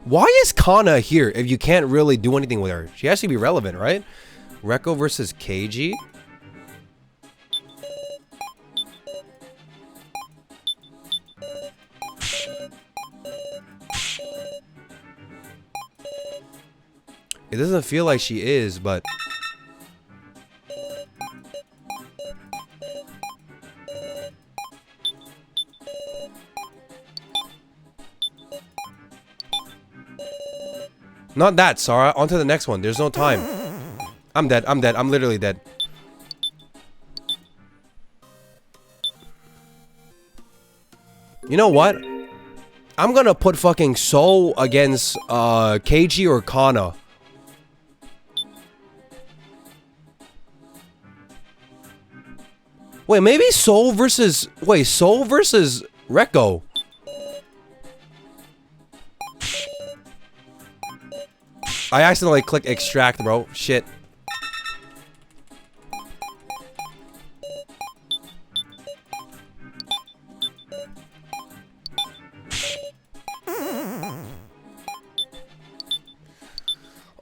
Why is Kana here if you can't really do anything with her? She has to be relevant, right? Rekko versus KG? It doesn't feel like she is, but... Not that, Sarah. On to the next one. There's no time. I'm dead. I'm dead. I'm literally dead. You know what? I'm gonna put fucking Soul against KG or Kana. Wait, maybe Soul versus... Wait, Soul versus Rekko. I accidentally clicked extract, bro. Shit.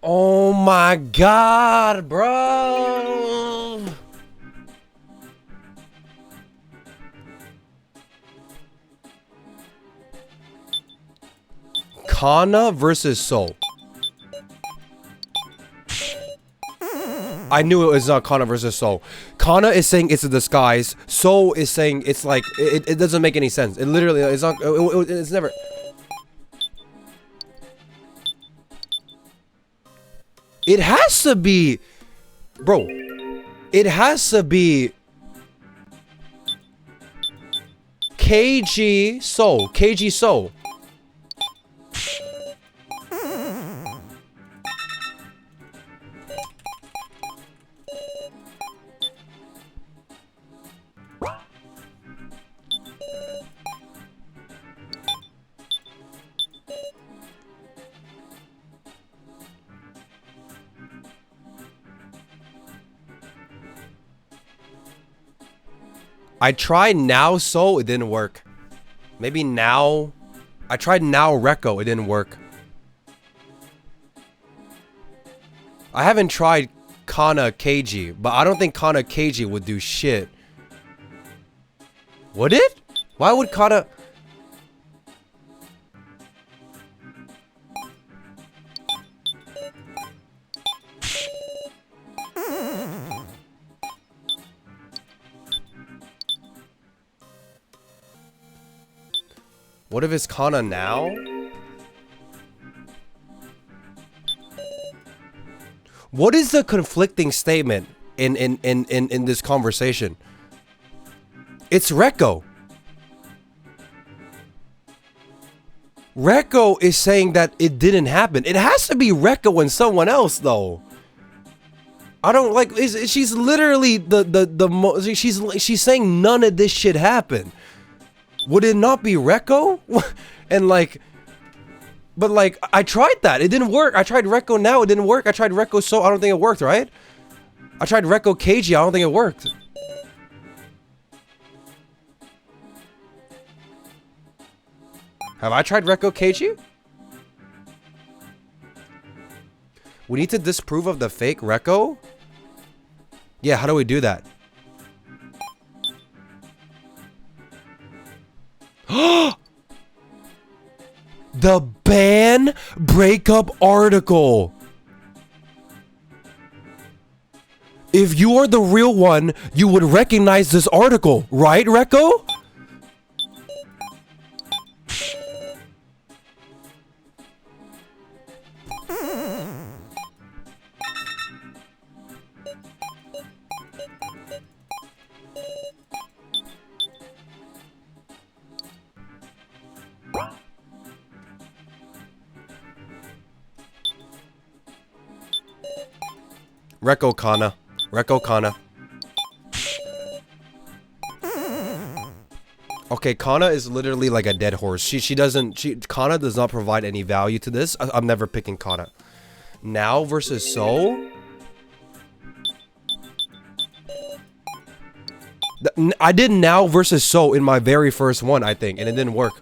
Oh my god, bro. Kana versus Soul. I knew it was not Kana versus Soul. Kana is saying it's a disguise. Soul is saying it's like it doesn't make any sense. It literally it's not. It's never. It has to be, bro. It has to be KG Soul. KG Soul. I tried now Soul, it didn't work. Maybe now. I tried now Rekko, it didn't work. I haven't tried Kana KG, but I don't think Kana KG would do shit. Would it? Why would Kana... What if it's Kana now? What is the conflicting statement in this conversation? It's Rekko. Rekko is saying that it didn't happen. It has to be Rekko and someone else though. I don't like. She's literally she's saying none of this shit happened. Would it not be Rekko? And like, but like, I tried that. It didn't work. I tried Rekko now. It didn't work. I tried Rekko so I don't think it worked, right? I tried Rekko KG. I don't think it worked. Have I tried Rekko KG? We need to disprove of the fake Rekko? Yeah, how do we do that? The ban breakup article. If you are the real one, you would recognize this article, right, Rekko? Rekko Kana. Rekko Kana. Okay, Kana is literally like a dead horse. Kana does not provide any value to this. I'm never picking Kana. Now versus So? I did Now versus So in my very first one, I think, and it didn't work.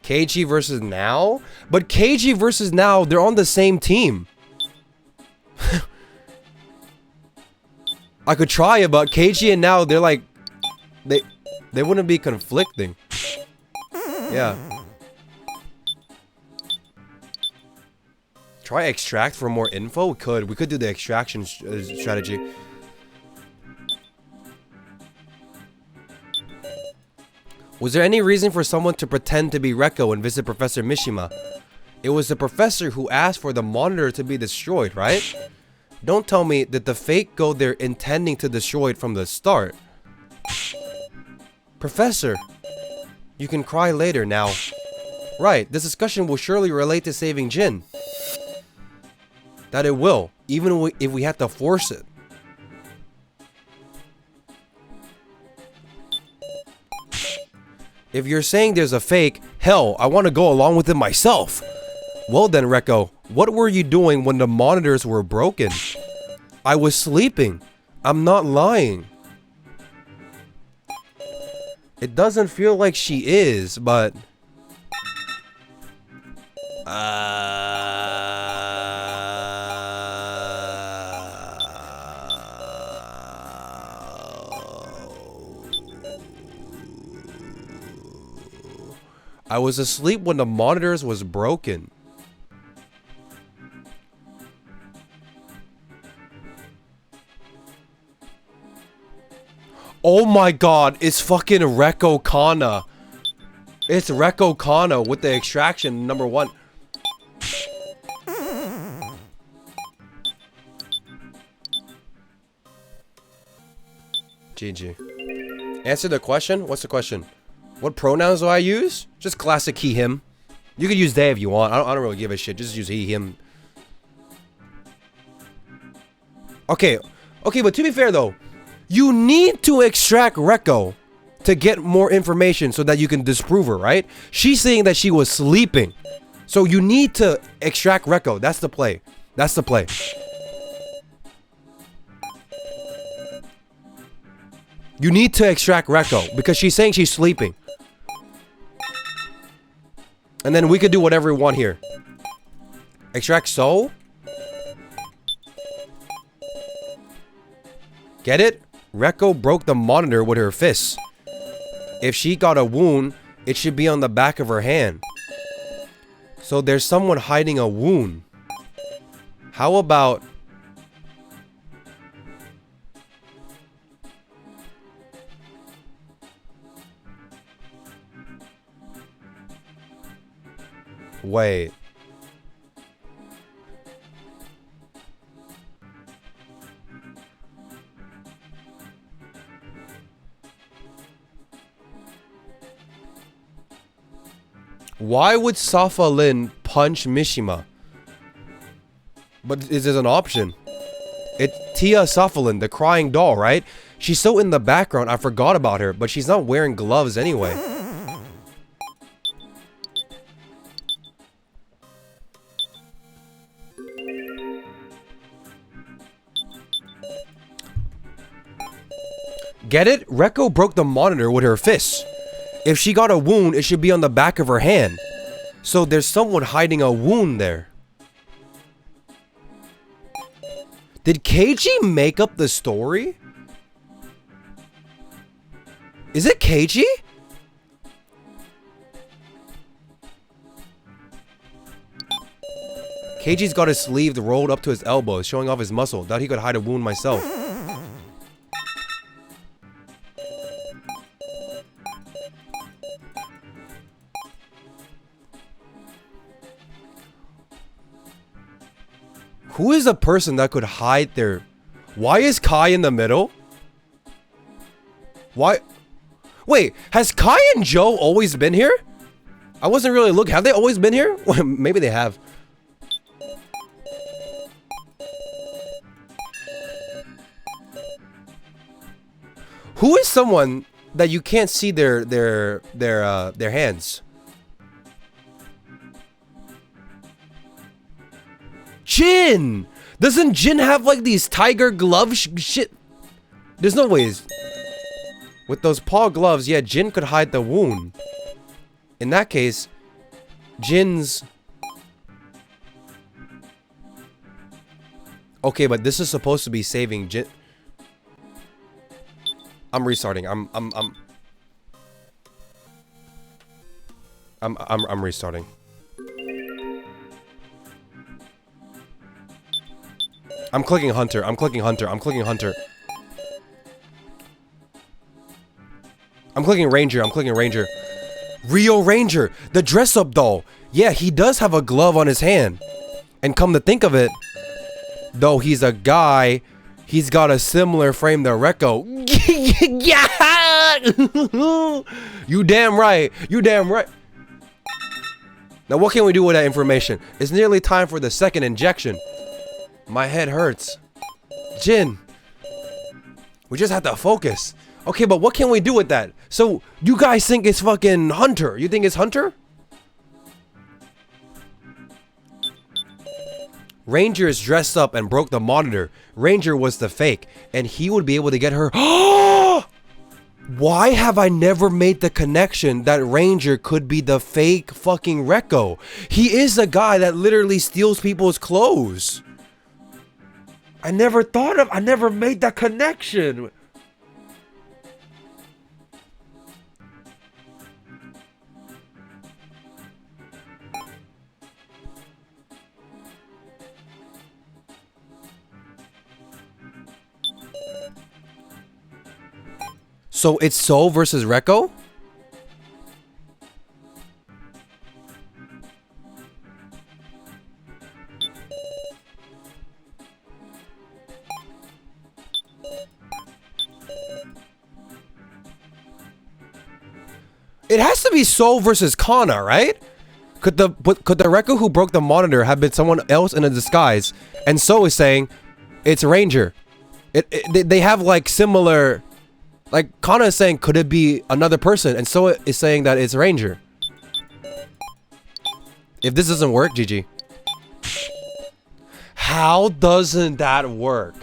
KG versus Now? But KG versus Now, they're on the same team. I could try it, but KG and Now, they're like... They wouldn't be conflicting. Yeah. Try extract for more info? We could do the extraction strategy. Was there any reason for someone to pretend to be Rekko and visit Professor Mishima? It was the professor who asked for the monitor to be destroyed, right? Don't tell me that the fake go there intending to destroy it from the start. Professor, you can cry later now. Right, this discussion will surely relate to saving Jin. That it will, even if we have to force it. If you're saying there's a fake, hell, I want to go along with it myself. Well then, Rekko, what were you doing when the monitors were broken? I was sleeping. I'm not lying. It doesn't feel like she is, but... I was asleep when the monitors was broken. Oh my god, it's fucking Rekko Kana. It's Rekko Kana with the extraction #1. GG. Answer the question? What's the question? What pronouns do I use? Just classic he, him. You could use they if you want. I don't really give a shit. Just use he, him. Okay. Okay, but to be fair though, you need to extract Rekko to get more information so that you can disprove her, right? She's saying that she was sleeping. So you need to extract Rekko. That's the play. That's the play. You need to extract Rekko because she's saying she's sleeping. And then we could do whatever we want here. Extract So. Get it? Rekko broke the monitor with her fists. If she got a wound, it should be on the back of her hand. So there's someone hiding a wound. How about... Wait. Why would Safa Lin punch Mishima? But is there an option? It's Tia Safalin, the crying doll, right? She's so in the background, I forgot about her, but she's not wearing gloves anyway. Get it? Rekko broke the monitor with her fists. If she got a wound, it should be on the back of her hand. So there's someone hiding a wound there. Did KG make up the story? Is it KG? KG's got his sleeve rolled up to his elbows, showing off his muscle. Thought he could hide a wound myself. Who is the person that could hide their... Why is Kai in the middle? Why? Wait, has Kai and Joe always been here? I wasn't really looking. Have they always been here? Maybe they have. Who is someone that you can't see their hands? Jin! Doesn't Jin have like these tiger glove shit? There's no ways. With those paw gloves, yeah, Jin could hide the wound. In that case, Jin's... Okay, but this is supposed to be saving Jin. I'm restarting. I'm restarting. I'm clicking Hunter. I'm clicking Hunter. I'm clicking Hunter. I'm clicking Ranger. I'm clicking Ranger. Rio Ranger, the dress-up doll. Yeah, he does have a glove on his hand. And come to think of it, though he's a guy, he's got a similar frame to Rekko. You damn right. You damn right. Now what can we do with that information? It's nearly time for the second injection. My head hurts. Jin. We just have to focus. Okay, but what can we do with that? So, you guys think it's fucking Hunter? You think it's Hunter? Ranger is dressed up and broke the monitor. Ranger was the fake, and he would be able to get her. Why have I never made the connection that Ranger could be the fake fucking Rekko? He is the guy that literally steals people's clothes. I never made that connection. So it's Soul versus Rekko? It has to be Soul versus Kana, right? Could the Rekko who broke the monitor have been someone else in a disguise? And Soul is saying it's Ranger. They have like similar. Like, Kana is saying, could it be another person? And so is saying that it's Ranger. If this doesn't work, GG. How doesn't that work?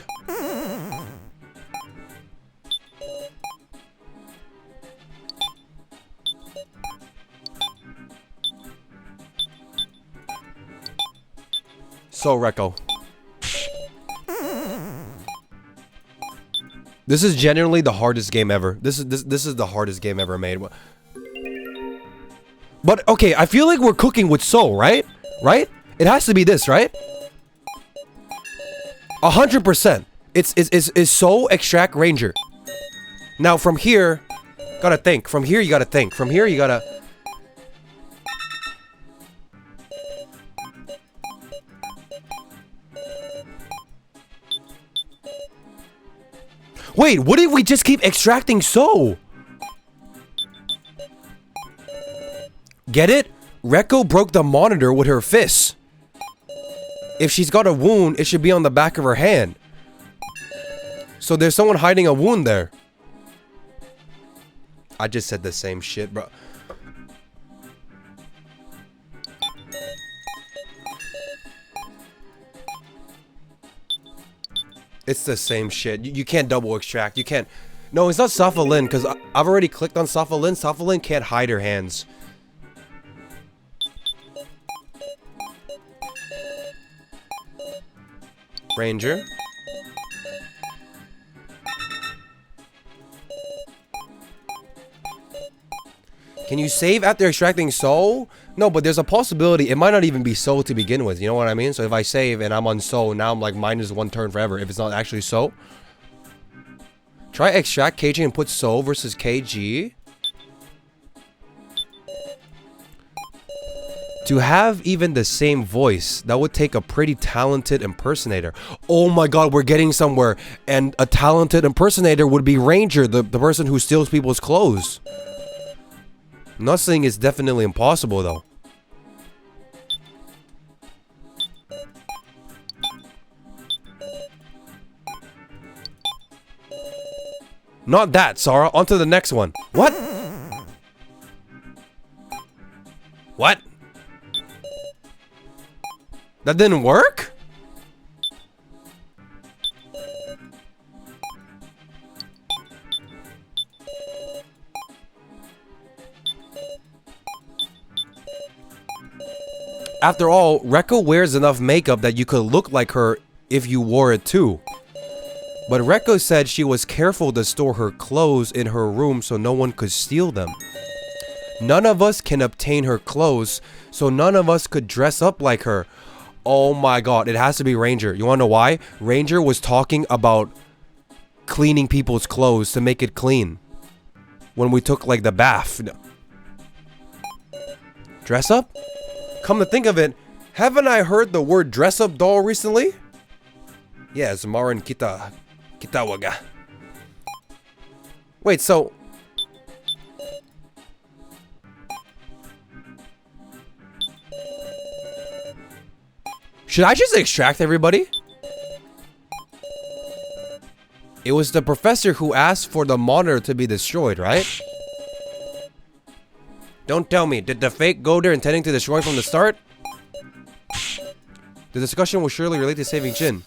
So, Rekko. This is genuinely the hardest game ever. This is the hardest game ever made. But okay, I feel like we're cooking with Soul, right? Right? It has to be this, right? 100%. It's Soul extract Ranger. Now from here, gotta think. From here you gotta think. From here you gotta. Wait, what if we just keep extracting Soul? Get it? Rekko broke the monitor with her fists. If she's got a wound, it should be on the back of her hand. So there's someone hiding a wound there. I just said the same shit, bro. It's the same shit. You can't double extract. You can't. No, it's not Safalin, because I've already clicked on Safalin. Safalin can't hide her hands. Ranger. Can you save after extracting Soul? No, but there's a possibility. It might not even be Soul to begin with. You know what I mean? So if I save and I'm on Soul, now I'm like -1 turn forever. If it's not actually Soul. Try extract KG and put Soul versus KG. To have even the same voice, that would take a pretty talented impersonator. Oh my god, we're getting somewhere. And a talented impersonator would be Ranger, the person who steals people's clothes. I'm not saying it's definitely impossible though. Not that, Sarah. On to the next one. What? What? That didn't work? After all, Rekko wears enough makeup that you could look like her if you wore it too. But Rekko said she was careful to store her clothes in her room so no one could steal them. None of us can obtain her clothes, so none of us could dress up like her. Oh my god, it has to be Ranger. You wanna know why? Ranger was talking about cleaning people's clothes to make it clean. When we took like the bath. Dress up? Come to think of it, haven't I heard the word dress up doll recently? Yes, Marin Kitawaga. Wait, so... should I just extract everybody? It was the professor who asked for the monitor to be destroyed, right? Don't tell me, did the fake go there intending to destroy from the start? The discussion will surely relate to saving Jin.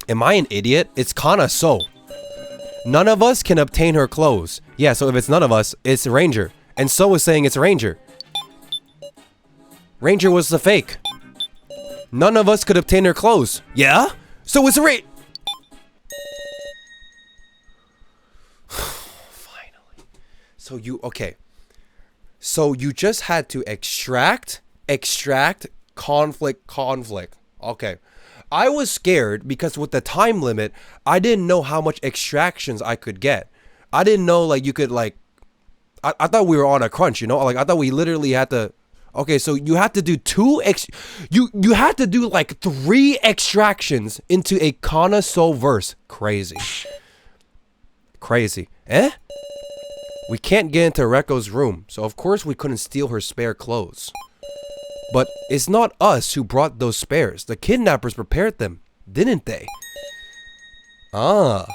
Am I an idiot? It's kinda so. None of us can obtain her clothes. Yeah, so if it's none of us, it's Ranger. And So is saying it's Ranger. Ranger was the fake. None of us could obtain her clothes. Yeah? So it's Finally. So okay. So you just had to extract, conflict. Okay. I was scared because with the time limit, I didn't know how much extractions I could get. I didn't know like you could like, I thought we were on a crunch, you know? Like I thought we literally had to, okay, so you had to do you had to do like 3 extractions into a Kana So verse. Crazy. Crazy. Eh? We can't get into Rekko's room, so of course we couldn't steal her spare clothes. But it's not us who brought those spares. The kidnappers prepared them, didn't they? Ah.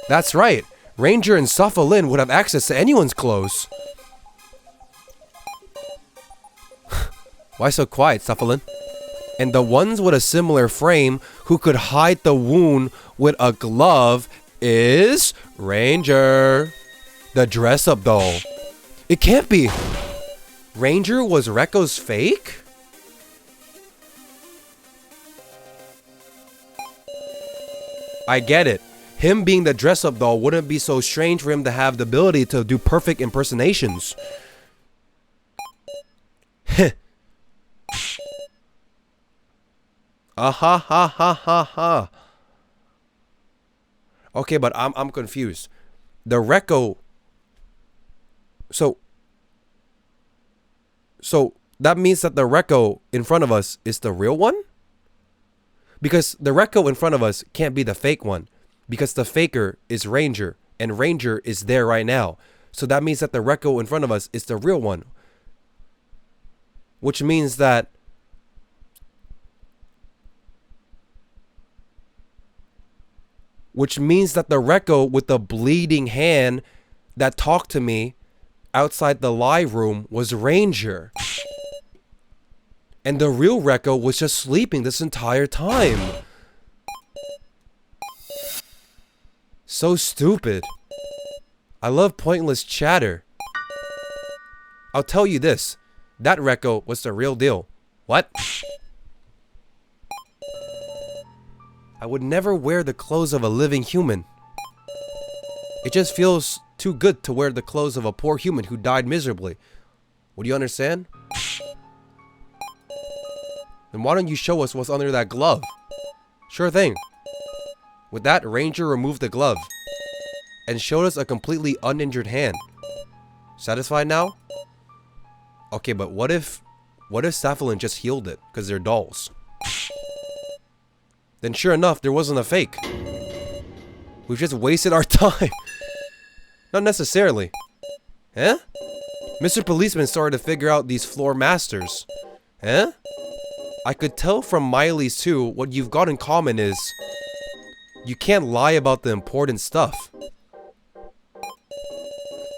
That's right. Ranger and Safa Lin would have access to anyone's clothes. Why so quiet, Safa Lin? And the ones with a similar frame who could hide the wound with a glove is Ranger. The dress-up doll. It can't be. Ranger was Rekko's fake? I get it. Him being the dress-up doll wouldn't be so strange for him to have the ability to do perfect impersonations. Heh. Ah ha ha ha ha ha. Okay, but I'm confused. The Rekko. So that means that the Rekko in front of us is the real one? Because the Rekko in front of us can't be the fake one. Because the faker is Ranger. And Ranger is there right now. So that means that the Rekko in front of us is the real one. Which means that... which means that the Rekko with the bleeding hand that talked to me outside the live room was Ranger. And the real Rekko was just sleeping this entire time. So stupid. I love pointless chatter. I'll tell you this. That Rekko was the real deal. What? I would never wear the clothes of a living human. It just feels too good to wear the clothes of a poor human who died miserably. Would you understand? Then why don't you show us what's under that glove? Sure thing. With that, Ranger removed the glove and showed us a completely uninjured hand. Satisfied now? Okay, but what if Safa Lin just healed it because they're dolls? Then sure enough, there wasn't a fake. We've just wasted our time. Not necessarily. Huh? Mr. Policeman started to figure out these floor masters. Eh? I could tell from Miley's too, what you've got in common is you can't lie about the important stuff.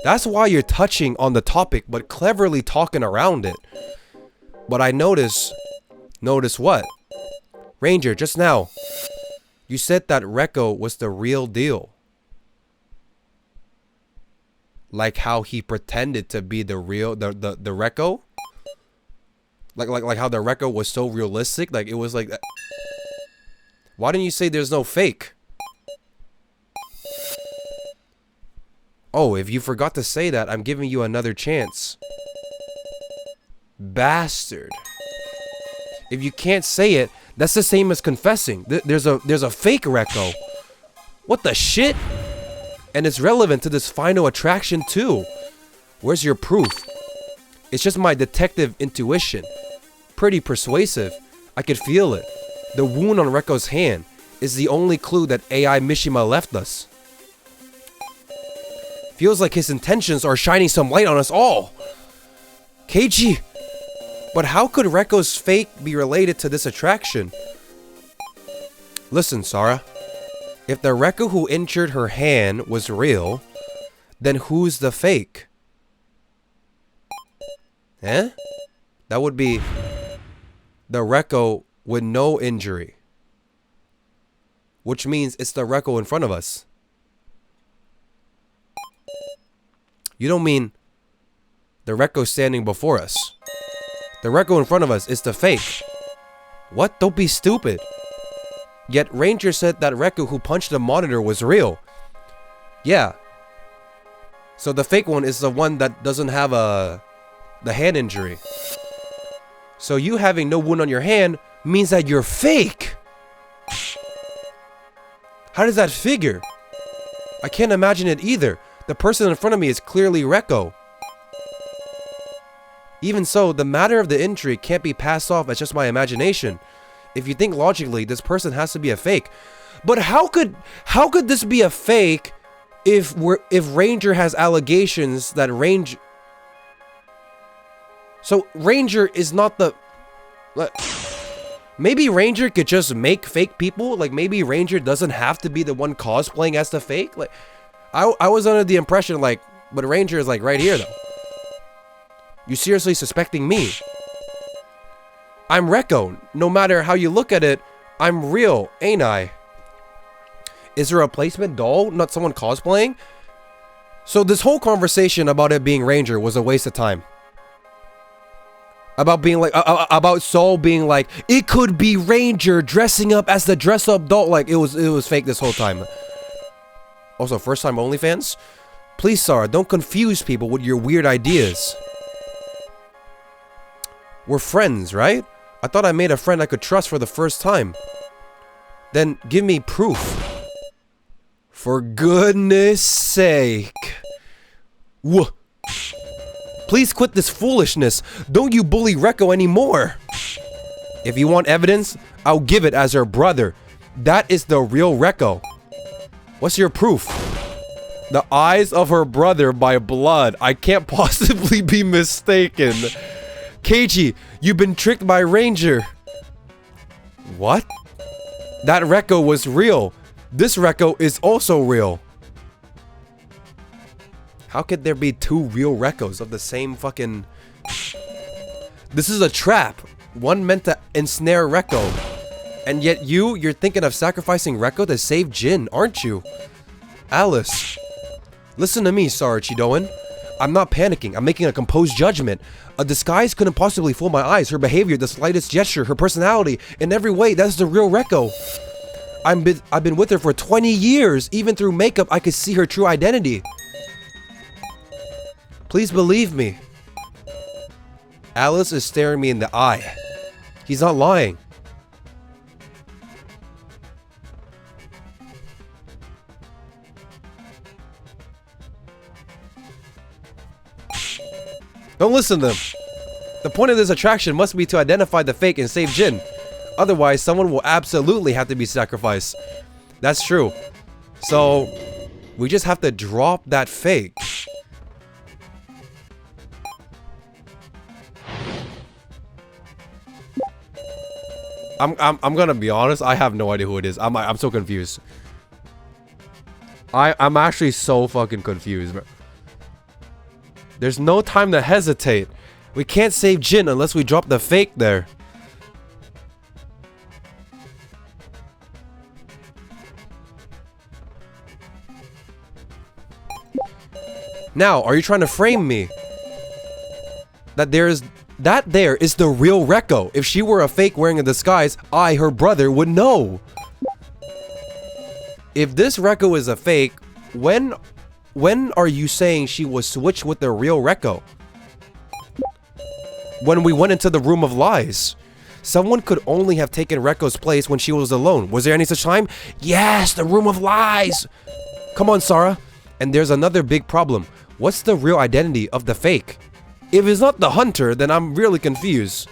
That's why you're touching on the topic but cleverly talking around it. But I notice what? Ranger, just now, you said that Rekko was the real deal. Like how he pretended to be the real, the Rekko? Like how the Rekko was so realistic? Like it was like that. Why didn't you say there's no fake? Oh, if you forgot to say that, I'm giving you another chance. Bastard. If you can't say it, that's the same as confessing. There's a fake Rekko. What the shit? And it's relevant to this final attraction too. Where's your proof? It's just my detective intuition. Pretty persuasive. I could feel it. The wound on Rekko's hand is the only clue that AI Mishima left us. Feels like his intentions are shining some light on us all. Keiichi, but how could Rekko's fake be related to this attraction? Listen, Sarah. If the Rekko who injured her hand was real, then who's the fake? Eh? That would be the Rekko with no injury. Which means it's the Rekko in front of us. You don't mean the Rekko standing before us. The Rekko in front of us is the fake. What? Don't be stupid. Yet Ranger said that Rekko who punched the monitor was real. Yeah. So the fake one is the one that doesn't have the hand injury. So you having no wound on your hand means that you're fake. How does that figure? I can't imagine it either. The person in front of me is clearly Rekko. Even so, the matter of the injury can't be passed off as just my imagination. If you think logically, this person has to be a fake. But how could this be a fake if Ranger has allegations that So Ranger is not the... Maybe Ranger could just make fake people? Like maybe Ranger doesn't have to be the one cosplaying as the fake? Like I was under the impression like, but Ranger is like right here though. You seriously suspecting me? I'm Rekko. No matter how you look at it, I'm real, ain't I? Is there a replacement doll, not someone cosplaying? So this whole conversation about it being Ranger was a waste of time. About being like, about Soul being like, it could be Ranger dressing up as the dress-up doll. Like it was fake this whole time. Also, first time OnlyFans? Please, Sarah, don't confuse people with your weird ideas. We're friends, right? I thought I made a friend I could trust for the first time. Then give me proof. For goodness sake. Please quit this foolishness. Don't you bully Rekko anymore. If you want evidence, I'll give it as her brother. That is the real Rekko. What's your proof? The eyes of her brother by blood. I can't possibly be mistaken. Keiichi, you've been tricked by Ranger. What? That Rekko was real. This Rekko is also real. How could there be two real Rekkos of the same fucking... This is a trap. One meant to ensnare Rekko. And yet you're thinking of sacrificing Rekko to save Jin, aren't you? Alice. Listen to me, Sarah Chidoan. I'm not panicking. I'm making a composed judgment. A disguise couldn't possibly fool my eyes. Her behavior, the slightest gesture, her personality, in every way, that's the real Rekko. I've been with her for 20 years. Even through makeup, I could see her true identity. Please believe me. Alice is staring me in the eye. He's not lying. Don't listen to them. The point of this attraction must be to identify the fake and save Jin. Otherwise, someone will absolutely have to be sacrificed. That's true. So, we just have to drop that fake. I'm gonna be honest. I have no idea who it is. I'm so confused. I'm actually so fucking confused. There's no time to hesitate. We can't save Jin unless we drop the fake there. Now, are you trying to frame me? That there is the real Rekko. If she were a fake wearing a disguise, I, her brother, would know. If this Rekko is a fake, when are you saying she was switched with the real Rekko? When we went into the room of lies. Someone could only have taken Rekko's place when she was alone. Was there any such time? Yes, the room of lies. Come on, Sarah. And there's another big problem. What's the real identity of the fake? If it's not the hunter, then I'm really confused.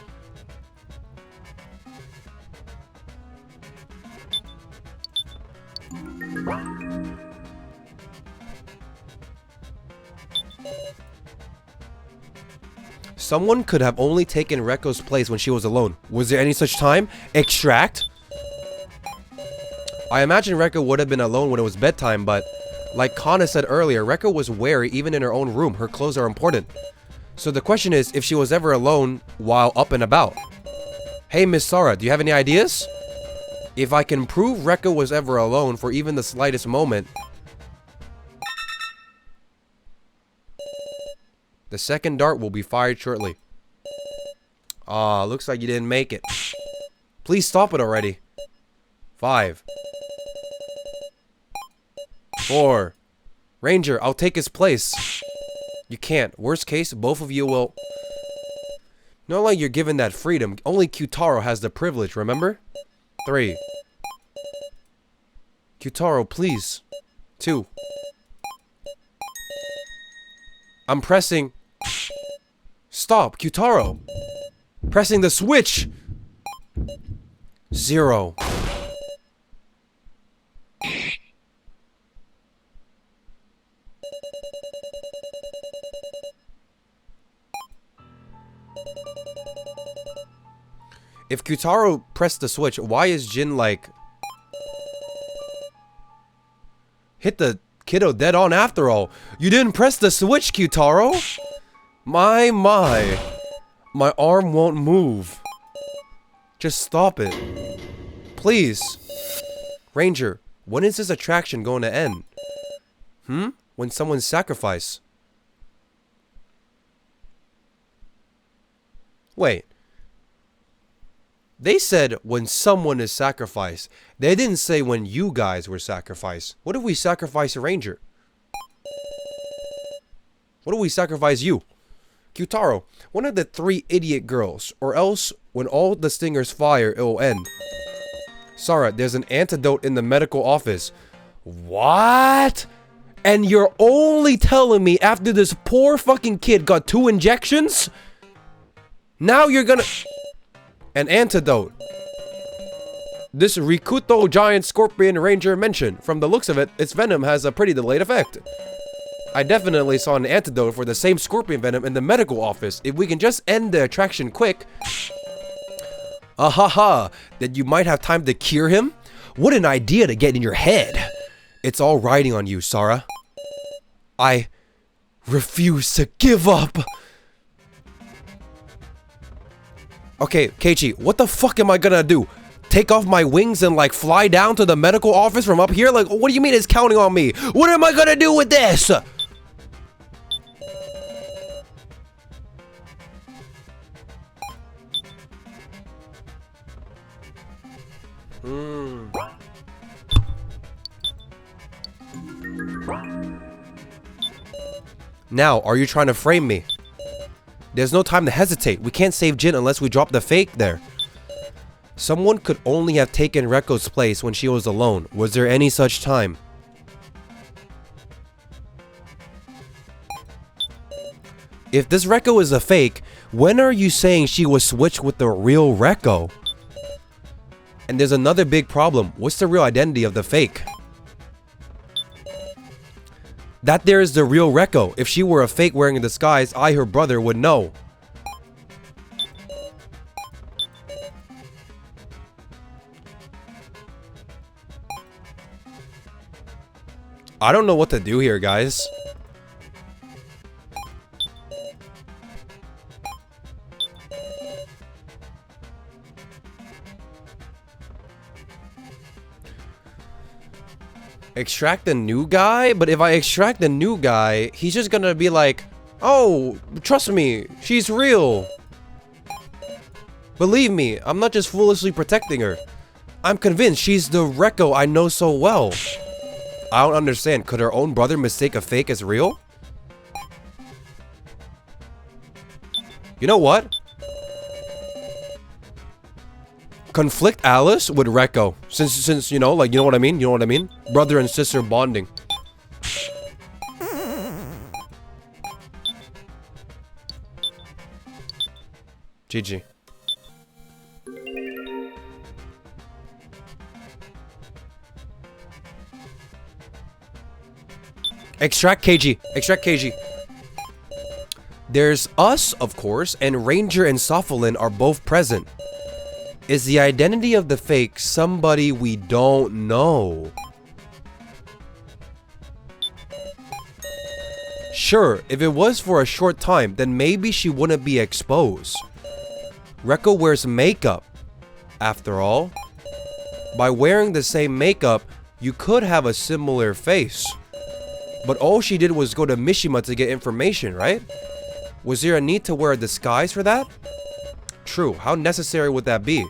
Someone could have only taken Rekko's place when she was alone. Was there any such time? Extract? I imagine Rekko would have been alone when it was bedtime, but like Kana said earlier, Rekko was wary even in her own room. Her clothes are important. So the question is if she was ever alone while up and about. Hey, Miss Sarah, do you have any ideas? If I can prove Rekko was ever alone for even the slightest moment, the second dart will be fired shortly. Ah, looks like you didn't make it. Please stop it already. 5. 4. Ranger, I'll take his place. You can't. Worst case, both of you will... Not like you're given that freedom. Only Kyutaro has the privilege, remember? 3. Kyutaro, please. 2. I'm pressing... Stop, Kyutaro. Pressing the switch. 0. If Kyutaro pressed the switch, why is Jin like... Hit the kiddo dead on after all. You didn't press the switch, Kyutaro. My. My arm won't move. Just stop it. Please. Ranger, when is this attraction going to end? When someone's sacrificed. Wait. They said when someone is sacrificed. They didn't say when you guys were sacrificed. What if we sacrifice a ranger? What if we sacrifice you? Kyutaro, one of the 3 idiot girls. Or else, when all the stingers fire, it will end. Sarah, there's an antidote in the medical office. What? And you're only telling me after this poor fucking kid got 2 injections? Now you're gonna... An antidote. This Rikuto giant scorpion ranger mentioned. From the looks of it, its venom has a pretty delayed effect. I definitely saw an antidote for the same scorpion venom in the medical office. If we can just end the attraction quick... Ahaha, then you might have time to cure him? What an idea to get in your head. It's all riding on you, Sarah. I refuse to give up. Okay, Keiichi, what the fuck am I gonna do? Take off my wings and like fly down to the medical office from up here? Like, what do you mean it's counting on me? What am I gonna do with this? Now, are you trying to frame me? There's no time to hesitate. We can't save Jin unless we drop the fake there. Someone could only have taken Rekko's place when she was alone. Was there any such time? If this Rekko is a fake, when are you saying she was switched with the real Rekko? And there's another big problem. What's the real identity of the fake? That there is the real Rekko. If she were a fake wearing a disguise, I, her brother, would know. I don't know what to do here, guys. Extract the new guy? But if I extract the new guy, he's just gonna be like, oh, trust me, she's real. Believe me, I'm not just foolishly protecting her. I'm convinced she's the Rekko I know so well. I don't understand. Could her own brother mistake a fake as real? You know what? Conflict Alice with Rekko. Since you know, like, you know what I mean? You know what I mean? Brother and sister bonding. GG. Extract KG. Extract KG. There's us, of course, and Ranger and Sophalin are both present. Is the identity of the fake somebody we don't know? Sure, if it was for a short time, then maybe she wouldn't be exposed. Rekko wears makeup, after all. By wearing the same makeup, you could have a similar face. But all she did was go to Mishima to get information, right? Was there a need to wear a disguise for that? True, how necessary would that be?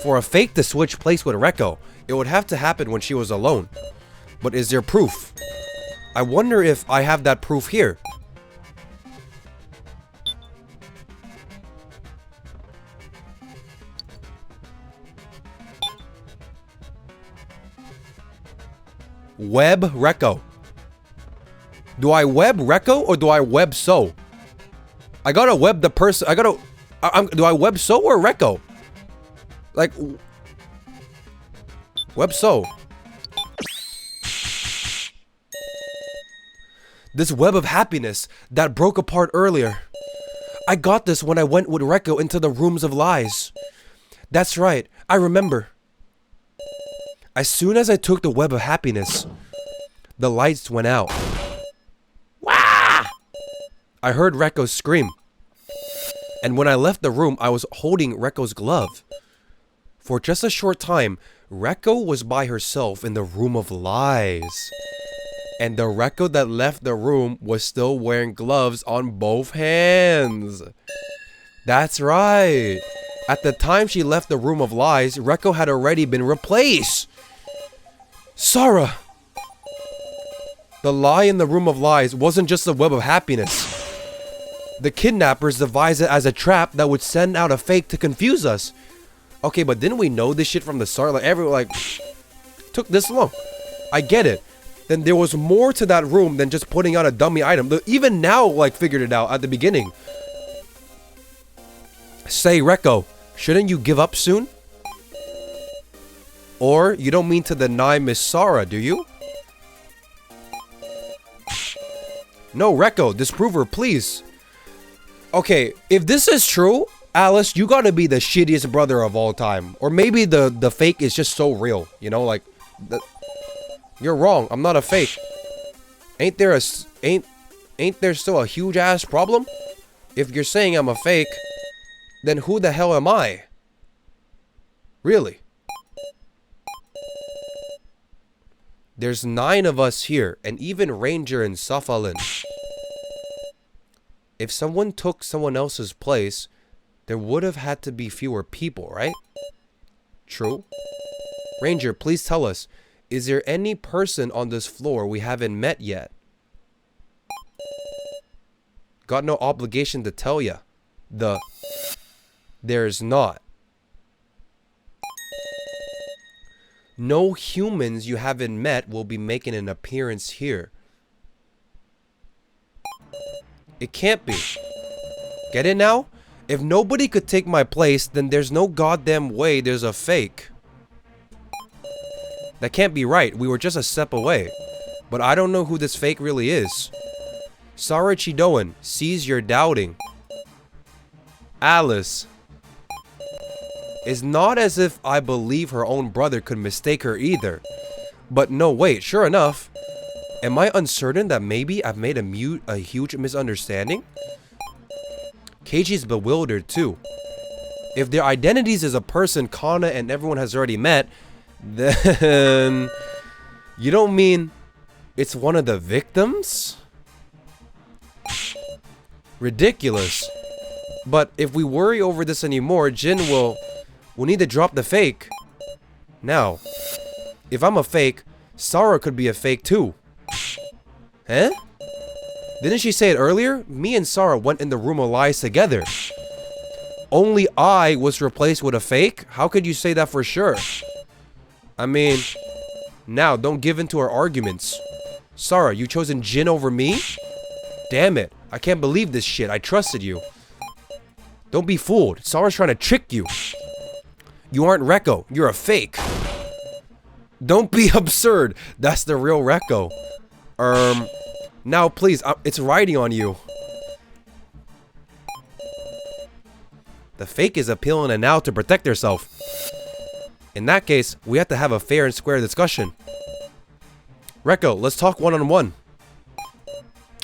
For a fake to switch place with Rekko, it would have to happen when she was alone. But is there proof? I wonder if I have that proof here. Web Rekko. Do I web Rekko or do I web So? I gotta web the person. Do I web So or Rekko? Like, web So. This web of happiness that broke apart earlier. I got this when I went with Rekko into the rooms of lies. That's right, I remember. As soon as I took the web of happiness, the lights went out. Wah! I heard Rekko scream. And when I left the room, I was holding Rekko's glove. For just a short time, Rekko was by herself in the room of lies. And the Rekko that left the room was still wearing gloves on both hands. That's right. At the time she left the room of lies, Rekko had already been replaced. Sarah! The lie in the room of lies wasn't just a web of happiness. The kidnappers devised it as a trap that would send out a fake to confuse us. Okay, but didn't we know this shit from the start? Like, everyone, like, took this long. I get it. Then there was more to that room than just putting out a dummy item. Even now, like, figured it out at the beginning. Say, Rekko, shouldn't you give up soon? Or you don't mean to deny Miss Sarah, do you? No, Rekko, disprove her, please. Okay, if this is true, Alice, you gotta be the shittiest brother of all time. Or maybe the fake is just so real, you know, like... You're wrong, I'm not a fake. Ain't there still a huge ass problem? If you're saying I'm a fake, then who the hell am I? Really? There's 9 of us here, and even Ranger and Sophalin. If someone took someone else's place, there would have had to be fewer people, right? True. Ranger, please tell us, is there any person on this floor we haven't met yet? Got no obligation to tell ya. There's not. No humans you haven't met will be making an appearance here. It can't be. Get it now? If nobody could take my place, then there's no goddamn way there's a fake. That can't be right. We were just a step away. But I don't know who this fake really is. Sarah Chidoan, sees you're doubting. Alice. It's not as if I believe her own brother could mistake her either. But no, wait, sure enough. Am I uncertain that maybe I've made a huge misunderstanding? Keiji's bewildered too. If their identities is a person Kana and everyone has already met, then you don't mean it's one of the victims? Ridiculous. But if we worry over this anymore, Jin will need to drop the fake. Now, if I'm a fake, Sarah could be a fake too. Huh? Didn't she say it earlier? Me and Sarah went in the room of lies together. Only I was replaced with a fake? How could you say that for sure? I mean, now don't give in to our arguments. Sarah, you chosen Jin over me? Damn it. I can't believe this shit. I trusted you. Don't be fooled. Sarah's trying to trick you. You aren't Rekko. You're a fake. Don't be absurd. That's the real Rekko. Now please, it's riding on you. The fake is appealing and now to protect herself. In that case, we have to have a fair and square discussion. Rekko, let's talk one-on-one.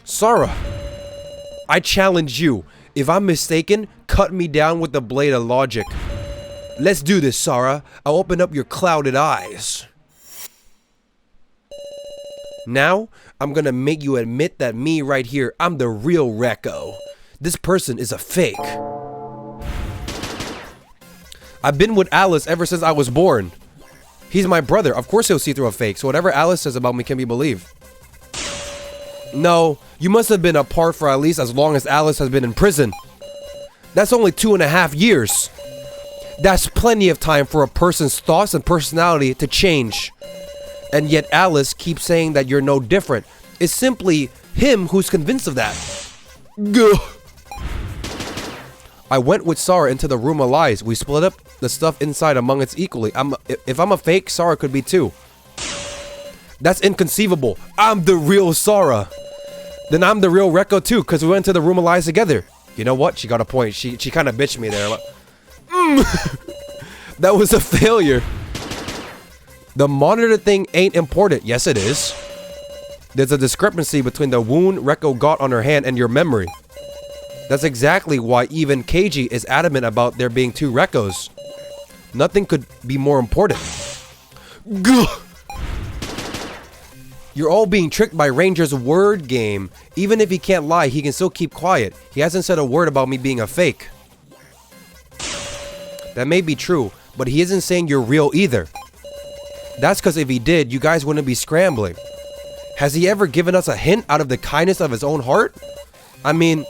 Sarah, I challenge you. If I'm mistaken, cut me down with the blade of logic. Let's do this, Sarah. I'll open up your clouded eyes. Now, I'm gonna make you admit that me right here, I'm the real Rekko. This person is a fake. I've been with Alice ever since I was born. He's my brother. Of course he'll see through a fake, so whatever Alice says about me can be believed. No, you must have been apart for at least as long as Alice has been in prison. That's only 2.5 years. That's plenty of time for a person's thoughts and personality to change. And yet Alice keeps saying that you're no different. It's simply him who's convinced of that. Gah. I went with Sarah into the room of lies. We split up the stuff inside among us equally. If I'm a fake, Sarah could be too. That's inconceivable. I'm the real Sarah. Then I'm the real Rekko too, because we went to the room of lies together. You know what? She got a point. She kind of bitched me there. That was a failure. The monitor thing ain't important. Yes, it is. There's a discrepancy between the wound Rekko got on her hand and your memory. That's exactly why even Keiji is adamant about there being 2 Rekkos. Nothing could be more important. Gah! You're all being tricked by Ranger's word game. Even if he can't lie, he can still keep quiet. He hasn't said a word about me being a fake. That may be true, but he isn't saying you're real either. That's because if he did, you guys wouldn't be scrambling. Has he ever given us a hint out of the kindness of his own heart? I mean,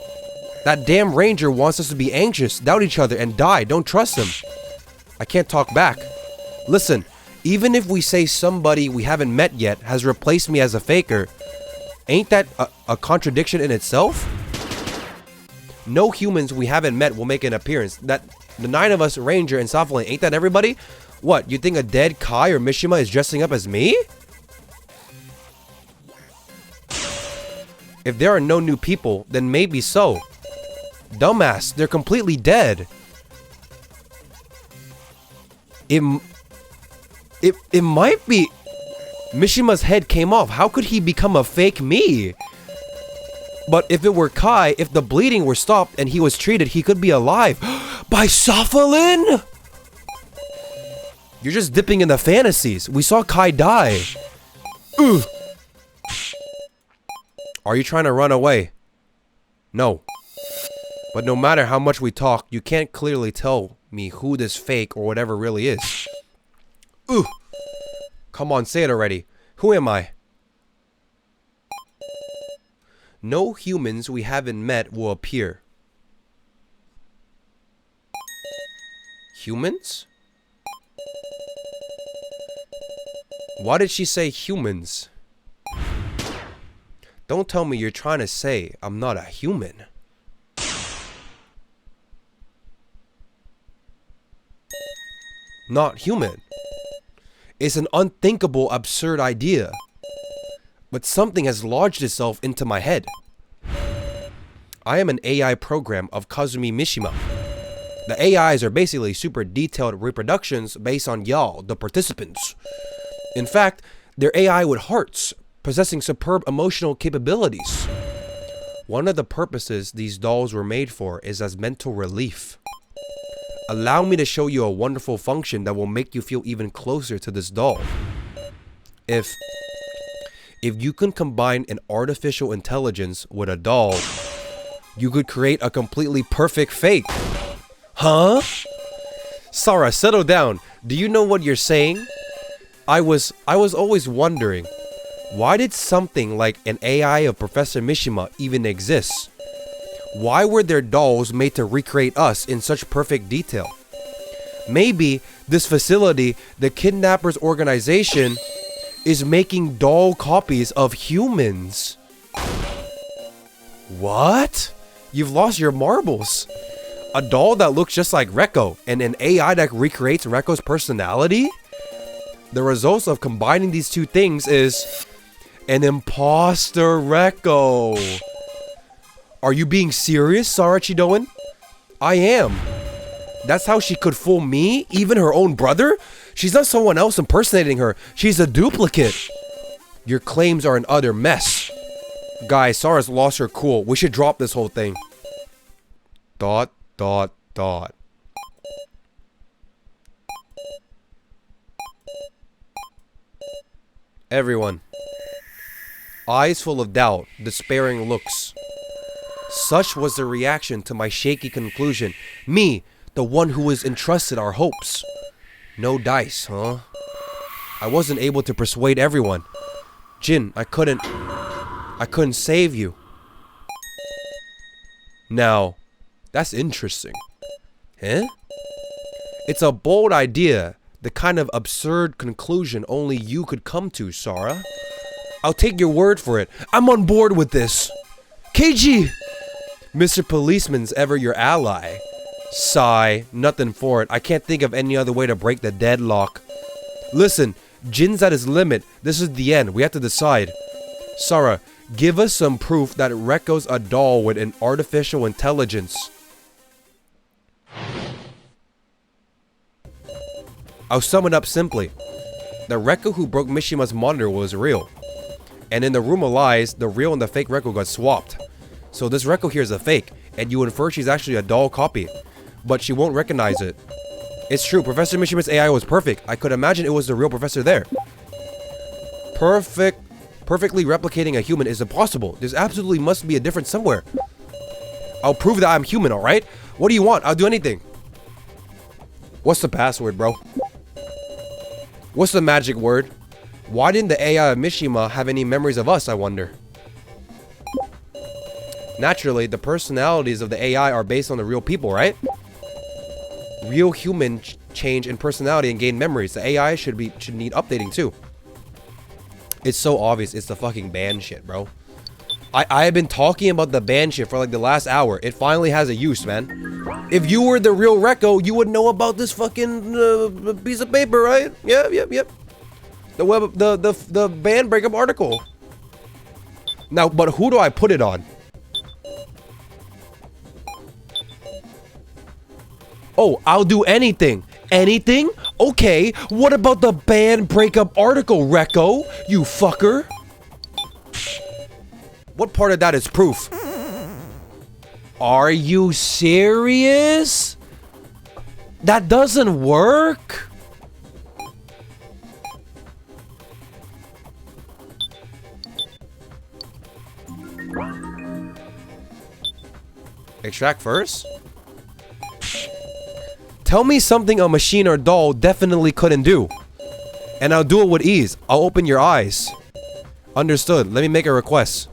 that damn Ranger wants us to be anxious, doubt each other, and die. Don't trust him. I can't talk back. Listen, even if we say somebody we haven't met yet has replaced me as a faker, ain't that a contradiction in itself? No humans we haven't met will make an appearance. That the 9 of us, Ranger and Southland, ain't that everybody? What, you think a dead Kai or Mishima is dressing up as me? If there are no new people, then maybe so. Dumbass, they're completely dead. It might be... Mishima's head came off. How could he become a fake me? But if it were Kai, if the bleeding were stopped and he was treated, he could be alive. By Sofalin? You're just dipping in the fantasies. We saw Kai die. Ugh. Are you trying to run away? No. But no matter how much we talk, you can't clearly tell me who this fake or whatever really is. Ugh. Come on, say it already. Who am I? No humans we haven't met will appear. Humans? Why did she say humans? Don't tell me you're trying to say I'm not a human. Not human. It's an unthinkable, absurd idea. But something has lodged itself into my head. I am an AI program of Kazumi Mishima. The AIs are basically super detailed reproductions based on y'all, the participants. In fact, They're AI with hearts, possessing superb emotional capabilities. One of the purposes these dolls were made for is as mental relief. Allow me to show you a wonderful function that will make you feel even closer to this doll. If you can combine an artificial intelligence with a doll, you could create a completely perfect fake. Huh? Sarah, settle down. Do you know what you're saying? I was always wondering, why did something like an AI of Professor Mishima even exist? Why were their dolls made to recreate us in such perfect detail? Maybe this facility, the kidnappers' organization, is making doll copies of humans. What? You've lost your marbles. A doll that looks just like Rekko and an AI that recreates Rekko's personality? The results of combining these two things is an imposter Rekko. Are you being serious, Sarah Chidoan? I am. That's how she could fool me, even her own brother? She's not someone else impersonating her. She's a duplicate. Your claims are an utter mess. Guys, Sarah's lost her cool. We should drop this whole thing. ... Everyone. Eyes full of doubt, despairing looks. Such was the reaction to my shaky conclusion. Me, the one who was entrusted our hopes. No dice, huh? I wasn't able to persuade everyone. Jin, I couldn't save you. Now, that's interesting. Huh? It's a bold idea, the kind of absurd conclusion only you could come to, Sarah. I'll take your word for it. I'm on board with this. KG! Mr. Policeman's ever your ally. Sigh, nothing for it. I can't think of any other way to break the deadlock. Listen, Jin's at his limit. This is the end. We have to decide. Sarah, give us some proof that Rekko's a doll with an artificial intelligence. I'll sum it up simply. The Rekko who broke Mishima's monitor was real. And in the room of lies, the real and the fake Rekko got swapped. So this Rekko here is a fake, and you infer she's actually a doll copy. But she won't recognize it. It's true, Professor Mishima's AI was perfect. I could imagine it was the real professor there. Perfectly replicating a human is impossible. There's absolutely must be a difference somewhere. I'll prove that I'm human, alright? What do you want? I'll do anything. What's the password, bro? What's the magic word? Why didn't the AI of Mishima have any memories of us, I wonder? Naturally, the personalities of the AI are based on the real people, right? Real human change in personality and gain memories. The AI should need updating too. It's so obvious. It's the fucking ban shit, bro. I have been talking about the ban shit for like the last hour. It finally has a use, man. If you were the real Rekko, you would know about this fucking piece of paper, right? Yep. The ban breakup article. Now, but who do I put it on? Oh, I'll do anything. Anything? Okay, what about the ban breakup article, Rekko? You fucker. What part of that is proof? Are you serious? That doesn't work? Extract first? Tell me something a machine or doll definitely couldn't do. And I'll do it with ease. I'll open your eyes. Understood. Let me make a request.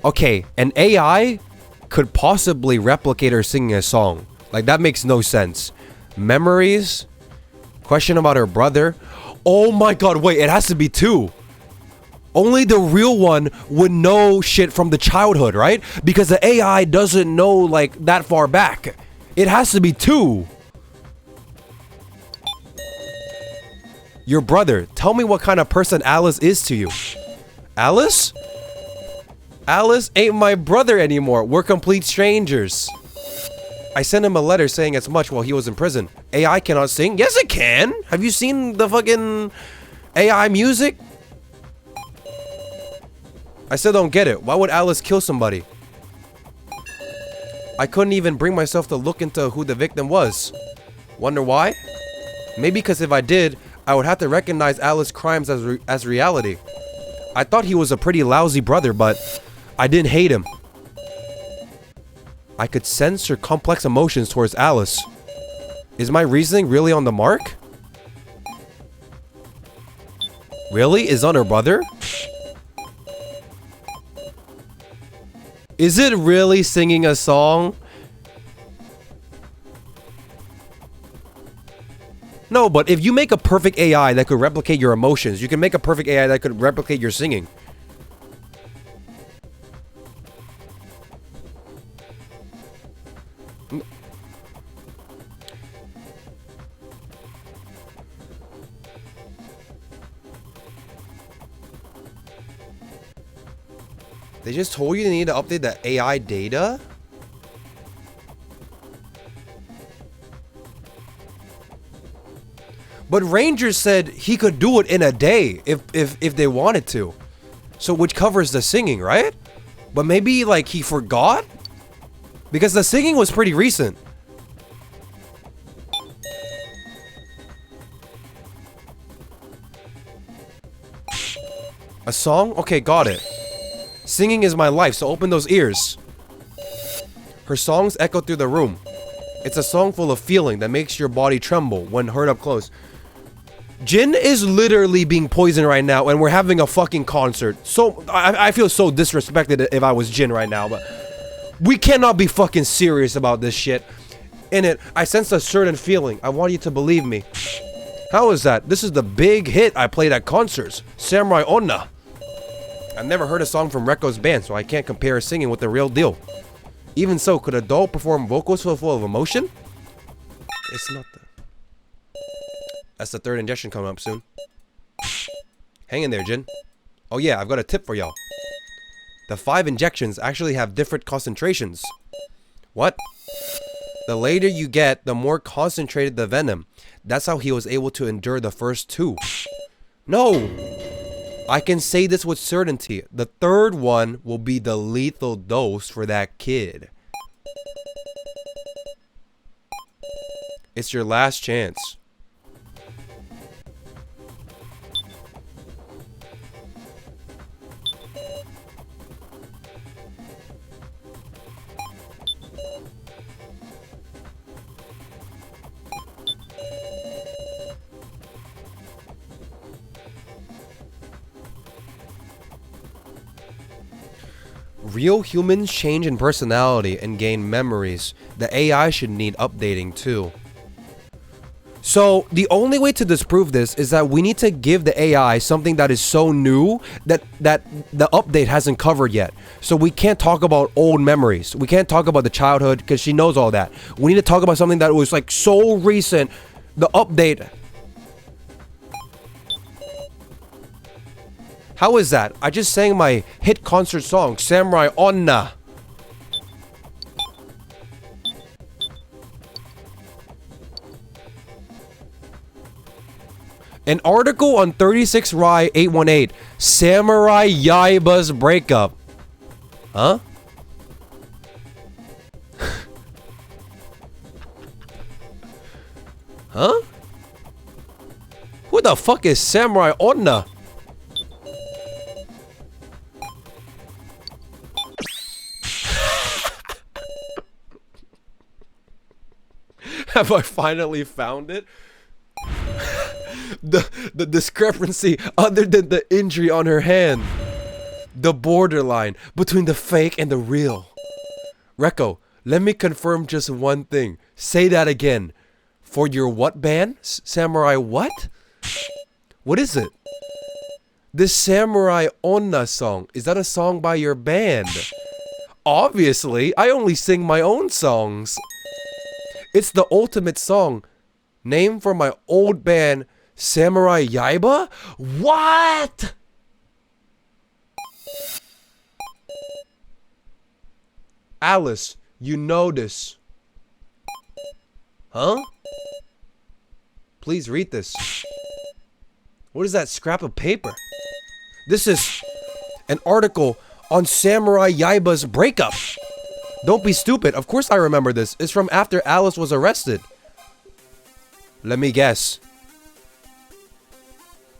Okay, an AI could possibly replicate her singing a song. Like, that makes no sense. Memories? Question about her brother? Oh my god, wait, it has to be two. Only the real one would know shit from the childhood, right? Because the AI doesn't know, like, that far back. It has to be two. Your brother, tell me what kind of person Alice is to you. Alice? Alice ain't my brother anymore. We're complete strangers. I sent him a letter saying as much while he was in prison. AI cannot sing? Yes, it can! Have you seen the fucking AI music? I still don't get it. Why would Alice kill somebody? I couldn't even bring myself to look into who the victim was. Wonder why? Maybe because if I did, I would have to recognize Alice's crimes as reality. I thought he was a pretty lousy brother, but I didn't hate him. I could sense her complex emotions towards Alice. Is my reasoning really on the mark? Really? Is on her brother? Is it really singing a song? No, but if you make a perfect AI that could replicate your emotions, you can make a perfect AI that could replicate your singing. They just told you they need to update the AI data? But Ranger said he could do it in a day if they wanted to. So which covers the singing, right? But maybe like he forgot? Because the singing was pretty recent. A song? Okay, got it. Singing is my life, so open those ears. Her songs echo through the room. It's a song full of feeling that makes your body tremble when heard up close. Jin is literally being poisoned right now, and we're having a fucking concert. So, I feel so disrespected if I was Jin right now, but we cannot be fucking serious about this shit. In it, I sense a certain feeling. I want you to believe me. How is that? This is the big hit I played at concerts. Samurai Onna. I've never heard a song from Reko's band, so I can't compare his singing with the real deal. Even so, could a doll perform vocals so full of emotion? It's not the... That's the third injection coming up soon. Hang in there, Jin. Oh yeah, I've got a tip for y'all. The 5 injections actually have different concentrations. What? The later you get, the more concentrated the venom. That's how he was able to endure the first 2. No! I can say this with certainty. The third one will be the lethal dose for that kid. It's your last chance. Real humans change in personality and gain memories. The AI should need updating too. So the only way to disprove this is that we need to give the AI something that is so new that the update hasn't covered yet. So we can't talk about old memories. We can't talk about the childhood because she knows all that. We need to talk about something that was like so recent. The update. How is that? I just sang my hit concert song, Samurai Onna. An article on 36 Rai 818, Samurai Yaiba's breakup. Huh? Huh? Who the fuck is Samurai Onna? Have I finally found it? The discrepancy other than the injury on her hand. The borderline between the fake and the real. Reko, let me confirm just one thing. Say that again. For your what band? Samurai what? What is it? This Samurai Onna song. Is that a song by your band? Obviously, I only sing my own songs. It's the ultimate song. Name for my old band, Samurai Yaiba? What? Alice, you know this. Huh? Please read this. What is that scrap of paper? This is an article on Samurai Yaiba's breakup. Don't be stupid. Of course I remember this. It's from after Alice was arrested. Let me guess.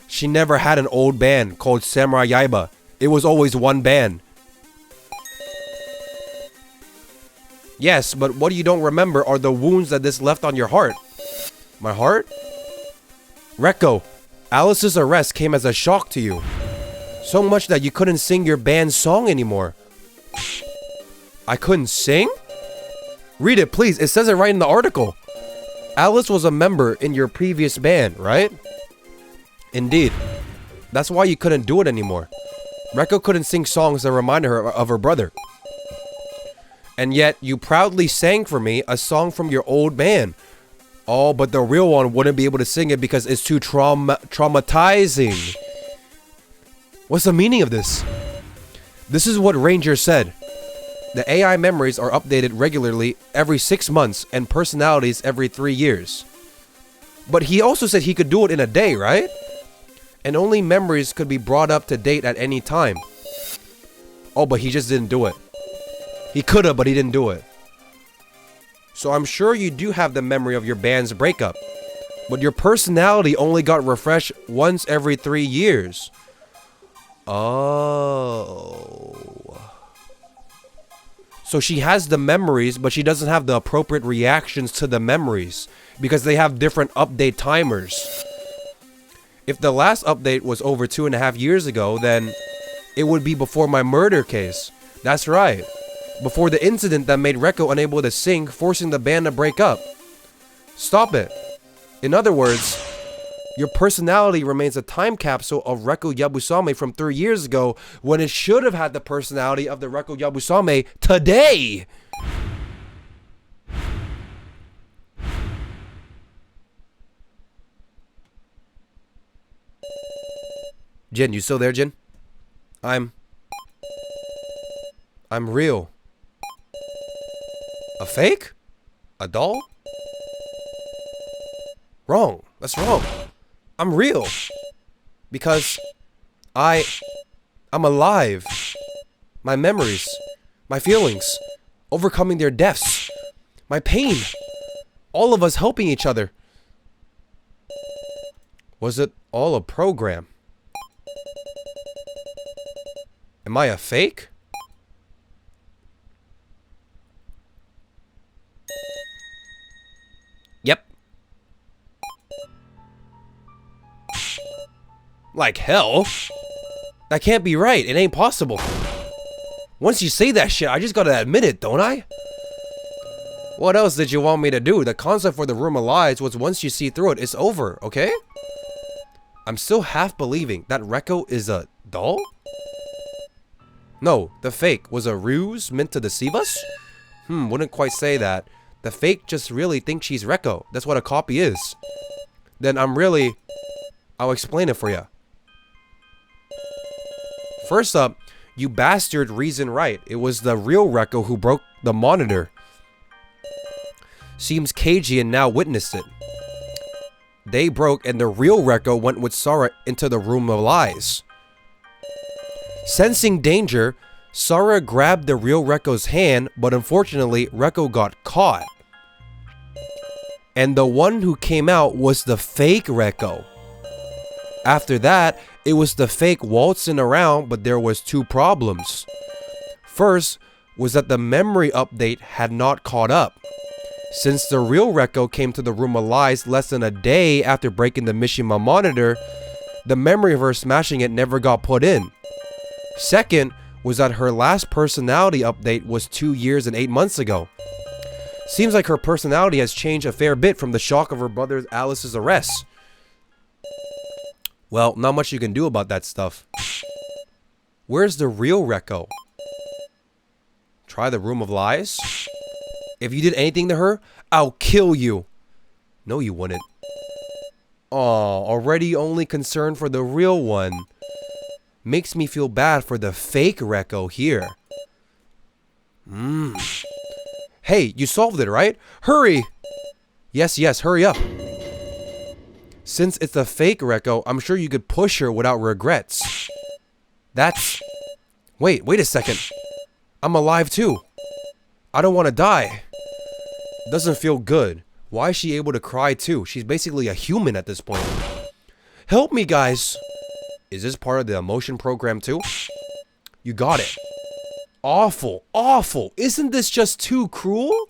She never had an old band called Samurai Yaiba. It was always one band. Yes, but what you don't remember are the wounds that this left on your heart. My heart? Rekko, Alice's arrest came as a shock to you. So much that you couldn't sing your band's song anymore. I couldn't sing? Read it, please. It says it right in the article. Alice was a member in your previous band, right? Indeed. That's why you couldn't do it anymore. Rekko couldn't sing songs that reminded her of her brother. And yet, you proudly sang for me a song from your old band. Oh, but the real one wouldn't be able to sing it because it's too traumatizing. What's the meaning of this? This is what Ranger said. The AI memories are updated regularly every 6 months and personalities every 3 years. But he also said he could do it in a day, right? And only memories could be brought up to date at any time. Oh, but he just didn't do it. He could have, but he didn't do it. So I'm sure you do have the memory of your band's breakup. But your personality only got refreshed once every 3 years. Oh. So she has the memories, but she doesn't have the appropriate reactions to the memories. Because they have different update timers. If the last update was over 2.5 years ago, then it would be before my murder case. That's right. Before the incident that made Rekko unable to sing, forcing the band to break up. Stop it. In other words, your personality remains a time capsule of Rekko Yabusame from 3 years ago, when it should have had the personality of the Rekko Yabusame today. Jin, you still there, Jin? I'm real. A fake? A doll? Wrong. That's wrong. I'm real. Because I'm alive. My memories, my feelings, overcoming their deaths, my pain, all of us helping each other. Was it all a program? Am I a fake? Yep. Like hell? That can't be right. It ain't possible. Once you say that shit, I just gotta admit it, don't I? What else did you want me to do? The concept for the room of lies was once you see through it, it's over, okay? I'm still half believing that Rekko is a doll? No, the fake was a ruse meant to deceive us? Wouldn't quite say that. The fake just really thinks she's Rekko. That's what a copy is. Then I'll explain it for you. First up, you bastard reason right. It was the real Rekko who broke the monitor. Seems Keijian now witnessed it. They broke and the real Rekko went with Sara into the room of lies. Sensing danger, Sara grabbed the real Rekko's hand, but unfortunately, Rekko got caught. And the one who came out was the fake Rekko. After that, it was the fake waltzing around, but there was 2 problems. First was that the memory update had not caught up. Since the real Rekko came to the room of lies less than a day after breaking the Mishima monitor, the memory of her smashing it never got put in. Second was that her last personality update was 2 years and 8 months ago. Seems like her personality has changed a fair bit from the shock of her brother Alice's arrest. Well, not much you can do about that stuff. Where's the real Rekko? Try the room of lies? If you did anything to her, I'll kill you. No, you wouldn't. Aw, already only concerned for the real one. Makes me feel bad for the fake Rekko here. Hey, you solved it, right? Hurry! Yes, yes, hurry up. Since it's a fake Rekko, I'm sure you could push her without regrets. That's... Wait a second. I'm alive too. I don't want to die. Doesn't feel good. Why is she able to cry too? She's basically a human at this point. Help me, guys. Is this part of the emotion program too? You got it. Awful, awful. Isn't this just too cruel?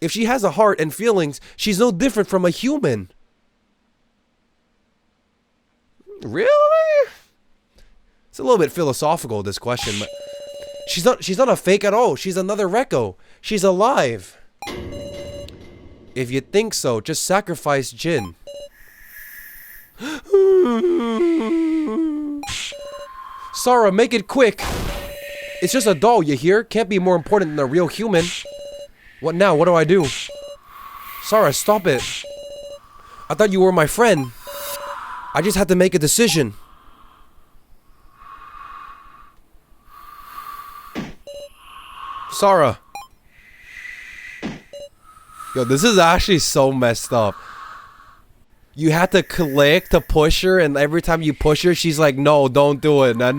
If she has a heart and feelings, she's no different from a human. Really? It's a little bit philosophical, this question, but she's not a fake at all. She's another Rekko. She's alive. If you think so, just sacrifice Jin. Sarah, make it quick. It's just a doll, you hear? Can't be more important than a real human. What now? What do I do? Sarah, stop it. I thought you were my friend. I just had to make a decision. Sarah. Yo, this is actually so messed up. You had to click to push her, and every time you push her, she's like, no, don't do it. No,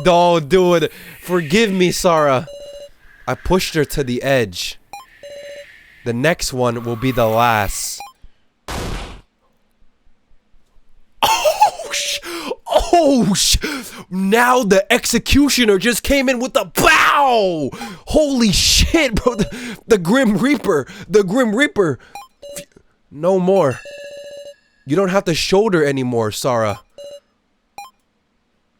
don't do it. Forgive me, Sarah. I pushed her to the edge. The next one will be the last. Now the executioner just came in with a bow. Holy shit, bro. The Grim Reaper. The Grim Reaper. No more. You don't have to shoulder anymore, Sarah.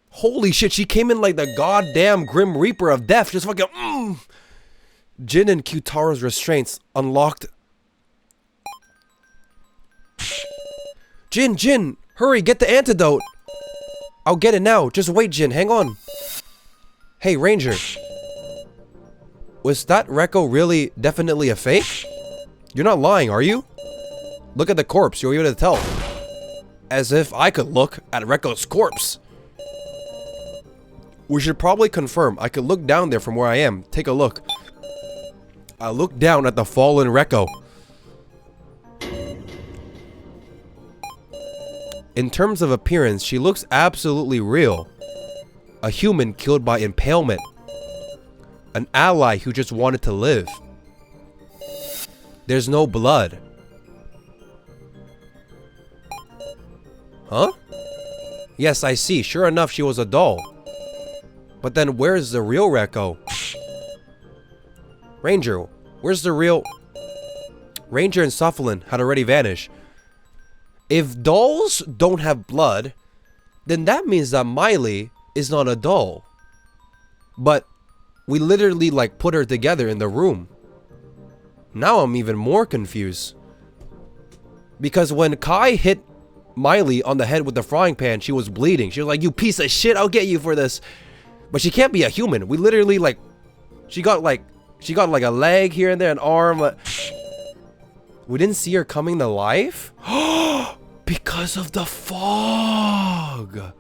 Holy shit, she came in like the goddamn Grim Reaper of death. Just fucking Jin and Kyutaro's restraints unlocked. Jin, hurry, get the antidote. I'll get it now. Just wait, Jin, hang on. Hey, Ranger. Was that Rekko really definitely a fake? You're not lying, are you? Look at the corpse, you're able to tell. As if I could look at Rekko's corpse. We should probably confirm. I could look down there from where I am. Take a look. I look down at the fallen Rekko. In terms of appearance, she looks absolutely real. A human killed by impalement. An ally who just wanted to live. There's no blood. Huh? Yes, I see. Sure enough, she was a doll. But then where's the real Rekko? Ranger, where's the real... Ranger and Suffolin had already vanished. If dolls don't have blood, then that means that Miley is not a doll. But we literally like put her together in the room. Now I'm even more confused. Because when Kai hit Miley on the head with the frying pan, she was bleeding. She was like, you piece of shit, I'll get you for this. But she can't be a human. We literally like, she got like a leg here and there, an arm. We didn't see her coming to life? Because of the fog.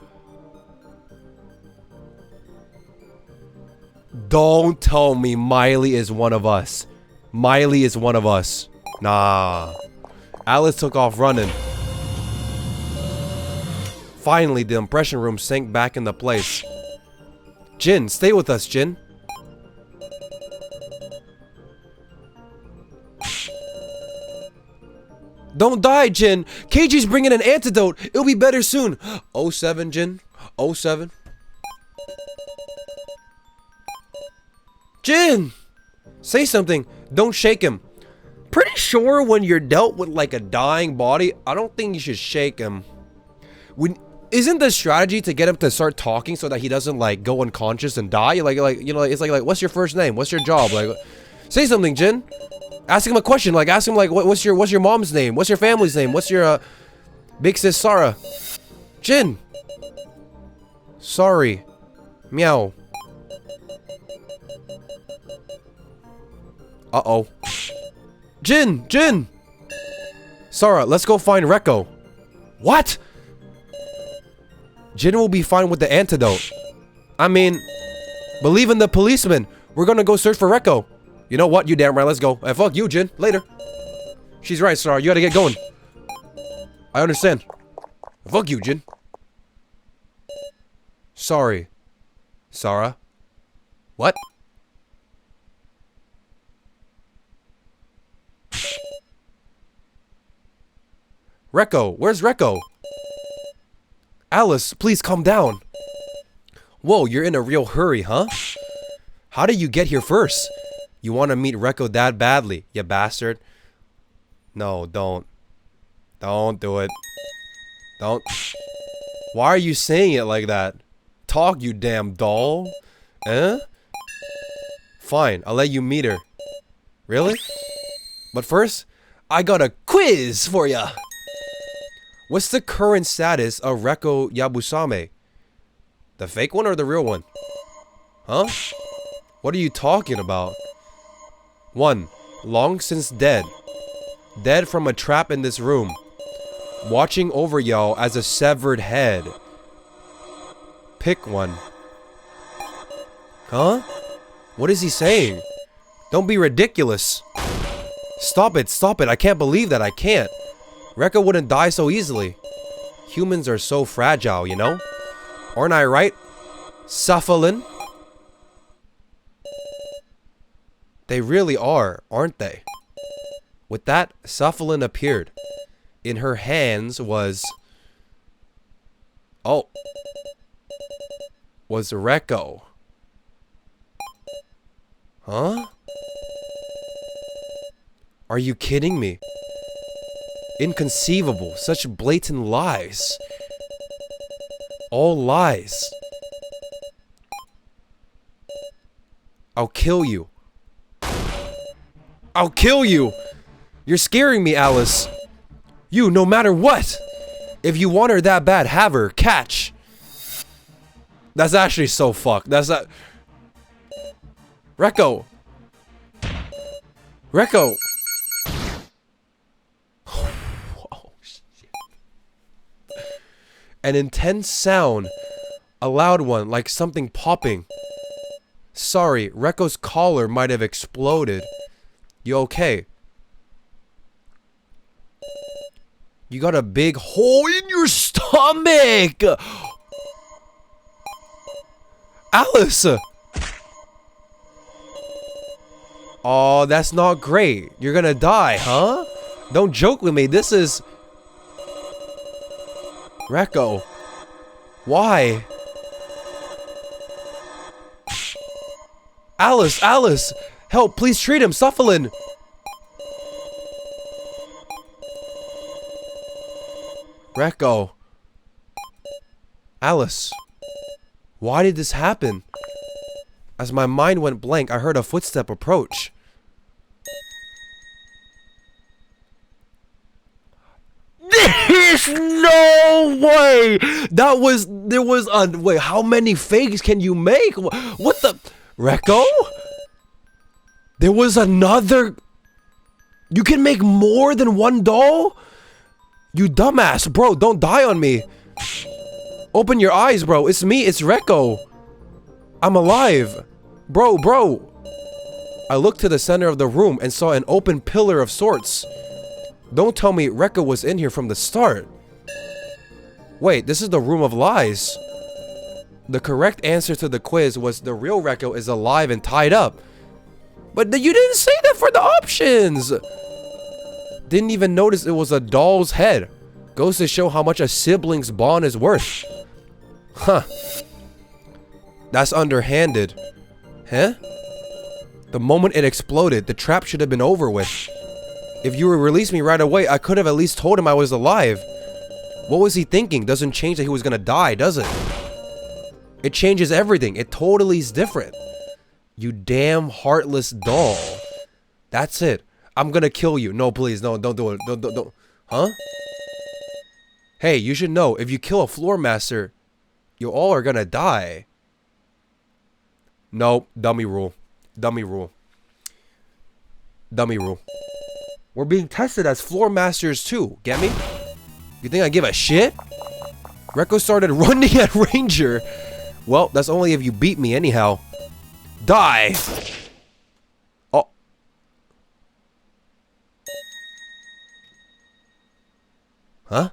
Don't tell me Miley is one of us. Miley is one of us. Nah. Alice took off running. Finally, the impression room sank back into place. Jin, stay with us, Jin. Don't die, Jin. Keiji's bringing an antidote. It'll be better soon. 07, Jin. 07. Jin! Say something. Don't shake him. Pretty sure when you're dealt with like a dying body, I don't think you should shake him. Isn't the strategy to get him to start talking so that he doesn't like go unconscious and die? Like you know, it's like what's your first name? What's your job? Like, say something, Jin. Ask him a question. Like, ask him like what's your mom's name? What's your family's name? What's your big sis Sarah? Jin. Sorry. Meow. Uh-oh. Jin! Sarah, let's go find Rekko. What? Jin will be fine with the antidote. I mean, believe in the policeman. We're gonna go search for Rekko. You know what? You damn right. Let's go. Fuck you, Jin. Later. She's right, Sarah. You gotta get going. I understand. Fuck you, Jin. Sorry. Sarah. What? Rekko, where's Rekko? Alice, please calm down. Whoa, you're in a real hurry, huh? How did you get here first? You want to meet Rekko that badly, you bastard. No, don't. Don't do it. Don't. Why are you saying it like that? Talk, you damn doll. Eh? Fine, I'll let you meet her. Really? But first, I got a quiz for ya. What's the current status of Rekko Yabusame? The fake one or the real one? Huh? What are you talking about? 1. Long since dead. Dead from a trap in this room. Watching over y'all as a severed head. Pick one. Huh? What is he saying? Don't be ridiculous. Stop it, stop it. I can't believe that. I can't. Rekko wouldn't die so easily. Humans are so fragile, you know? Aren't I right? Suffalin? They really are, aren't they? With that, Suffalin appeared. In her hands was... Oh. Was Rekko. Huh? Are you kidding me? Inconceivable. Such blatant lies. All lies. I'll kill you. I'll kill you! You're scaring me, Alice. You, no matter what! If you want her that bad, have her. Catch! That's actually so fucked. That's not... Rekko! Rekko! Oh, shit. An intense sound. A loud one, like something popping. Sorry, Rekko's collar might have exploded. You okay? You got a big hole in your stomach! Alice! Oh, that's not great. You're gonna die, huh? Don't joke with me. This is... Rekko. Why? Alice, Alice! Help, please treat him, Suffalin! Rekko. Alice. Why did this happen? As my mind went blank, I heard a footstep approach. There's no way! There was a... Wait, how many fakes can you make? What the... Rekko? There was another... You can make more than one doll? You dumbass, bro, don't die on me. Open your eyes, bro. It's me, it's Rekko. I'm alive. Bro. I looked to the center of the room and saw an open pillar of sorts. Don't tell me Rekko was in here from the start. Wait, this is the room of lies. The correct answer to the quiz was the real Rekko is alive and tied up. But you didn't say that for the options! Didn't even notice it was a doll's head. Goes to show how much a sibling's bond is worth. Huh. That's underhanded. Huh? The moment it exploded, the trap should have been over with. If you would release me right away, I could have at least told him I was alive. What was he thinking? Doesn't change that he was gonna die, does it? It changes everything. It totally is different. You damn heartless doll. That's it. I'm gonna kill you. No, please. No, don't do it. Don't. Huh? Hey, you should know, if you kill a floor master, you all are gonna die. Nope. Dummy rule. Dummy rule. Dummy rule. We're being tested as floor masters too. Get me? You think I give a shit? Rekko started running at Ranger. Well, that's only if you beat me anyhow. Die! Oh. Huh?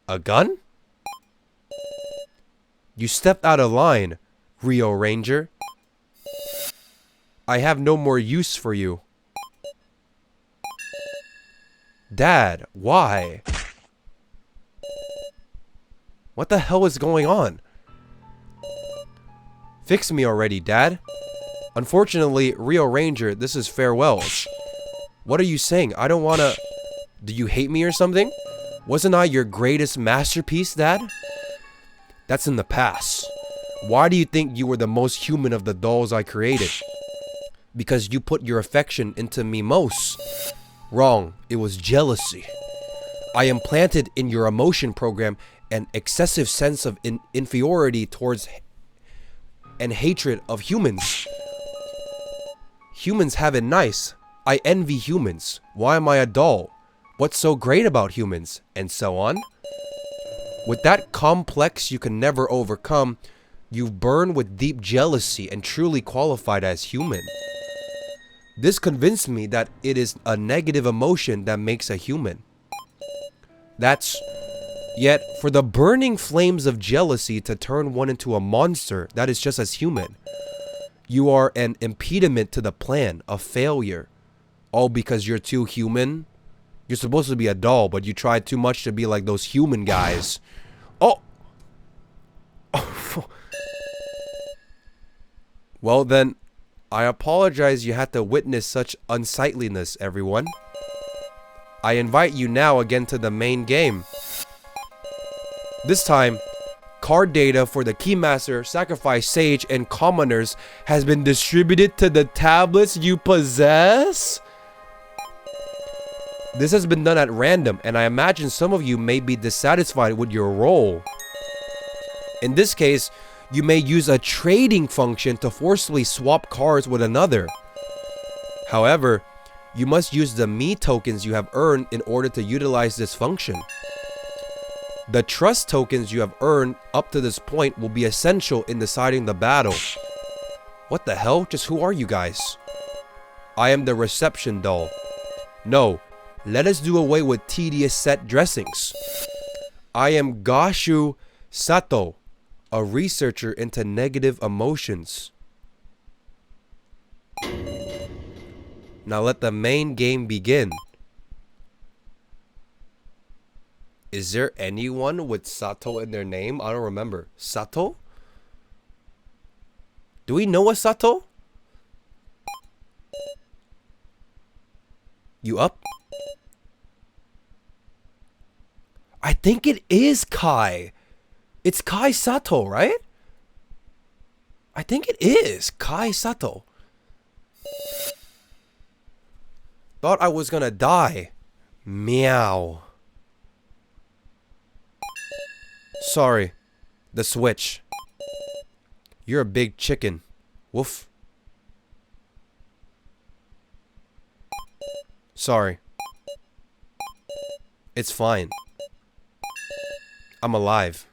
A gun? You stepped out of line, Rio Ranger. I have no more use for you. Dad, why? What the hell is going on? Fix me already, Dad. Unfortunately, Rio Ranger, this is farewells. What are you saying? I don't wanna... Do you hate me or something? Wasn't I your greatest masterpiece, Dad? That's in the past. Why do you think you were the most human of the dolls I created? Because you put your affection into me most. Wrong. It was jealousy. I implanted in your emotion program an excessive sense of inferiority towards and hatred of humans. Humans have it nice. I envy humans. Why am I a doll? What's so great about humans? And so on. With that complex you can never overcome, you've burned with deep jealousy and truly qualified as human. This convinced me that it is a negative emotion that makes a human. Yet, for the burning flames of jealousy to turn one into a monster that is just as human, you are an impediment to the plan, a failure. All because you're too human? You're supposed to be a doll, but you tried too much to be like those human guys. Oh! Well then, I apologize you had to witness such unsightliness, everyone. I invite you now again to the main game. This time, card data for the Keymaster, Sacrifice, Sage, and Commoners has been distributed to the tablets you possess? This has been done at random, and I imagine some of you may be dissatisfied with your role. In this case, you may use a trading function to forcibly swap cards with another. However, you must use the me tokens you have earned in order to utilize this function. The trust tokens you have earned up to this point will be essential in deciding the battle. What the hell? Just who are you guys? I am the reception doll. No, let us do away with tedious set dressings. I am Gashu Sato, a researcher into negative emotions. Now let the main game begin. Is there anyone with Sato in their name? I don't remember. Sato? Do we know a Sato? You up? I think it is Kai. It's Kai Sato, right? I think it is Kai Sato. Thought I was gonna die. Meow. Sorry. The switch. You're a big chicken. Woof. Sorry. It's fine. I'm alive.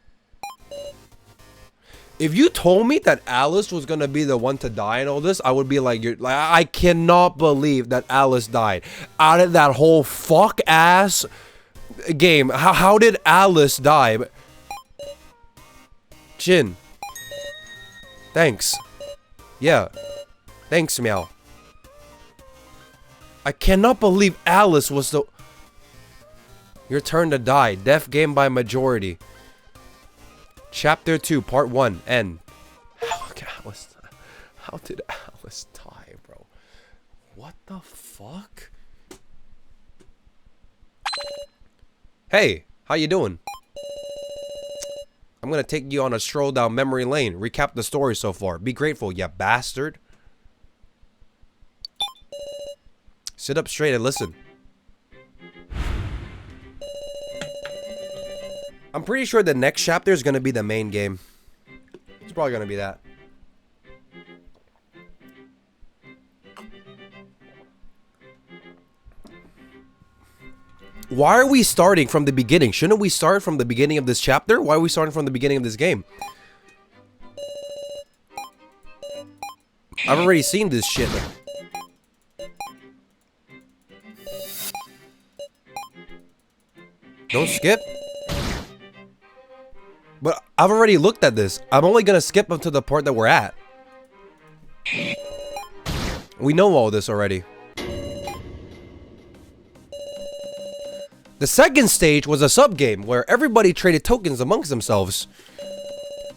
If you told me that Alice was gonna be the one to die in all this, I would be like, I cannot believe that Alice died. Out of that whole fuck ass game, how did Alice die? Jin. Thanks. Yeah. Thanks, Meow. I cannot believe Alice was the... Your turn to die. Death game by majority. Chapter 2, Part 1, End. How did Alice die, bro? What the fuck? Hey, how you doing? I'm gonna take you on a stroll down memory lane. Recap the story so far. Be grateful, you bastard. Sit up straight and listen. I'm pretty sure the next chapter is gonna be the main game. It's probably gonna be that. Why are we starting from the beginning? Shouldn't we start from the beginning of this chapter? Why are we starting from the beginning of this game? I've already seen this shit. Don't skip. But I've already looked at this. I'm only gonna skip up to the part that we're at. We know all this already. The second stage was a sub-game where everybody traded tokens amongst themselves.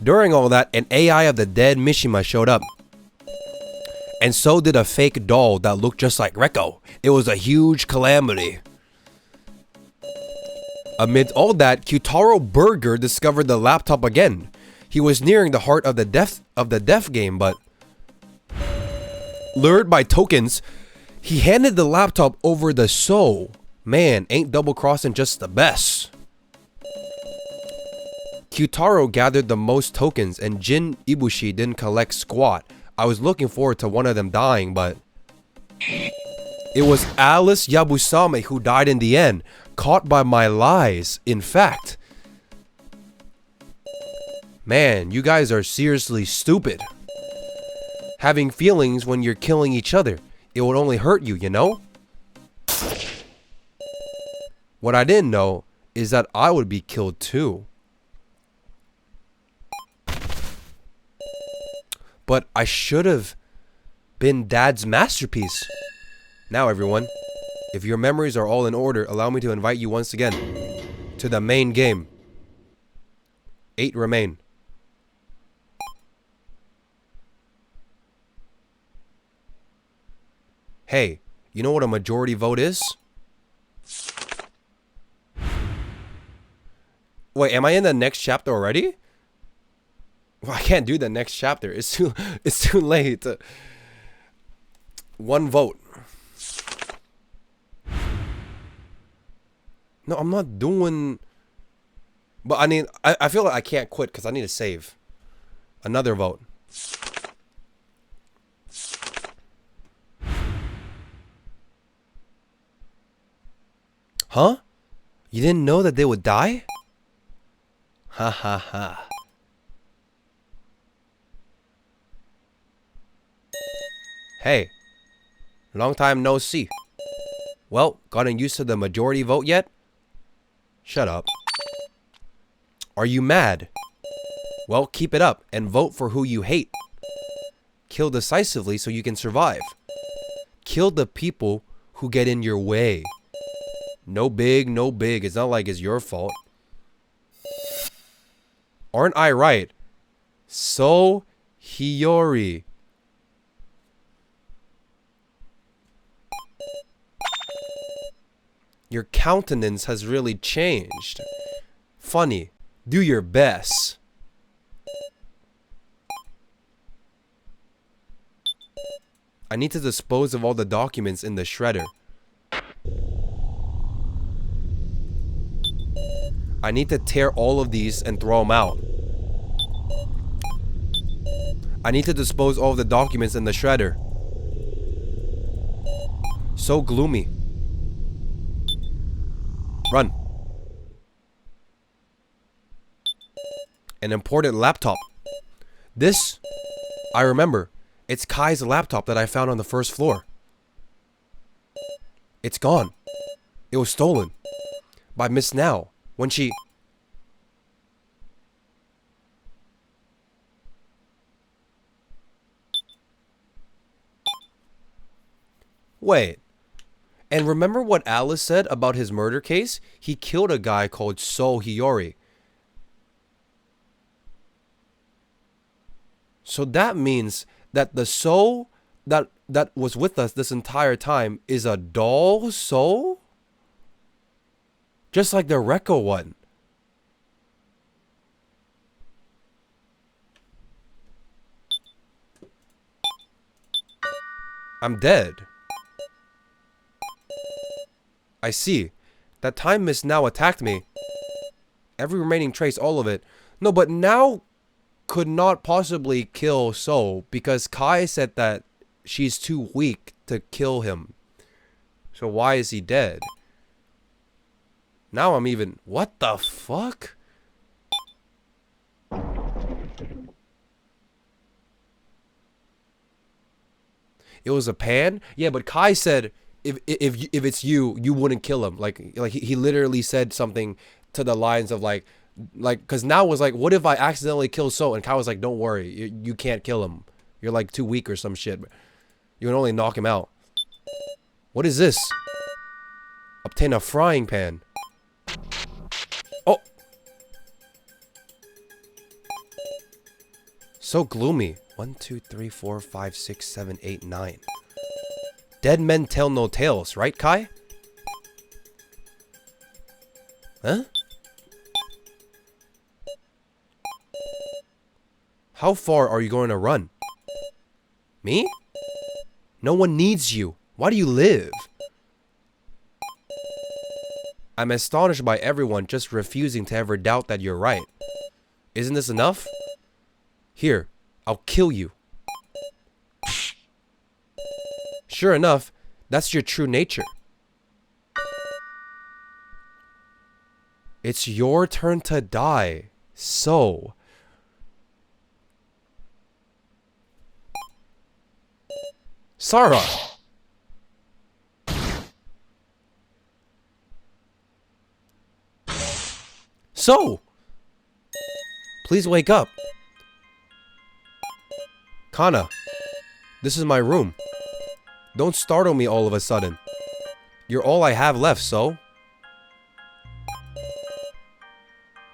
During all that, an AI of the dead Mishima showed up. And so did a fake doll that looked just like Rekko. It was a huge calamity. Amid all that, Kyutaro Burger discovered the laptop again. He was nearing the heart of the death game, but lured by tokens, he handed the laptop over the soul. Man, ain't double crossing just the best. Kyutaro gathered the most tokens and Jin Ibushi didn't collect squat. I was looking forward to one of them dying, but it was Alice Yabusame who died in the end, caught by my lies. In fact, man, you guys are seriously stupid. Having feelings when you're killing each other, it would only hurt you, you know? What I didn't know is that I would be killed too. But I should have been Dad's masterpiece. Now everyone, if your memories are all in order, allow me to invite you once again to the main game. 8 remain. Hey, you know what a majority vote is? Wait, am I in the next chapter already? Well, I can't do the next chapter. It's too late. 1 vote. No, I'm not doing. But I mean, I feel like I can't quit because I need to save. Another vote. Huh? You didn't know that they would die? Ha ha ha. Hey, long time no see. Well, gotten used to the majority vote yet? Shut up. Are you mad? Well, keep it up and vote for who you hate. Kill decisively so you can survive. Kill the people who get in your way. No big, no big. It's not like it's your fault. Aren't I right? So Hiyori. Your countenance has really changed. Funny. Do your best. I need to dispose of all the documents in the shredder. I need to tear all of these and throw them out. I need to dispose all of the documents in the shredder. So gloomy. Run. An imported laptop. This, I remember. It's Kai's laptop that I found on the first floor. It's gone. It was stolen. By Miss Now. When she... Wait. And remember what Alice said about his murder case? He killed a guy called So Hiyori. So that means that the soul that was with us this entire time is a doll soul? Just like the Rekko one. I'm dead. I see. That time Miss Now attacked me. Every remaining trace, all of it. No, but Now could not possibly kill So because Kai said that she's too weak to kill him. So why is he dead? Now I'm even... What the fuck? It was a pan? Yeah, but Kai said if it's you, you wouldn't kill him. Like he literally said something to the lines of like because now was like, what if I accidentally kill So? And Kai was like, don't worry, you can't kill him. You're like too weak or some shit. You can only knock him out. What is this? Obtain a frying pan. Oh. So gloomy. 1, 2, 3, 4, 5, 6, 7, 8, 9. Dead men tell no tales, right, Kai? Huh? How far are you going to run? Me? No one needs you. Why do you live? I'm astonished by everyone just refusing to ever doubt that you're right. Isn't this enough? Here, I'll kill you. Sure enough, that's your true nature. It's your turn to die. So... Sarah! So! Please wake up. Kana, this is my room. Don't startle me all of a sudden. You're all I have left, So.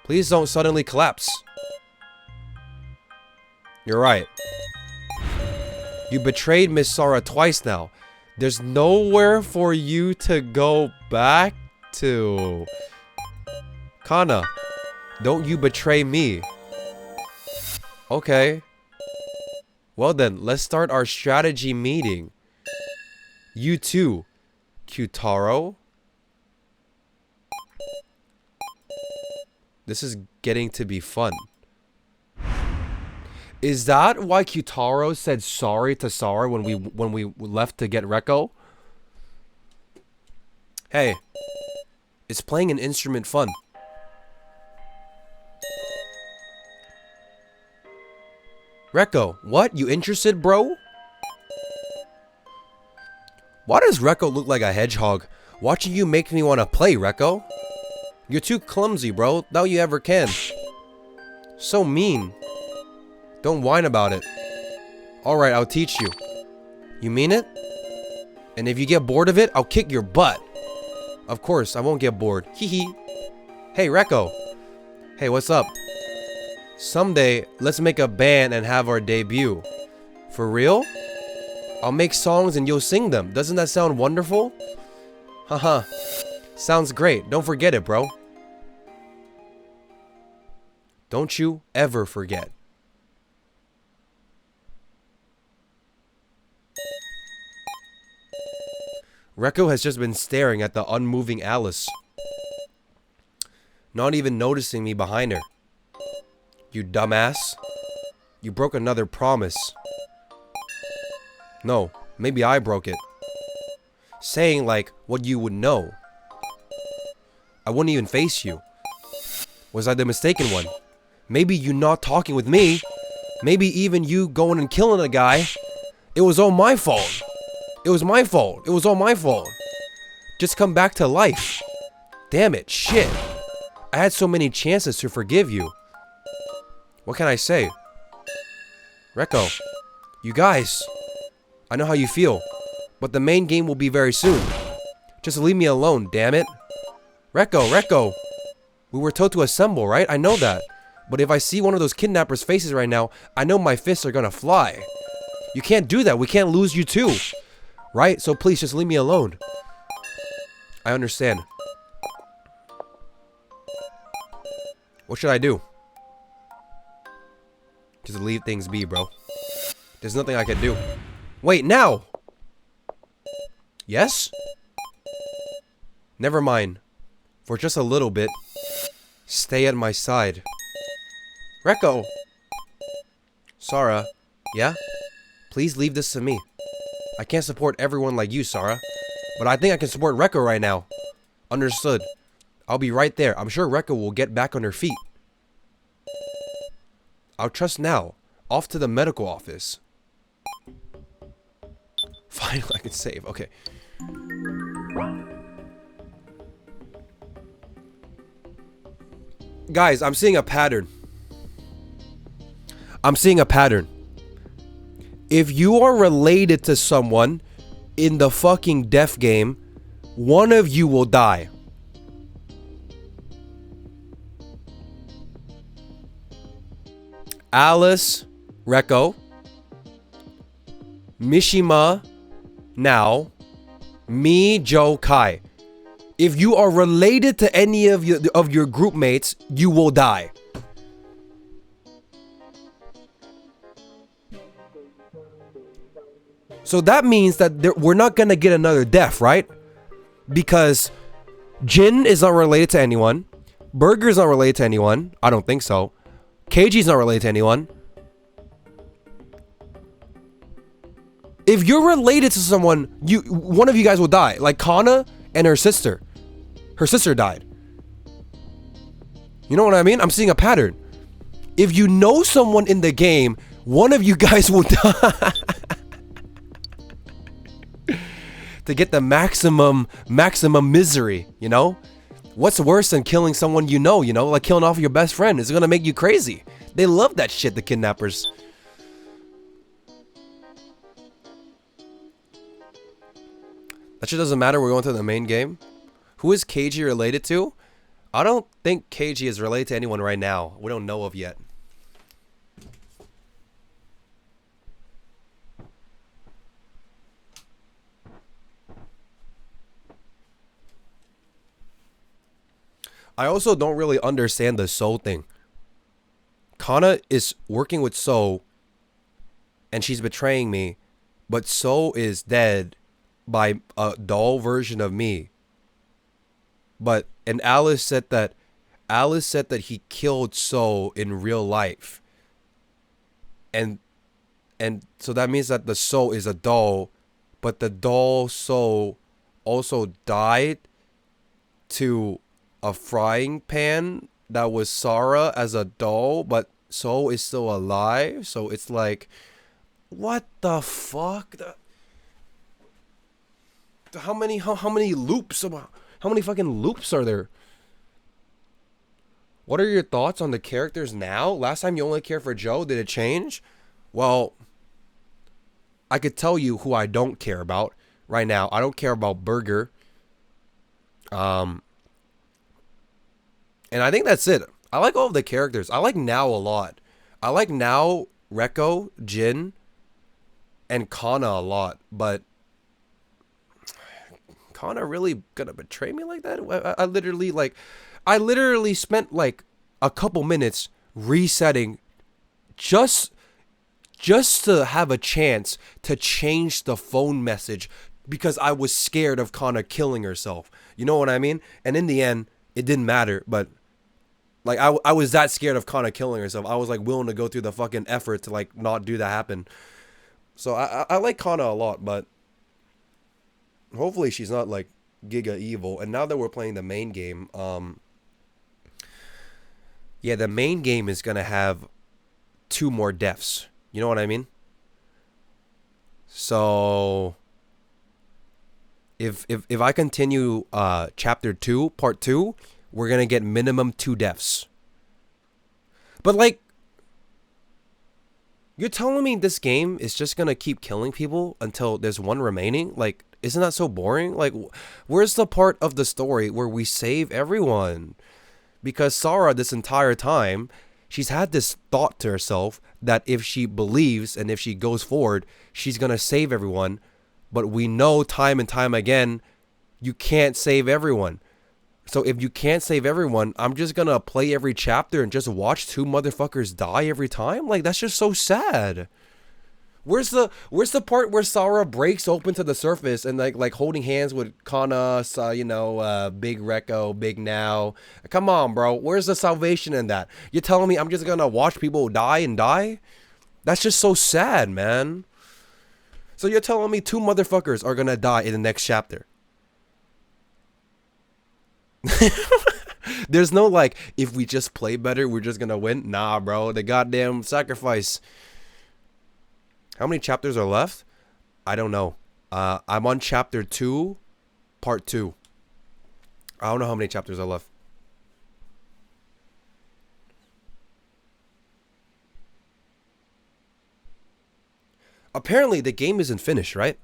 Please don't suddenly collapse. You're right. You betrayed Miss Sarah twice now. There's nowhere for you to go back to. Kana, don't you betray me. Okay. Well then, let's start our strategy meeting. You too, Kyutaro. This is getting to be fun. Is that why Kyutaro said sorry to Sarah when we left to get Rekko? Hey, is playing an instrument fun? Rekko, what? You interested, bro? Why does Rekko look like a hedgehog? Watching you makes me want to play, Rekko. You're too clumsy, bro. Now you ever can. So mean. Don't whine about it. Alright, I'll teach you. You mean it? And if you get bored of it, I'll kick your butt. Of course, I won't get bored. Hee hee. Hey, Rekko. Hey, what's up? Someday, let's make a band and have our debut. For real? I'll make songs and you'll sing them. Doesn't that sound wonderful? Haha. Sounds great. Don't forget it, bro. Don't you ever forget. Rekko has just been staring at the unmoving Alice. Not even noticing me behind her. You dumbass. You broke another promise. No, maybe I broke it. Saying like what you would know. I wouldn't even face you. Was I the mistaken one? Maybe you not talking with me. Maybe even you going and killing a guy. It was all my fault. It was my fault. It was all my fault. Just come back to life. Damn it, shit. I had so many chances to forgive you. What can I say? Rekko, you guys, I know how you feel, but the main game will be very soon. Just leave me alone, damn it. Rekko, we were told to assemble, right? I know that. But if I see one of those kidnappers' faces right now, I know my fists are gonna fly. You can't do that. We can't lose you too. Right? So please just leave me alone. I understand. What should I do? Just leave things be, bro. There's nothing I can do. Wait, now! Yes? Never mind. For just a little bit, stay at my side. Rekko! Sarah, yeah? Please leave this to me. I can't support everyone like you, Sarah. But I think I can support Rekko right now. Understood. I'll be right there. I'm sure Rekko will get back on her feet. I'll trust now. Off to the medical office. Finally, I can save. Okay. Guys, I'm seeing a pattern. I'm seeing a pattern. If you are related to someone in the fucking death game, one of you will die. Alice, Reko, Mishima, now, me, Joe, Kai. If you are related to any of your group mates, you will die. So that means that we're not gonna get another death, right? Because Jin is not related to anyone. Burger's not related to anyone. I don't think so. KG's not related to anyone. If you're related to someone, one of you guys will die. Like Kana and her sister. Her sister died. You know what I mean? I'm seeing a pattern. If you know someone in the game, one of you guys will die. To get the maximum misery, you know? What's worse than killing someone you know, like killing off your best friend? It's gonna make you crazy. They love that shit, the kidnappers. That shit doesn't matter, we're going to the main game. Who is KG related to? I don't think KG is related to anyone right now. We don't know of yet. I also don't really understand the Soul thing. Kana is working with Soul, and she's betraying me, but Soul is dead by a doll version of me. And Alice said that he killed Soul in real life. And so that means that the Soul is a doll, but the doll Soul also died to a frying pan that was Sarah as a doll, but Soul is still alive. So it's like, what the fuck? How many loops? How many fucking loops are there? What are your thoughts on the characters now? Last time you only cared for Joe. Did it change? Well, I could tell you who I don't care about right now. I don't care about Burger. And I think that's it. I like all of the characters. I like Now a lot. I like Now, Reko, Jin, and Kana a lot. But Kana really gonna betray me like that? I literally spent like a couple minutes resetting just to have a chance to change the phone message because I was scared of Kana killing herself. You know what I mean? And in the end, it didn't matter, but like I was that scared of Kana killing herself. I was like willing to go through the fucking effort to like not do that happen. So I like Kana a lot, but hopefully she's not like giga evil. And now that we're playing the main game, yeah, the main game is gonna have 2 more deaths. You know what I mean? So if I continue chapter 2, part 2, we're gonna get minimum 2 deaths. But like, you're telling me this game is just gonna keep killing people until there's 1 remaining? Like, isn't that so boring? Like, where's the part of the story where we save everyone? Because Sarah, this entire time, she's had this thought to herself that if she believes and if she goes forward, she's gonna save everyone. But we know time and time again, you can't save everyone. So if you can't save everyone, I'm just gonna play every chapter and just watch 2 motherfuckers die every time? Like, that's just so sad. Where's the part where Sarah breaks open to the surface and like holding hands with Kana, Big Reko, Big Now? Come on, bro. Where's the salvation in that? You're telling me I'm just gonna watch people die and die? That's just so sad, man. So you're telling me 2 motherfuckers are gonna die in the next chapter? There's no like, if we just play better, we're just gonna win. Nah, bro. The goddamn sacrifice. How many chapters are left? I don't know. I'm on chapter 2, part 2. I don't know how many chapters are left. Apparently, the game isn't finished, right?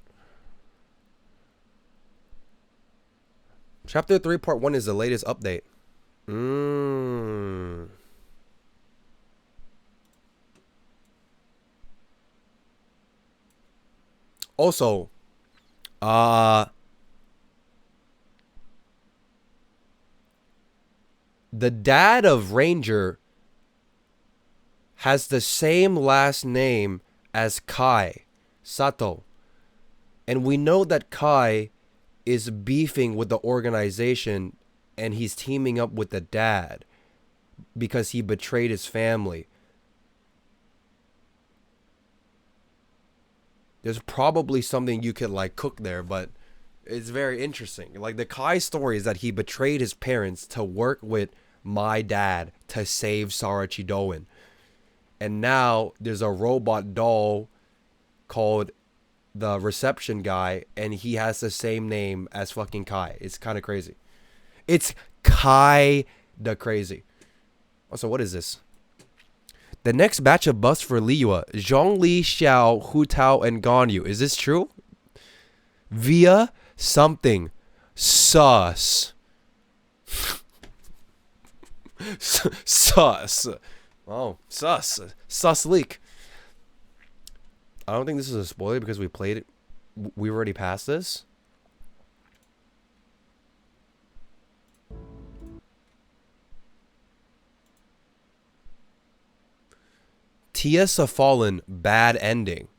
Chapter 3, part 1 is the latest update. Also, the dad of Ranger has the same last name as Kai, Sato. And we know that Kai is beefing with the organization and he's teaming up with the dad because he betrayed his family. There's probably something you could like cook there, but it's very interesting. Like the Kai story is that he betrayed his parents to work with my dad to save Sarachidoin. And now there's a robot doll called the reception guy, and he has the same name as fucking Kai. It's kind of crazy. It's Kai the crazy. Also, what is this? The next batch of buffs for Liyue: Zhongli, Xiao, Hu Tao, and Ganyu. Is this true? Via something sus. Sus. Oh, sus. Sus leak. I don't think this is a spoiler because we played it. We already passed this. T.S. Fallen, bad ending.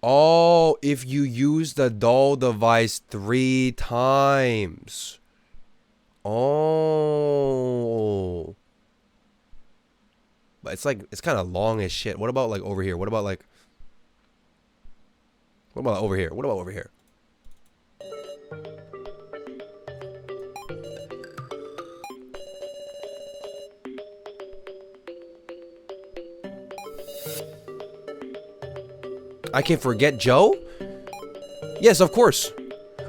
Oh, if you use the doll device 3 times. Oh. But it's like, it's kind of long as shit. What about like over here? What about like... What about over here? What about over here? I can forget Joe? Yes, of course.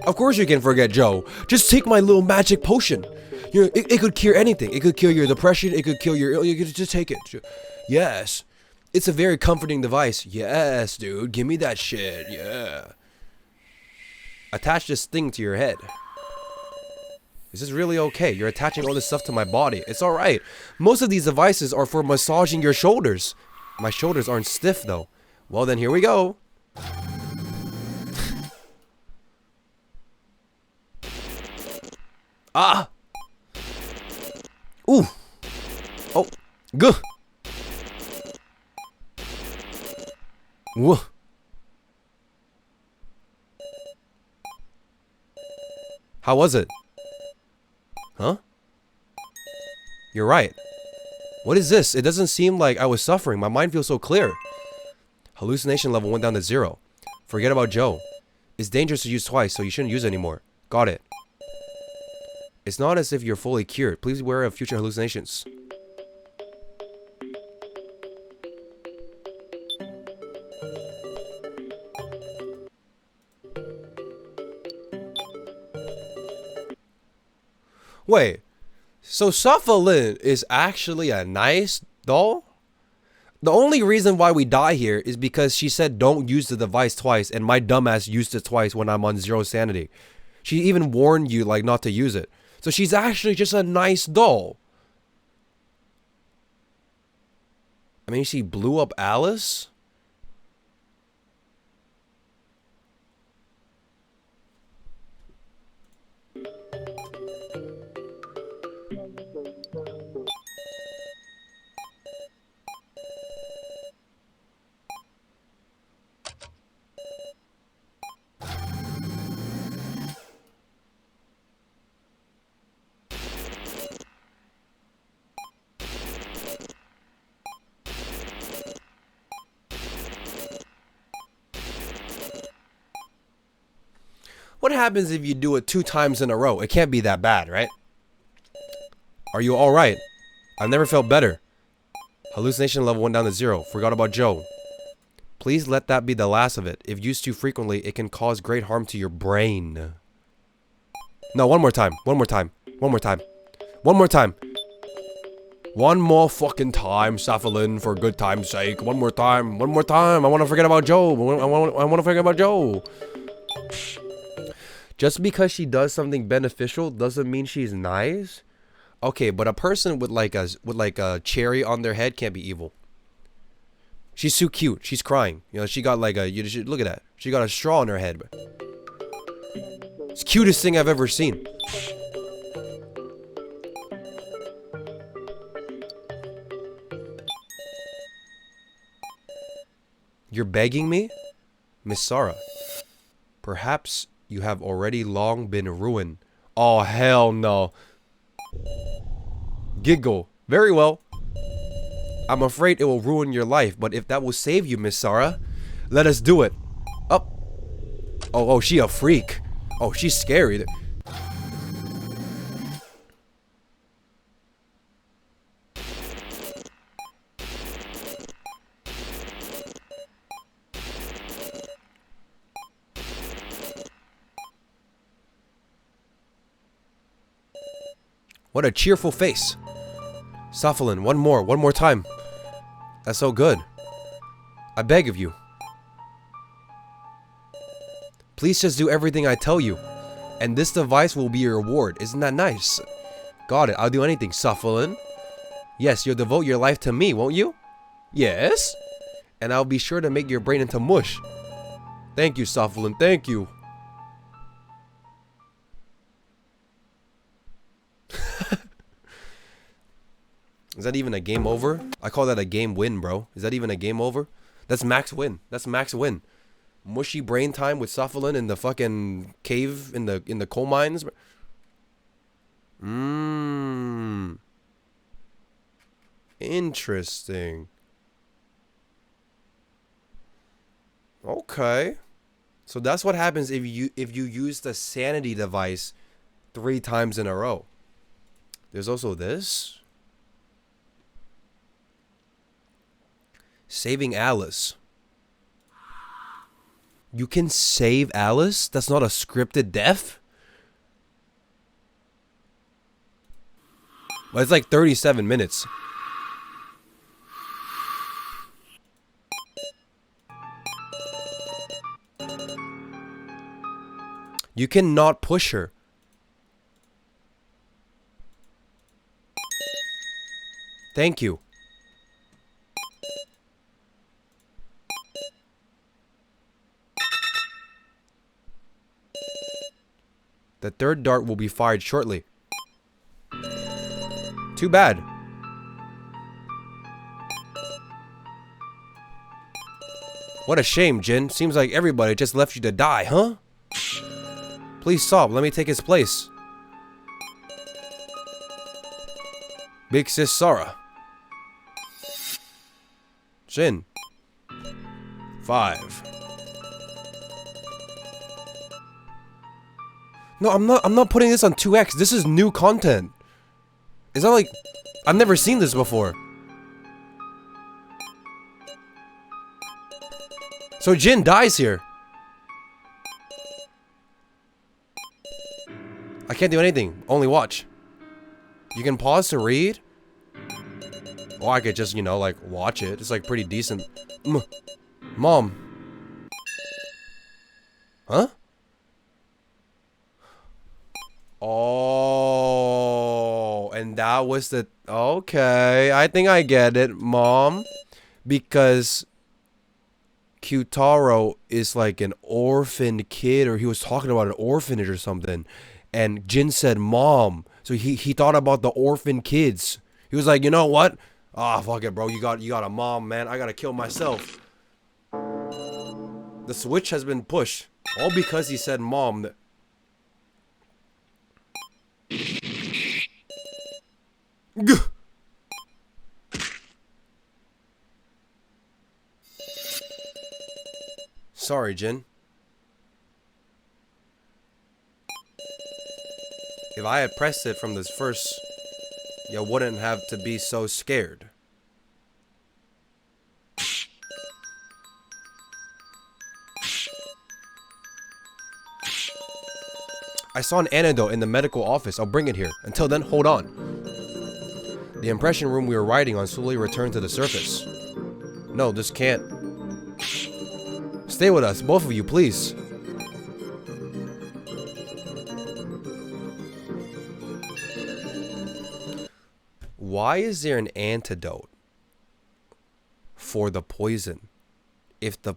Of course you can forget Joe. Just take my little magic potion. You know, it could cure anything. It could cure your depression. It could cure your... You could just take it. Yes. It's a very comforting device. Yes, dude. Give me that shit. Yeah. Attach this thing to your head. Is this really okay? You're attaching all this stuff to my body. It's alright. Most of these devices are for massaging your shoulders. My shoulders aren't stiff, though. Well, then here we go. Ah! Ooh! Oh! Guh! Whoa! How was it? Huh? You're right. What is this? It doesn't seem like I was suffering. My mind feels so clear. Hallucination level went down to 0. Forget about Joe. It's dangerous to use twice, so you shouldn't use it anymore. Got it. It's not as if you're fully cured. Please beware of future hallucinations. Wait. So Sufalin is actually a nice doll? The only reason why we die here is because she said don't use the device twice, and my dumbass used it twice when I'm on 0 sanity. She even warned you like not to use it. So she's actually just a nice doll. I mean, she blew up Alice? What happens if you do it 2 times in a row? It can't be that bad, right? Are you alright? I've never felt better. Hallucination level went down to 0. Forgot about Joe. Please let that be the last of it. If used too frequently, it can cause great harm to your brain. No, one more time. One more time. One more time. One more time. One more fucking time, Safalin, for good time's sake. One more time. One more time. I want to forget about Joe. I want to forget about Joe. Just because she does something beneficial doesn't mean she's nice. Okay, but a person with like a cherry on their head can't be evil. She's too cute. She's crying. You know, she got like a... look at that. She got a straw in her head. It's the cutest thing I've ever seen. You're begging me? Miss Sarah. Perhaps you have already long been ruined. Oh, hell no. Giggle. Very well. I'm afraid it will ruin your life, but if that will save you, Miss Sarah, let us do it. Up. Oh, she a freak. Oh, she's scary. What a cheerful face. Safalin, one more time. That's so good. I beg of you. Please just do everything I tell you, and this device will be your reward. Isn't that nice? Got it. I'll do anything, Safalin. Yes, you'll devote your life to me, won't you? Yes. And I'll be sure to make your brain into mush. Thank you, Safalin. Thank you. Is that even a game over? I call that a game win, bro. Is that even a game over? That's max win. That's max win. Mushy brain time with Safalin in the fucking cave in the coal mines. Interesting. Okay. So that's what happens if you use the sanity device 3 times in a row. There's also this. Saving Alice. You can save Alice? That's not a scripted death? Well, it's like 37 minutes. You cannot push her. Thank you. The 3rd dart will be fired shortly. Too bad. What a shame, Jin. Seems like everybody just left you to die, huh? Please stop. Let me take his place. Big sis Sarah. Jin. 5. No, I'm not putting this on 2x. This is new content. Is that like... I've never seen this before. So Jin dies here. I can't do anything. Only watch. You can pause to read. Or I could just, you know, like, watch it. It's like pretty decent. Mom. Huh? Oh, and that was the... Okay, I think I get it, Mom. Because Kyutaro is like an orphan kid, or he was talking about an orphanage or something. And Jin said, Mom. So he thought about the orphan kids. He was like, you know what? Ah, fuck it, bro. You got a mom, man. I gotta kill myself. The switch has been pushed. All because he said mom. Sorry, Jin. If I had pressed it from this first, you wouldn't have to be so scared. I saw an antidote in the medical office. I'll bring it here. Until then, hold on. The impression room we were riding on slowly returned to the surface. No, this can't. Stay with us, both of you, please. Why is there an antidote for the poison? If the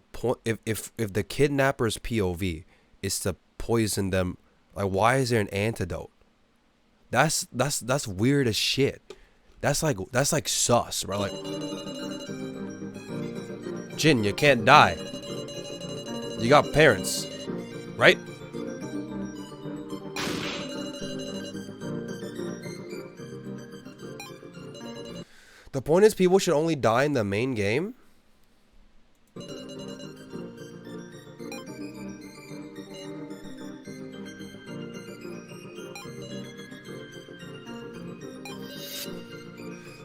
kidnapper's POV is to poison them, like, why is there an antidote? That's weird as shit. That's like sus, bro. Like, Jin, you can't die. You got parents, right? The point is, people should only die in the main game.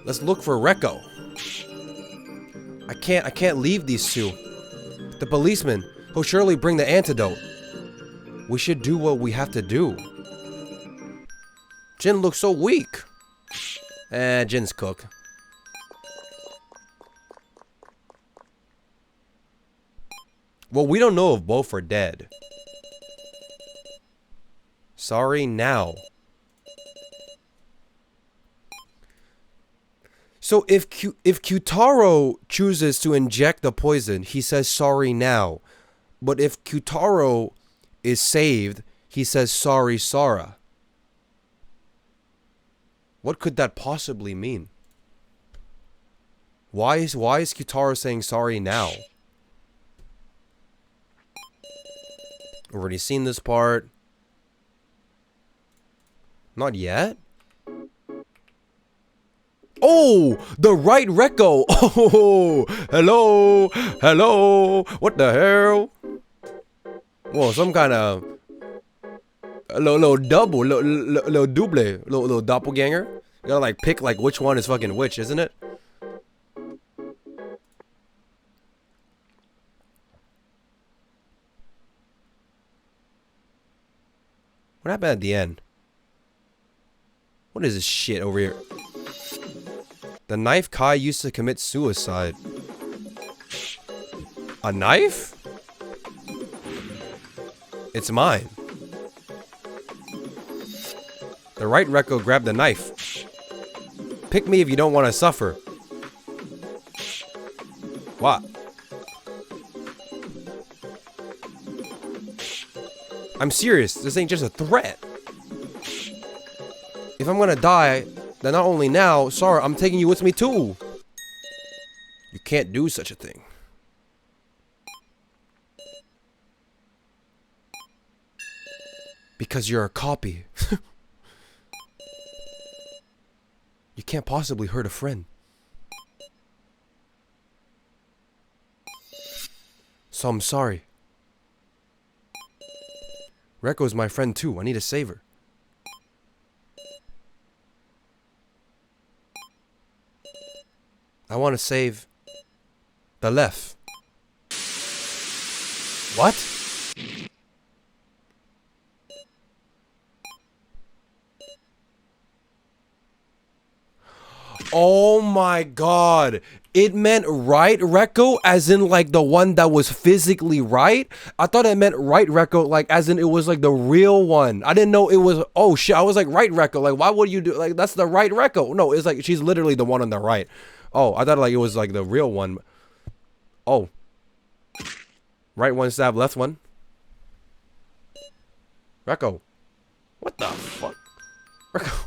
Let's look for Rekko. I can't leave these two. The policeman, he'll surely bring the antidote. We should do what we have to do. Jin looks so weak. Jin's cooked. Well, we don't know if both are dead. Sorry now. So if Kyutaro chooses to inject the poison, he says sorry now. But if Kyutaro is saved, he says sorry, Sara. What could that possibly mean? Why is Kyutaro saying sorry now? Already seen this part. Not yet? Oh, the right Rekko. Oh, hello, hello. What the hell? Whoa, some kind of little double, little double, little doppelganger. You gotta like pick like which one is fucking which, isn't it? What happened at the end? What is this shit over here? The knife Kai used to commit suicide. A knife? It's mine. The right Rekko grabbed the knife. Pick me if you don't want to suffer. What? I'm serious. This ain't just a threat. If I'm gonna die, then not only now, sorry, I'm taking you with me too. You can't do such a thing. Because you're a copy. You can't possibly hurt a friend. So I'm sorry. Rekko's my friend too. I need to save her. I want to save the left. What? Oh my god. It meant right Rekko as in like the one that was physically right? I thought it meant right Rekko like as in it was like the real one. I didn't know it was, oh shit, I was like right Rekko. Like why would you do, like that's the right Rekko. No, it's like she's literally the one on the right. Oh, I thought like it was like the real one. Oh. Right one stab, left one. Rekko. What the fuck? Rekko.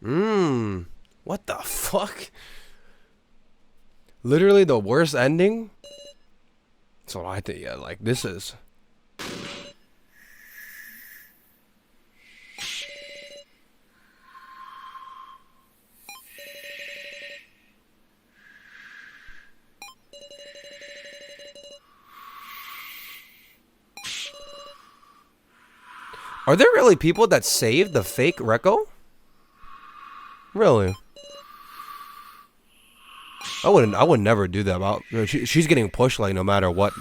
What the fuck? Literally the worst ending? That's what I think. Yeah, like this is. Are there really people that saved the fake Reco? Really? I would never do that. She's getting pushed like no matter what.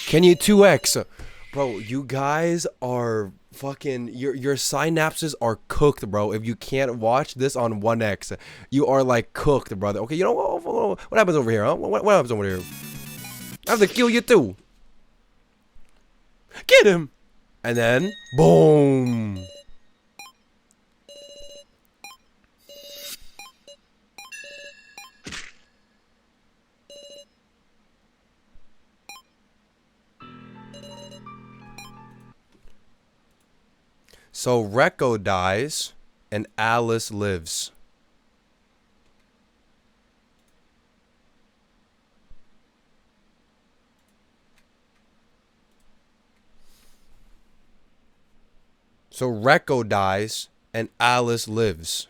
Can you 2x? Bro, you guys are fucking your synapses are cooked, bro. If you can't watch this on 1x, you are like cooked, brother. Okay, you know what happens over here, huh? What happens over here? I have to kill you too. Get him. And then boom. So Reco dies and Alice lives. So Reco dies and Alice lives.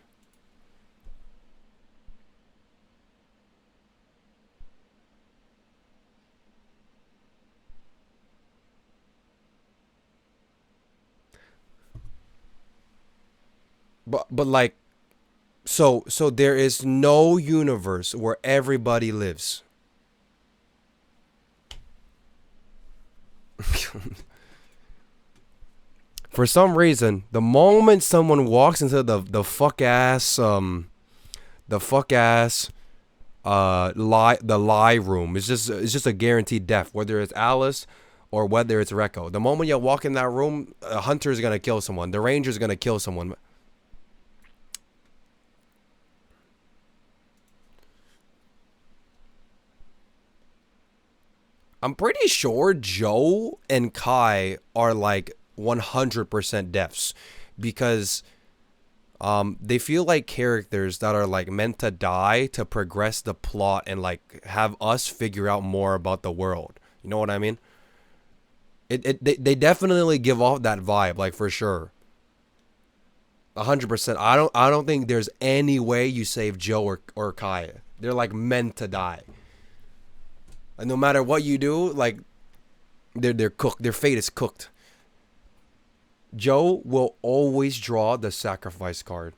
But like so there is no universe where everybody lives. For some reason, the moment someone walks into the fuck ass lie room, it's just a guaranteed death, whether it's Alice or whether it's Reco. The moment you walk in that room, a hunter's gonna kill someone. The ranger's gonna kill someone. I'm pretty sure Joe and Kai are like 100% deaths because they feel like characters that are like meant to die to progress the plot and like have us figure out more about the world. You know what I mean? They definitely give off that vibe, like for sure. 100%. I don't think there's any way you save Joe or Kai. They're like meant to die. And no matter what you do, like they're cooked. Their fate is cooked. Joe will always draw the sacrifice card.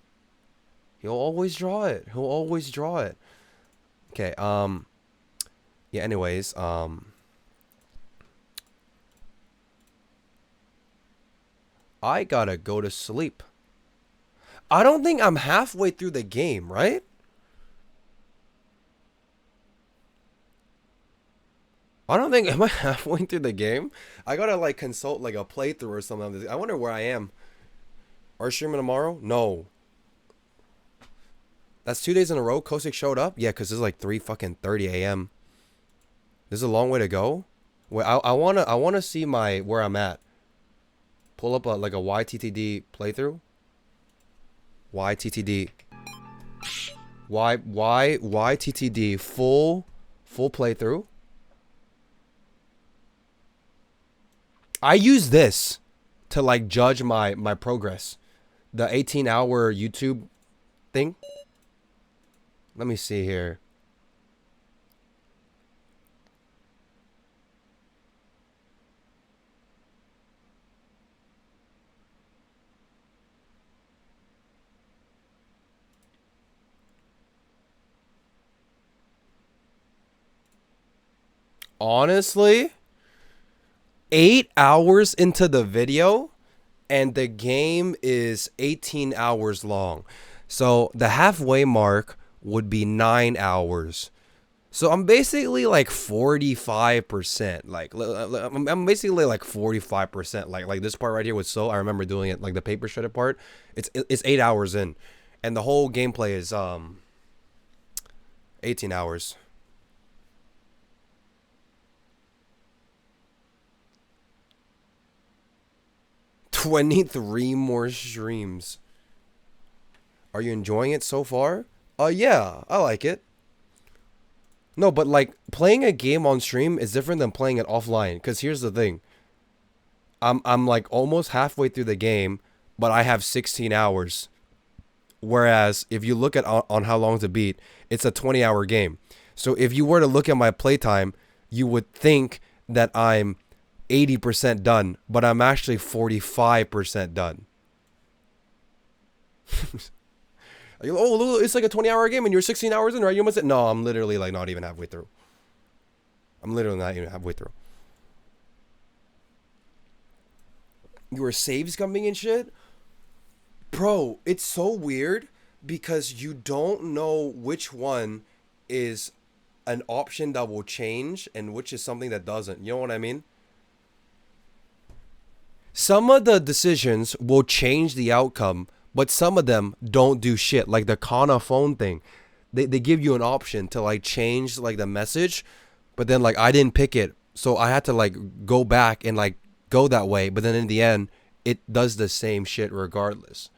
He'll always draw it. He'll always draw it. Okay, yeah, anyways, I gotta go to sleep. I don't think I'm halfway through the game, right? I don't think, am I halfway through the game? I gotta like consult like a playthrough or something. I wonder where I am. Are you streaming tomorrow? No. That's 2 days in a row. Kosik showed up? Yeah, because it's like 3 fucking 30 a.m. This is a long way to go. Wait, I wanna see where I'm at. Pull up like a yttd playthrough. Yttd. Yttd full playthrough. I use this to like judge my progress. The 18-hour YouTube thing. Let me see here. Honestly, 8 hours into the video and the game is 18 hours long. So the halfway mark would be 9 hours. So I'm basically like 45%. Like I'm basically like 45%. Like this part right here with Soul, I remember doing it like the paper shredder part. It's 8 hours in, and the whole gameplay is 18 hours. 23 more streams. Are you enjoying it so far? Yeah, I like it. No, but like playing a game on stream is different than playing it offline. Cause here's the thing. I'm like almost halfway through the game, but I have 16 hours. Whereas if you look at on how long to beat, it's a 20-hour game. So if you were to look at my playtime, you would think that I'm 80% done, but I'm actually 45% done. Oh, it's like a 20-hour game and you're 16 hours in, right? You must say, no, I'm literally like not even halfway through. I'm literally not even halfway through. Your saves coming and shit? Bro, it's so weird because you don't know which one is an option that will change and which is something that doesn't. You know what I mean? Some of the decisions will change the outcome, but some of them don't do shit. Like the Kana phone thing. They give you an option to like change like the message, but then like I didn't pick it. So I had to like go back and like go that way. But then in the end, it does the same shit regardless.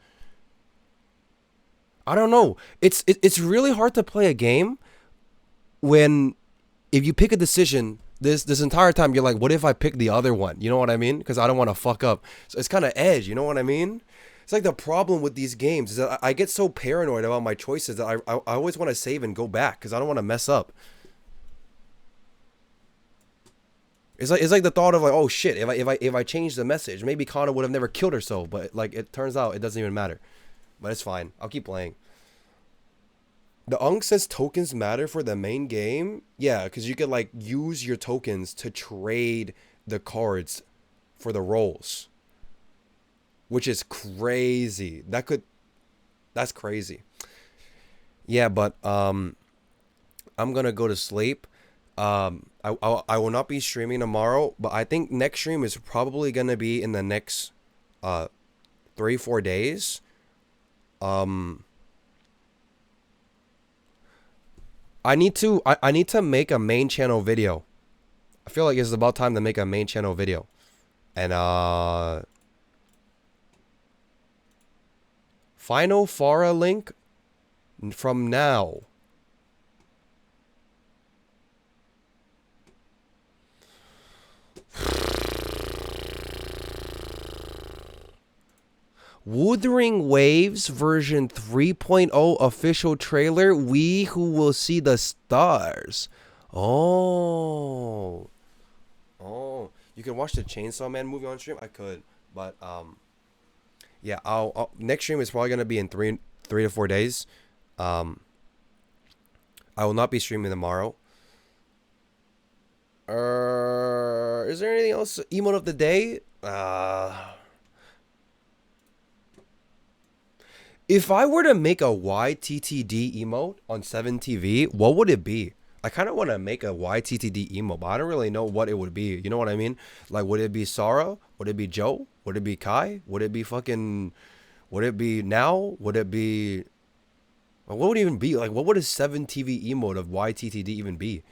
I don't know. It's really hard to play a game when if you pick a decision this entire time you're like, what if I pick the other one? You know what I mean? Because I don't want to fuck up. So it's kind of edge. You know what I mean? It's like the problem with these games is that I get so paranoid about my choices that I always want to save and go back because I don't want to mess up. It's like the thought of like, oh shit, if I change the message, maybe Connor would have never killed herself, but like it turns out it doesn't even matter. But it's fine. I'll keep playing. The Unk says tokens matter for the main game. Yeah, because you could like use your tokens to trade the cards for the rolls, which is crazy. That's crazy. Yeah, but I'm gonna go to sleep. I will not be streaming tomorrow, but I think next stream is probably gonna be in the next 3-4 days. I need to make a main channel video. I feel like it's about time to make a main channel video. And final Farah link from now. Wuthering Waves version 3.0 official trailer. We who will see the stars. Oh. You can watch the Chainsaw Man movie on stream. I could, but yeah. I'll next stream is probably gonna be in three to 4 days. I will not be streaming tomorrow. Is there anything else? Emote of the day. If I were to make a yttd emote on 7TV, what would it be? I kind of want to make a yttd emote, but I don't really know what it would be. You know what I mean? Like, would it be Sarah? Would it be Joe? Would it be Kai? Would it be fucking... Would it be now? Would it be... What would it even be? Like, what would a 7TV emote of yttd even be?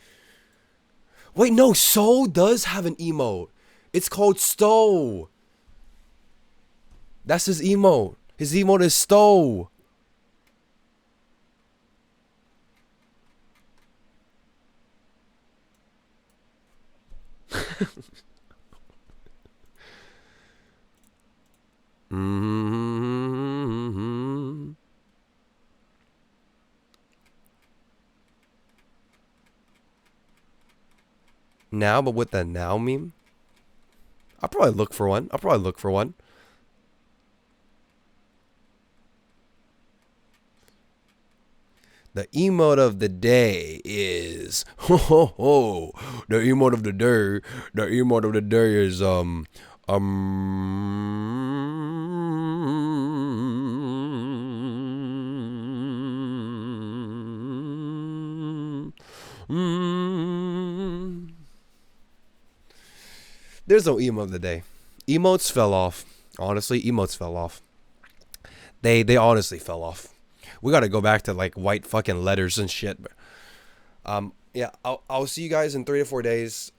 Wait, no, Soul does have an emote. It's called Stow. That's his emote. His emote is Stow. Now, but with the now meme? I'll probably look for one. The emote of the day is the emote of the day. The emote of the day is There's no emote of the day. Emotes fell off. Honestly, emotes fell off. They honestly fell off. We gotta go back to like white fucking letters and shit. But, yeah, I'll see you guys in 3 to 4 days.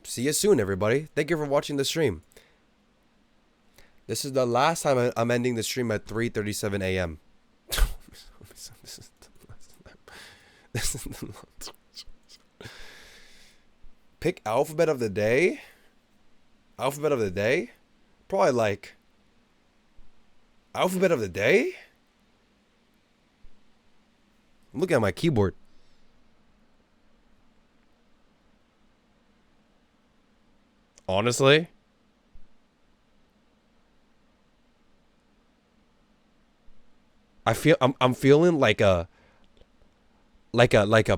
See you soon, everybody. Thank you for watching the stream. This is the last time I'm ending the stream at 3:37 a.m. This is the pick alphabet of the day. Alphabet of the day? Probably like alphabet of the day? I'm looking at my keyboard. Honestly, I'm feeling like a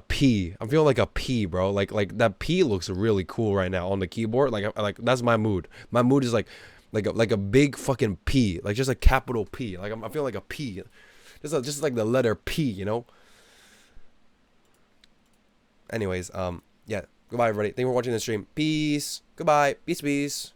P. I'm feeling like a P, bro. Like that P looks really cool right now on the keyboard. Like that's my mood. My mood is like a big fucking P, like just a capital P. Like I feel like a P, just like the letter P, you know. Anyways, yeah. Goodbye, everybody. Thank you for watching the stream. Peace. Goodbye. Peace.